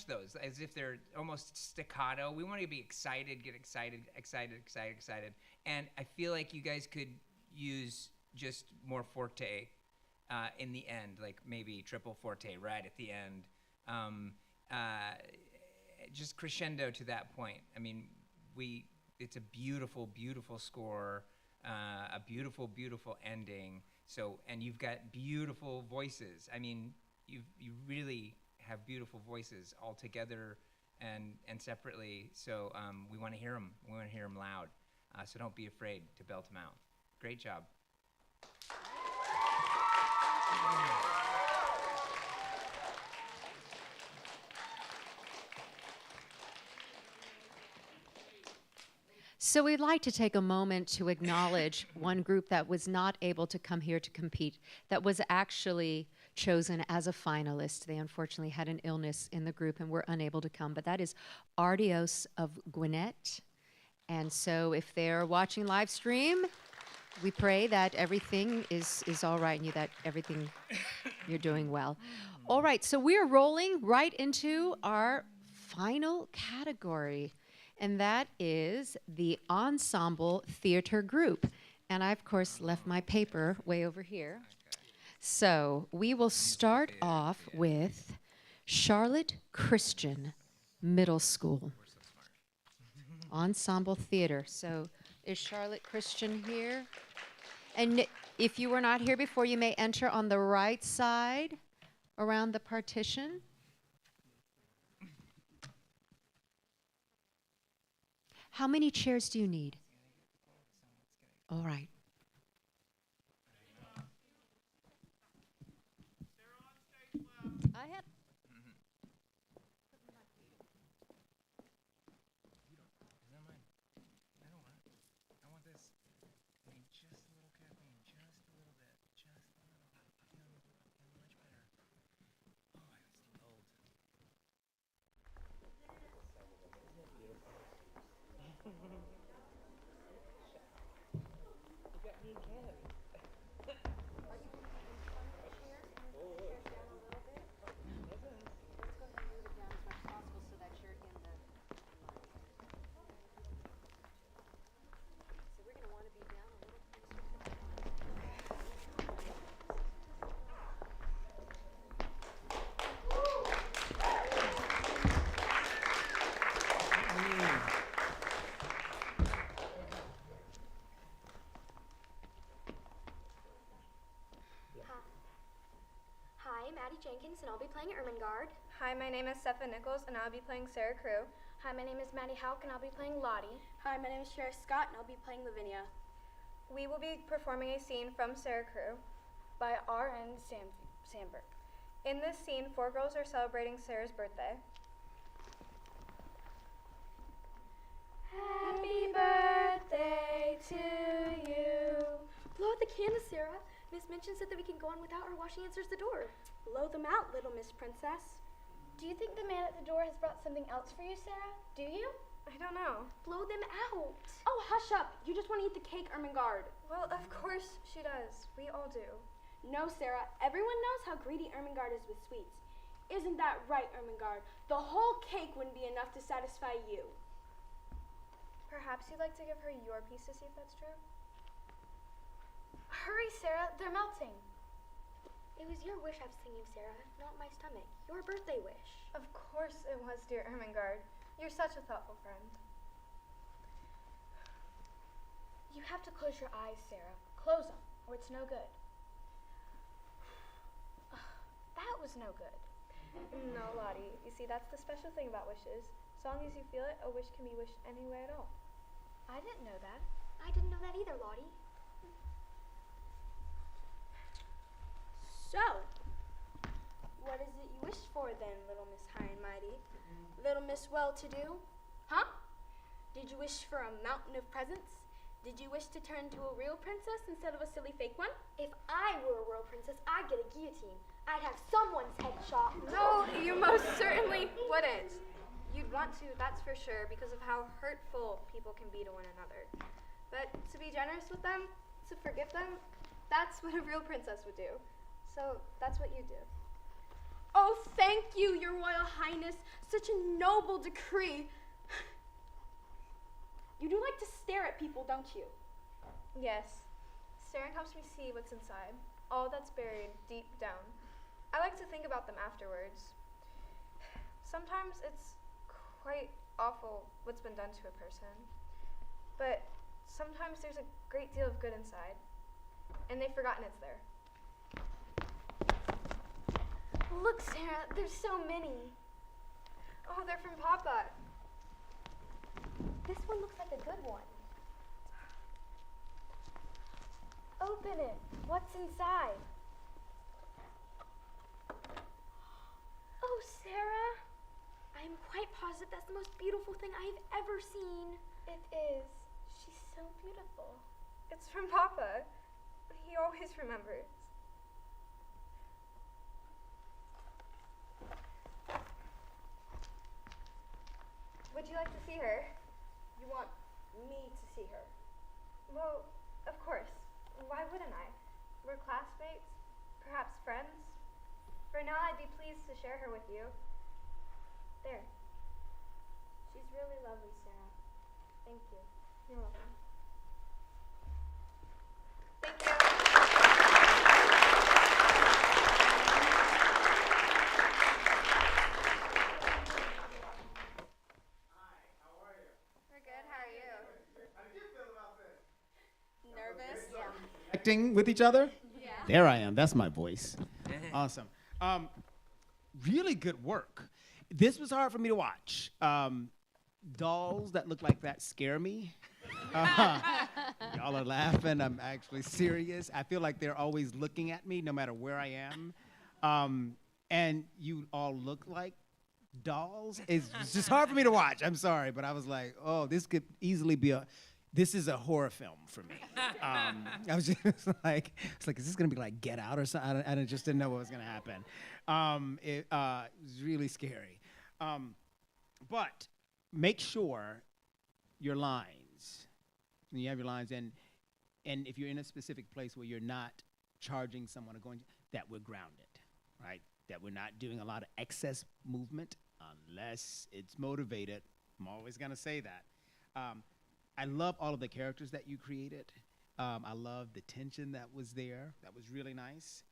those as if they're almost staccato. We want to be excited, get excited. And I feel like you guys could use just more forte in the end, like maybe triple forte right at the end. Just crescendo to that point. I mean, it's a beautiful, beautiful score, a beautiful, beautiful ending. So, and you've got beautiful voices. I mean, you really have beautiful voices all together and separately. So we want to hear them. We want to hear them loud. So don't be afraid to belt them out. Great job. So we'd like to take a moment to acknowledge one group that was not able to come here to compete, that was actually chosen as a finalist. They unfortunately had an illness in the group and were unable to come, but that is Ardios of Gwinnett. And so if they're watching live stream, we pray that everything is all right and that everything you're doing well. All right, so we're rolling right into our final category, and that is the ensemble theater group. And I, of course, left my paper way over here. So we will start off with Charlotte Christian Middle School. Ensemble theater. So is Charlotte Christian here? And if you were not here before, you may enter on the right side around the partition. How many chairs do you need? All right. I have. Jenkins, and I'll be playing Ermengarde. Hi, my name is Stepha Nichols, and I'll be playing Sarah Crew. Hi, my name is Maddie Hauk, and I'll be playing Lottie. Hi, my name is Cher Scott, and I'll be playing Lavinia. We will be performing a scene from Sarah Crew by R.N. Sandberg. In this scene, 4 girls are celebrating Sarah's birthday. Happy birthday to you. Blow out the candles, Sarah. Miss Minchin said that we can go on without her while she answers the door. Blow them out, little Miss Princess. Do you think the man at the door has brought something else for you, Sarah? Do you? I don't know. Blow them out. Oh, hush up. You just want to eat the cake, Ermengarde. Well, of course she does. We all do. No, Sarah. Everyone knows how greedy Ermengarde is with sweets. Isn't that right, Ermengarde? The whole cake wouldn't be enough to satisfy you. Perhaps you'd like to give her your piece to see if that's true? Hurry, Sarah. They're melting. It was your wish I was thinking of, Sarah, not my stomach. Your birthday wish. Of course it was, dear Ermengarde. You're such a thoughtful friend. You have to close your eyes, Sarah. Close them, or it's no good. That was no good. No, Lottie. You see, that's the special thing about wishes. As long as you feel it, a wish can be wished anywhere at all. I didn't know that. I didn't know that either, Lottie. So, what is it you wished for then, little Miss High and Mighty? The Miss Well-to-Do? Huh? Did you wish for a mountain of presents? Did you wish to turn to a real princess instead of a silly fake one? If I were a real princess, I'd get a guillotine. I'd have someone's head chopped. No, you most certainly wouldn't. You'd want to, that's for sure, because of how hurtful people can be to one another. But to be generous with them, to forgive them, that's what a real princess would do. So that's what you do. Oh, thank you, Your Royal Highness. Such a noble decree. You do like to stare at people, don't you? Yes. Staring helps me see what's inside, all that's buried deep down. I like to think about them afterwards. Sometimes it's quite awful what's been done to a person, but sometimes there's a great deal of good inside, and they've forgotten it's there. Look, Sarah, there's so many. Oh, they're from Papa. This one looks like a good one. Open it. What's inside? Oh, Sarah. I am quite positive that's the most beautiful thing I have ever seen. It is. She's so beautiful. It's from Papa. He always remembers. Would you like to see her? You want me to see her? Well, of course. Why wouldn't I? We're classmates, perhaps friends. For now, I'd be pleased to share her with you. There. She's really lovely, Sarah. Thank you. You're welcome. Thank you. We're good. How are you? Nervous? Yeah. Acting with each other? Yeah. There I am. That's my voice. Awesome. Really good work. This was hard for me to watch. Dolls that look like that scare me. Y'all are laughing. I'm actually serious. I feel like they're always looking at me no matter where I am. And you all look like dolls. It's just hard for me to watch. I'm sorry, but I was like, oh, this could easily be this is a horror film for me. I was just like, is this gonna be like Get Out or something? I just didn't know what was gonna happen. It was really scary. But make sure your lines, when you have your lines, and if you're in a specific place where you're not charging someone or going, that we're grounded, right? That we're not doing a lot of excess movement unless it's motivated. I'm always gonna say that. I love all of the characters that you created. I love the tension that was there. That was really nice.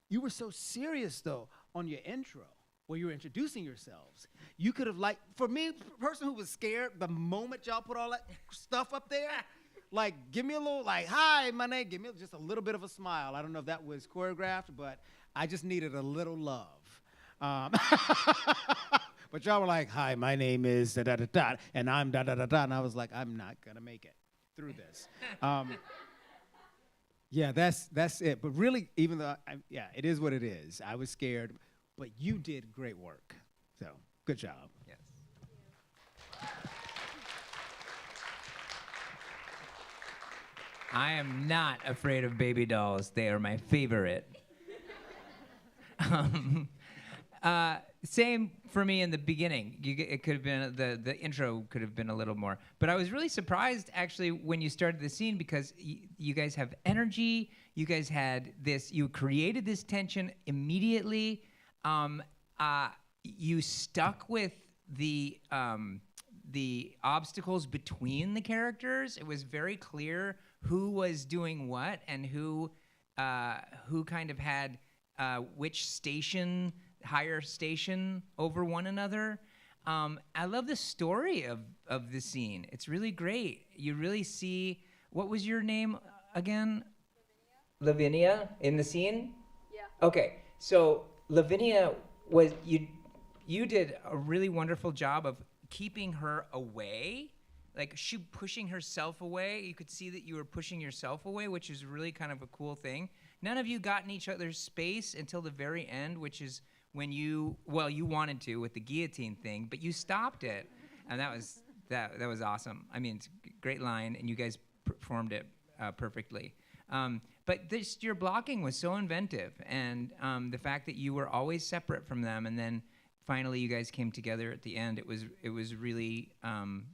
You were so serious, though, on your intro, where you were introducing yourselves. You could have, like, for me, a person who was scared, the moment y'all put all that stuff up there, like, give me a little, like, hi, my name, give me just a little bit of a smile. I don't know if that was choreographed, but I just needed a little love. But y'all were like, hi, my name is da-da-da-da, and I'm da-da-da-da, and I was like, I'm not gonna make it through this. Yeah, that's it. But really, even though, it is what it is. I was scared, but you did great work. So, good job. Yes. I am not afraid of baby dolls. They are my favorite. Same for me in the beginning. It could have been, the intro could have been a little more. But I was really surprised, actually, when you started the scene, because you guys have energy. You guys had this, you created this tension immediately. You stuck with the obstacles between the characters. It was very clear who was doing what and who kind of had which station, higher station over one another. I love the story of the scene. It's really great. You really see, what was your name again? Lavinia in the scene? Yeah. Okay, so Lavinia was, you did a really wonderful job of keeping her away, like she pushing herself away. You could see that you were pushing yourself away, which is really kind of a cool thing. None of you got in each other's space until the very end, which is when you wanted to with the guillotine thing, but you stopped it, and that was awesome. I mean, it's a great line, and you guys performed it perfectly. But your blocking was so inventive, and the fact that you were always separate from them, and then finally you guys came together at the end. It was really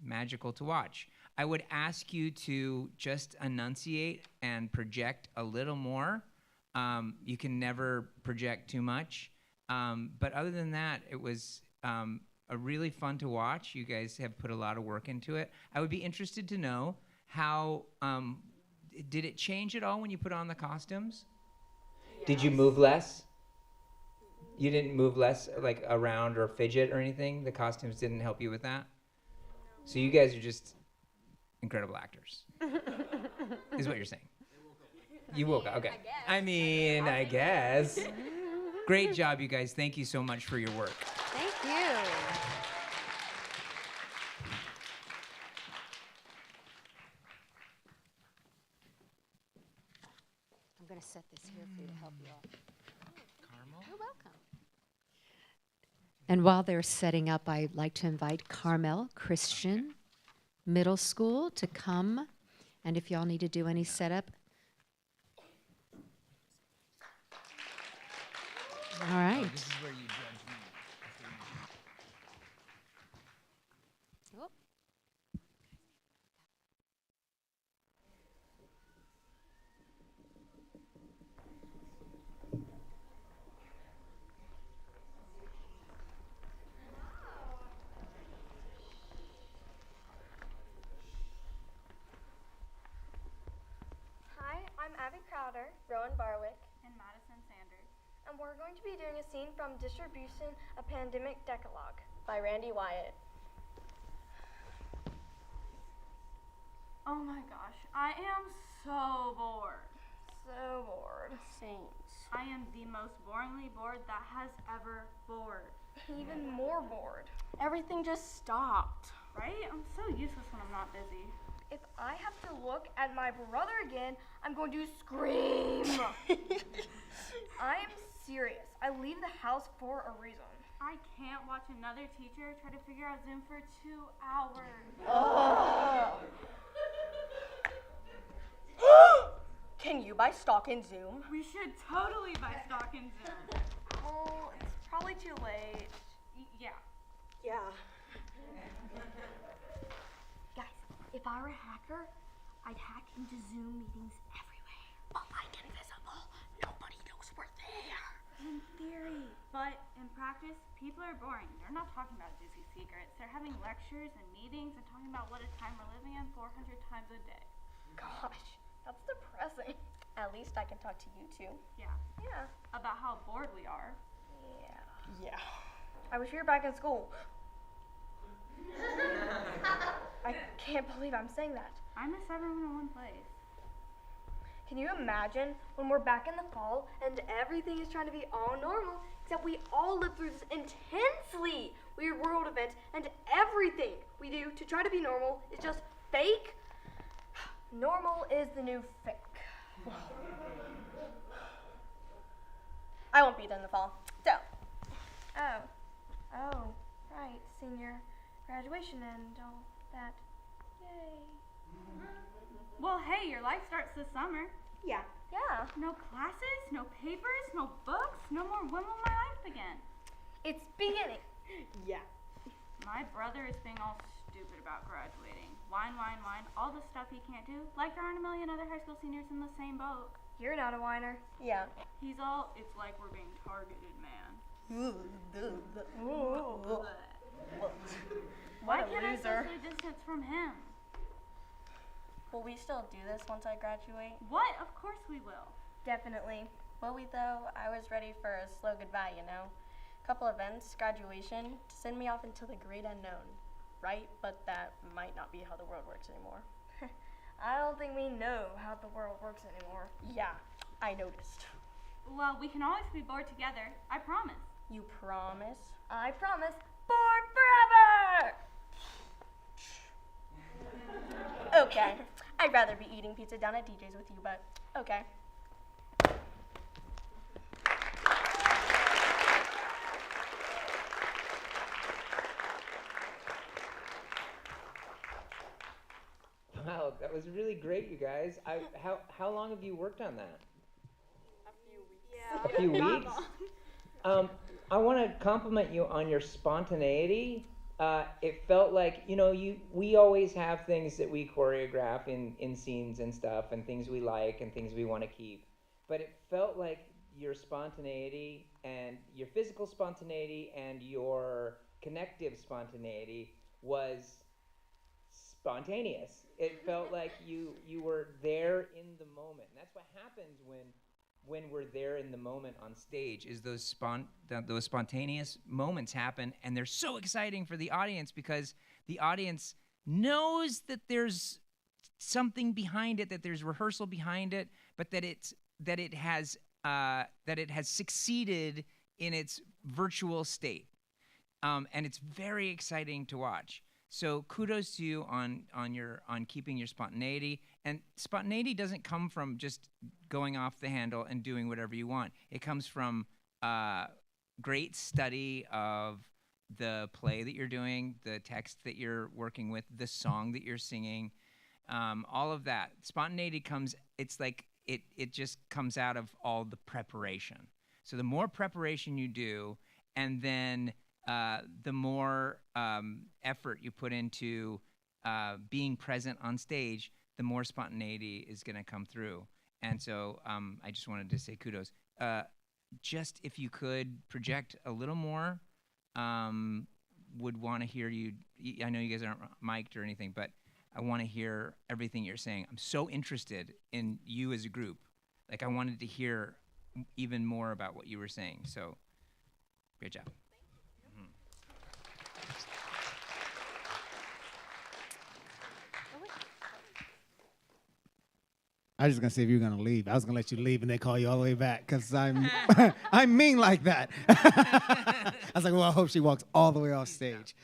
magical to watch. I would ask you to just enunciate and project a little more. You can never project too much. But other than that, it was a really fun to watch. You guys have put a lot of work into it. I would be interested to know how, did it change at all when you put on the costumes? Yes. Did you move less? You didn't move less, like around or fidget or anything? The costumes didn't help you with that? So you guys are just incredible actors, is what you're saying. You woke up, okay. I guess. Great job, you guys. Thank you so much for your work. Thank you. I'm going to set this here for you to help you all. Carmel? You're welcome. And while they're setting up, I'd like to invite Carmel Christian Middle School to come. And if y'all need to do any setup. All right. Oh, this is where you judge me. Oh. Hi, I'm Abby Crowder, Rowan Barwick, And Madison Sanders. and we're going to be doing a scene from Distribution, A Pandemic Decalogue by Randy Wyatt. Oh my gosh, I am so bored. So bored. Saints. I am the most boringly bored that has ever bored. Even more bored. Everything just stopped. Right? I'm so useless when I'm not busy. If I have to look at my brother again, I'm going to scream. I am serious. I leave the house for a reason. I can't watch another teacher try to figure out Zoom for 2 hours. Oh. Can you buy stock in Zoom? We should totally buy stock in Zoom. Oh, it's probably too late. Yeah. Yeah. Guys, if I were a hacker, I'd hack into Zoom meetings everywhere. But like invisible, nobody knows we're there. In theory. But in practice, people are boring. They're not talking about juicy secrets. They're having lectures and meetings and talking about what a time we're living in 400 times a day. Gosh, that's depressing. At least I can talk to you two. Yeah. Yeah. About how bored we are. Yeah. I wish we were back in school. I can't believe I'm saying that. I miss everyone in one place. Can you imagine when we're back in the fall and everything is trying to be all normal, except we all live through this intensely weird world event, and everything we do to try to be normal is just fake? Normal is the new fake. I won't be there in the fall. So. Oh, right, senior graduation and all that. Yay. Well, hey, your life starts this summer. Yeah. No classes, no papers, no books, no more when will my life begin? It's beginning. Yeah. My brother is being all stupid about graduating. Whine, all the stuff he can't do. Like there aren't a million other high school seniors in the same boat. You're not a whiner. Yeah. He's all, it's like we're being targeted, man. Why can't I socially distance from him? Will we still do this once I graduate? What? Of course we will. Definitely. Will we though? I was ready for a slow goodbye, you know. Couple events, graduation, to send me off into the great unknown. Right? But that might not be how the world works anymore. I don't think we know how the world works anymore. Yeah, I noticed. Well, we can always be bored together. I promise. You promise? I promise. Bored forever! Okay. I'd rather be eating pizza down at DJ's with you, but okay. That was really great, you guys. How long have you worked on that? A few weeks. I want to compliment you on your spontaneity. It felt like, we always have things that we choreograph in scenes and stuff, and things we like and things we want to keep. But it felt like your spontaneity and your physical spontaneity and your connective spontaneity was spontaneous. It felt like you were there in the moment. And that's what happens when we're there in the moment on stage, is those spontaneous moments happen, and they're so exciting for the audience because the audience knows that there's something behind it, that there's rehearsal behind it, but that it has succeeded in its virtual state, and it's very exciting to watch. So kudos to you on keeping your spontaneity. And spontaneity doesn't come from just going off the handle and doing whatever you want. It comes from great study of the play that you're doing, the text that you're working with, the song that you're singing, all of that. Spontaneity comes, it's like it just comes out of all the preparation. So the more preparation you do, and then the more effort you put into being present on stage, the more spontaneity is going to come through. And so I just wanted to say kudos. Just if you could project a little more, would want to hear you. I know you guys aren't mic'd or anything, but I want to hear everything you're saying. I'm so interested in you as a group. Like, I wanted to hear even more about what you were saying. So great job. I was just gonna see if you were gonna leave. I was gonna let you leave and then call you all the way back because I'm I'm mean like that. I was like, well, I hope she walks all the way off stage.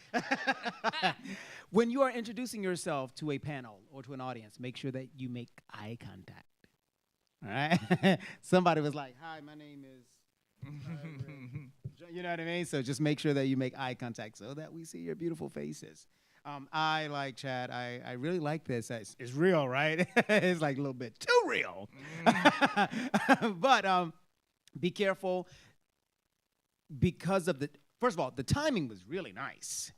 When you are introducing yourself to a panel or to an audience, make sure that you make eye contact. All right. Somebody was like, "Hi, my name is." You know what I mean? So just make sure that you make eye contact so that we see your beautiful faces. I like Chad. I really like this. It's real, right? It's like a little bit too real. But be careful because of first of all, the timing was really nice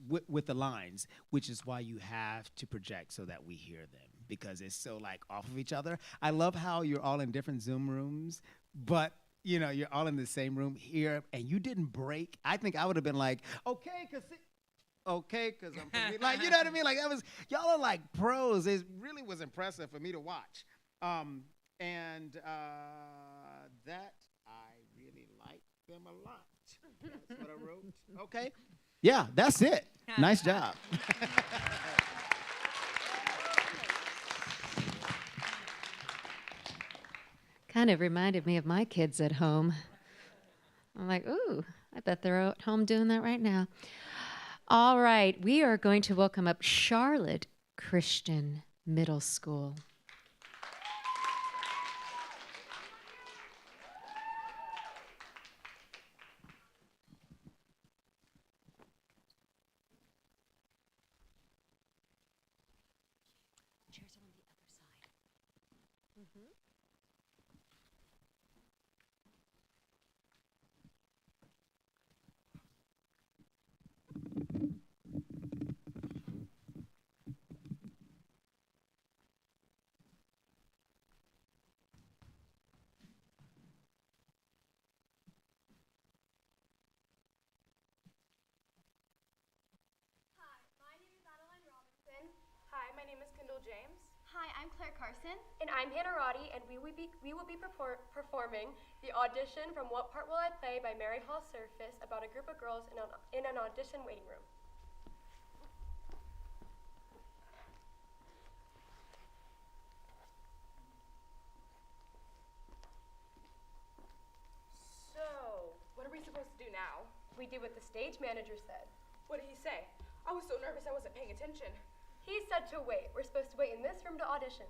with the lines, which is why you have to project so that we hear them because it's so like off of each other. I love how you're all in different Zoom rooms, but you're all in the same room here, and you didn't break. I think I would have been like, okay, because I'm like, you know what I mean? Like y'all are like pros. It really was impressive for me to watch. And that I really like them a lot. That's what I wrote. Okay. Yeah, that's it. Nice job. Kind of reminded me of my kids at home. I'm like, ooh, I bet they're at home doing that right now. All right, we are going to welcome up Charlotte Christian Middle School. Chairs are on the other side. Mm-hmm. Hi, my name is Kendall James. Hi, I'm Claire Carson. And I'm Hannah Roddy, and we will be performing the audition from What Part Will I Play by Mary Hall Surface about a group of girls in an audition waiting room. So, what are we supposed to do now? We did what the stage manager said. What did he say? I was so nervous I wasn't paying attention. He said to wait. We're supposed to wait in this room to audition.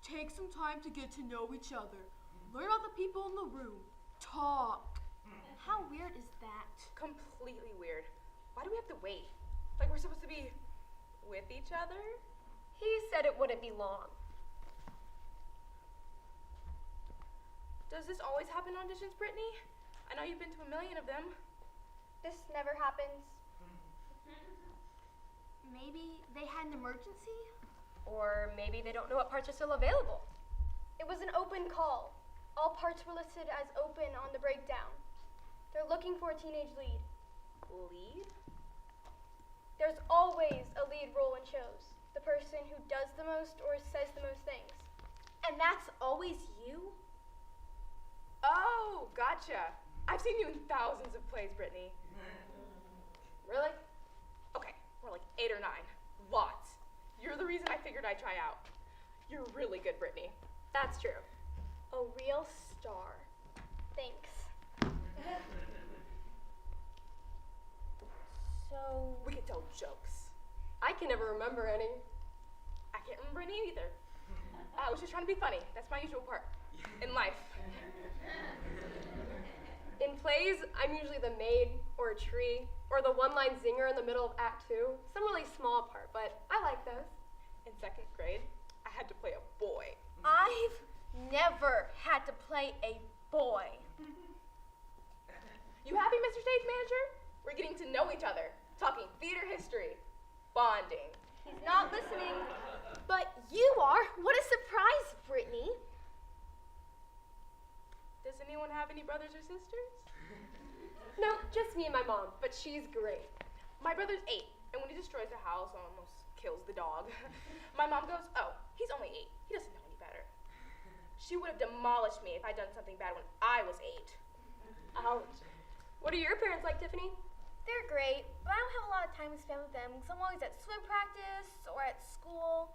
Take some time to get to know each other. Learn about the people in the room. Talk. How weird is that? Completely weird. Why do we have to wait? Like we're supposed to be with each other? He said it wouldn't be long. Does this always happen in auditions, Brittany? I know you've been to a million of them. This never happens. Maybe they had an emergency? Or maybe they don't know what parts are still available. It was an open call. All parts were listed as open on the breakdown. They're looking for a teenage lead. Lead? There's always a lead role in shows. The person who does the most or says the most things. And that's always you? Oh, gotcha. I've seen you in thousands of plays, Brittany. Really? Okay, we're like 8 or 9. Lots. You're the reason I figured I'd try out. You're really good, Brittany. That's true. A real star. Thanks. So, we could tell jokes. I can never remember any. I can't remember any either. I was just trying to be funny. That's my usual part in life. In plays, I'm usually the maid or a tree or the one-line zinger in the middle of Act 2. Some really small part, but I like those. In 2nd grade, I had to play a boy. I've never had to play a boy. You happy, Mr. Stage Manager? We're getting to know each other, talking theater history, bonding. He's not listening. But you are. What a surprise, Brittany. Does anyone have any brothers or sisters? No, just me and my mom, but she's great. My brother's 8, and when he destroys the house, almost kills the dog. My mom goes, oh, he's only 8. He doesn't know any better. She would have demolished me if I'd done something bad when I was 8. Ouch. What are your parents like, Tiffany? They're great, but I don't have a lot of time to spend with them because I'm always at swim practice or at school.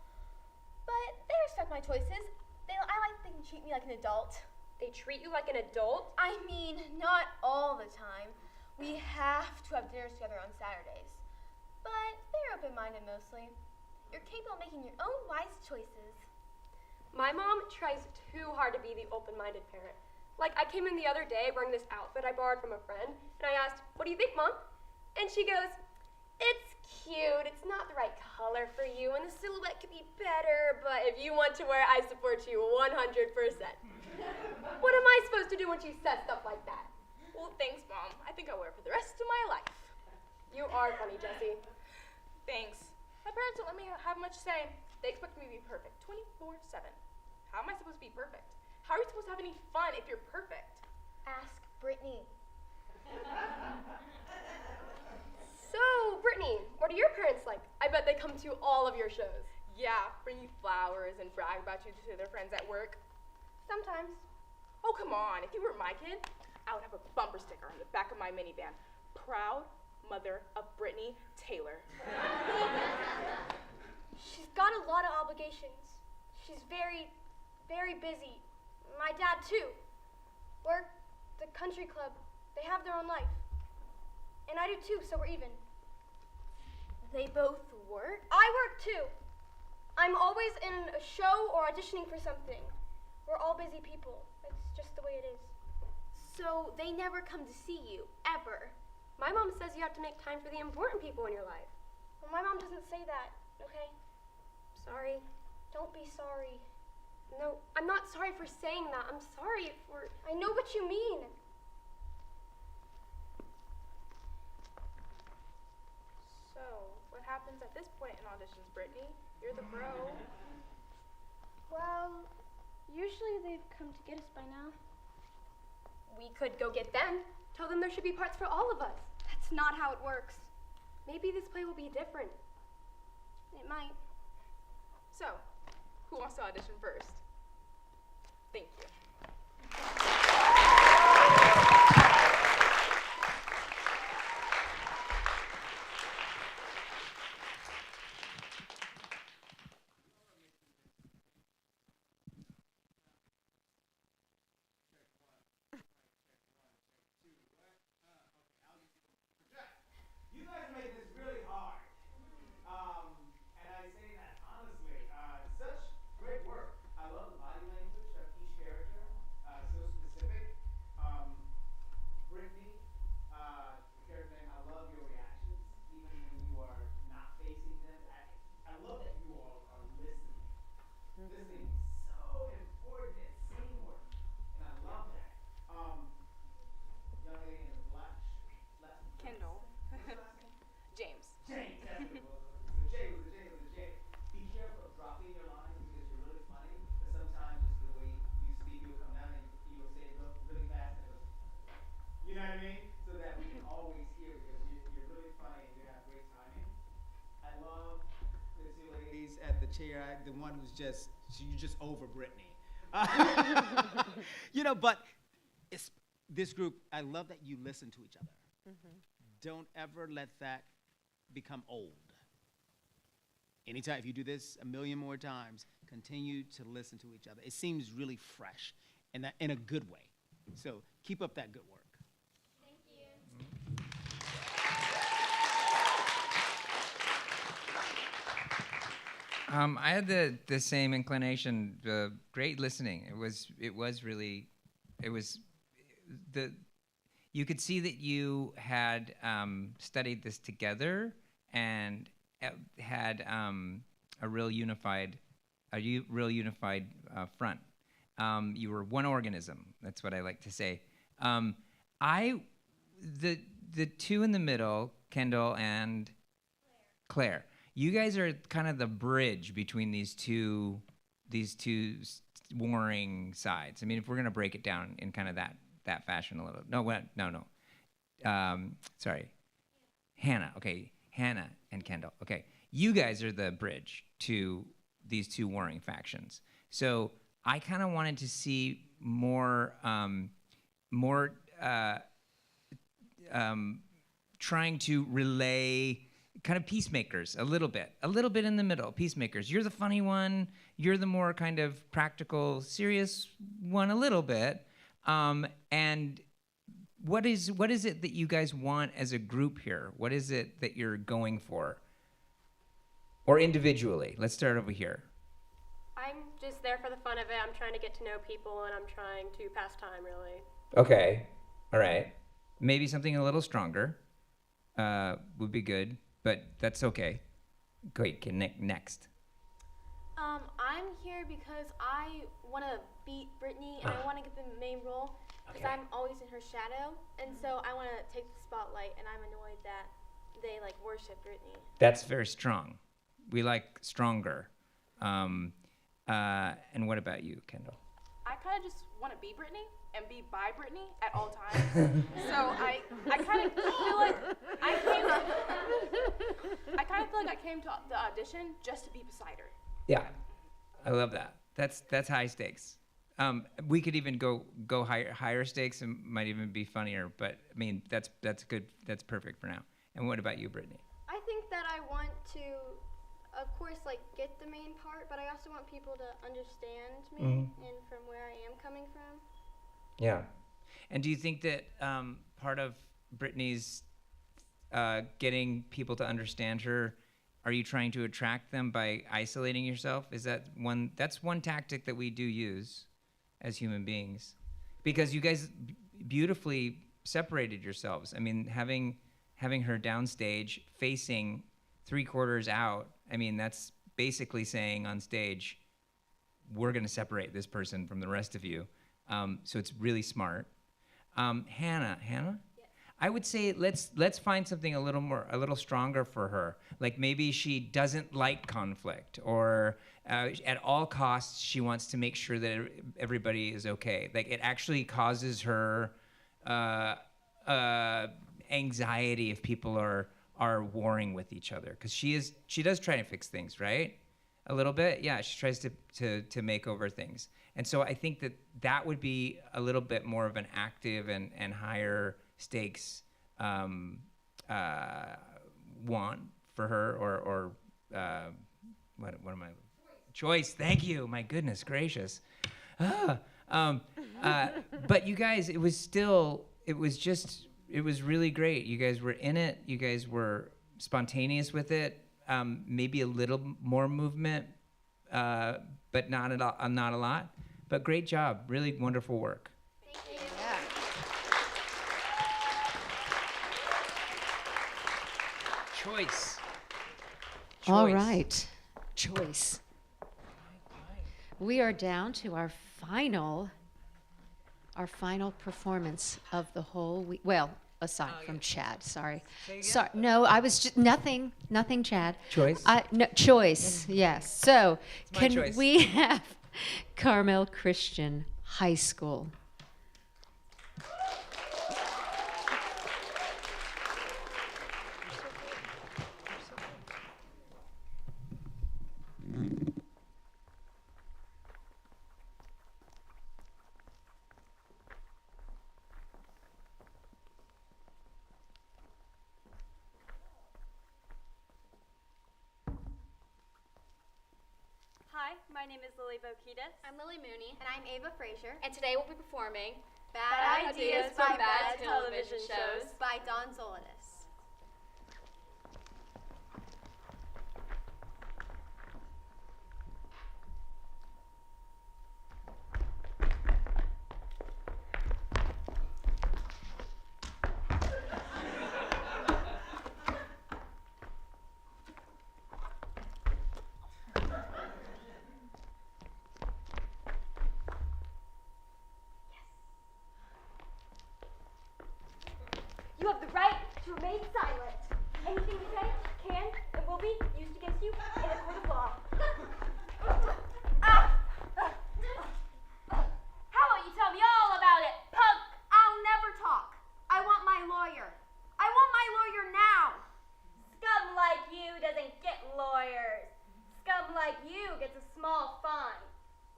But they respect my choices. I like they can treat me like an adult. They treat you like an adult? I mean, not all the time. We have to have dinners together on Saturdays. But they're open-minded mostly. You're capable of making your own wise choices. My mom tries too hard to be the open-minded parent. Like, I came in the other day wearing this outfit I borrowed from a friend, and I asked, what do you think, Mom? And she goes, it's cute, it's not the right color for you, and the silhouette could be better, but if you want to wear it, I support you 100%. What am I supposed to do when she says stuff like that? Well, thanks, Mom. I think I'll wear it for the rest of my life. You are funny, Jessie. Thanks. My parents don't let me have much say. They expect me to be perfect 24/7. How am I supposed to be perfect? How are you supposed to have any fun if you're perfect? Ask Brittany. So, Brittany, what are your parents like? I bet they come to all of your shows. Yeah, bring you flowers and brag about you to their friends at work. Sometimes. Oh, come on. If you were my kid, I would have a bumper sticker on the back of my minivan. Proud mother of Brittany Taylor. She's got a lot of obligations. She's very, very busy. My dad, too. Work, the country club, they have their own life. And I do, too, so we're even. They both work? I work, too. I'm always in a show or auditioning for something. We're all busy people. It's just the way it is. So they never come to see you, ever? My mom says you have to make time for the important people in your life. Well, my mom doesn't say that, okay? Sorry. Don't be sorry. No, I'm not sorry for saying that. I'm sorry for... I know what you mean. So, what happens at this point in auditions, Brittany? You're the pro. Well, usually they've come to get us by now. We could go get them. Tell them there should be parts for all of us. That's not how it works. Maybe this play will be different. It might. So, who wants to audition first? Thank you. You guys made this really hard. And I say that honestly. Such great work. I love the body language of each character. You know what I mean? So that we can always hear because you're really funny and you have great timing. I love the two ladies at the chair. The one who's you're just over Brittany. You know, but it's this group. I love that you listen to each other. Don't ever let that become old. Anytime, if you do this a million more times, continue to listen to each other. It seems really fresh, and that in a good way. So keep up that good work. I had the same inclination. Great listening. It was really, you could see that you had studied this together and had a real unified front. You were one organism. That's what I like to say. The two in the middle, Kendall and Claire. You guys are kind of the bridge between these two warring sides. I mean, if we're gonna break it down in kind of that fashion a little. No. Sorry, Hannah. Okay, Hannah and Kendall. Okay, you guys are the bridge to these two warring factions. So I kind of wanted to see more trying to relay kind of peacemakers a little bit in the middle. Peacemakers. You're the funny one. You're the more kind of practical, serious one a little bit. And what is it that you guys want as a group here? What is it that you're going for? Or individually? Let's start over here. I'm just there for the fun of it. I'm trying to get to know people, and I'm trying to pass time, really. Okay. All right. Maybe something a little stronger would be good, but that's okay. Great. Next. I'm here because I want to beat Brittany, and I want to get the main role because I'm always in her shadow, and so I want to take the spotlight, and I'm annoyed that they worship Brittany. That's very strong. We like stronger. And what about you, Kendall? I kind of just want to be Brittany and be by Brittany at all times. So I kind of feel like I came to the audition just to be beside her. Yeah, I love that. That's high stakes. We could even go higher stakes and might even be funnier. But I mean, that's good. That's perfect for now. And what about you, Brittany? I think that I want to, of course, get the main part, but I also want people to understand me and from where I am coming from. Yeah. And do you think that part of Brittany's getting people to understand her, are you trying to attract them by isolating yourself? Is that that's one tactic that we do use as human beings? Because you guys beautifully separated yourselves. I mean, having her downstage facing 3/4 out, I mean, that's basically saying on stage, we're going to separate this person from the rest of you. So it's really smart. Hannah? Yes. I would say let's find something a little stronger for her. Like maybe she doesn't like conflict, or at all costs she wants to make sure that everybody is okay. Like it actually causes her anxiety if people are warring with each other, because she does try to fix things, right? A little bit, yeah. She tries to make over things, and so I think that would be a little bit more of an active and higher stakes want for her, or what am I? Choice. Thank you. My goodness gracious. But you guys, it was really great. You guys were in it. You guys were spontaneous with it. Maybe a little more movement, but not a lot. But great job. Really wonderful work. Thank you. Yeah. Choice. All right. Choice. We are down to our final performance of the whole week. Well, aside from Chad, sorry. Sorry, no, I was just nothing, Chad. Choice? No, choice, yes. So, my can choice. we have Carmel Christian High School? My name is Lily Bokitas. I'm Lily Mooney. And I'm Ava Frazier. And today we'll be performing Bad Ideas from Bad Television Shows by Dawn Zolanis. You have the right to remain silent. Anything you say can and will be used against you in a court of law. How about you tell me all about it, punk? I'll never talk. I want my lawyer. I want my lawyer now. Scum like you doesn't get lawyers. Scum like you gets a small fine.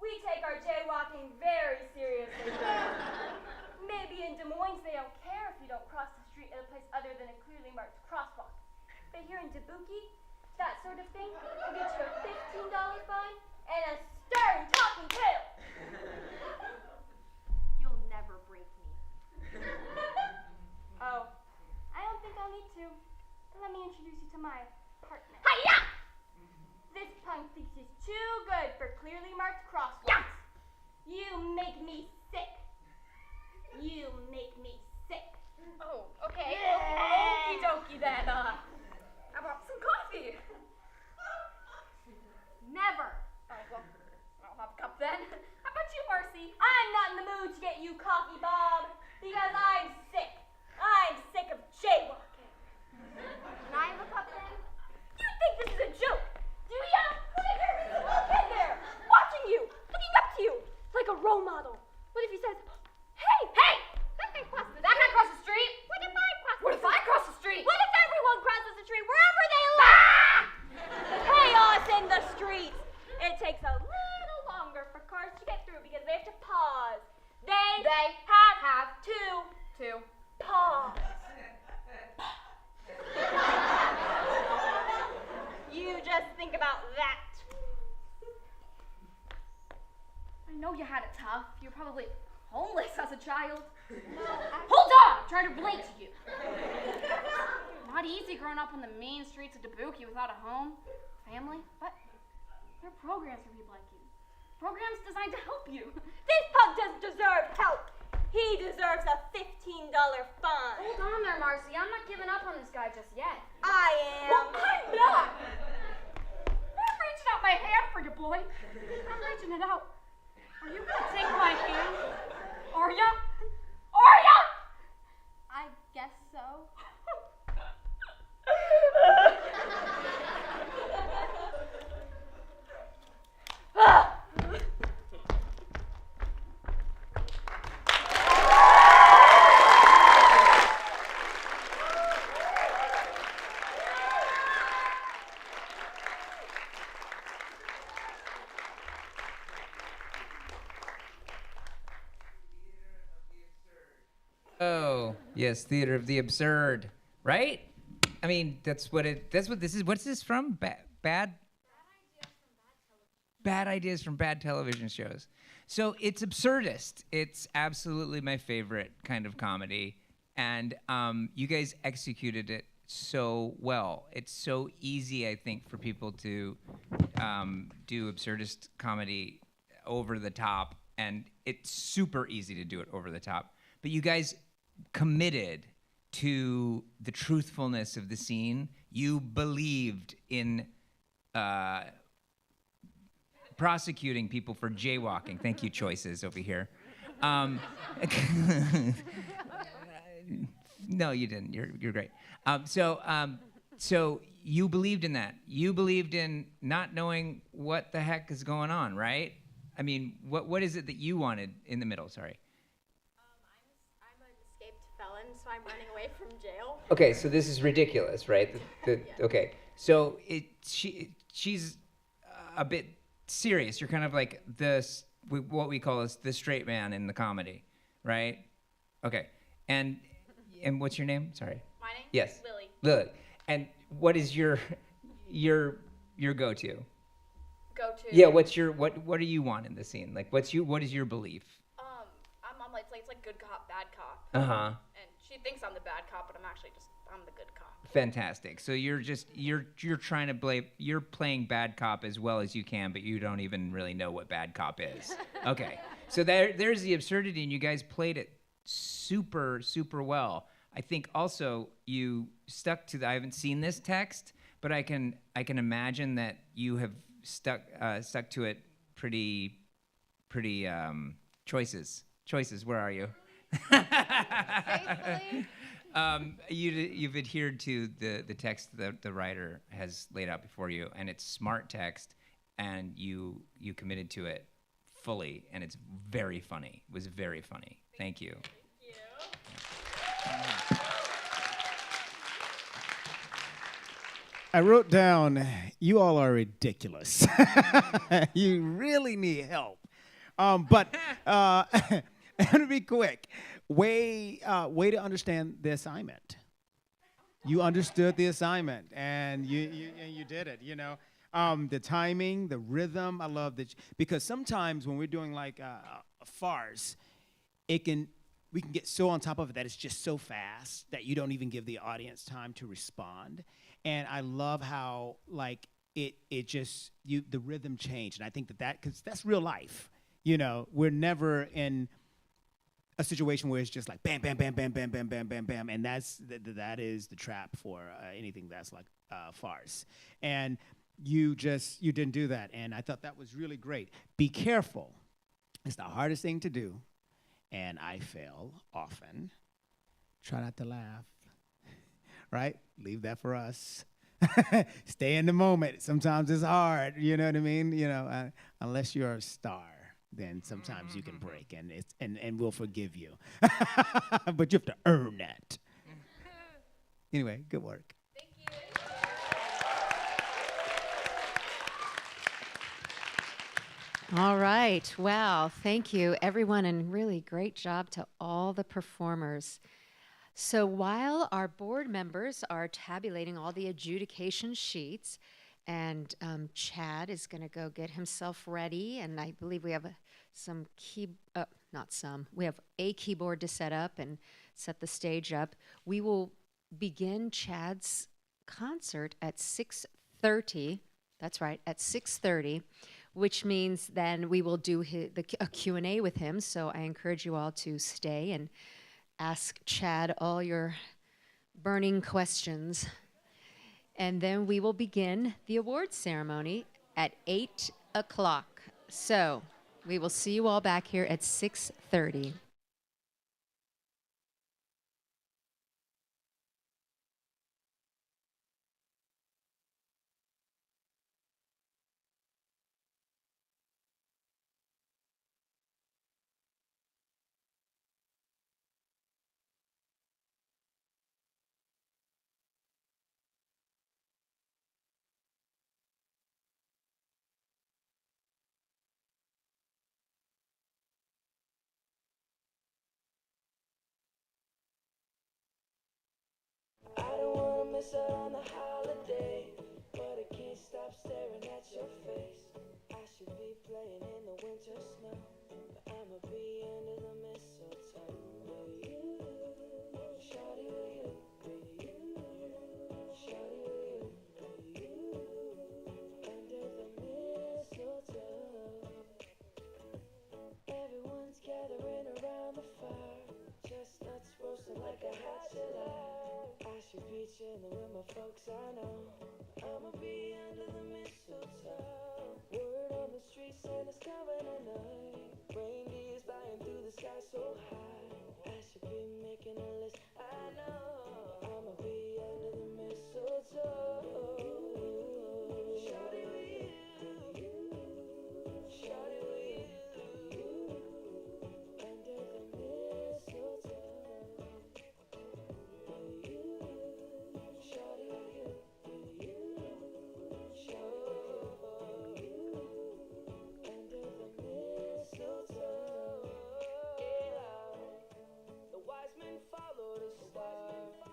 We take our jaywalking very seriously here. Maybe in Des Moines they don't care if you don't cross the street at a place other than a clearly marked crosswalk. But here in Dubuque, that sort of thing will get you a $15 fine and a stern talking tail. You'll never break me. Oh, I don't think I'll need to. Let me introduce you to my partner. Hi-ya! This punk thinks he's too good for clearly marked crosswalks. You make me sick. You make me sick. Oh, okay. Okie dokie then. How about some coffee? Never. Oh, well, I'll have a cup then. How about you, Marcy? I'm not in the mood to get you coffee, Bob, because I'm sick. I'm sick of jaywalking. Can I have a cup then? You think this is a joke, do ya? There's a little kid there, watching you, looking up to you, like a role model. What if he says, hey, hey! That guy cross the street? What if I cross What if I cross the street? What if everyone crosses the street wherever they live? Chaos in the streets. It takes a little longer for cars to get through because they have to pause. They have to pause. You just think about that. I know you had it tough. You were probably homeless as a child. Hold on! I'm trying to relate to you. Not easy growing up on the mean streets of Dubuque without a home, family, but there are programs for people like you. Programs designed to help you. This punk doesn't deserve help. He deserves a $15 fine. Hold on there, Marcy. I'm not giving up on this guy just yet. I am. Well, I'm not. I'm reaching out my hand for you, boy. I'm reaching it out. Are you gonna take my hand? Are ya? Are ya? I guess so. Oh, yes, theater of the absurd, right? I mean, that's what this is. What's this from? Bad ideas from bad television shows. So it's absurdist. It's absolutely my favorite kind of comedy. And you guys executed it so well. It's so easy, I think, for people to do absurdist comedy over the top. And it's super easy to do it over the top. But you guys committed to the truthfulness of the scene. You believed in prosecuting people for jaywalking. Thank you, choices over here. No, you didn't. You're great. So you believed in that. You believed in not knowing what the heck is going on, right? I mean, what is it that you wanted in the middle? Sorry. I'm an escaped felon, so I'm running away from jail. Okay, so this is ridiculous, right? Yeah. Okay, so she's a bit serious. You're kind of like what we call the straight man in the comedy, right? Okay, and what's your name? Sorry. My name? Yes. Lily. Lily. And what is your go-to? go to. Yeah, what do you want in the scene? Like, what is your belief? I'm on like it's like good cop, bad cop. Uh-huh. And she thinks I'm the bad cop, but I'm the good cop. Fantastic. So you're trying to you're playing bad cop as well as you can, but you don't even really know what bad cop is. Okay. So there's the absurdity, and you guys played it super, super well. I think also you stuck to I haven't seen this text, but I can imagine that you have stuck to it pretty choices. Where are you? Faithfully. You've adhered to the text that the writer has laid out before you, and it's smart text, and you committed to it fully, and it's very funny. It was very funny. Thank you. I wrote down, you all are ridiculous. You really need help. But I'm going to be quick. Way to understand the assignment. You understood the assignment, and you did it, you know. The timing, the rhythm, I love that. Because sometimes when we're doing like a farce, we can get so on top of it that it's just so fast that you don't even give the audience time to respond. And I love how like the rhythm changed, and I think that because that's real life. You know, we're never in a situation where it's just like bam, bam, bam, bam, bam, bam, bam, bam, bam, and that is the trap for anything that's like farce. And you didn't do that, and I thought that was really great. Be careful. It's the hardest thing to do, and I fail often. Try not to laugh. Right? Leave that for us. Stay in the moment. Sometimes it's hard, you know what I mean? You know, unless you're a star, then sometimes you can break, and we'll forgive you. But you have to earn that. Anyway, good work. Thank you. All right. Well, thank you, everyone, and really great job to all the performers. So while our board members are tabulating all the adjudication sheets, and Chad is going to go get himself ready, and I believe we have we have a keyboard to set up and set the stage up. We will begin Chad's concert at 6:30. That's right, at 6:30, which means then we will do a Q&A with him. So I encourage you all to stay and ask Chad all your burning questions. And then we will begin the awards ceremony at 8 o'clock. So we will see you all back here at 6:30. I don't wanna miss out on the holiday, but I can't stop staring at your face. I should be playing in the winter snow, but I'ma be under the mistletoe with you. Shawty with you, shawty with you, under the mistletoe. Everyone's gathering around the fire, chestnuts roasting like a hot July. I should be chilling with my folks, I know. I'ma be under the mistletoe. Word on the street, Santa's coming tonight. Reindeer's flying through the sky so high. I should be making a list, I know. I'ma be under the mistletoe. Shawty with you, shawty with you, under the mistletoe. The wise men followed a star.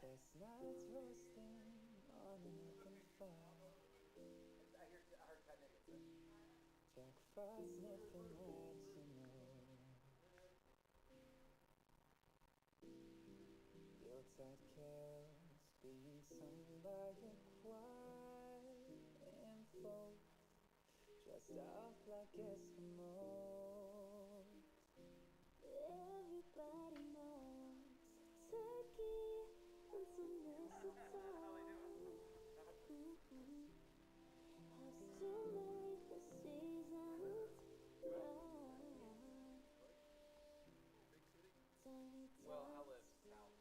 Chestnuts roasting on an open fire. I heard Ted Nicholson. Jack Frost sniffing at your nose. Yuletide carols being sung by a choir and folks dressed up like Eskimos. Everybody knows turkey and some mistletoe helps to make the seasons bright. Tiny tots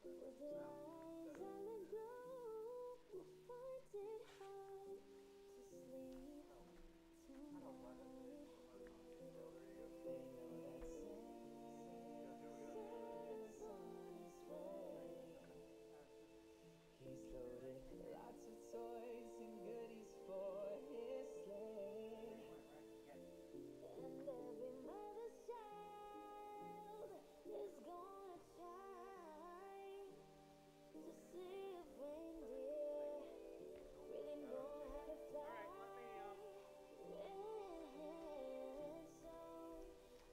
with their eyes on the glow will find it hard to sleep tonight. He's loaded lots of toys and goodies for his sleigh. And every mother's child is gonna try to see if reindeer really know how to fly. And so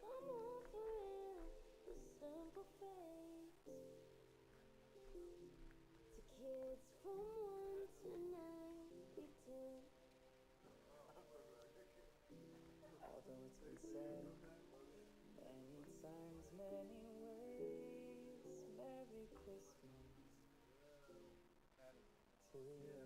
I'm offering the simple faith to kids from 1 to 92. Although it's been said many times, many ways, Merry Christmas to you.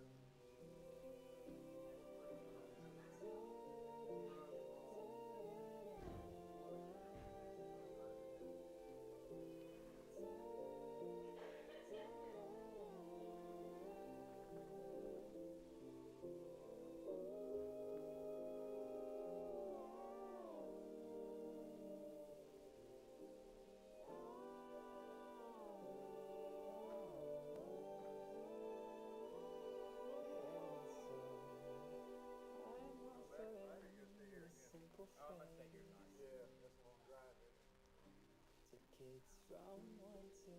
from 1 to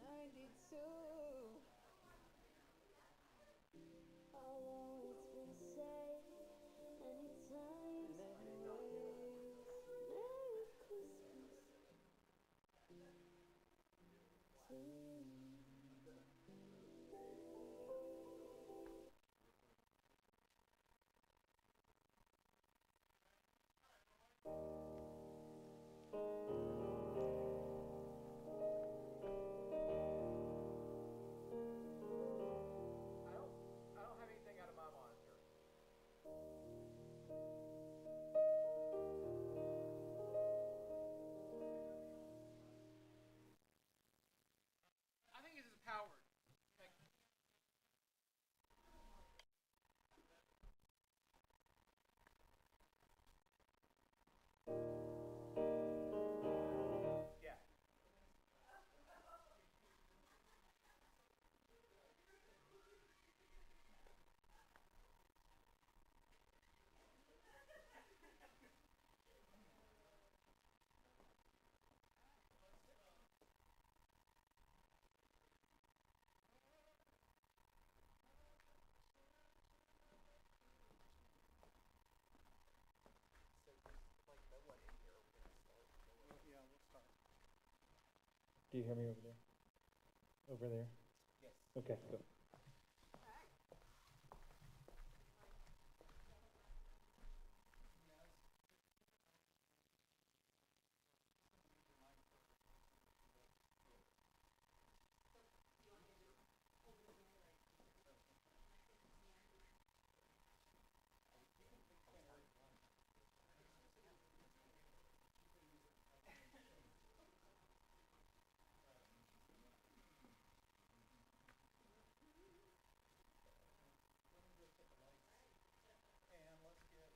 92. I'll always be safe anytime, anyways. Merry Christmas to you. I don't have anything out of my monitor. I think this is powered. Yeah. Yeah, we'll start. Do you hear me over there? Over there? Yes. Okay, go. And let's get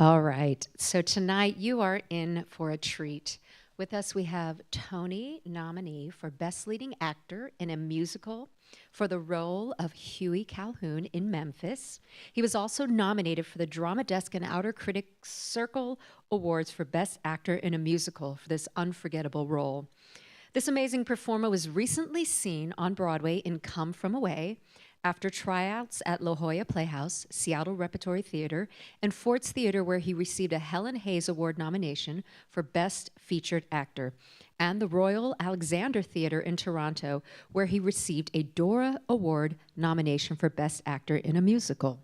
All right. So tonight you are in for a treat. With us, we have Tony nominee for Best Leading Actor in a Musical for the role of Huey Calhoun in Memphis. He was also nominated for the Drama Desk and Outer Critics Circle Awards for Best Actor in a Musical for this unforgettable role. This amazing performer was recently seen on Broadway in Come From Away, after tryouts at La Jolla Playhouse, Seattle Repertory Theater, and Ford's Theater, where he received a Helen Hayes Award nomination for Best Featured Actor, and the Royal Alexander Theater in Toronto, where he received a Dora Award nomination for Best Actor in a Musical.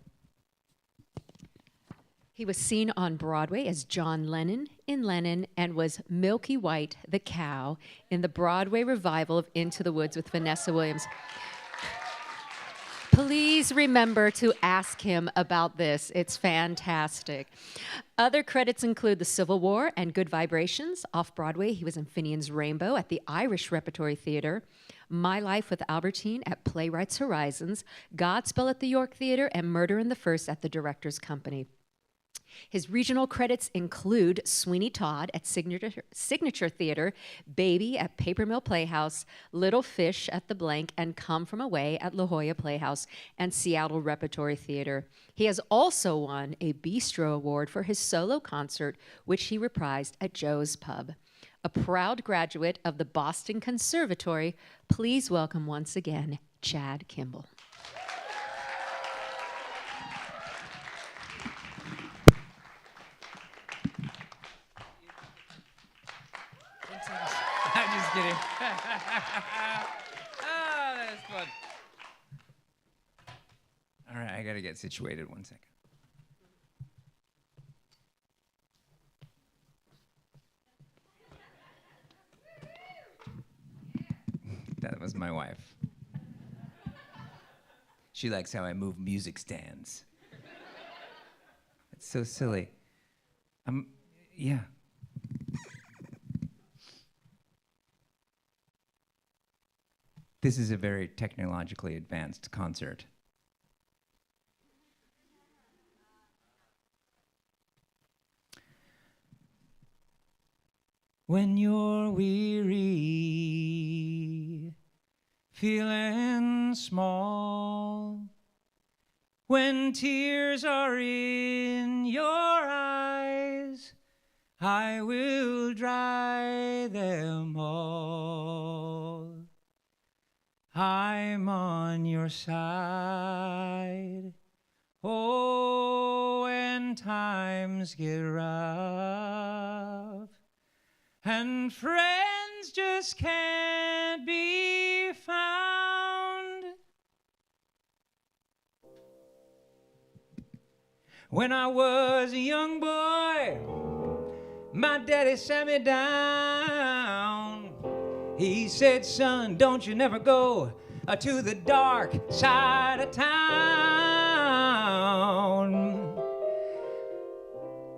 He was seen on Broadway as John Lennon in Lennon and was Milky White the cow in the Broadway revival of Into the Woods with Vanessa Williams. Please remember to ask him about this. It's fantastic. Other credits include The Civil War and Good Vibrations. Off-Broadway, he was in Finian's Rainbow at the Irish Repertory Theater, My Life with Albertine at Playwrights Horizons, Godspell at the York Theater, and Murder in the First at the Directors Company. His regional credits include Sweeney Todd at Signature Theater, Baby at Paper Mill Playhouse, Little Fish at the Blank, and Come From Away at La Jolla Playhouse and Seattle Repertory Theater. He has also won a Bistro Award for his solo concert, which he reprised at Joe's Pub. A proud graduate of the Boston Conservatory, please welcome once again, Chad Kimball. I'm just kidding. Oh, that was fun. All right, I gotta get situated 1 second. That was my wife. She likes how I move music stands. It's so silly. Yeah. This is a very technologically advanced concert. When you're weary, feeling small, when tears are in your eyes, I will dry them all. I'm on your side. Oh, when times get rough and friends just can't be found. When I was a young boy, my daddy sat me down. He said, son, don't you never go to the dark side of town.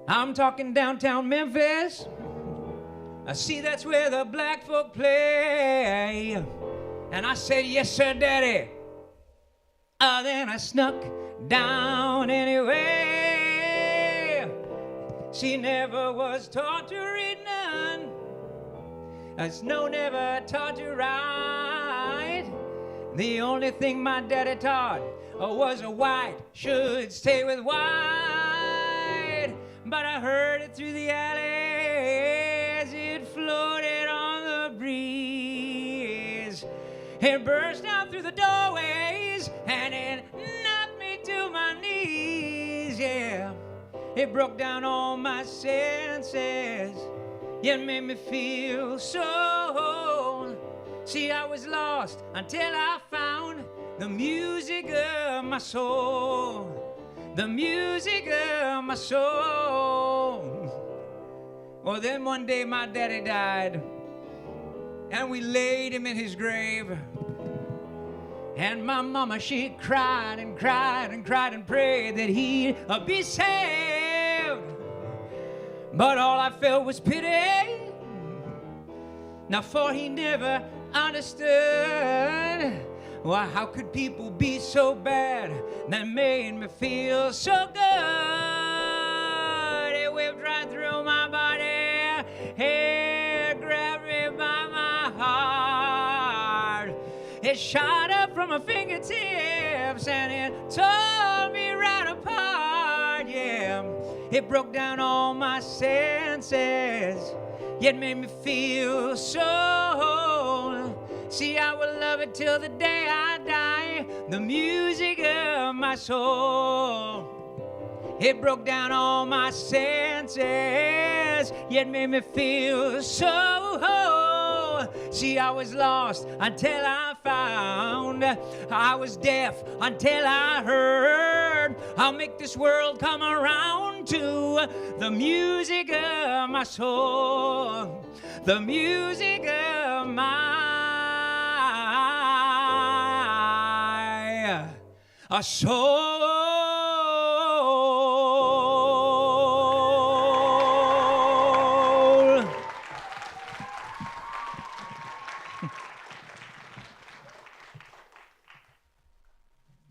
I'm talking downtown Memphis. I see that's where the black folk play. And I said, yes, sir, daddy. Then I snuck down anyway. She never was taught to read none. Snow never taught to write. The only thing my daddy taught was a white should stay with white. But I heard it through the alley as it floated on the breeze. It burst out through the doorways and it knocked me to my knees, yeah. It broke down all my senses. It made me feel so. See, I was lost until I found the music of my soul. The music of my soul. Well, then one day my daddy died, and we laid him in his grave. And my mama, she cried and cried and cried and prayed that he'd be saved. But all I felt was pity. Now, for he never understood. Why, how could people be so bad? That made me feel so good. shot up from my fingertips and it tore me right apart, yeah. It broke down all my senses, yet made me feel so. See, I will love it till the day I die, the music of my soul. It broke down all my senses, yet made me feel so. See, I was lost until I found. I was deaf until I heard. I'll make this world come around to the music of my soul. The music of my soul.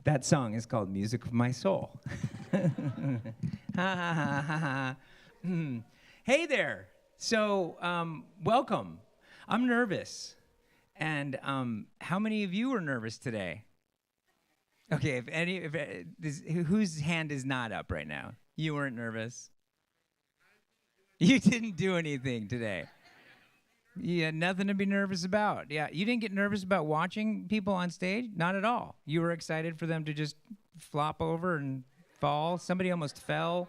That song is called Music of My Soul. Hey there. So, welcome. I'm nervous. And how many of you are nervous today? Okay, whose hand is not up right now? You weren't nervous? You didn't do anything today. You had nothing to be nervous about. Yeah, you didn't get nervous about watching people on stage? Not at all. You were excited for them to just flop over and fall. Somebody almost fell.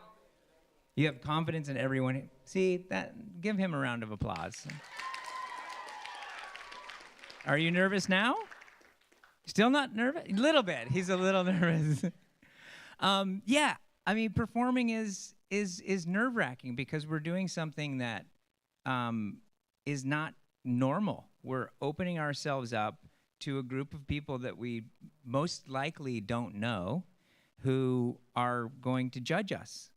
You have confidence in everyone. See, give him a round of applause. Are you nervous now? Still not nervous? A little bit. He's a little nervous. Yeah, I mean, performing is nerve-wracking because we're doing something that is not normal. We're opening ourselves up to a group of people that we most likely don't know who are going to judge us.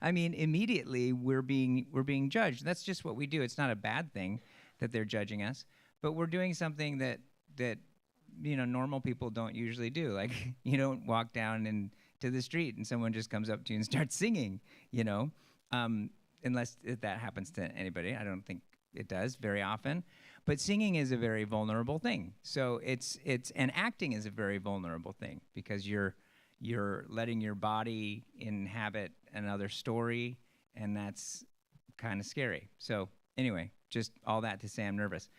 I mean, immediately we're being judged. That's just what we do. It's not a bad thing that they're judging us, but we're doing something that normal people don't usually do. Like, you don't walk down into the street and someone just comes up to you and starts singing, unless that happens to anybody. I don't think it does very often. But singing is a very vulnerable thing. So and acting is a very vulnerable thing because you're letting your body inhabit another story, and that's kind of scary. So anyway, just all that to say I'm nervous.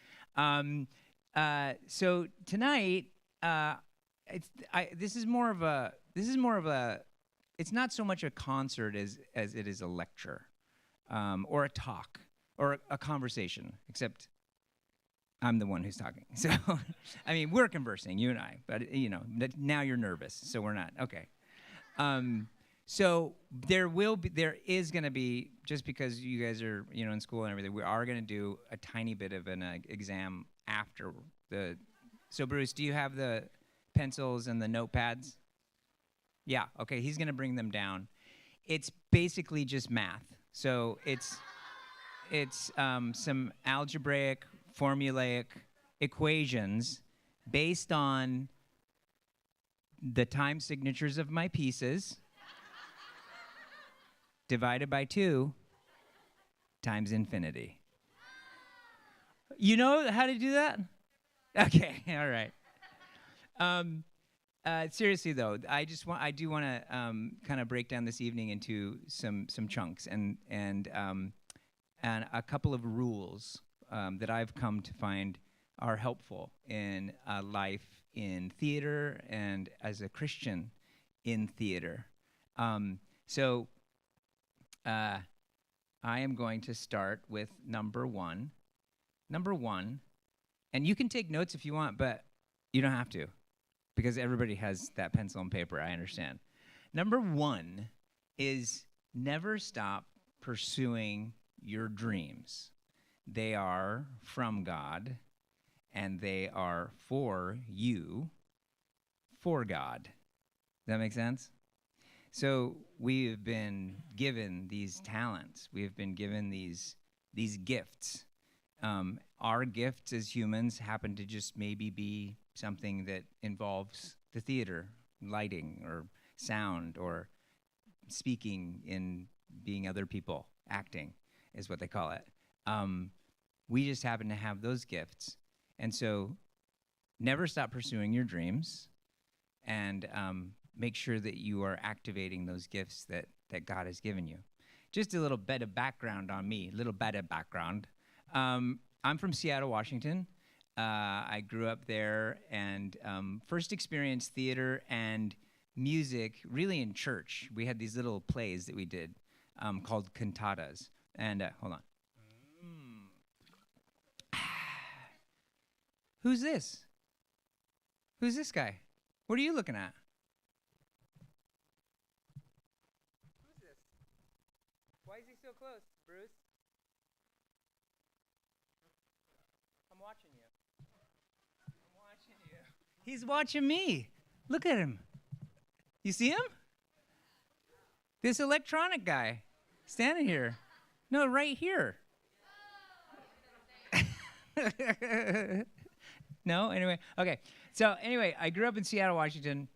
So tonight, this is more of a. It's not so much a concert as it is a lecture, or a talk, or a conversation. Except I'm the one who's talking. So, I mean, we're conversing, you and I. But now you're nervous, so we're not. Okay. So there is going to be, just because you guys are in school and everything, we are going to do a tiny bit of an exam after the. So Bruce, do you have the pencils and the notepads? Yeah. Okay. He's going to bring them down. It's basically just math. So it's some algebraic, formulaic equations based on the time signatures of my pieces divided by 2 times infinity. You know how to do that? Okay, all right. Seriously though, I do want to kind of break down this evening into some chunks and a couple of rules that I've come to find are helpful in life in theater and as a Christian in theater. So I am going to start with number one. Number one, and you can take notes if you want, but you don't have to, because everybody has that pencil and paper, I understand. Number one is never stop pursuing your dreams. They are from God, and they are for you, for God. Does that make sense? So we have been given these talents. We have been given these gifts. Our gifts as humans happen to just maybe be something that involves the theater, lighting, or sound, or speaking in being other people, acting is what they call it. We just happen to have those gifts. And so never stop pursuing your dreams, and make sure that you are activating those gifts that God has given you. Just a little bit of background on me, I'm from Seattle, Washington. I grew up there and first experienced theater and music really in church. We had these little plays that we did called cantatas. And hold on. Who's this? Who's this guy? What are you looking at? Who's this? Why is he so close, Bruce? I'm watching you. I'm watching you. He's watching me. Look at him. You see him? This electronic guy standing here. No, right here. No? Anyway, okay. So anyway, I grew up in Seattle, Washington,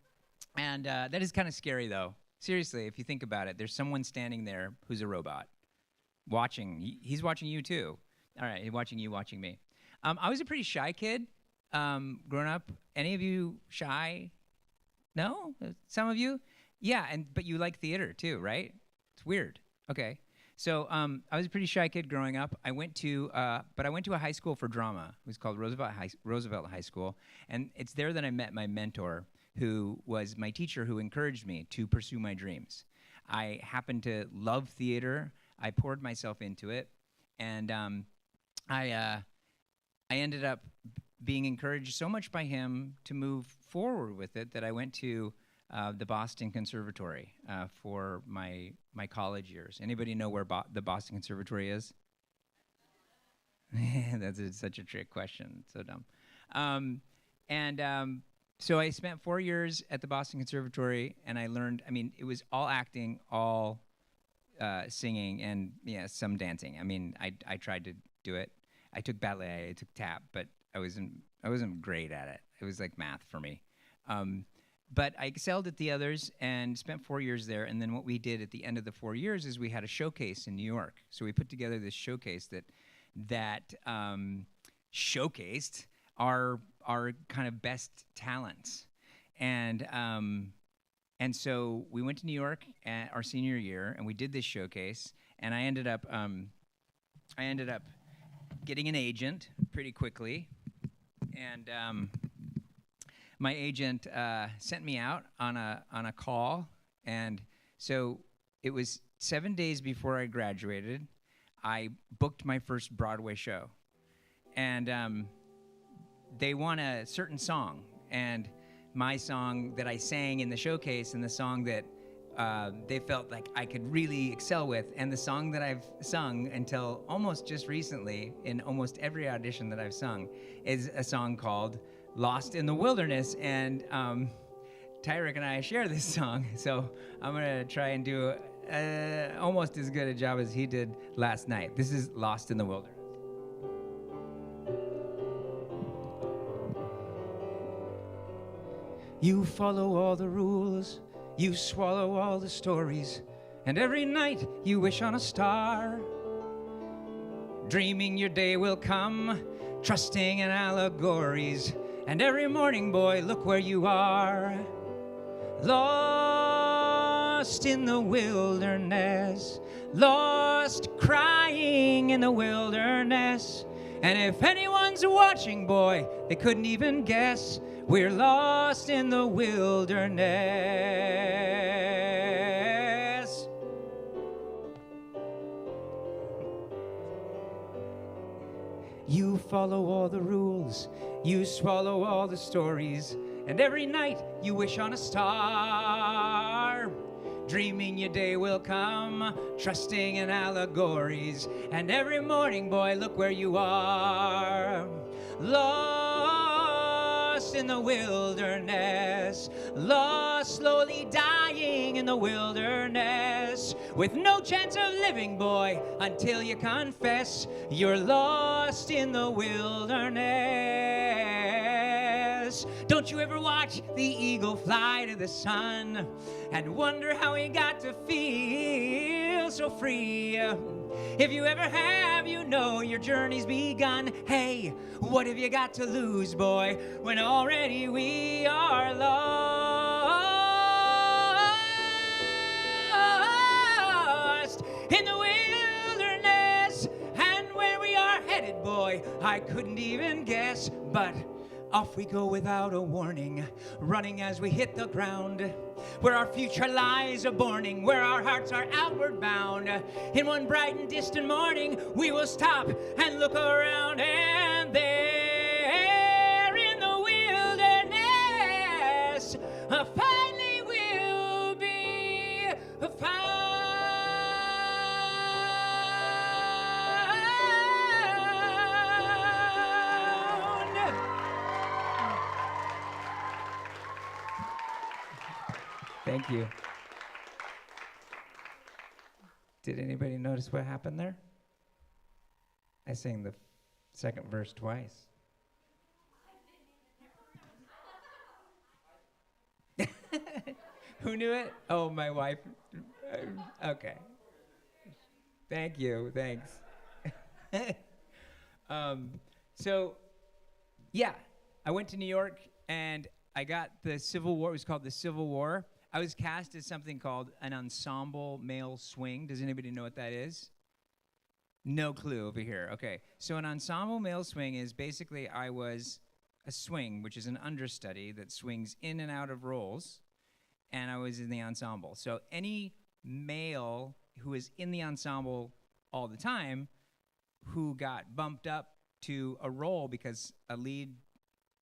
and that is kind of scary, though. Seriously, if you think about it, there's someone standing there who's a robot, watching. He's watching you, too. All right, he's watching you, watching me. I was a pretty shy kid growing up. Any of you shy? No? Some of you? Yeah, but you like theater, too, right? It's weird. Okay. So I was a pretty shy kid growing up. I went to a high school for drama. It was called Roosevelt High School, and it's there that I met my mentor, who was my teacher, who encouraged me to pursue my dreams. I happened to love theater. I poured myself into it, and I ended up being encouraged so much by him to move forward with it that I went to the Boston Conservatory for my college years. Anybody know where the Boston Conservatory is? That's such a trick question. So dumb. So I spent 4 years at the Boston Conservatory, and I learned, it was all acting, all singing, and some dancing. I tried to do it. I took ballet, I took tap, but I wasn't great at it. It was like math for me. But I excelled at the others and spent 4 years there. And then what we did at the end of the 4 years is we had a showcase in New York. So we put together this showcase that showcased our kind of best talents. And so we went to New York at our senior year, and we did this showcase. And I ended up getting an agent pretty quickly. And my agent sent me out on a call, and so it was 7 days before I graduated. I booked my first Broadway show, and they want a certain song, and my song that I sang in the showcase, and the song that they felt like I could really excel with, and the song that I've sung until almost just recently in almost every audition that I've sung is a song called Lost in the Wilderness, and Tyrick and I share this song, so I'm gonna try and do almost as good a job as he did last night. This is Lost in the Wilderness. You follow all the rules, you swallow all the stories, and every night you wish on a star, dreaming your day will come, trusting in allegories. And every morning, boy, look where you are, lost in the wilderness, lost crying in the wilderness. And if anyone's watching, boy, they couldn't even guess, we're lost in the wilderness. You follow all the rules, you swallow all the stories, and every night you wish on a star, dreaming your day will come, trusting in allegories. And every morning, boy, look where you are, lost in the wilderness, lost, slowly dying in the wilderness, with no chance of living, boy, until you confess you're lost in the wilderness. Don't you ever watch the eagle fly to the sun and wonder how he got to feel so free? If you ever have, you know your journey's begun. Hey, what have you got to lose, boy, when already we are lost in the wilderness? And where we are headed, boy, I couldn't even guess. But off we go without a warning, running as we hit the ground, where our future lies a borning, where our hearts are outward bound. In one bright and distant morning, we will stop and look around, and there in the wilderness, finally we'll be found. Thank you. Did anybody notice what happened there? I sang the second verse twice. Who knew it? Oh, my wife. Okay. Thank you. Thanks. So, yeah, I went to New York and I got the Civil War. It was called the Civil War. I was cast as something called an ensemble male swing. Does anybody know what that is? No clue over here. Okay. So an ensemble male swing is basically I was a swing, which is an understudy that swings in and out of roles, and I was in the ensemble. So any male who is in the ensemble all the time who got bumped up to a role because a lead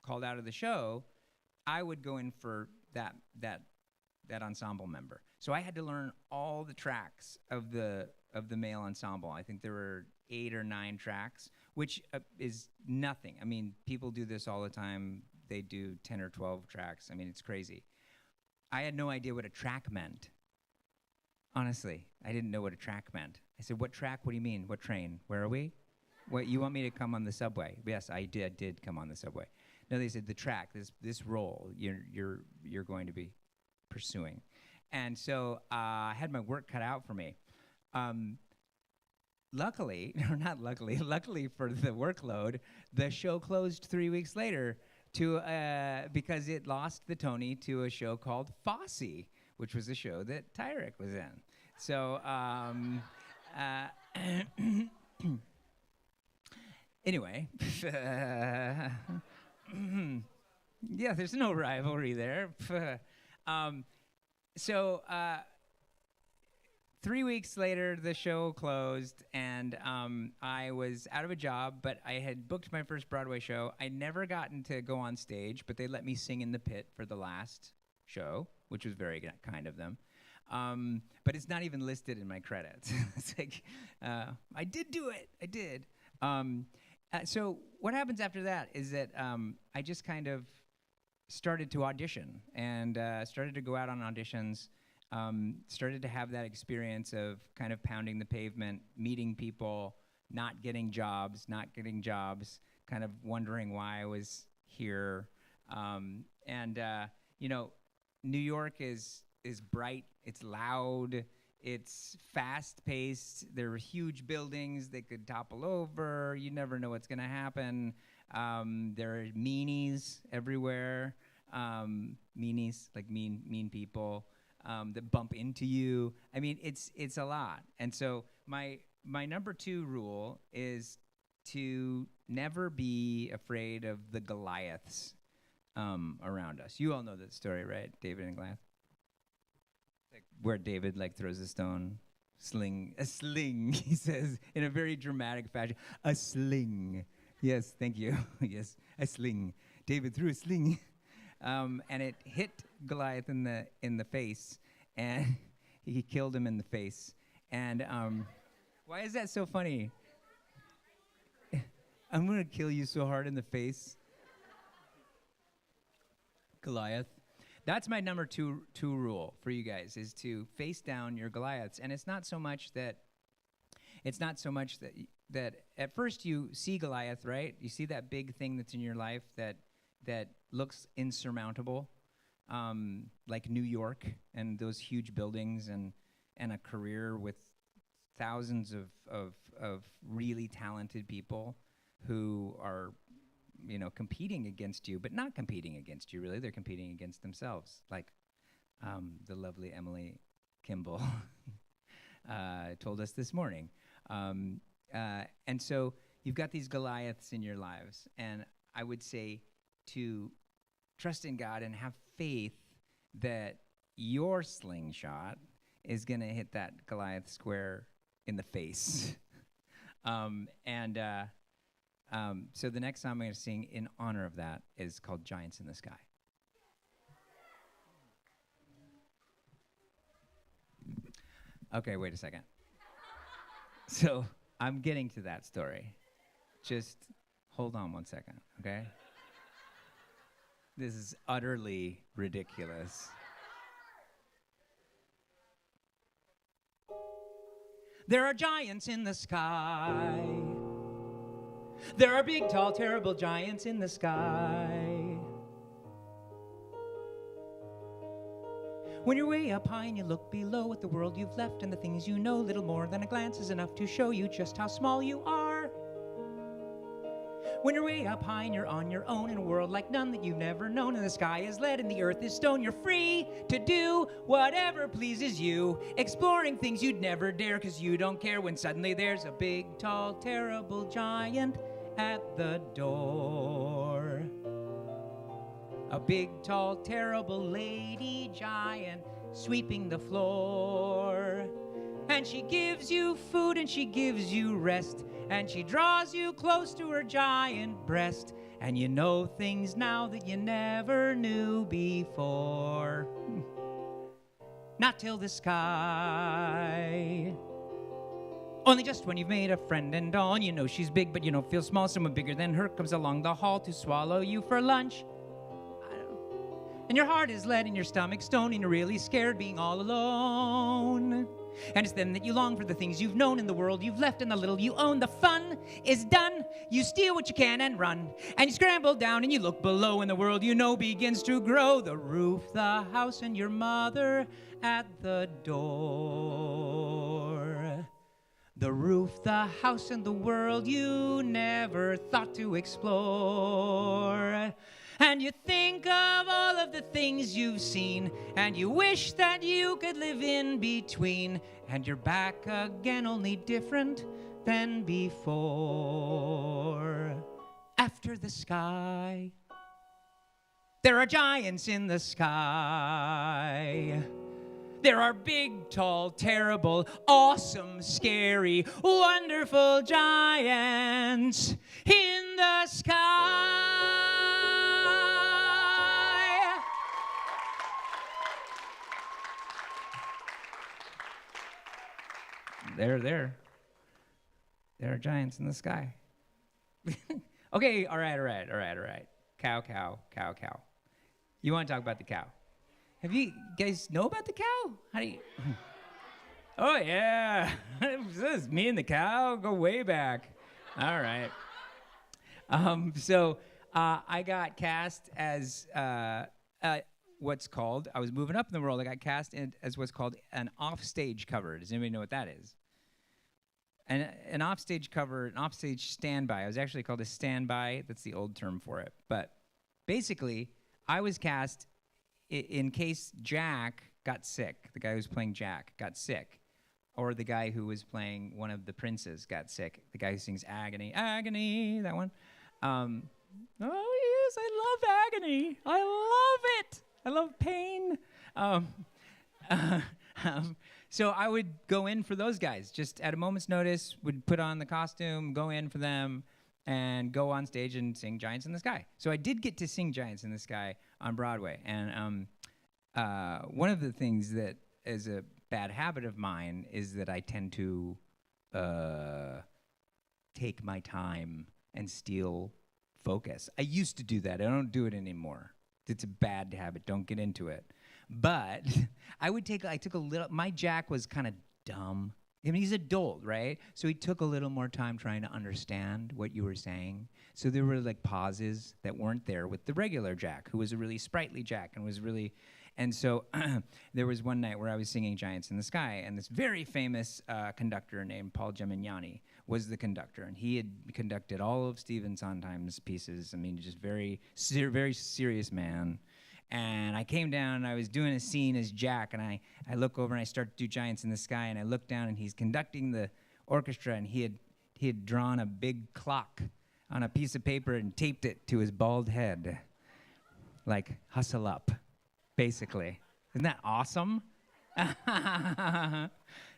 called out of the show, I would go in for that ensemble member. So I had to learn all the tracks of the male ensemble. I think there were 8 or 9 tracks, which is nothing. I mean, people do this all the time. They do 10 or 12 tracks. I mean, it's crazy. I had no idea what a track meant. Honestly, I didn't know what a track meant. I said, "What track? What do you mean? What train? Where are we? What, you want me to come on the subway?" Yes, I did come on the subway. No, they said the track, this role you're going to be pursuing. And so I had my work cut out for me. Luckily, or not luckily, luckily for the workload, the show closed 3 weeks later because it lost the Tony to a show called Fosse, which was a show that Tyrek was in. So anyway, yeah, there's no rivalry there. 3 weeks later, the show closed, and I was out of a job, but I had booked my first Broadway show. I'd never gotten to go on stage, but they let me sing in the pit for the last show, which was very kind of them. But it's not even listed in my credits. It's like, I did do it. I did. So what happens after that is that I just kind of started to audition and started to go out on auditions, started to have that experience of kind of pounding the pavement, meeting people, not getting jobs, kind of wondering why I was here. You know, New York is bright, it's loud, it's fast-paced. There are huge buildings that could topple over. You never know what's going to happen. There are meanies everywhere. Meanies, like mean people that bump into you. I mean, it's a lot. And so my number 2 rule is to never be afraid of the Goliaths around us. You all know that story, right? David and Goliath. Where David throws a stone, a sling, he says in a very dramatic fashion, a sling. Yes, thank you. Yes, a sling. David threw a sling, and it hit Goliath in the face, and he killed him in the face. And why is that so funny? I'm gonna kill you so hard in the face, Goliath. That's my number two rule for you guys, is to face down your Goliaths. And it's not so much that that at first you see Goliath, right? You see that big thing that's in your life that looks insurmountable, like New York and those huge buildings and a career with thousands of really talented people who are, competing against you, but not competing against you, really. They're competing against themselves, like the lovely Emily Kimball told us this morning. And so you've got these Goliaths in your lives, and I would say to trust in God and have faith that your slingshot is going to hit that Goliath square in the face. So the next song I'm going to sing in honor of that is called Giants in the Sky. Okay, wait a second. So I'm getting to that story. Just hold on one second, okay? This is utterly ridiculous. There are giants in the sky. There are big, tall, terrible giants in the sky. When you're way up high and you look below at the world you've left and the things you know, little more than a glance is enough to show you just how small you are. When you're way up high and you're on your own in a world like none that you've never known, and the sky is lead and the earth is stone, you're free to do whatever pleases you, exploring things you'd never dare because you don't care when suddenly there's a big, tall, terrible giant at the door. A big, tall, terrible lady giant sweeping the floor. And she gives you food and she gives you rest, and she draws you close to her giant breast, and you know things now that you never knew before. Not till the sky. Only just when you've made a friend and all, you know she's big, but you don't feel small. Someone bigger than her comes along the hall to swallow you for lunch. And your heart is lead and your stomach stone, and you're really scared being all alone. And it's then that you long for the things you've known in the world you've left and the little you own. The fun is done. You steal what you can and run. And you scramble down and you look below, and the world you know begins to grow. The roof, the house, and your mother at the door. The roof, the house, and the world you never thought to explore. And you think of all of the things you've seen, and you wish that you could live in between, and you're back again, only different than before. After the sky, there are giants in the sky. There are big, tall, terrible, awesome, scary, wonderful giants in the sky. There are giants in the sky. Okay, all right. Cow. You want to talk about the cow? Have you guys know about the cow? How do you? Oh yeah, this is me and the cow go way back. All right. So I got cast as what's called. I was moving up in the world. I got cast as what's called an offstage cover. Does anybody know what that is? An offstage cover, an offstage standby. I was actually called a standby. That's the old term for it. But basically, I was cast in case Jack got sick. The guy who was playing Jack got sick. Or the guy who was playing one of the princes got sick. The guy who sings Agony, Agony, that one. Oh, yes, I love agony. I love it. I love pain. So I would go in for those guys, just at a moment's notice, would put on the costume, go in for them, and go on stage and sing Giants in the Sky. So I did get to sing Giants in the Sky on Broadway. And one of the things that is a bad habit of mine is that I tend to take my time and steal focus. I used to do that. I don't do it anymore. It's a bad habit. Don't get into it. But I took a little, my Jack was kind of dumb. I mean, he's adult, right? So he took a little more time trying to understand what you were saying. So there were like pauses that weren't there with the regular Jack, who was a really sprightly Jack and was really, and so there was one night where I was singing Giants in the Sky, and this very famous conductor named Paul Gemignani was the conductor, and he had conducted all of Stephen Sondheim's pieces. I mean, just very serious man. And I came down, and I was doing a scene as Jack, and I look over, and I start to do Giants in the Sky, and I look down, and he's conducting the orchestra, and he had drawn a big clock on a piece of paper and taped it to his bald head, like, hustle up, basically. Isn't that awesome?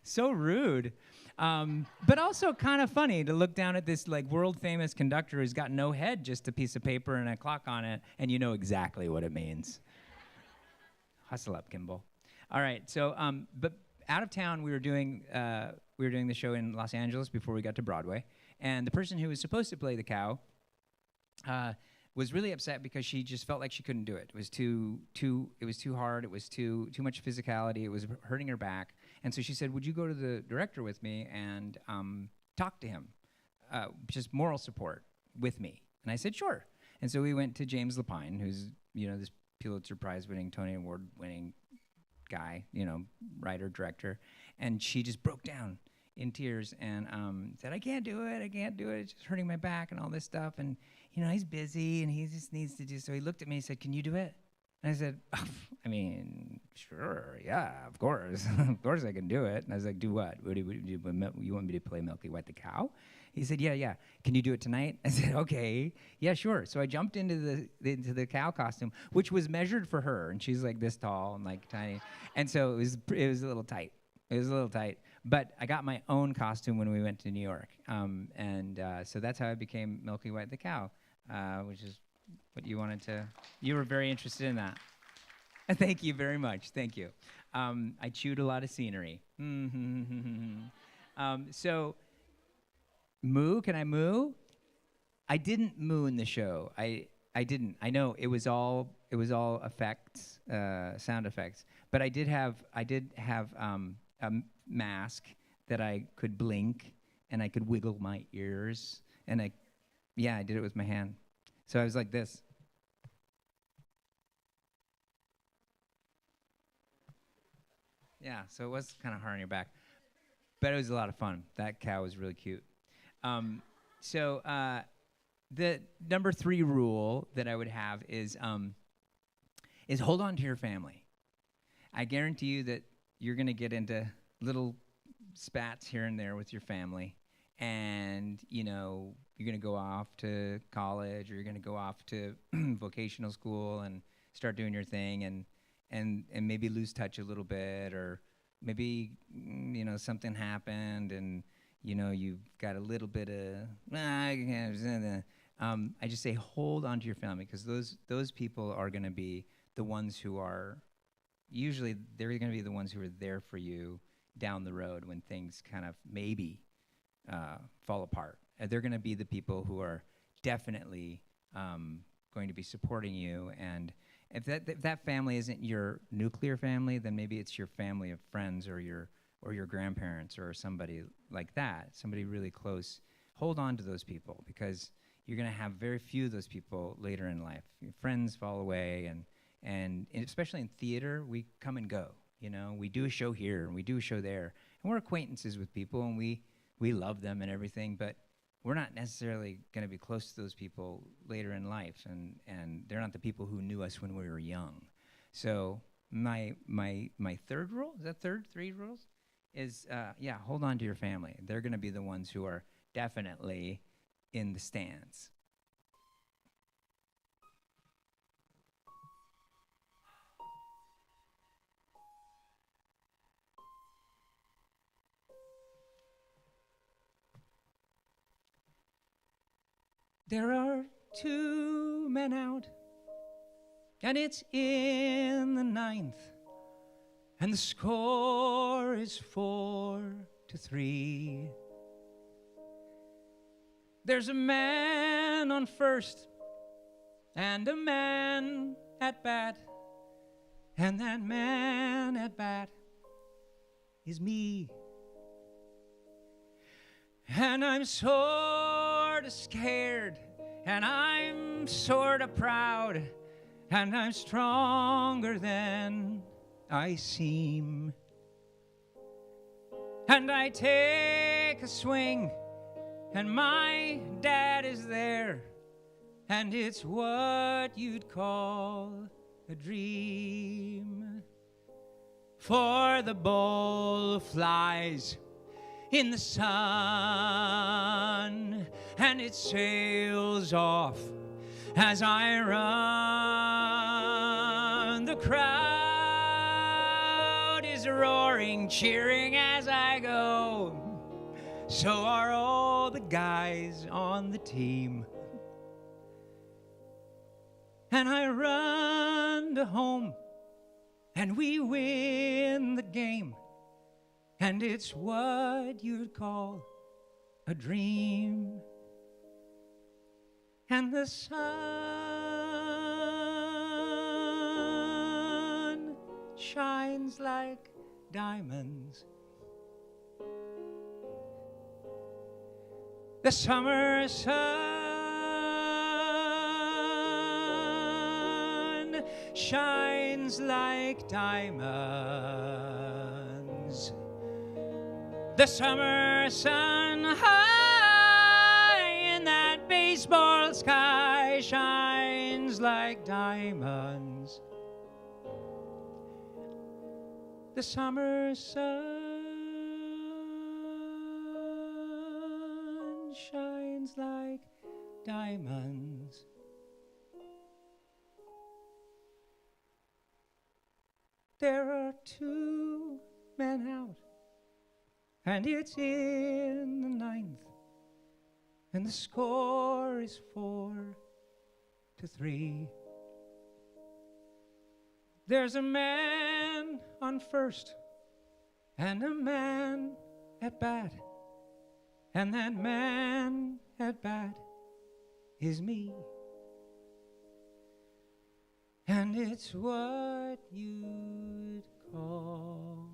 So rude. But also kind of funny to look down at this like world-famous conductor who's got no head, just a piece of paper and a clock on it, and you know exactly what it means. Hustle up, Kimball. All right, so but out of town, we were doing the show in Los Angeles before we got to Broadway, and the person who was supposed to play the cow was really upset because she just felt like she couldn't do it. It was too hard. It was too much physicality. It was hurting her back. And so she said, "Would you go to the director with me and talk to him, just moral support with me?" And I said, "Sure." And so we went to James Lapine, who's this Pulitzer Prize-winning, Tony Award-winning guy, writer, director, and she just broke down in tears and said, I can't do it, it's just hurting my back and all this stuff, and he's busy and he just needs to do, so he looked at me and said, "Can you do it?" And I said, I mean, sure, yeah, of course, of course I can do it. And I was like, do what? You want me to play Milky White the cow? He said, yeah. Can you do it tonight? I said, okay, yeah, sure. So I jumped into the cow costume, which was measured for her, and she's like this tall and like tiny, and so it was a little tight. It was a little tight, but I got my own costume when we went to New York, and so that's how I became Milky White the cow, which is what you wanted to. You were very interested in that. Thank you very much. Thank you. I chewed a lot of scenery. So, moo? Can I moo? I didn't moo in the show. I didn't. I know it was all effects, sound effects. But I did have a mask that I could blink, and I could wiggle my ears, and I did it with my hand. So I was like this. Yeah, so it was kind of hard on your back, but it was a lot of fun. That cow was really cute. So the number 3 rule that I would have is hold on to your family. I guarantee you that you're going to get into little spats here and there with your family, and you're going to go off to college, or you're going to go off to vocational school and start doing your thing, and maybe lose touch a little bit, or maybe something happened and you've got a little bit of I just say hold on to your family, because those people are going to be the ones who are usually they're going to be the ones who are there for you down the road when things kind of maybe fall apart. They're going to be the people who are definitely going to be supporting you. And if that family isn't your nuclear family, then maybe it's your family of friends or your grandparents or somebody like that, somebody really close. Hold on to those people, because you're going to have very few of those people later in life. Your friends fall away, and especially in theater, we come and go. We do a show here and we do a show there, and we're acquaintances with people, and we love them and everything, but we're not necessarily going to be close to those people later in life, and they're not the people who knew us when we were young. So my third rule, is that 3 rules? Is hold on to your family. They're going to be the ones who are definitely in the stands. There are 2 men out, and it's in the 9th, and the score is 4-3. There's a man on first, and a man at bat, and that man at bat is me. And I'm sorta scared, and I'm sorta proud, and I'm stronger than I seem. And I take a swing, and my dad is there, and it's what you'd call a dream. For the ball flies in the sun, and it sails off as I run. The crowd is roaring, cheering as I go. So are all the guys on the team. And I run to home, and we win the game. And it's what you'd call a dream. And the sun shines like diamonds. The summer sun shines like diamonds. The summer sun high in that baseball sky shines like diamonds. The summer sun shines like diamonds. There are two men out, and it's in the ninth, and the score is 4-3. There's a man on first, and a man at bat, and that man at bat is me. And it's what you'd call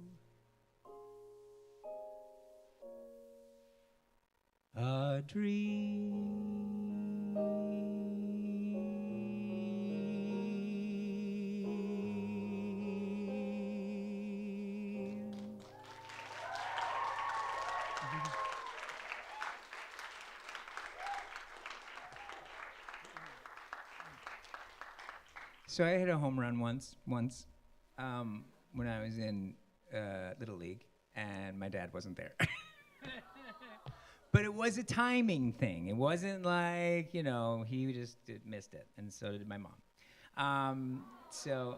a dream. So I hit a home run once when I was in Little League, and my dad wasn't there. But it was a timing thing. It wasn't like, you know, he just missed it, and so did my mom.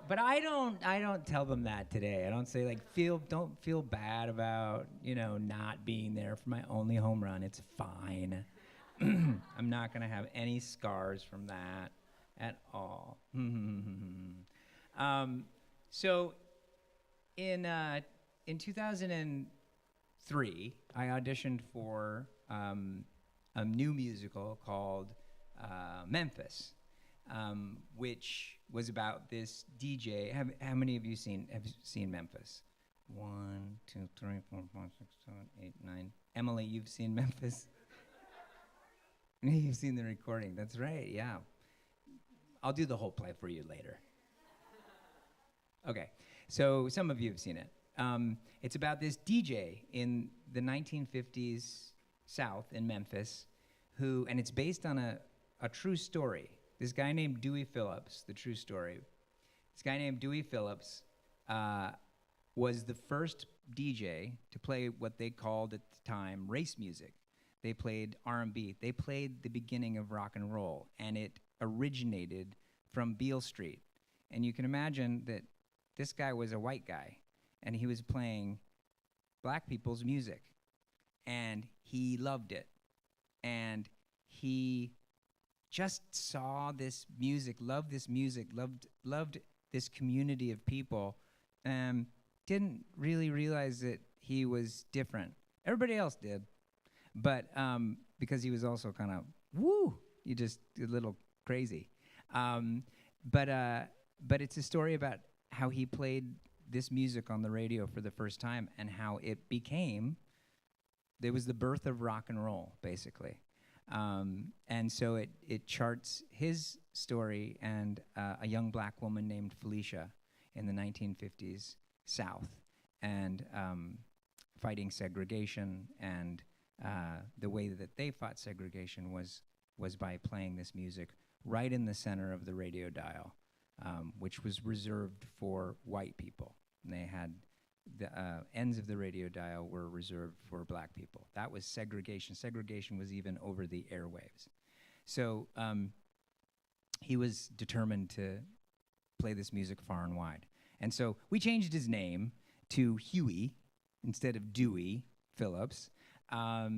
But I don't tell them that today. I don't say like, don't feel bad about, you know, not being there for my only home run. It's fine. I'm not gonna have any scars from that at all. So in 2003, I auditioned for a new musical called Memphis, which was about this DJ. How many of you have seen Memphis? 1, 2, 3, 4, 5, 6, 7, 8, 9. Emily, you've seen Memphis? You've seen the recording. That's right, yeah. I'll do the whole play for you later. Okay, so some of you have seen it. It's about this DJ in the 1950s South in Memphis and it's based on a true story. This guy named Dewey Phillips, the true story. This guy named Dewey Phillips was the first DJ to play what they called at the time race music. They played R&B. They played the beginning of rock and roll, and it originated from Beale Street. And you can imagine that this guy was a white guy, and he was playing black people's music, and he loved it. And he just saw this music, loved this music, loved this community of people, and didn't really realize that he was different. Everybody else did. But because he was also kind of, you just a little crazy. But it's a story about how he played this music on the radio for the first time and how it became was the birth of rock and roll, basically. And so it charts his story and a young black woman named Felicia in the 1950s South, and fighting segregation, and the way that they fought segregation was by playing this music right in the center of the radio dial, which was reserved for white people. And they had the ends of the radio dial were reserved for black people. That was segregation. Segregation was even over the airwaves. So he was determined to play this music far and wide. And so we changed his name to Huey instead of Dewey Phillips. I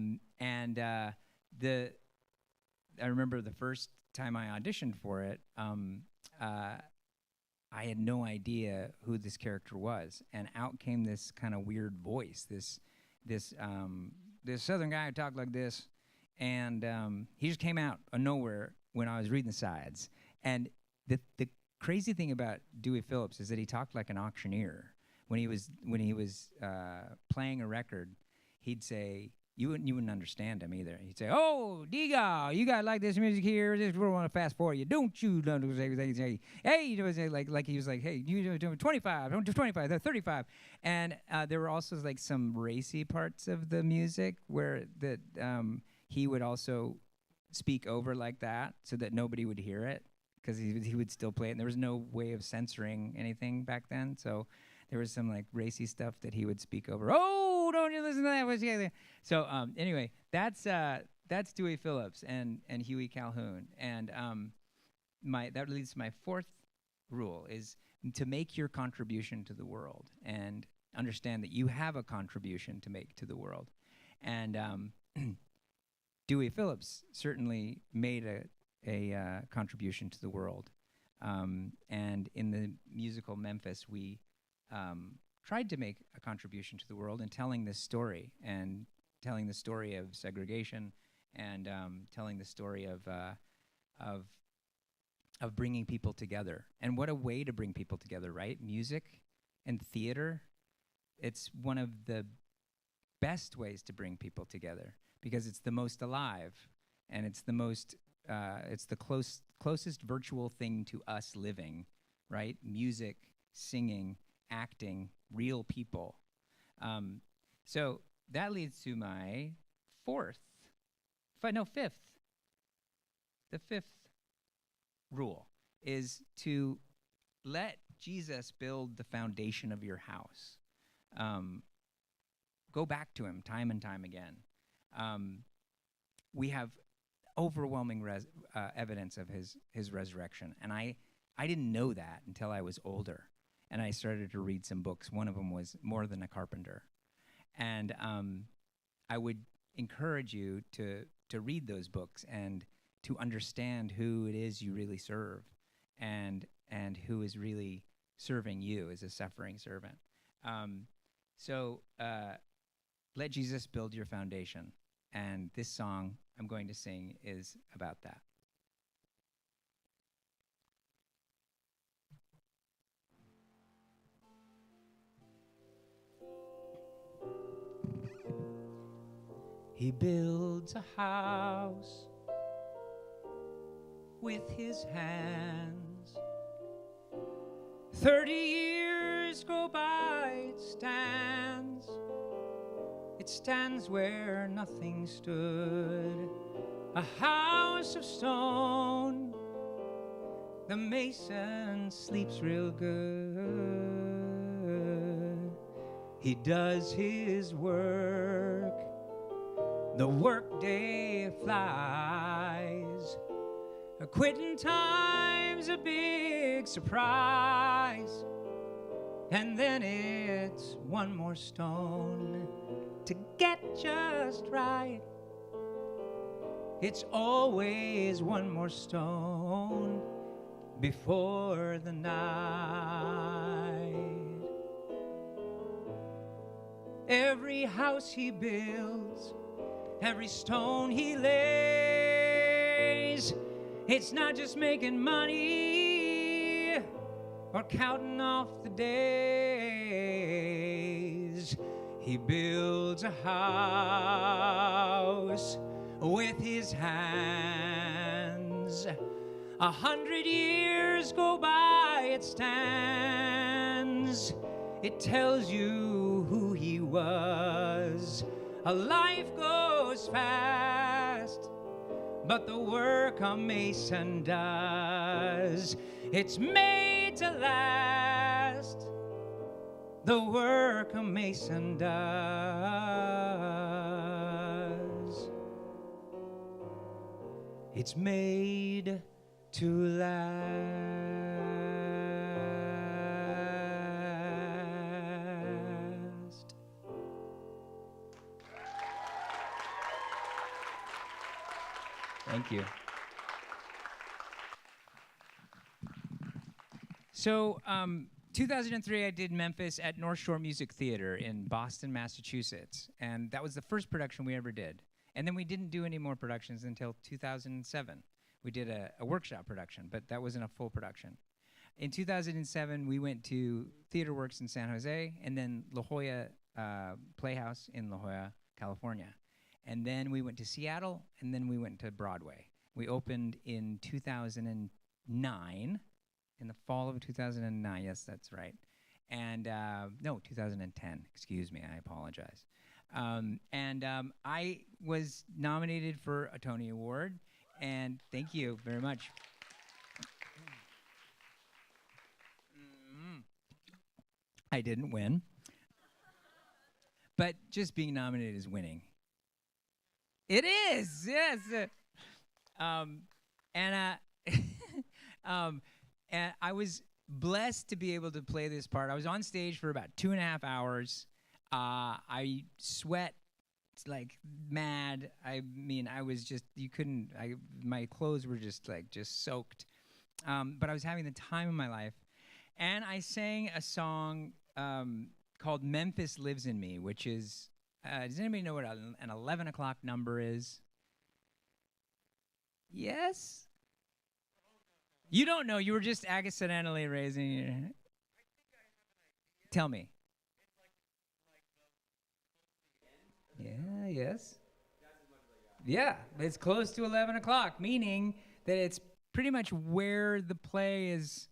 remember the first time I auditioned for it, I had no idea who this character was, and out came this kind of weird voice, this Southern guy who talked like this, and he just came out of nowhere when I was reading the sides. And the crazy thing about Dewey Phillips is that he talked like an auctioneer. When he was playing a record, he'd say, you wouldn't understand him either. He'd say, "Oh, Diga, you guys like this music here? This we want to fast forward you, don't you?" Hey, you know, like he was like, "Hey, you do 25, don't do 25, 35." And there were also like some racy parts of the music where that he would also speak over like that so that nobody would hear it, because he would still play it. And there was no way of censoring anything back then, so there was some like racy stuff that he would speak over. "Oh, don't you listen to that?" So anyway, that's Dewey Phillips and Huey Calhoun. And that leads to my fourth rule, is to make your contribution to the world and understand that you have a contribution to make to the world. And Dewey Phillips certainly made a contribution to the world. And in the musical Memphis, we tried to make a contribution to the world in telling this story, and telling the story of segregation, and telling the story of bringing people together. And what a way to bring people together, right? Music and theater, it's one of the best ways to bring people together, because it's the most alive, and it's the most it's the closest virtual thing to us living, right? Music, singing, acting, real people. So that leads to my fifth. The fifth rule is to let Jesus build the foundation of your house. Go back to him time and time again. We have overwhelming evidence of his resurrection, and I didn't know that until I was older. And I started to read some books. One of them was More Than a Carpenter. And I would encourage you to read those books and to understand who it is you really serve, and who is really serving you as a suffering servant. So let Jesus build your foundation. And this song I'm going to sing is about that. He builds a house with his hands. 30 years go by, it stands. It stands where nothing stood. A house of stone. The mason sleeps real good. He does his work. The workday flies. A quitting time's a big surprise. And then it's one more stone to get just right. It's always one more stone before the night. Every house he builds, every stone he lays, it's not just making money or counting off the days. He builds a house with his hands. 100 years go by, it stands. It tells you who he was. A life goes fast, but the work a mason does, it's made to last. The work a mason does, it's made to last. Thank you. So, 2003, I did Memphis at North Shore Music Theater in Boston, Massachusetts. And that was the first production we ever did. And then we didn't do any more productions until 2007. We did a workshop production, but that wasn't a full production. In 2007, we went to Theater Works in San Jose, and then La Jolla Playhouse in La Jolla, California. And then we went to Seattle, and then we went to Broadway. We opened in 2009, in the fall of 2009, yes, that's right. And, no, 2010, excuse me, I apologize. I was nominated for a Tony Award, and thank you very much. I didn't win, but just being nominated is winning. It is, yes. And I was blessed to be able to play this part. I was on stage for about 2.5 hours. I sweat like mad. I mean, I was just, my clothes were just soaked. But I was having the time of my life. And I sang a song called Memphis Lives in Me, which is, does anybody know what an 11 o'clock number is? Yes? You don't know. You were just accidentally raising your hand. Tell me. Yeah, yes. Yeah, it's close to 11 o'clock, meaning that it's pretty much where the play is,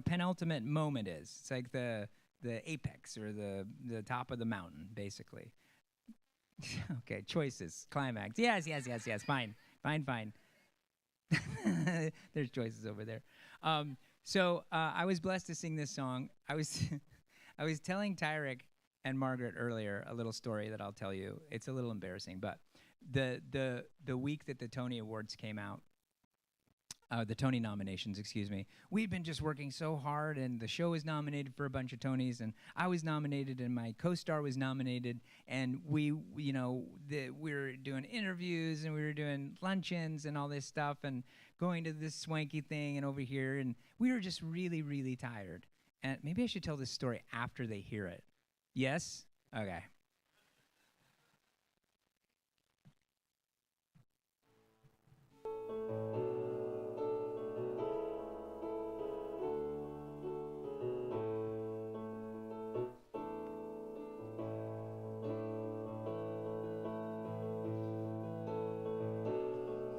penultimate moment is. It's like the apex or the top of the mountain, basically. Okay, choices, climax. Yes, fine. There's choices over there. So I was blessed to sing this song. I was telling Tyrek and Margaret earlier a little story that I'll tell you. It's a little embarrassing, but the week that the Tony Awards came out, the Tony nominations, excuse me, we'd been just working so hard, and the show was nominated for a bunch of Tonys, and I was nominated, and my co-star was nominated, and we were doing interviews, and we were doing luncheons and all this stuff, and going to this swanky thing and over here, and we were just really, really tired. And maybe I should tell this story after they hear it. Yes? Okay.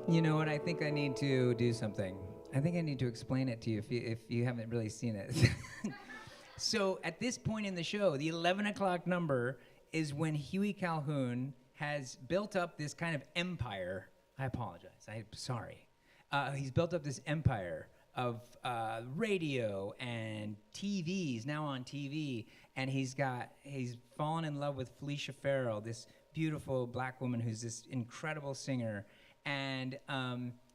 You know what? I think I need to do something. I think I need to explain it to you if you haven't really seen it. So at this point in the show, the 11 o'clock number is when Huey Calhoun has built up this kind of empire. I apologize. I'm sorry. He's built up this empire of radio and TV. He's now on TV, and he's fallen in love with Felicia Farrell, this beautiful black woman who's this incredible singer. And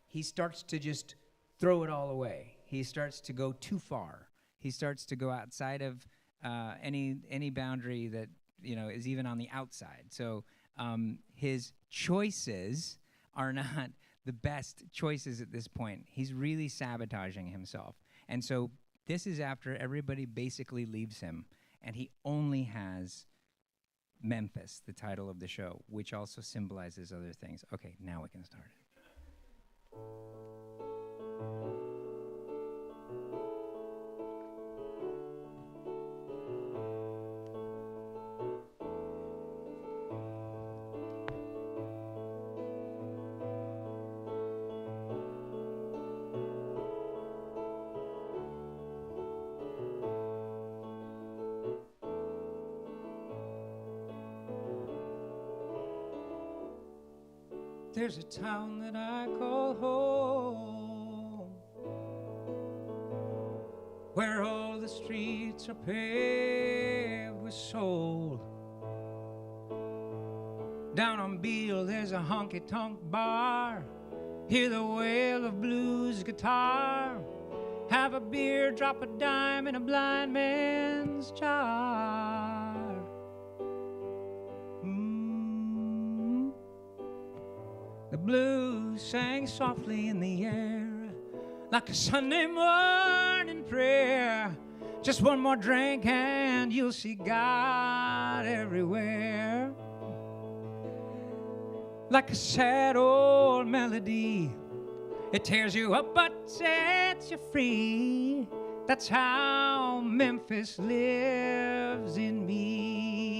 he starts to just throw it all away. He starts to go too far. He starts to go outside of any boundary that is even on the outside. So his choices are not the best choices at this point. He's really sabotaging himself. And so this is after everybody basically leaves him, and he only has Memphis, the title of the show, which also symbolizes other things. Okay, now we can start it. There's a town that I call home, where all the streets are paved with soul. Down on Beale there's a honky-tonk bar. Hear the wail of blues guitar. Have a beer, drop a dime in a blind man's jar. The blues sang softly in the air, like a Sunday morning prayer. Just one more drink and you'll see God everywhere. Like a sad old melody, it tears you up but sets you free. That's how Memphis lives in me.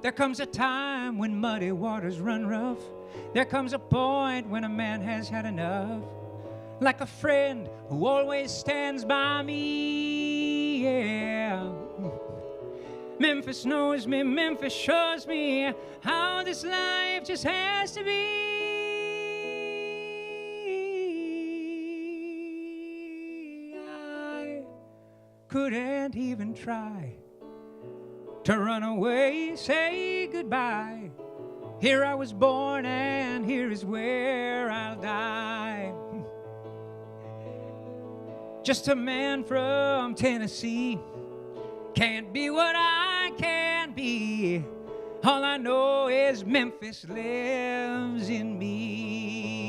There comes a time when muddy waters run rough. There comes a point when a man has had enough. Like a friend who always stands by me, yeah. Memphis knows me, Memphis shows me how this life just has to be. I couldn't even try to run away, say goodbye. Here I was born and here is where I'll die. Just a man from Tennessee, can't be what I can be. All I know is Memphis lives in me.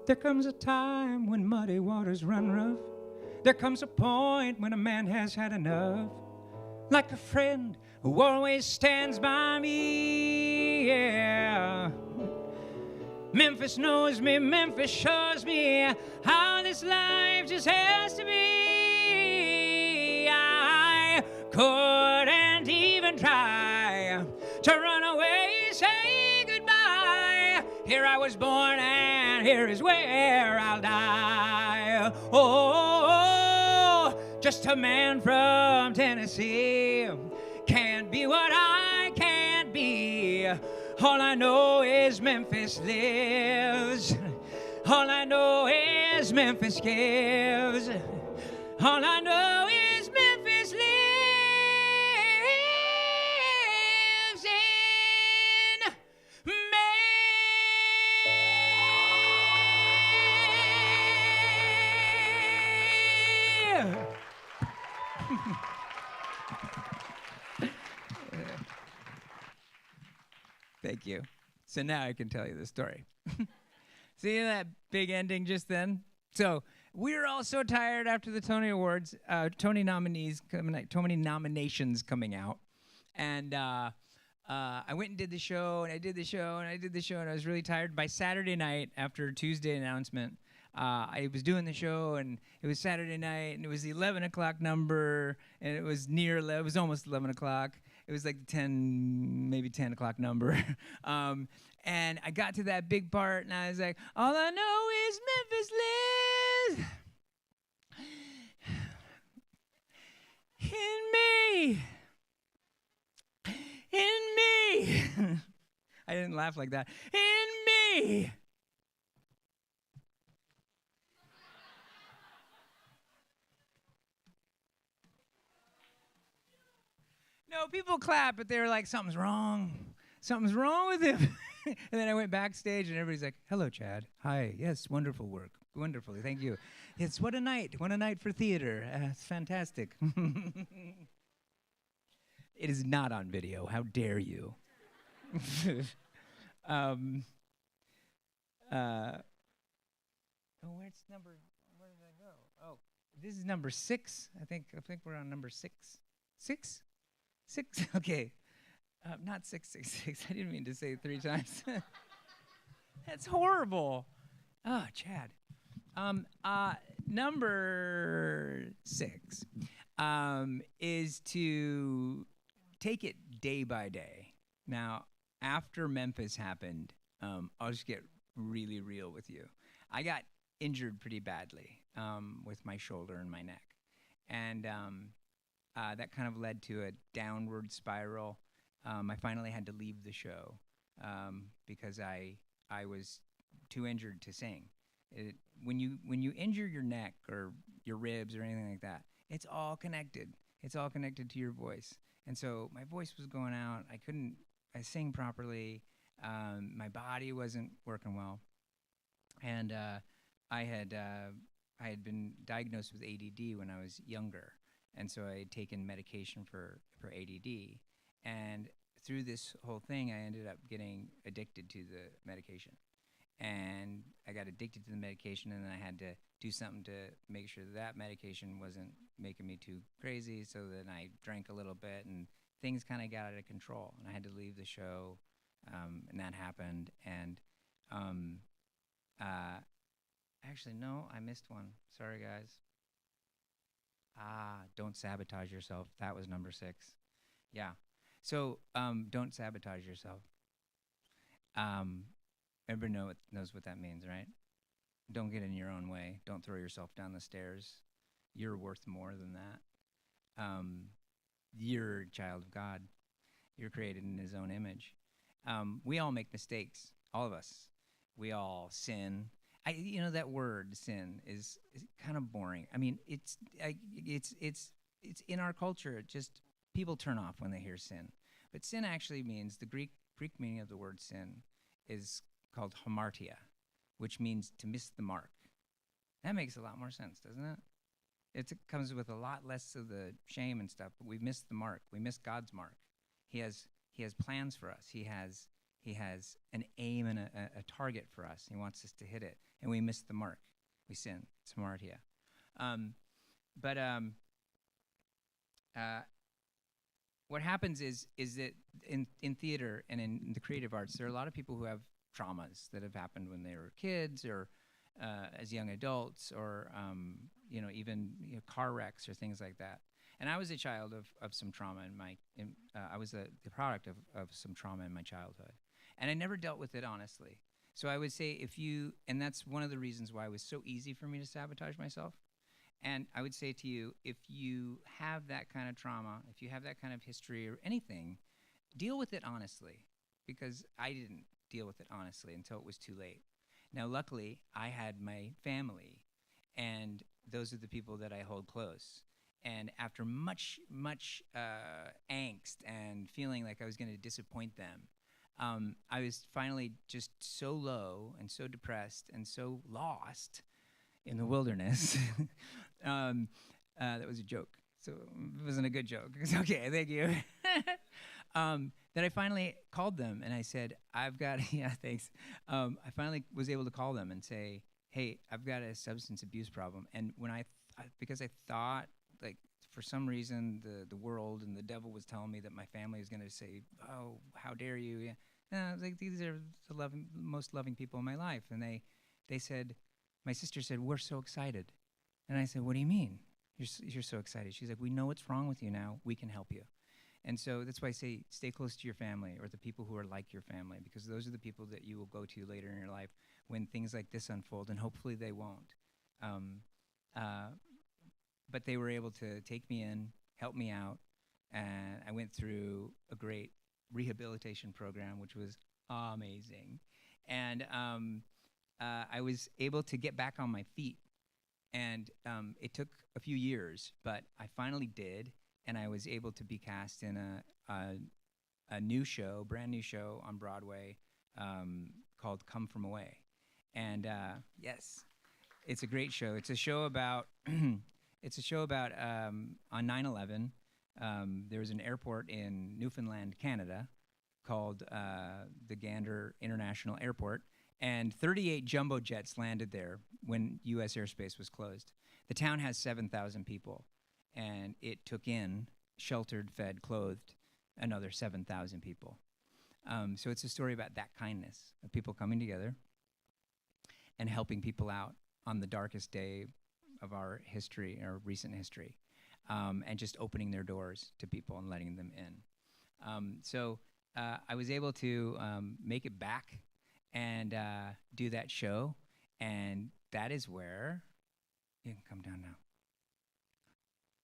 There comes a time when muddy waters run rough. There comes a point when a man has had enough. Like a friend who always stands by me, yeah. Memphis knows me, Memphis shows me how this life just has to be. I couldn't even try to run away, say goodbye. Here I was born and here is where I'll die. Oh, just a man from Tennessee, can't be what I can't be. All I know is Memphis lives. All I know is Memphis gives. All I know is Memphis lives in me. Thank you. So now I can tell you the story. See that big ending just then? So we're all so tired after the Tony Awards, Tony nominations coming out, and I went and did the show, and I did the show, and I did the show, and I was really tired. By Saturday night, after Tuesday announcement, I was doing the show, and it was Saturday night, and it was the 11 o'clock number, and it was it was almost 11 o'clock. It was like the maybe 10 o'clock number. And I got to that big part, and I was like, all I know is Memphis lives in me. In me. I didn't laugh like that. In me. No, people clap, but they were like, something's wrong. Something's wrong with him. And then I went backstage, and everybody's like, hello, Chad. Hi. Yes, wonderful work. Wonderful. Thank you. It's what a night. What a night for theater. It's fantastic. It is not on video. How dare you? Oh, where's number? Where did I go? Oh, this is number 6. I think we're on number 6. 6? 6? Okay. Not 666. I didn't mean to say it 3 times. That's horrible. Oh, Chad. Number 6 is to take it day by day. Now, after Memphis happened, I'll just get really real with you. I got injured pretty badly with my shoulder and my neck. And that kind of led to a downward spiral. I finally had to leave the show because I was too injured to sing. When you injure your neck or your ribs or anything like that, it's all connected. It's all connected to your voice. And so my voice was going out. I couldn't sing properly. My body wasn't working well. And I had been diagnosed with ADD when I was younger. And so I had taken medication for ADD. And through this whole thing, I ended up getting addicted to the medication. And I got addicted to the medication, and then I had to do something to make sure that medication wasn't making me too crazy. So then I drank a little bit, and things kind of got out of control. And I had to leave the show, and that happened. And actually, no, I missed one. Sorry, guys. Don't sabotage yourself. That was number 6. Yeah. So don't sabotage yourself. Everybody knows what that means, right? Don't get in your own way. Don't throw yourself down the stairs. You're worth more than that. You're a child of God. You're created in His own image. We all make mistakes, all of us. We all sin. That word sin is kind of boring. I mean, it's in our culture. It just people turn off when they hear sin. But sin actually means the Greek meaning of the word sin is called hamartia, which means to miss the mark. That makes a lot more sense, doesn't it? It comes with a lot less of the shame and stuff, but we've missed the mark. We missed God's mark. He has plans for us. He has an aim and a target for us. He wants us to hit it, and we miss the mark. We sin. It's hamartia. What happens is that in theater and in the creative arts, there are a lot of people who have traumas that have happened when they were kids or as young adults or even car wrecks or things like that. And I was a child of some trauma I was the product of some trauma in my childhood. And I never dealt with it honestly. So I would say and that's one of the reasons why it was so easy for me to sabotage myself. And I would say to you, if you have that kind of trauma, if you have that kind of history or anything, deal with it honestly, because I didn't deal with it honestly until it was too late. Now, luckily, I had my family, and those are the people that I hold close. And after much angst and feeling like I was going to disappoint them, I was finally just so low and so depressed and so lost in the wilderness. That was a joke. So it wasn't a good joke. It's okay, thank you. That I finally called them and I said, thanks. I finally was able to call them and say, hey, I've got a substance abuse problem. And when because I thought, like, for some reason, the world and the devil was telling me that my family was going to say, oh, how dare you? Yeah. And I was like, these are the most loving people in my life. And they said, my sister said, we're so excited. And I said, what do you mean? You're so excited. She's like, we know what's wrong with you now. We can help you. And so that's why I say stay close to your family or the people who are like your family, because those are the people that you will go to later in your life when things like this unfold, and hopefully they won't. But they were able to take me in, help me out, and I went through a great rehabilitation program, which was amazing. And I was able to get back on my feet. And it took a few years, but I finally did, and I was able to be cast in a new show, brand new show on Broadway called Come From Away. And yes, it's a great show. It's a show about on 9/11. There was an airport in Newfoundland, Canada, called the Gander International Airport. And 38 jumbo jets landed there when U.S. airspace was closed. The town has 7,000 people, and it took in, sheltered, fed, clothed, another 7,000 people. So it's a story about that kindness of people coming together and helping people out on the darkest day of our history, our recent history, and just opening their doors to people and letting them in. So I was able to make it back and do that show, and that is where you can come down now.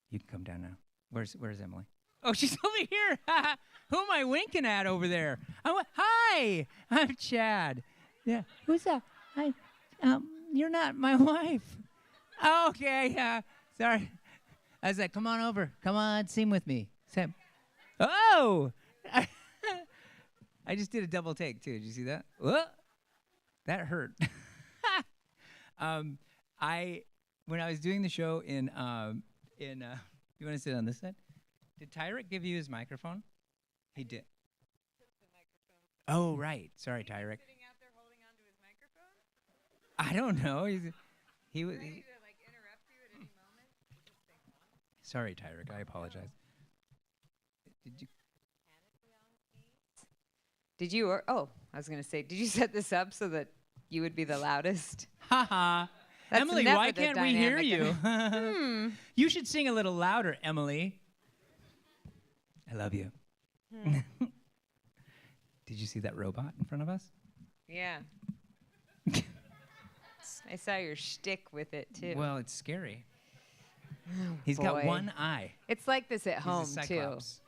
You can come down now. Where's Emily? Oh, she's over here. Who am I winking at over there? Hi, I'm Chad. Yeah, who's that? Hi, you're not my wife. Oh, okay, sorry. I was like, come on over. Come on, sing with me. Sam. Oh! I just did a double take, too. Did you see that? Whoa! That hurt. When I was doing the show you want to sit on this side? Did Tyrek give you his microphone? He did. Oh, right. Sorry, Tyrek. Sitting out there holding on to his microphone? I don't know. He was. Ready to like interrupt you at any moment? Sorry, Tyrek. I apologize. Did you? I was going to say, did you set this up so that you would be the loudest? Haha. That's Emily, never why the can't we hear dynamic you? You should sing a little louder, Emily. I love you. Did you see that robot in front of us? Yeah. I saw your shtick with it, too. Well, it's scary. Oh, He's got boy. one eye. It's like this at home, He's a too. cyclops.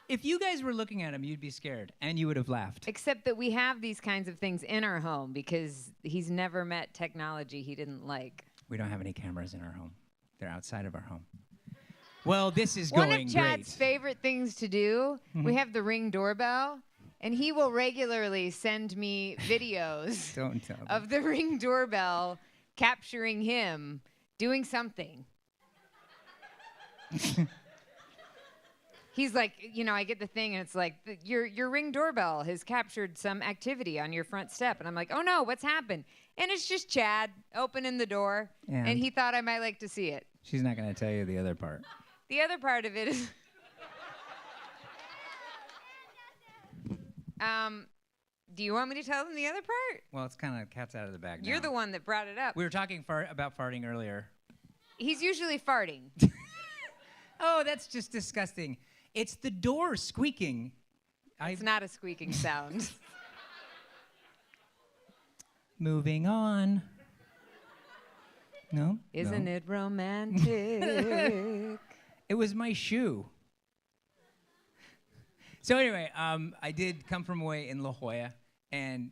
If you guys were looking at him, you'd be scared, and you would have laughed. Except that we have these kinds of things in our home because he's never met technology he didn't like. We don't have any cameras in our home. They're outside of our home. Well, this is One going of Chad's great. favorite things to do, we have the Ring doorbell, and he will regularly send me videos Don't tell them. of the Ring doorbell capturing him doing something. He's like, I get the thing, and it's like, your Ring doorbell has captured some activity on your front step. And I'm like, oh, no, what's happened? And it's just Chad opening the door, and he thought I might like to see it. She's not going to tell you the other part. The other part of it is... do you want me to tell them the other part? Well, it's kind of cat's out of the bag now. You're the one that brought it up. We were talking about farting earlier. He's usually farting. Oh, that's just disgusting. It's the door squeaking. It's not a squeaking sound. Moving on. No? Isn't No. it romantic? It was my shoe. So anyway, I did come from away in La Jolla, and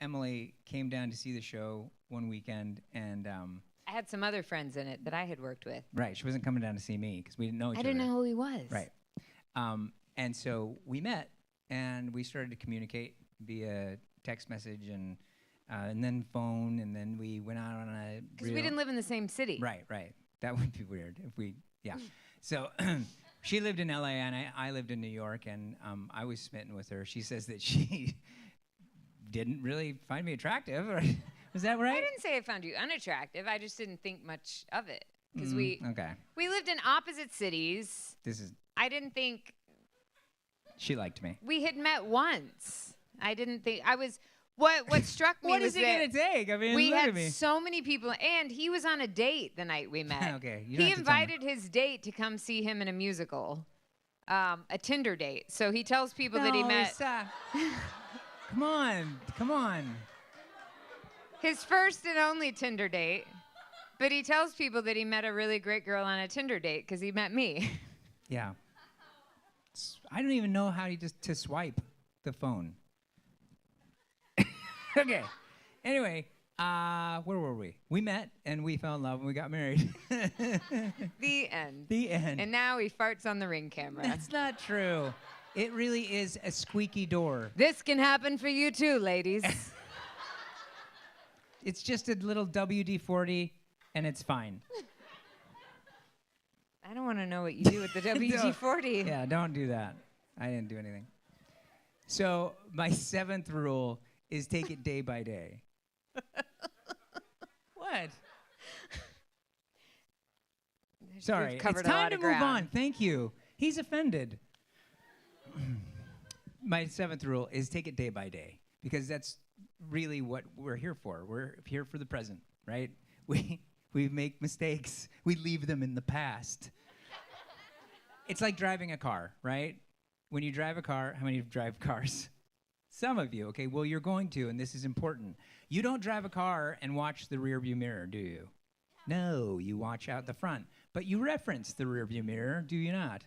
Emily came down to see the show one weekend, and I had some other friends in it that I had worked with. right, she wasn't coming down to see me because we didn't know each I other. didn't know who he was. Right. And so we met, and we started to communicate via text message and then phone, and then we went out on a Because we didn't live in the same city. Right. That would be weird if we, yeah. So she lived in LA, and I lived in New York, and I was smitten with her. She says that she didn't really find me attractive. Was that right? I didn't say I found you unattractive. I just didn't think much of it. Because okay. we lived in opposite cities. I didn't think She liked me. we had met once. I didn't think I was. What struck me What was is it that gonna take? I mean, we look had at me. so many people, and he was on a date the night we met. Okay, you don't He have to tell me. invited his date to come see him in a musical, a Tinder date. So he tells people that he No, met stop. Come on. his first and only Tinder date. But he tells people that he met a really great girl on a Tinder date because he met me. Yeah. I don't even know how to swipe the phone. Okay. Anyway, where were we? We met and we fell in love and we got married. The end. The end. And now he farts on the Ring camera. That's not true. It really is a squeaky door. This can happen for you too, ladies. It's just a little WD-40 and it's fine. I don't want to know what you do with the WD-40. Yeah, don't do that. I didn't do anything. So my 7th rule is take it day by day. What? Sorry, We've covered it's a time lot to of move ground. on. Thank you. He's offended. My 7th rule is take it day by day because that's really what we're here for. We're here for the present. right? We make mistakes. We leave them in the past. It's like driving a car, right? When you drive a car, how many of you drive cars? Some of you, okay? Well, you're going to, and this is important. You don't drive a car and watch the rearview mirror, do you? No, you watch out the front. But you reference the rearview mirror, do you not?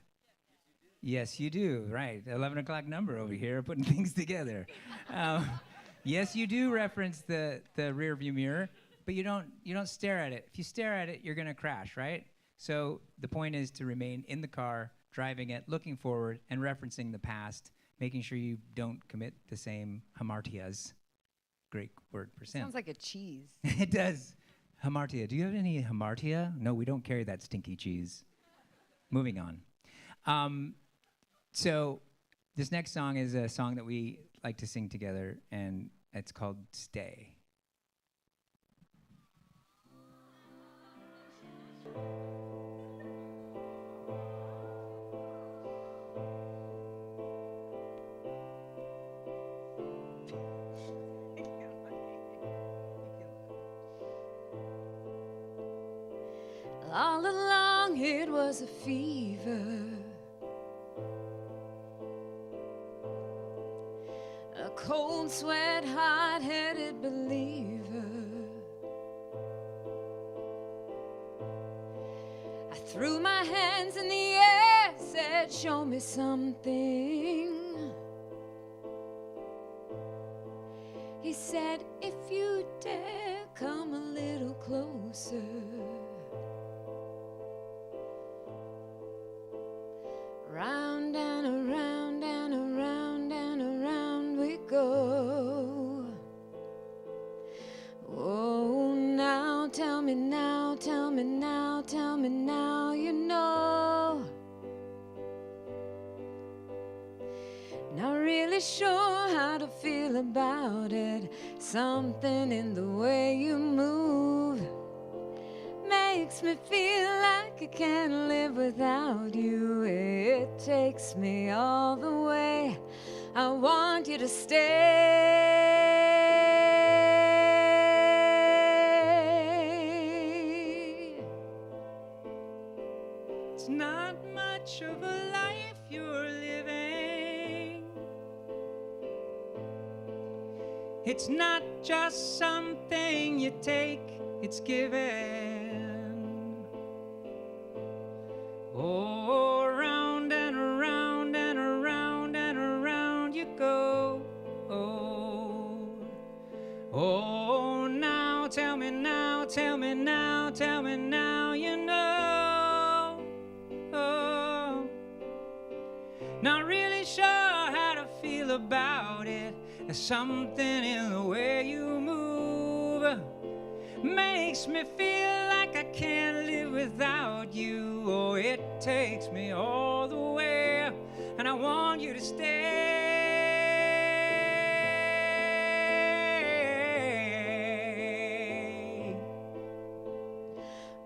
Yes, you do, right. 11 o'clock number over here, putting things together. Yes, you do reference the rearview mirror, but you don't stare at it. If you stare at it, you're going to crash, right? So the point is to remain in the car, driving it, looking forward, and referencing the past, making sure you don't commit the same hamartias. Great word for sin. Sounds like a cheese. It does. Hamartia. Do you have any hamartia? No, we don't carry that stinky cheese. Moving on. So this next song is a song that we like to sing together, and it's called Stay. All along it was a fever, a cold sweat, hot-headed believer. I threw my hands in the air, said, show me something. He said, if you dare, come a little closer. Round and around and around and around we go. Oh, now tell me now, tell me now, tell me now, you know. Not really sure how to feel about it. Something in the way you move makes me feel like I can't live without you. It takes me all the way. I want you to stay. It's not much of a life you're living. It's not just something you take, it's given. Oh, around and around and around and around you go. Oh, now tell me now, tell me now, tell me now, you know. Oh, not really sure how to feel about it. There's something in the way you move makes me feel like I can't live without you. Oh, it takes me all the way, and I want you to stay.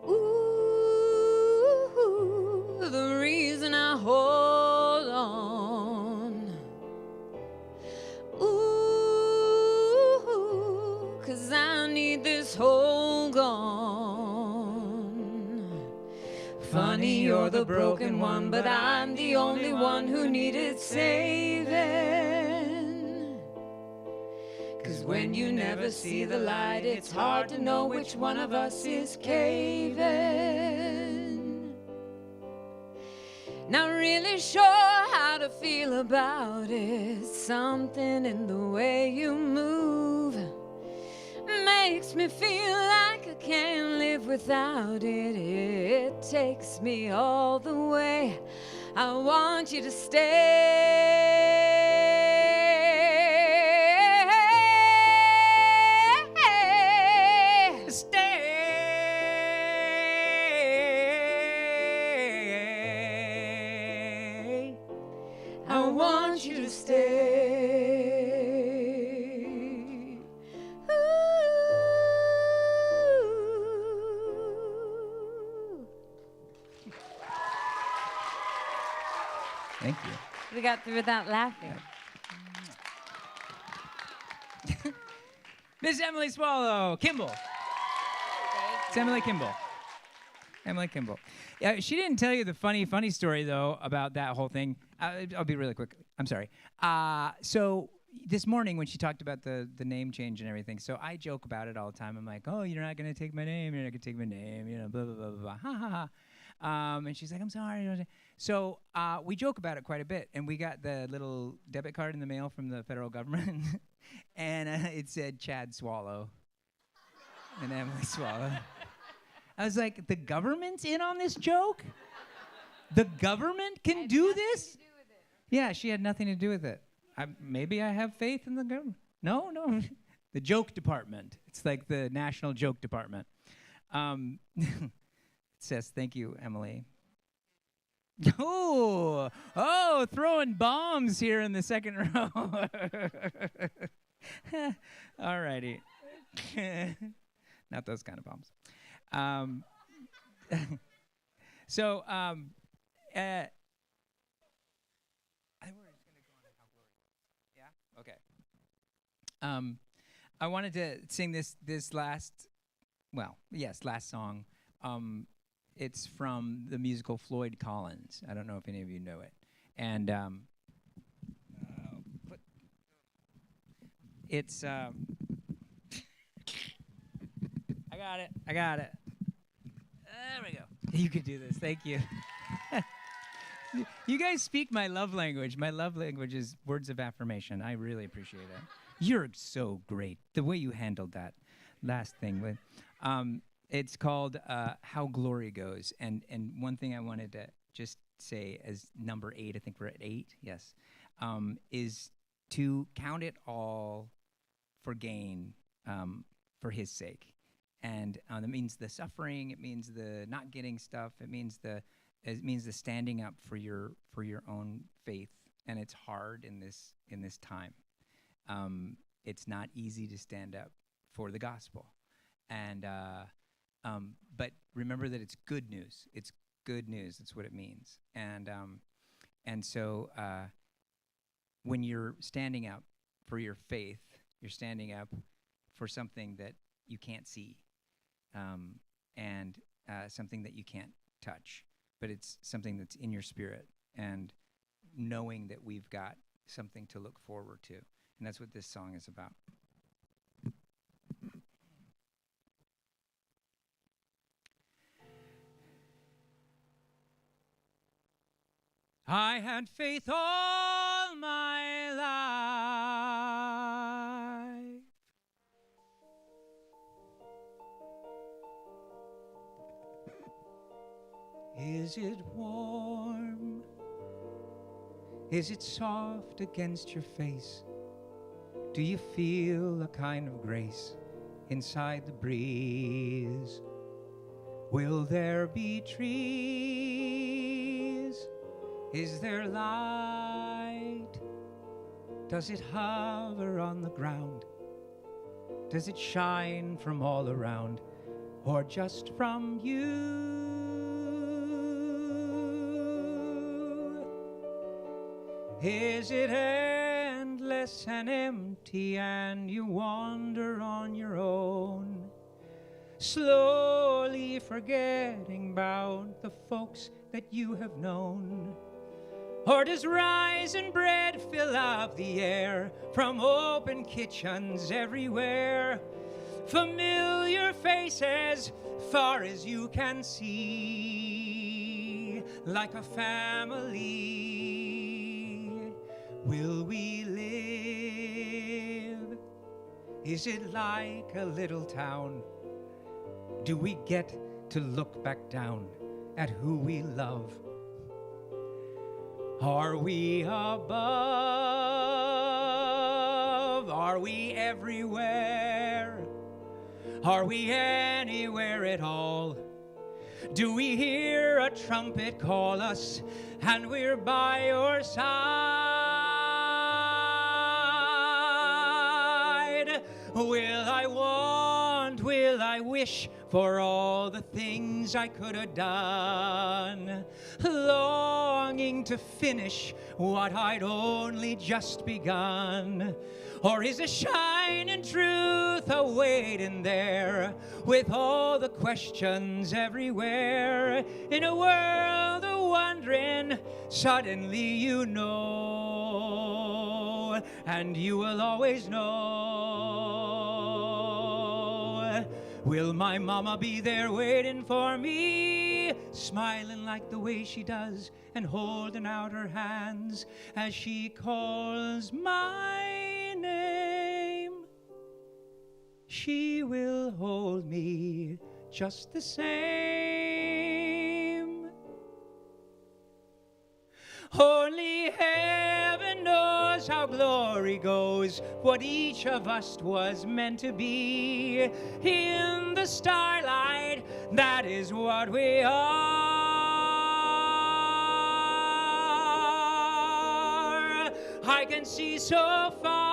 Ooh, the reason I hold on. Ooh, 'cause I need this hole gone. Funny, you're the broken one, but I'm the only one who needed saving. 'Cause when you never see the light, it's hard to know which one of us is caving. Not really sure how to feel about it. Something in the way you move makes me feel like I can't live without it. It takes me all the way. I want you to stay. Stay. I want you to stay. Thank you. We got through without laughing. Miss Emily Swallow, Kimball. It's Emily Kimball. Emily Kimball. She didn't tell you the funny story, though, about that whole thing. I'll be really quick. I'm sorry. So this morning when she talked about the name change and everything, so I joke about it all the time. I'm like, oh, you're not going to take my name. You're not going to take my name. You know, blah, blah, blah, blah, blah. Ha, ha, ha. And she's like, I'm sorry. So we joke about it quite a bit. And we got the little debit card in the mail from the federal government. And it said Chad Swallow and Emily Swallow. I was like, the government's in on this joke? The government can do this? Yeah, she had nothing to do with it. Maybe I have faith in the government. No. The joke department. It's like the national joke department. It says, thank you, Emily. Oh, throwing bombs here in the second row. All righty. Not those kind of bombs. So, I think we're just going to go on how glory goes. Yeah? Okay. I wanted to sing this last song. It's from the musical Floyd Collins. I don't know if any of you know it. And it's I got it. There we go. You could do this. Thank you. You guys speak my love language. My love language is words of affirmation. I really appreciate it. You're so great. The way you handled that last thing. It's called How Glory Goes. And one thing I wanted to just say as number 8, I think we're at 8, yes, is to count it all for gain for his sake. And that means the suffering, it means the not getting stuff, it means the standing up for your own faith. And it's hard in this time. It's not easy to stand up for the gospel. And but remember that it's good news. It's good news. That's what it means. And so when you're standing up for your faith, you're standing up for something that you can't see, and something that you can't touch, but it's something that's in your spirit, and knowing that we've got something to look forward to. And that's what this song is about. I had faith all my life. Is it warm? Is it soft against your face? Do you feel a kind of grace inside the breeze? Will there be trees? Is there light? Does it hover on the ground? Does it shine from all around, or just from you? Is it endless and empty and you wander on your own, slowly forgetting about the folks that you have known? Or does rising bread fill up the air from open kitchens everywhere? Familiar faces far as you can see, like a family. Will we live? Is it like a little town? Do we get to look back down at who we love? Are we above? Are we everywhere? Are we anywhere at all? Do we hear a trumpet call us and we're by your side? Will I want, will I wish for all the things I could have done long longing to finish what I'd only just begun? Or is a shining truth awaiting there with all the questions everywhere? In a world of wondering, suddenly you know, and you will always know. Will my mama be there waiting for me, smiling like the way she does and holding out her hands as she calls my name? She will hold me just the same. Only heaven knows how glory goes, what each of us was meant to be. In the starlight, that is what we are. I can see so far.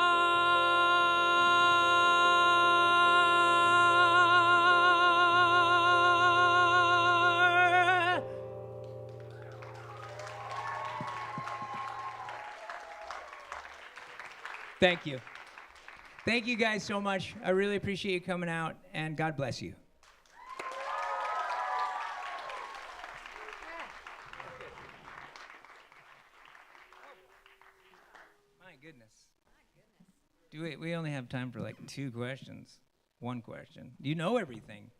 Thank you. Thank you guys so much. I really appreciate you coming out, and God bless you. My goodness. We only have time for like 2 questions. 1 question. You know everything.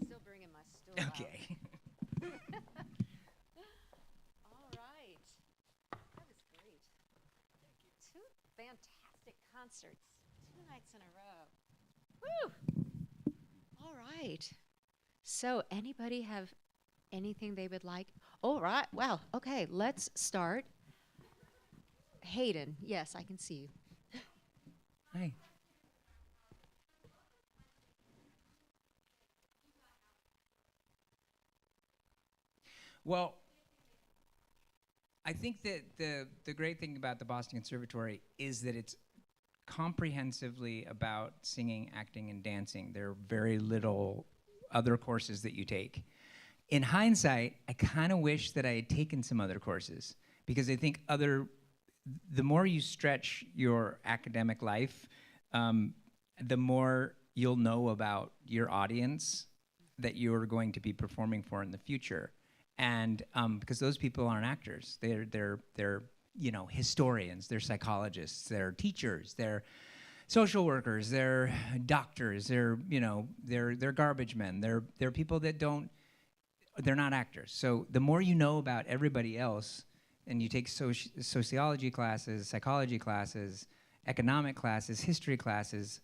Still bringing my stool out. Okay. All right. That was great. Two fantastic concerts, 2 nights in a row. Woo! All right. So, anybody have anything they would like? All right. Well, okay, let's start. Hayden, yes, I can see you. Hi. Well, I think that the great thing about the Boston Conservatory is that it's comprehensively about singing, acting, and dancing. There are very little other courses that you take. In hindsight, I kind of wish that I had taken some other courses, because I think the more you stretch your academic life, the more you'll know about your audience that you're going to be performing for in the future. And because those people aren't actors, they're historians, they're psychologists, they're teachers, they're social workers, they're doctors, they're garbage men, they're people that they're not actors. So the more you know about everybody else, and you take sociology classes, psychology classes, economic classes, history classes,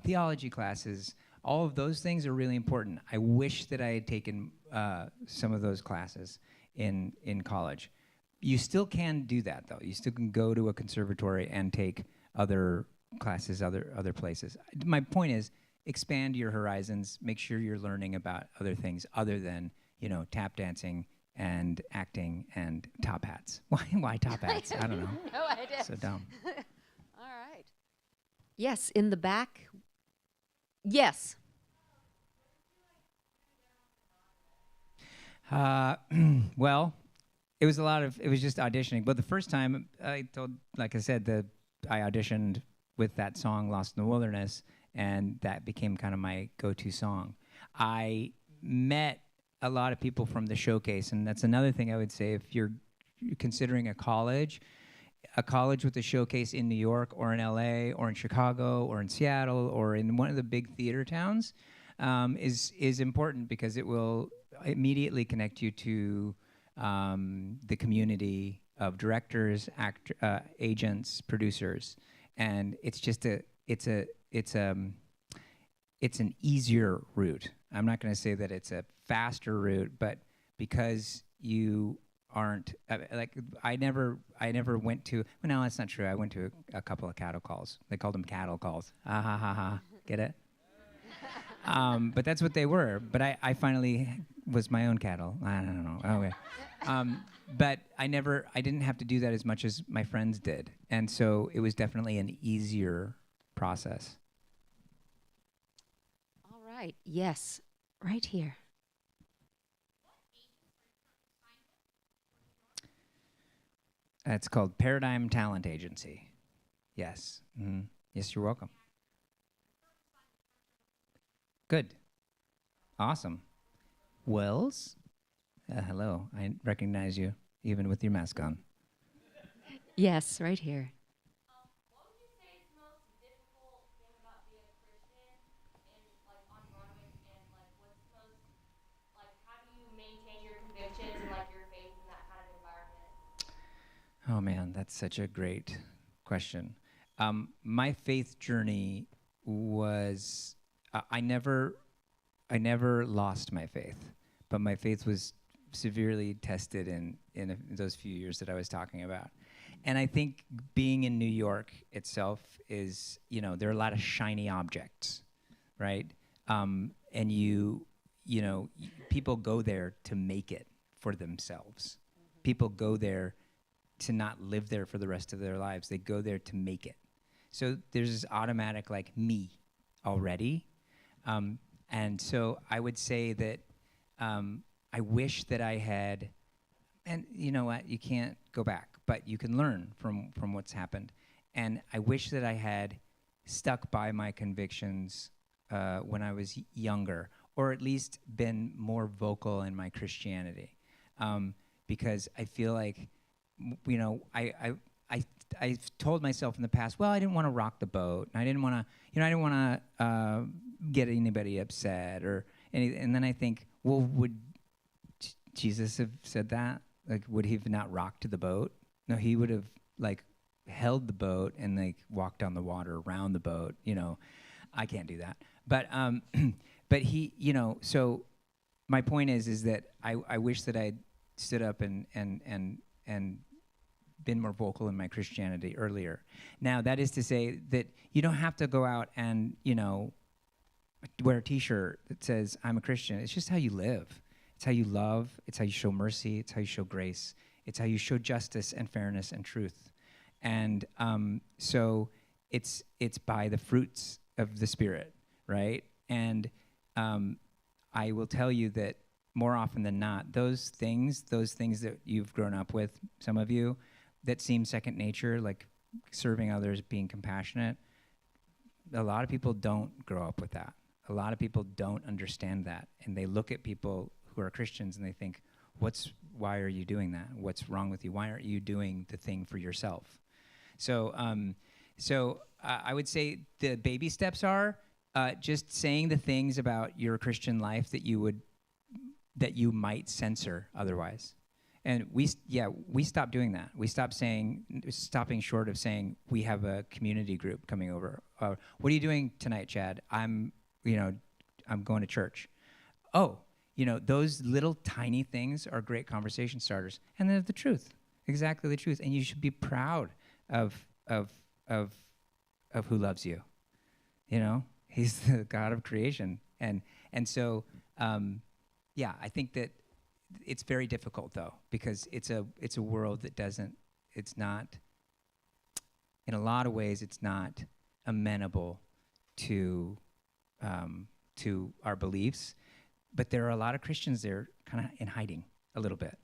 theology classes, all of those things are really important. I wish that I had taken some of those classes in college. You still can do that, though. You still can go to a conservatory and take other classes, other places. My point is, expand your horizons. Make sure you're learning about other things other than tap dancing and acting and top hats. Why top hats? I don't know. No idea. So dumb. All right. Yes, in the back. Yes. Well, it was just auditioning. But the first time like I said, I auditioned with that song, Lost in the Wilderness, and that became kind of my go-to song. I met a lot of people from the showcase, and that's another thing I would say. If you're considering a college with a showcase in New York or in LA or in Chicago or in Seattle or in one of the big theater towns, is important, because it will immediately connect you to the community of directors, agents, producers, and it's an easier route. I'm not going to say that it's a faster route, but because you aren't I never went to. Well, no, that's not true. I went to a couple of cattle calls. They called them cattle calls. Ha ha ha ha. Get it? But that's what they were. But I finally was my own cattle. I don't know. Okay. But I didn't have to do that as much as my friends did, and so it was definitely an easier process. All right. Yes, right here. It's called Paradigm Talent Agency. Yes. Yes, you're welcome. Good. Awesome. Wells? Hello. I recognize you, even with your mask on. Yes, right here. Oh man, that's such a great question. My faith journey was I never lost my faith, but my faith was severely tested in those few years that I was talking about. And I think being in New York itself is, there are a lot of shiny objects, right? And people go there to make it for themselves. People go there to not live there for the rest of their lives. They go there to make it. So there's this automatic me already. And so I would say that I wish that I had, and you know what, you can't go back, but you can learn from what's happened. And I wish that I had stuck by my convictions when I was younger, or at least been more vocal in my Christianity. Because I feel like, I've told myself in the past, well, I didn't want to rock the boat, and I didn't want to, get anybody upset or anything. And then I think, well, would Jesus have said that? Like, would he have not rocked the boat? No, he would have held the boat and walked on the water around the boat. I can't do that. But but he, so my point is that I wish that I'd stood up and been more vocal in my Christianity earlier. Now, that is to say that you don't have to go out and, wear a T-shirt that says, I'm a Christian. It's just how you live. It's how you love. It's how you show mercy. It's how you show grace. It's how you show justice and fairness and truth. And so it's by the fruits of the Spirit, right? And I will tell you that more often than not, those things that you've grown up with, some of you, that seem second nature, like serving others, being compassionate, a lot of people don't grow up with that. A lot of people don't understand that. And they look at people who are Christians and they think, why are you doing that? What's wrong with you? Why aren't you doing the thing for yourself? So I would say the baby steps are just saying the things about your Christian life that you might censor otherwise. And we stopped doing that. We stopping short of saying we have a community group coming over. What are you doing tonight, Chad? I'm going to church. Oh, those little tiny things are great conversation starters, and they're the truth, exactly the truth. And you should be proud of who loves you. He's the God of creation, and so I think that it's very difficult though, because it's a world that it's not, in a lot of ways, it's not amenable to our beliefs. But there are a lot of Christians there kind of in hiding a little bit.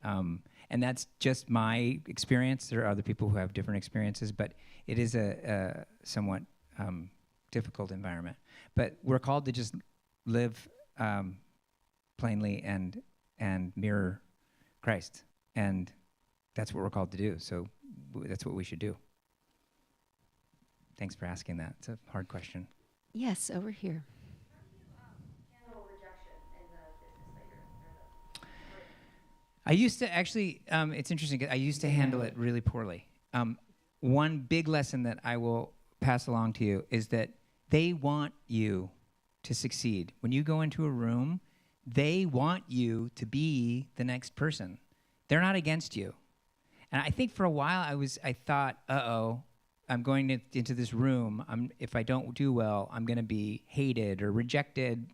And that's just my experience. There are other people who have different experiences, but it is a somewhat difficult environment. But we're called to just live plainly and mirror Christ. And that's what we're called to do. So that's what we should do. Thanks for asking that. It's a hard question. Yes, over here. I used to actually, it's interesting, 'cause I used to handle it really poorly. One big lesson that I will pass along to you is that they want you to succeed. When you go into a room, they want you to be the next person. They're not against you. And I think for a while I thought, I'm going into this room. If I don't do well, I'm going to be hated or rejected.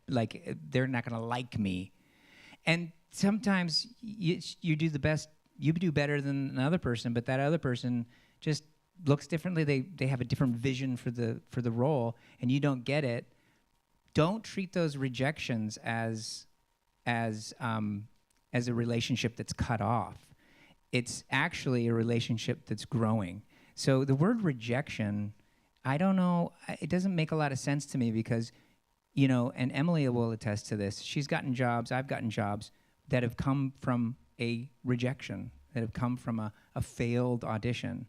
They're not going to like me. And sometimes you do the best. You do better than another person, but that other person just looks differently. They have a different vision for the role, and you don't get it. Don't treat those rejections as a relationship that's cut off. it's actually a relationship that's growing. So the word rejection, I don't know, it doesn't make a lot of sense to me because, you know, and Emily will attest to this. She's gotten jobs, I've gotten jobs that have come from a rejection, that have come from a failed audition.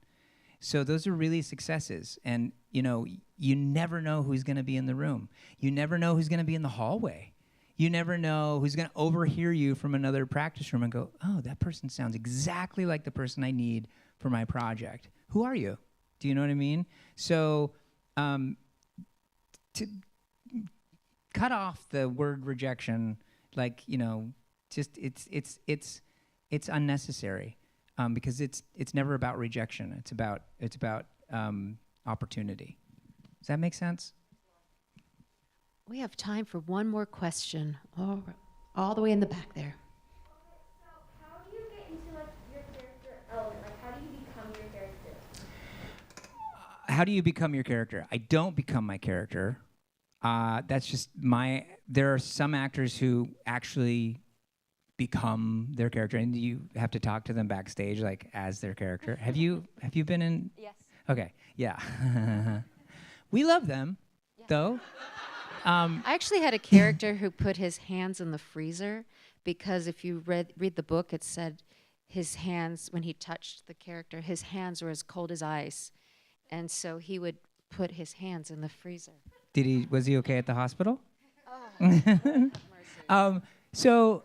So those are really successes. And, you know, you never know who's going to be in the room. You never know who's going to be in the hallway. You never know who's going to overhear you from another practice room and go, oh, that person sounds exactly like the person I need for my project. Who are you? Do you know what I mean? So to cut off the word rejection, like, you know, just it's unnecessary because it's never about rejection. It's about opportunity. Does that make sense? We have time for one more question. All the way in the back there. How do you get into like your character element? Like, how do you become your character? How do you become your character? I don't become my character. That's just my. There are some actors who actually become their character, and you have to talk to them backstage, like as their character. Have you been in? Yes. Okay. Yeah. We love them, though. I actually had a character who put his hands in the freezer because if you read the book, it said his hands, when he touched the character, his hands were as cold as ice. And so he would put his hands in the freezer. Was he okay at the hospital? Oh, So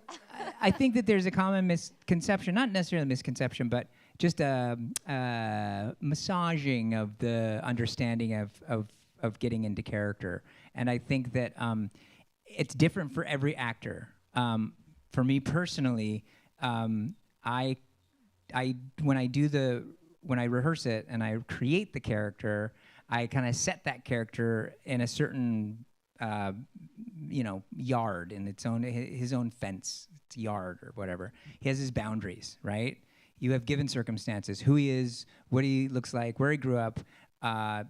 I think that there's a common misconception, not necessarily a misconception, but just a massaging of the understanding of getting into character. And I think that it's different for every actor. For me personally, when I rehearse it and I create the character, I kind of set that character in a certain yard, in his own fence, it's yard or whatever. He has his boundaries, right? You have given circumstances, who he is, what he looks like, where he grew up.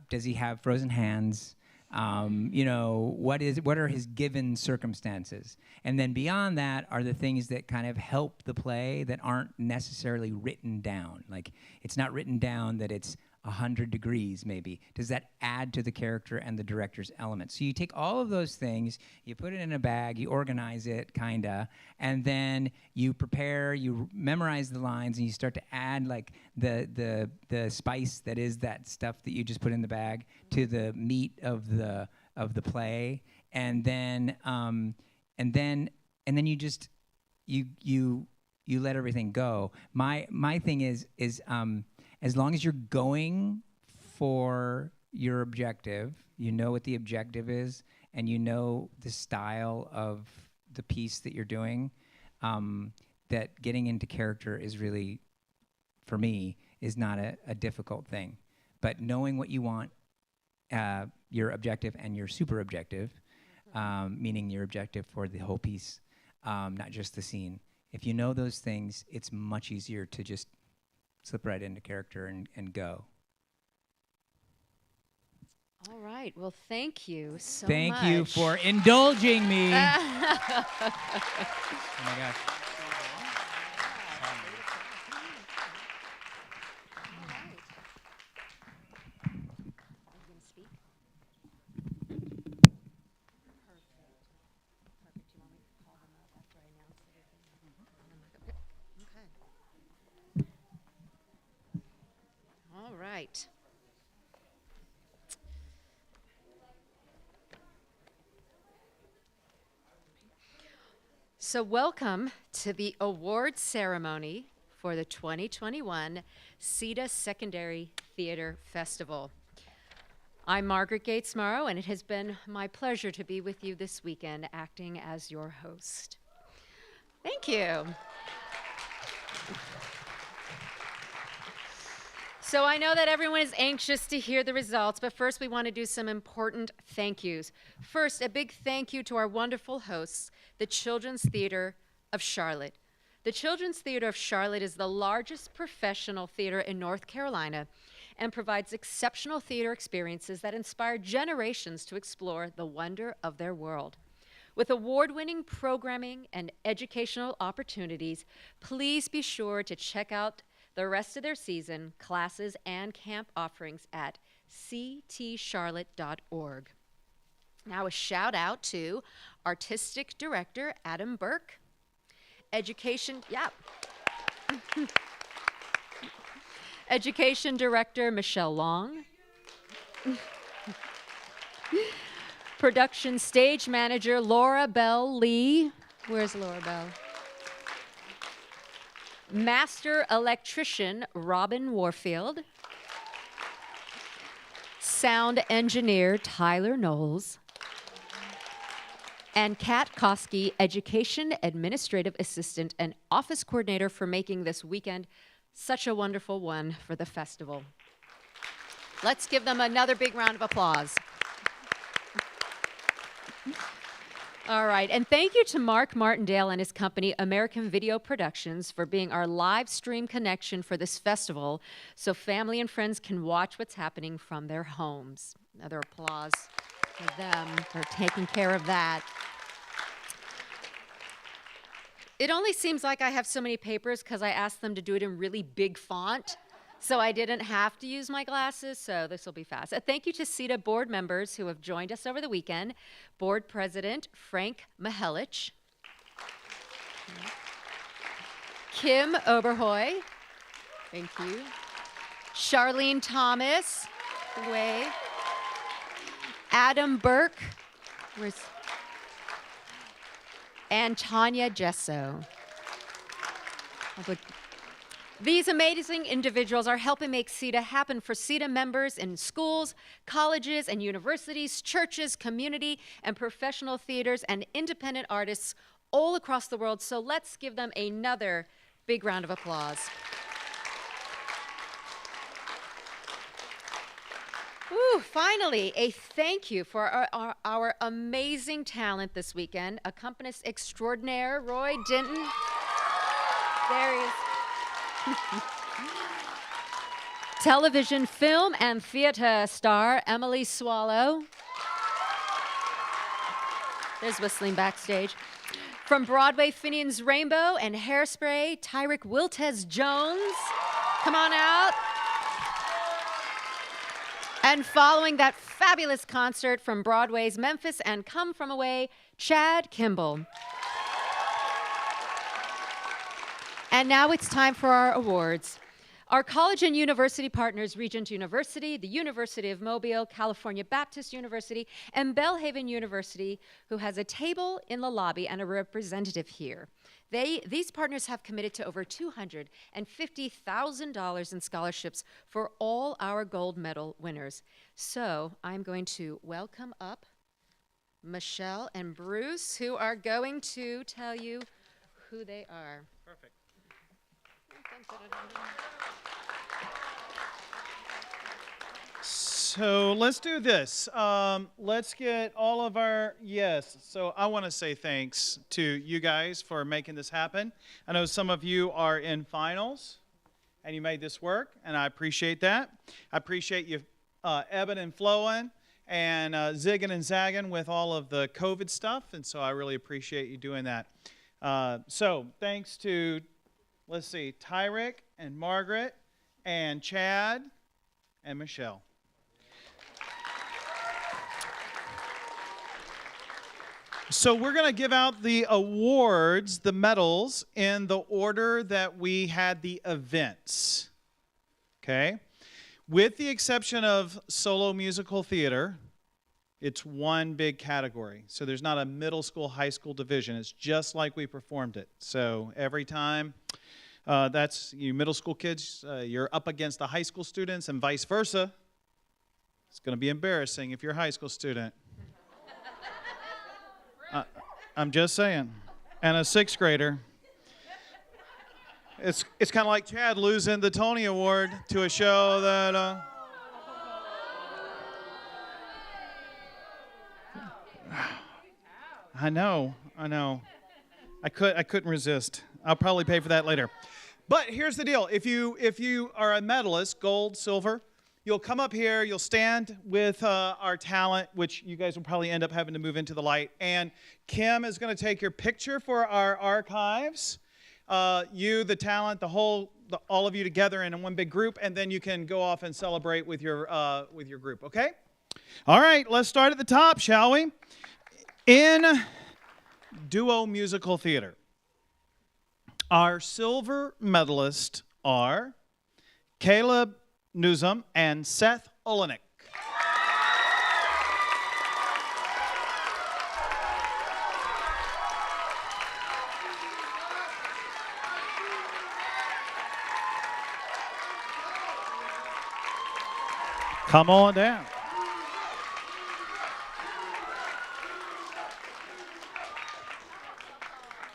Does he have frozen hands? What are his given circumstances? And then beyond that are the things that kind of help the play that aren't necessarily written down. Like, it's not written down that it's 100 degrees, maybe. Does that add to the character and the director's element? So you take all of those things, you put it in a bag, you organize it, kinda, and then you prepare, you memorize the lines, and you start to add like the spice that is that stuff that you just put in the bag to the meat of the play, and then you just you let everything go. My thing is as long as you're going for your objective, you know what the objective is, and you know the style of the piece that you're doing, that getting into character is really, for me, is not a difficult thing. But knowing what you want, your objective and your super objective, meaning your objective for the whole piece, not just the scene. If you know those things, it's much easier to just slip right into character and go. All right. Well, thank you so much. Thank you for indulging me. Oh my gosh. All right. So welcome to the award ceremony for the 2021 CITA Secondary Theater Festival. I'm Margaret Gates Morrow, and it has been my pleasure to be with you this weekend, acting as your host. Thank you. So I know that everyone is anxious to hear the results, but first we want to do some important thank yous. First, a big thank you to our wonderful hosts, the Children's Theater of Charlotte. The Children's Theater of Charlotte is the largest professional theater in North Carolina and provides exceptional theater experiences that inspire generations to explore the wonder of their world. With award-winning programming and educational opportunities, please be sure to check out the rest of their season, classes, and camp offerings at ctcharlotte.org. Now a shout out to Artistic Director Adam Burke, Education Director Michelle Long, Production Stage Manager Laura Bell Lee. Where's Laura Bell? Master Electrician Robin Warfield. Sound Engineer Tyler Knowles. And Kat Koski, Education Administrative Assistant and Office Coordinator, for making this weekend such a wonderful one for the festival. Let's give them another big round of applause. All right, and thank you to Mark Martindale and his company, American Video Productions, for being our live stream connection for this festival so family and friends can watch what's happening from their homes. Another applause for them for taking care of that. It only seems like I have so many papers because I asked them to do it in really big font, so I didn't have to use my glasses, so this will be fast. Thank you to CITA board members who have joined us over the weekend. Board President Frank Mihelich, Kim Oberhoy, thank you, Charlene Thomas, wave, Adam Burke, and Tanya Gesso. These amazing individuals are helping make CITA happen for CITA members in schools, colleges, and universities, churches, community, and professional theaters, and independent artists all across the world. So let's give them another big round of applause. Ooh, finally, a thank you for our amazing talent this weekend. Accompanist extraordinaire, Roy Denton. There he is. Television, film, and theater star Emily Swallow. There's whistling backstage. From Broadway, Finian's Rainbow and Hairspray, Tyrick Wiltez Jones. Come on out. And following that fabulous concert from Broadway's Memphis and Come From Away, Chad Kimball. And now it's time for our awards. Our college and university partners, Regent University, the University of Mobile, California Baptist University, and Belhaven University, who has a table in the lobby and a representative here. These partners have committed to over $250,000 in scholarships for all our gold medal winners. So I'm going to welcome up Michelle and Bruce, who are going to tell you who they are. Perfect. So let's do this. Let's get all of our, yes. So I want to say thanks to you guys for making this happen. I know some of you are in finals and you made this work, and I appreciate that. I appreciate you ebbing and flowing and zigging and zagging with all of the COVID stuff, and so I really appreciate you doing that. So thanks to, let's see, Tyrick and Margaret and Chad and Michelle. So we're going to give out the awards, the medals, in the order that we had the events, okay? With the exception of solo musical theater, it's one big category. So there's not a middle school, high school division. It's just like we performed it. So every time, that's you middle school kids, you're up against the high school students and vice versa. It's going to be embarrassing if you're a high school student. I'm just saying. And a sixth grader. It's kind of like Chad losing the Tony Award to a show that... I know. I couldn't resist. I'll probably pay for that later. But here's the deal. If you are a medalist, gold, silver, you'll come up here, you'll stand with our talent, which you guys will probably end up having to move into the light. And Kim is going to take your picture for our archives. you, the talent, all of you together in one big group, and then you can go off and celebrate with your group, okay? All right, let's start at the top, shall we? In duo musical theater, our silver medalists are Caleb Newsom and Seth Olenek. Come on down.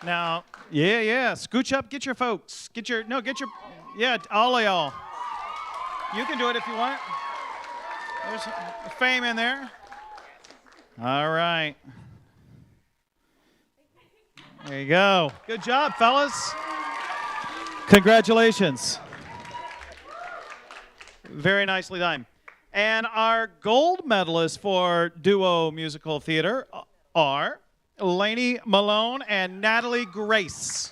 Now, yeah. Scooch up, get your folks. Yeah, all of y'all. You can do it if you want. There's fame in there. All right. There you go. Good job, fellas. Congratulations. Very nicely done. And our gold medalists for duo musical theater are Lainey Malone and Natalie Grace.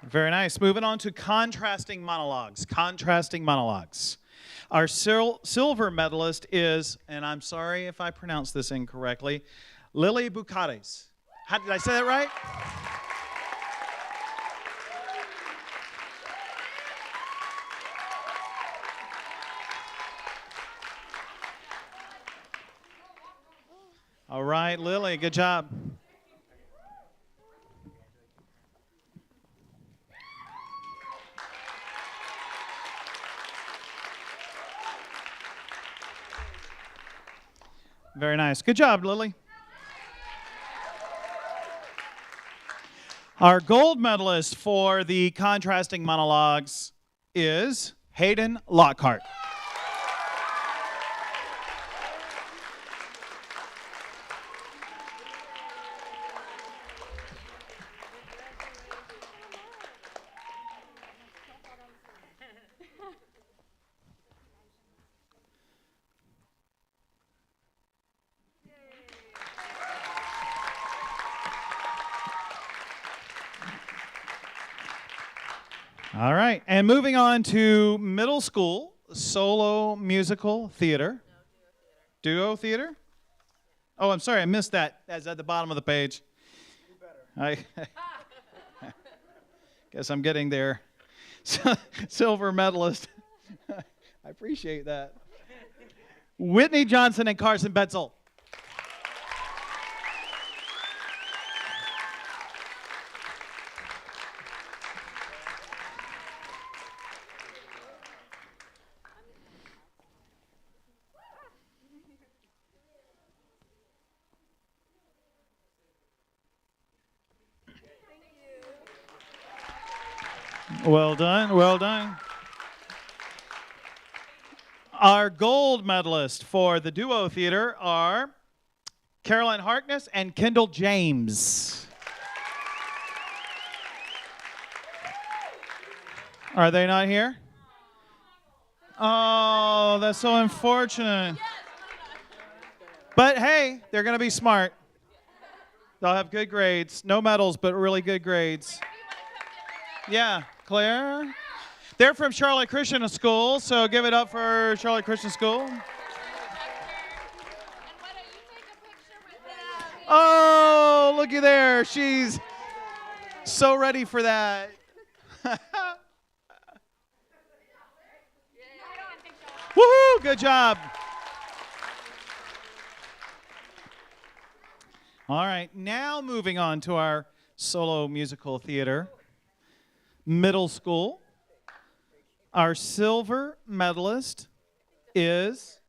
Very nice. Moving on to contrasting monologues. Our silver medalist is, and I'm sorry if I pronounced this incorrectly, Lily Bucares. Did I say that right? All right, Lily, good job. Very nice. Good job, Lily. Our gold medalist for the contrasting monologues is Hayden Lockhart. All right, and moving on to middle school solo musical theater. Duo theater? Oh, I'm sorry, I missed that. That's at the bottom of the page. I guess I'm getting there. Silver medalist. I appreciate that. Whitney Johnson and Carson Betzel. Well done, well done. Our gold medalists for the duo theater are Caroline Harkness and Kendall James. Are they not here? Oh, that's so unfortunate. But hey, they're going to be smart. They'll have good grades. No medals, but really good grades. Yeah, Claire. They're from Charlotte Christian School, so give it up for Charlotte Christian School. Oh, looky there. She's so ready for that. Woohoo, good job. All right, now moving on to our solo musical theater. Middle school. Our silver medalist is...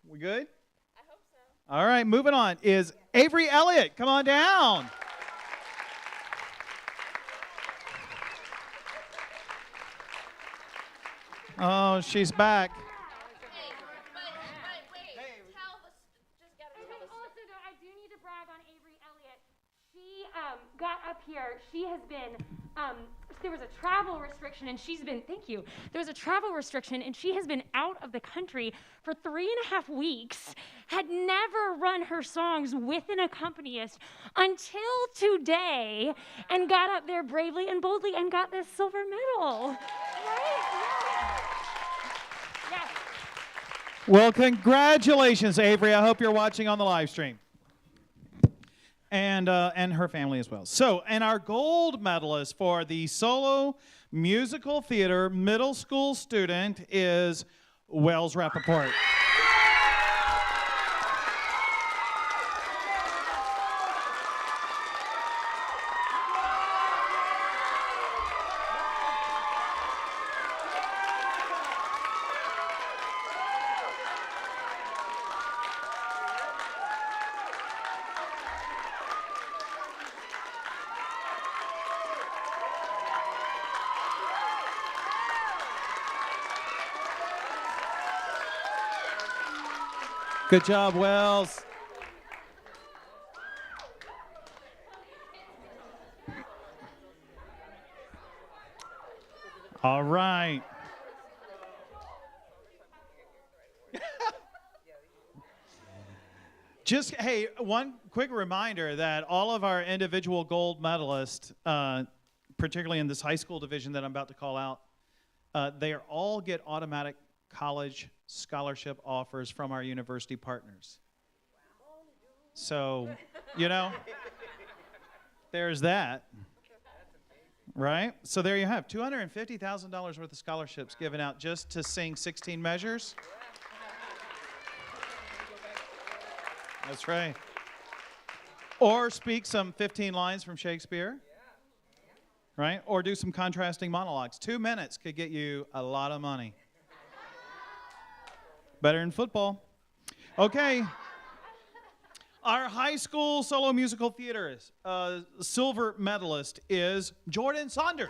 We good? I hope so. All right, moving on is Avery Elliott. Come on down. Oh, she's back. I do need to brag on Avery Elliott. She got up here. She has been, there was a travel restriction and she's been, thank you. There was a travel restriction and she has been out of the country for 3.5 weeks, had never run her songs with an accompanist until today, and got up there bravely and boldly and got this silver medal. Right? Yes. Well, congratulations, Avery. I hope you're watching on the live stream. And her family as well. So, and our gold medalist for the solo musical theater middle school student is Wells Rappaport. Good job, Wells. All right. Just, hey, one quick reminder that all of our individual gold medalists, particularly in this high school division that I'm about to call out, they all get automatic college scholarship offers from our university partners. So, you know, there's that. Right? So there you have $250,000 worth of scholarships given out just to sing 16 measures. That's right. Or speak some 15 lines from Shakespeare. Right? Or do some contrasting monologues. 2 minutes could get you a lot of money. Better than football. Okay. Our high school solo musical theater silver medalist is Jordan Saunders.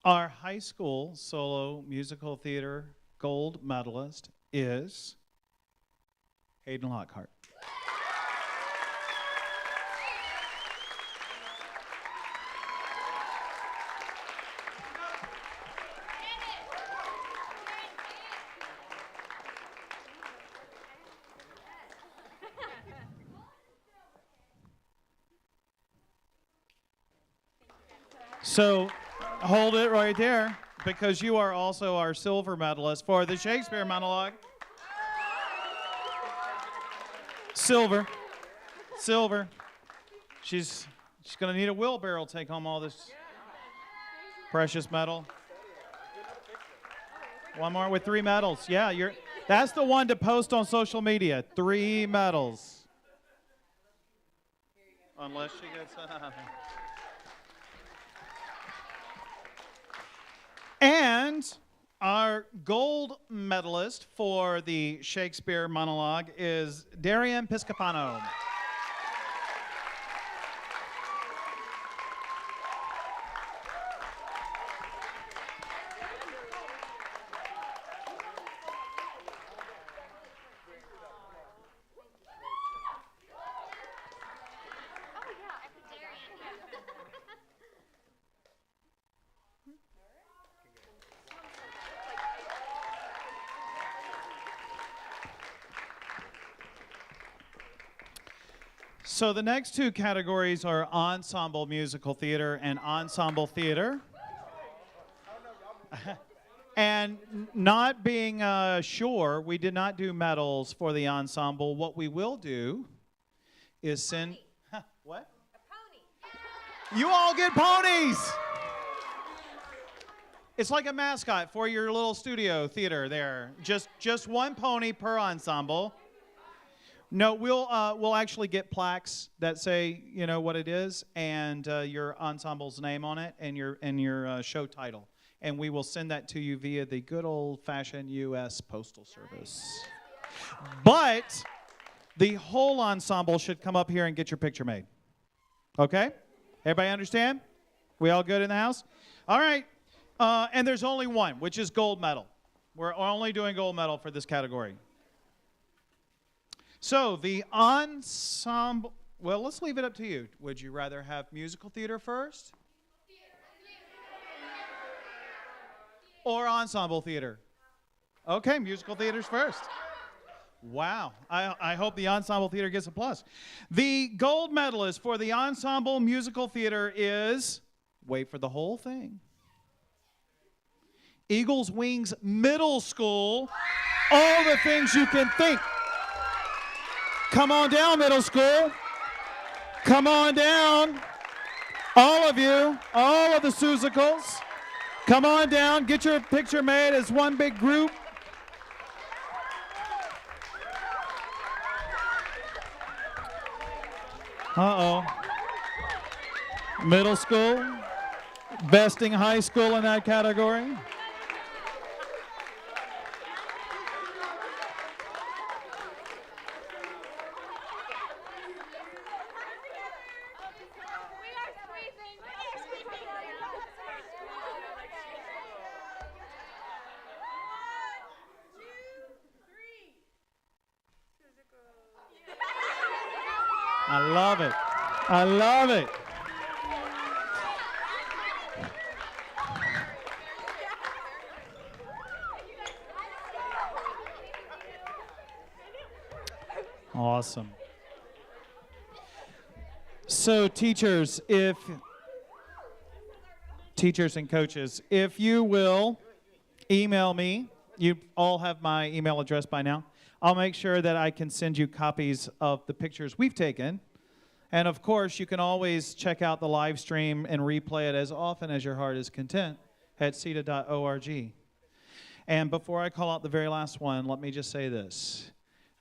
Our high school solo musical theater gold medalist is Hayden Lockhart. So hold it right there, because you are also our silver medalist for the Shakespeare monologue. Silver. Silver. She's going to need a wheelbarrow to take home all this precious metal. One more with 3 medals. Yeah, that's the one to post on social media. 3 medals. Unless she gets And our gold medalist for the Shakespeare monologue is Darian Piscopano. So the next 2 categories are ensemble musical theater and ensemble theater. And And not being sure, we did not do medals for the ensemble. What we will do is send... Huh, what? A pony. You all get ponies! It's like a mascot for your little studio theater there. Just one pony per ensemble. No, we'll actually get plaques that say, you know, what it is and your ensemble's name on it and your show title. And we will send that to you via the good old-fashioned U.S. Postal Service. But the whole ensemble should come up here and get your picture made. Okay? Everybody understand? We all good in the house? All right. And there's only one, which is gold medal. We're only doing gold medal for this category. So the ensemble, well, let's leave it up to you. Would you rather have musical theater first? Or ensemble theater? Okay, musical theater's first. Wow. I hope the ensemble theater gets a plus. The gold medalist for the ensemble musical theater is, wait for the whole thing, Eagles Wings Middle School. All the things you can think. Come on down, middle school. Come on down. All of you, all of the Suzicals. Come on down, get your picture made as one big group. Uh-oh. Middle school, besting high school in that category. I love it. I love it. Awesome. So teachers and coaches, if you will email me, you all have my email address by now. I'll make sure that I can send you copies of the pictures we've taken. And of course, you can always check out the live stream and replay it as often as your heart is content at CITA.org. And before I call out the very last one, let me just say this.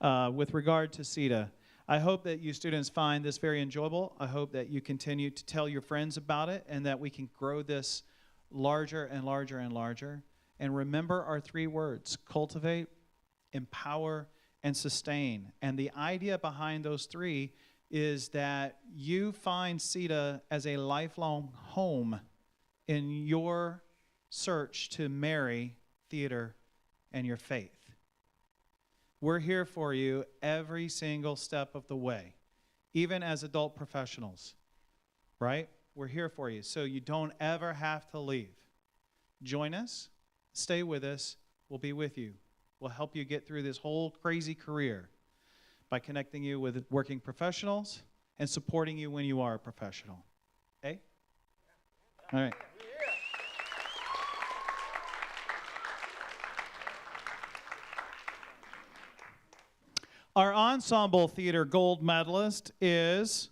With regard to CITA, I hope that you students find this very enjoyable. I hope that you continue to tell your friends about it and that we can grow this larger and larger and larger. And remember our three words: cultivate, empower, and sustain. And the idea behind those three is that you find CITA as a lifelong home in your search to marry theater and your faith. We're here for you every single step of the way, even as adult professionals, right? We're here for you, so you don't ever have to leave. Join us, stay with us, we'll be with you. We'll help you get through this whole crazy career by connecting you with working professionals and supporting you when you are a professional. Okay? All right. Our ensemble theater gold medalist is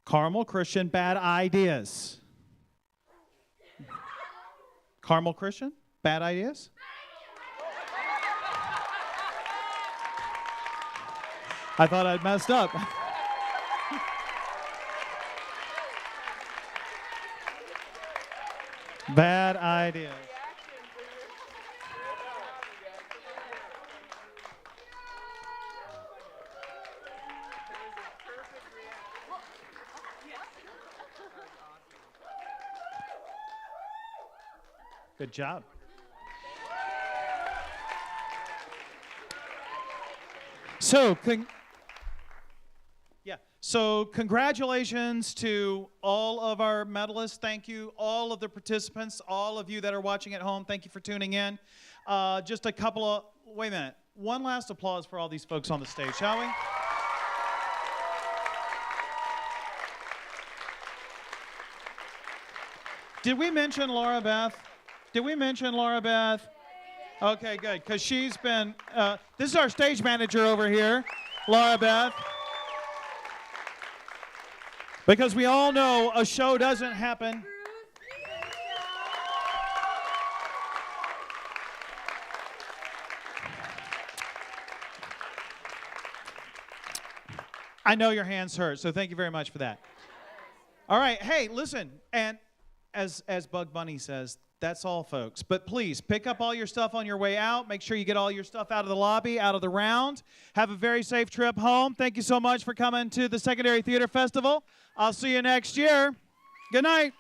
Carmel Christian, Bad Ideas. Carmel Christian, Bad Ideas? I thought I'd messed up. Bad Ideas. Good job. So congratulations to all of our medalists. Thank you, all of the participants, all of you that are watching at home. Thank you for tuning in. Just a couple of, wait a minute. One last applause for all these folks on the stage, shall we? Did we mention Laura Beth? Did we mention Laura Beth? Okay, good, because she's been, this is our stage manager over here, Laura Beth. Because we all know a show doesn't happen. I know your hands hurt, so thank you very much for that. All right, hey, listen, and as Bug Bunny says, that's all, folks. But please, pick up all your stuff on your way out. Make sure you get all your stuff out of the lobby, out of the round. Have a very safe trip home. Thank you so much for coming to the Secondary Theater Festival. I'll see you next year. Good night.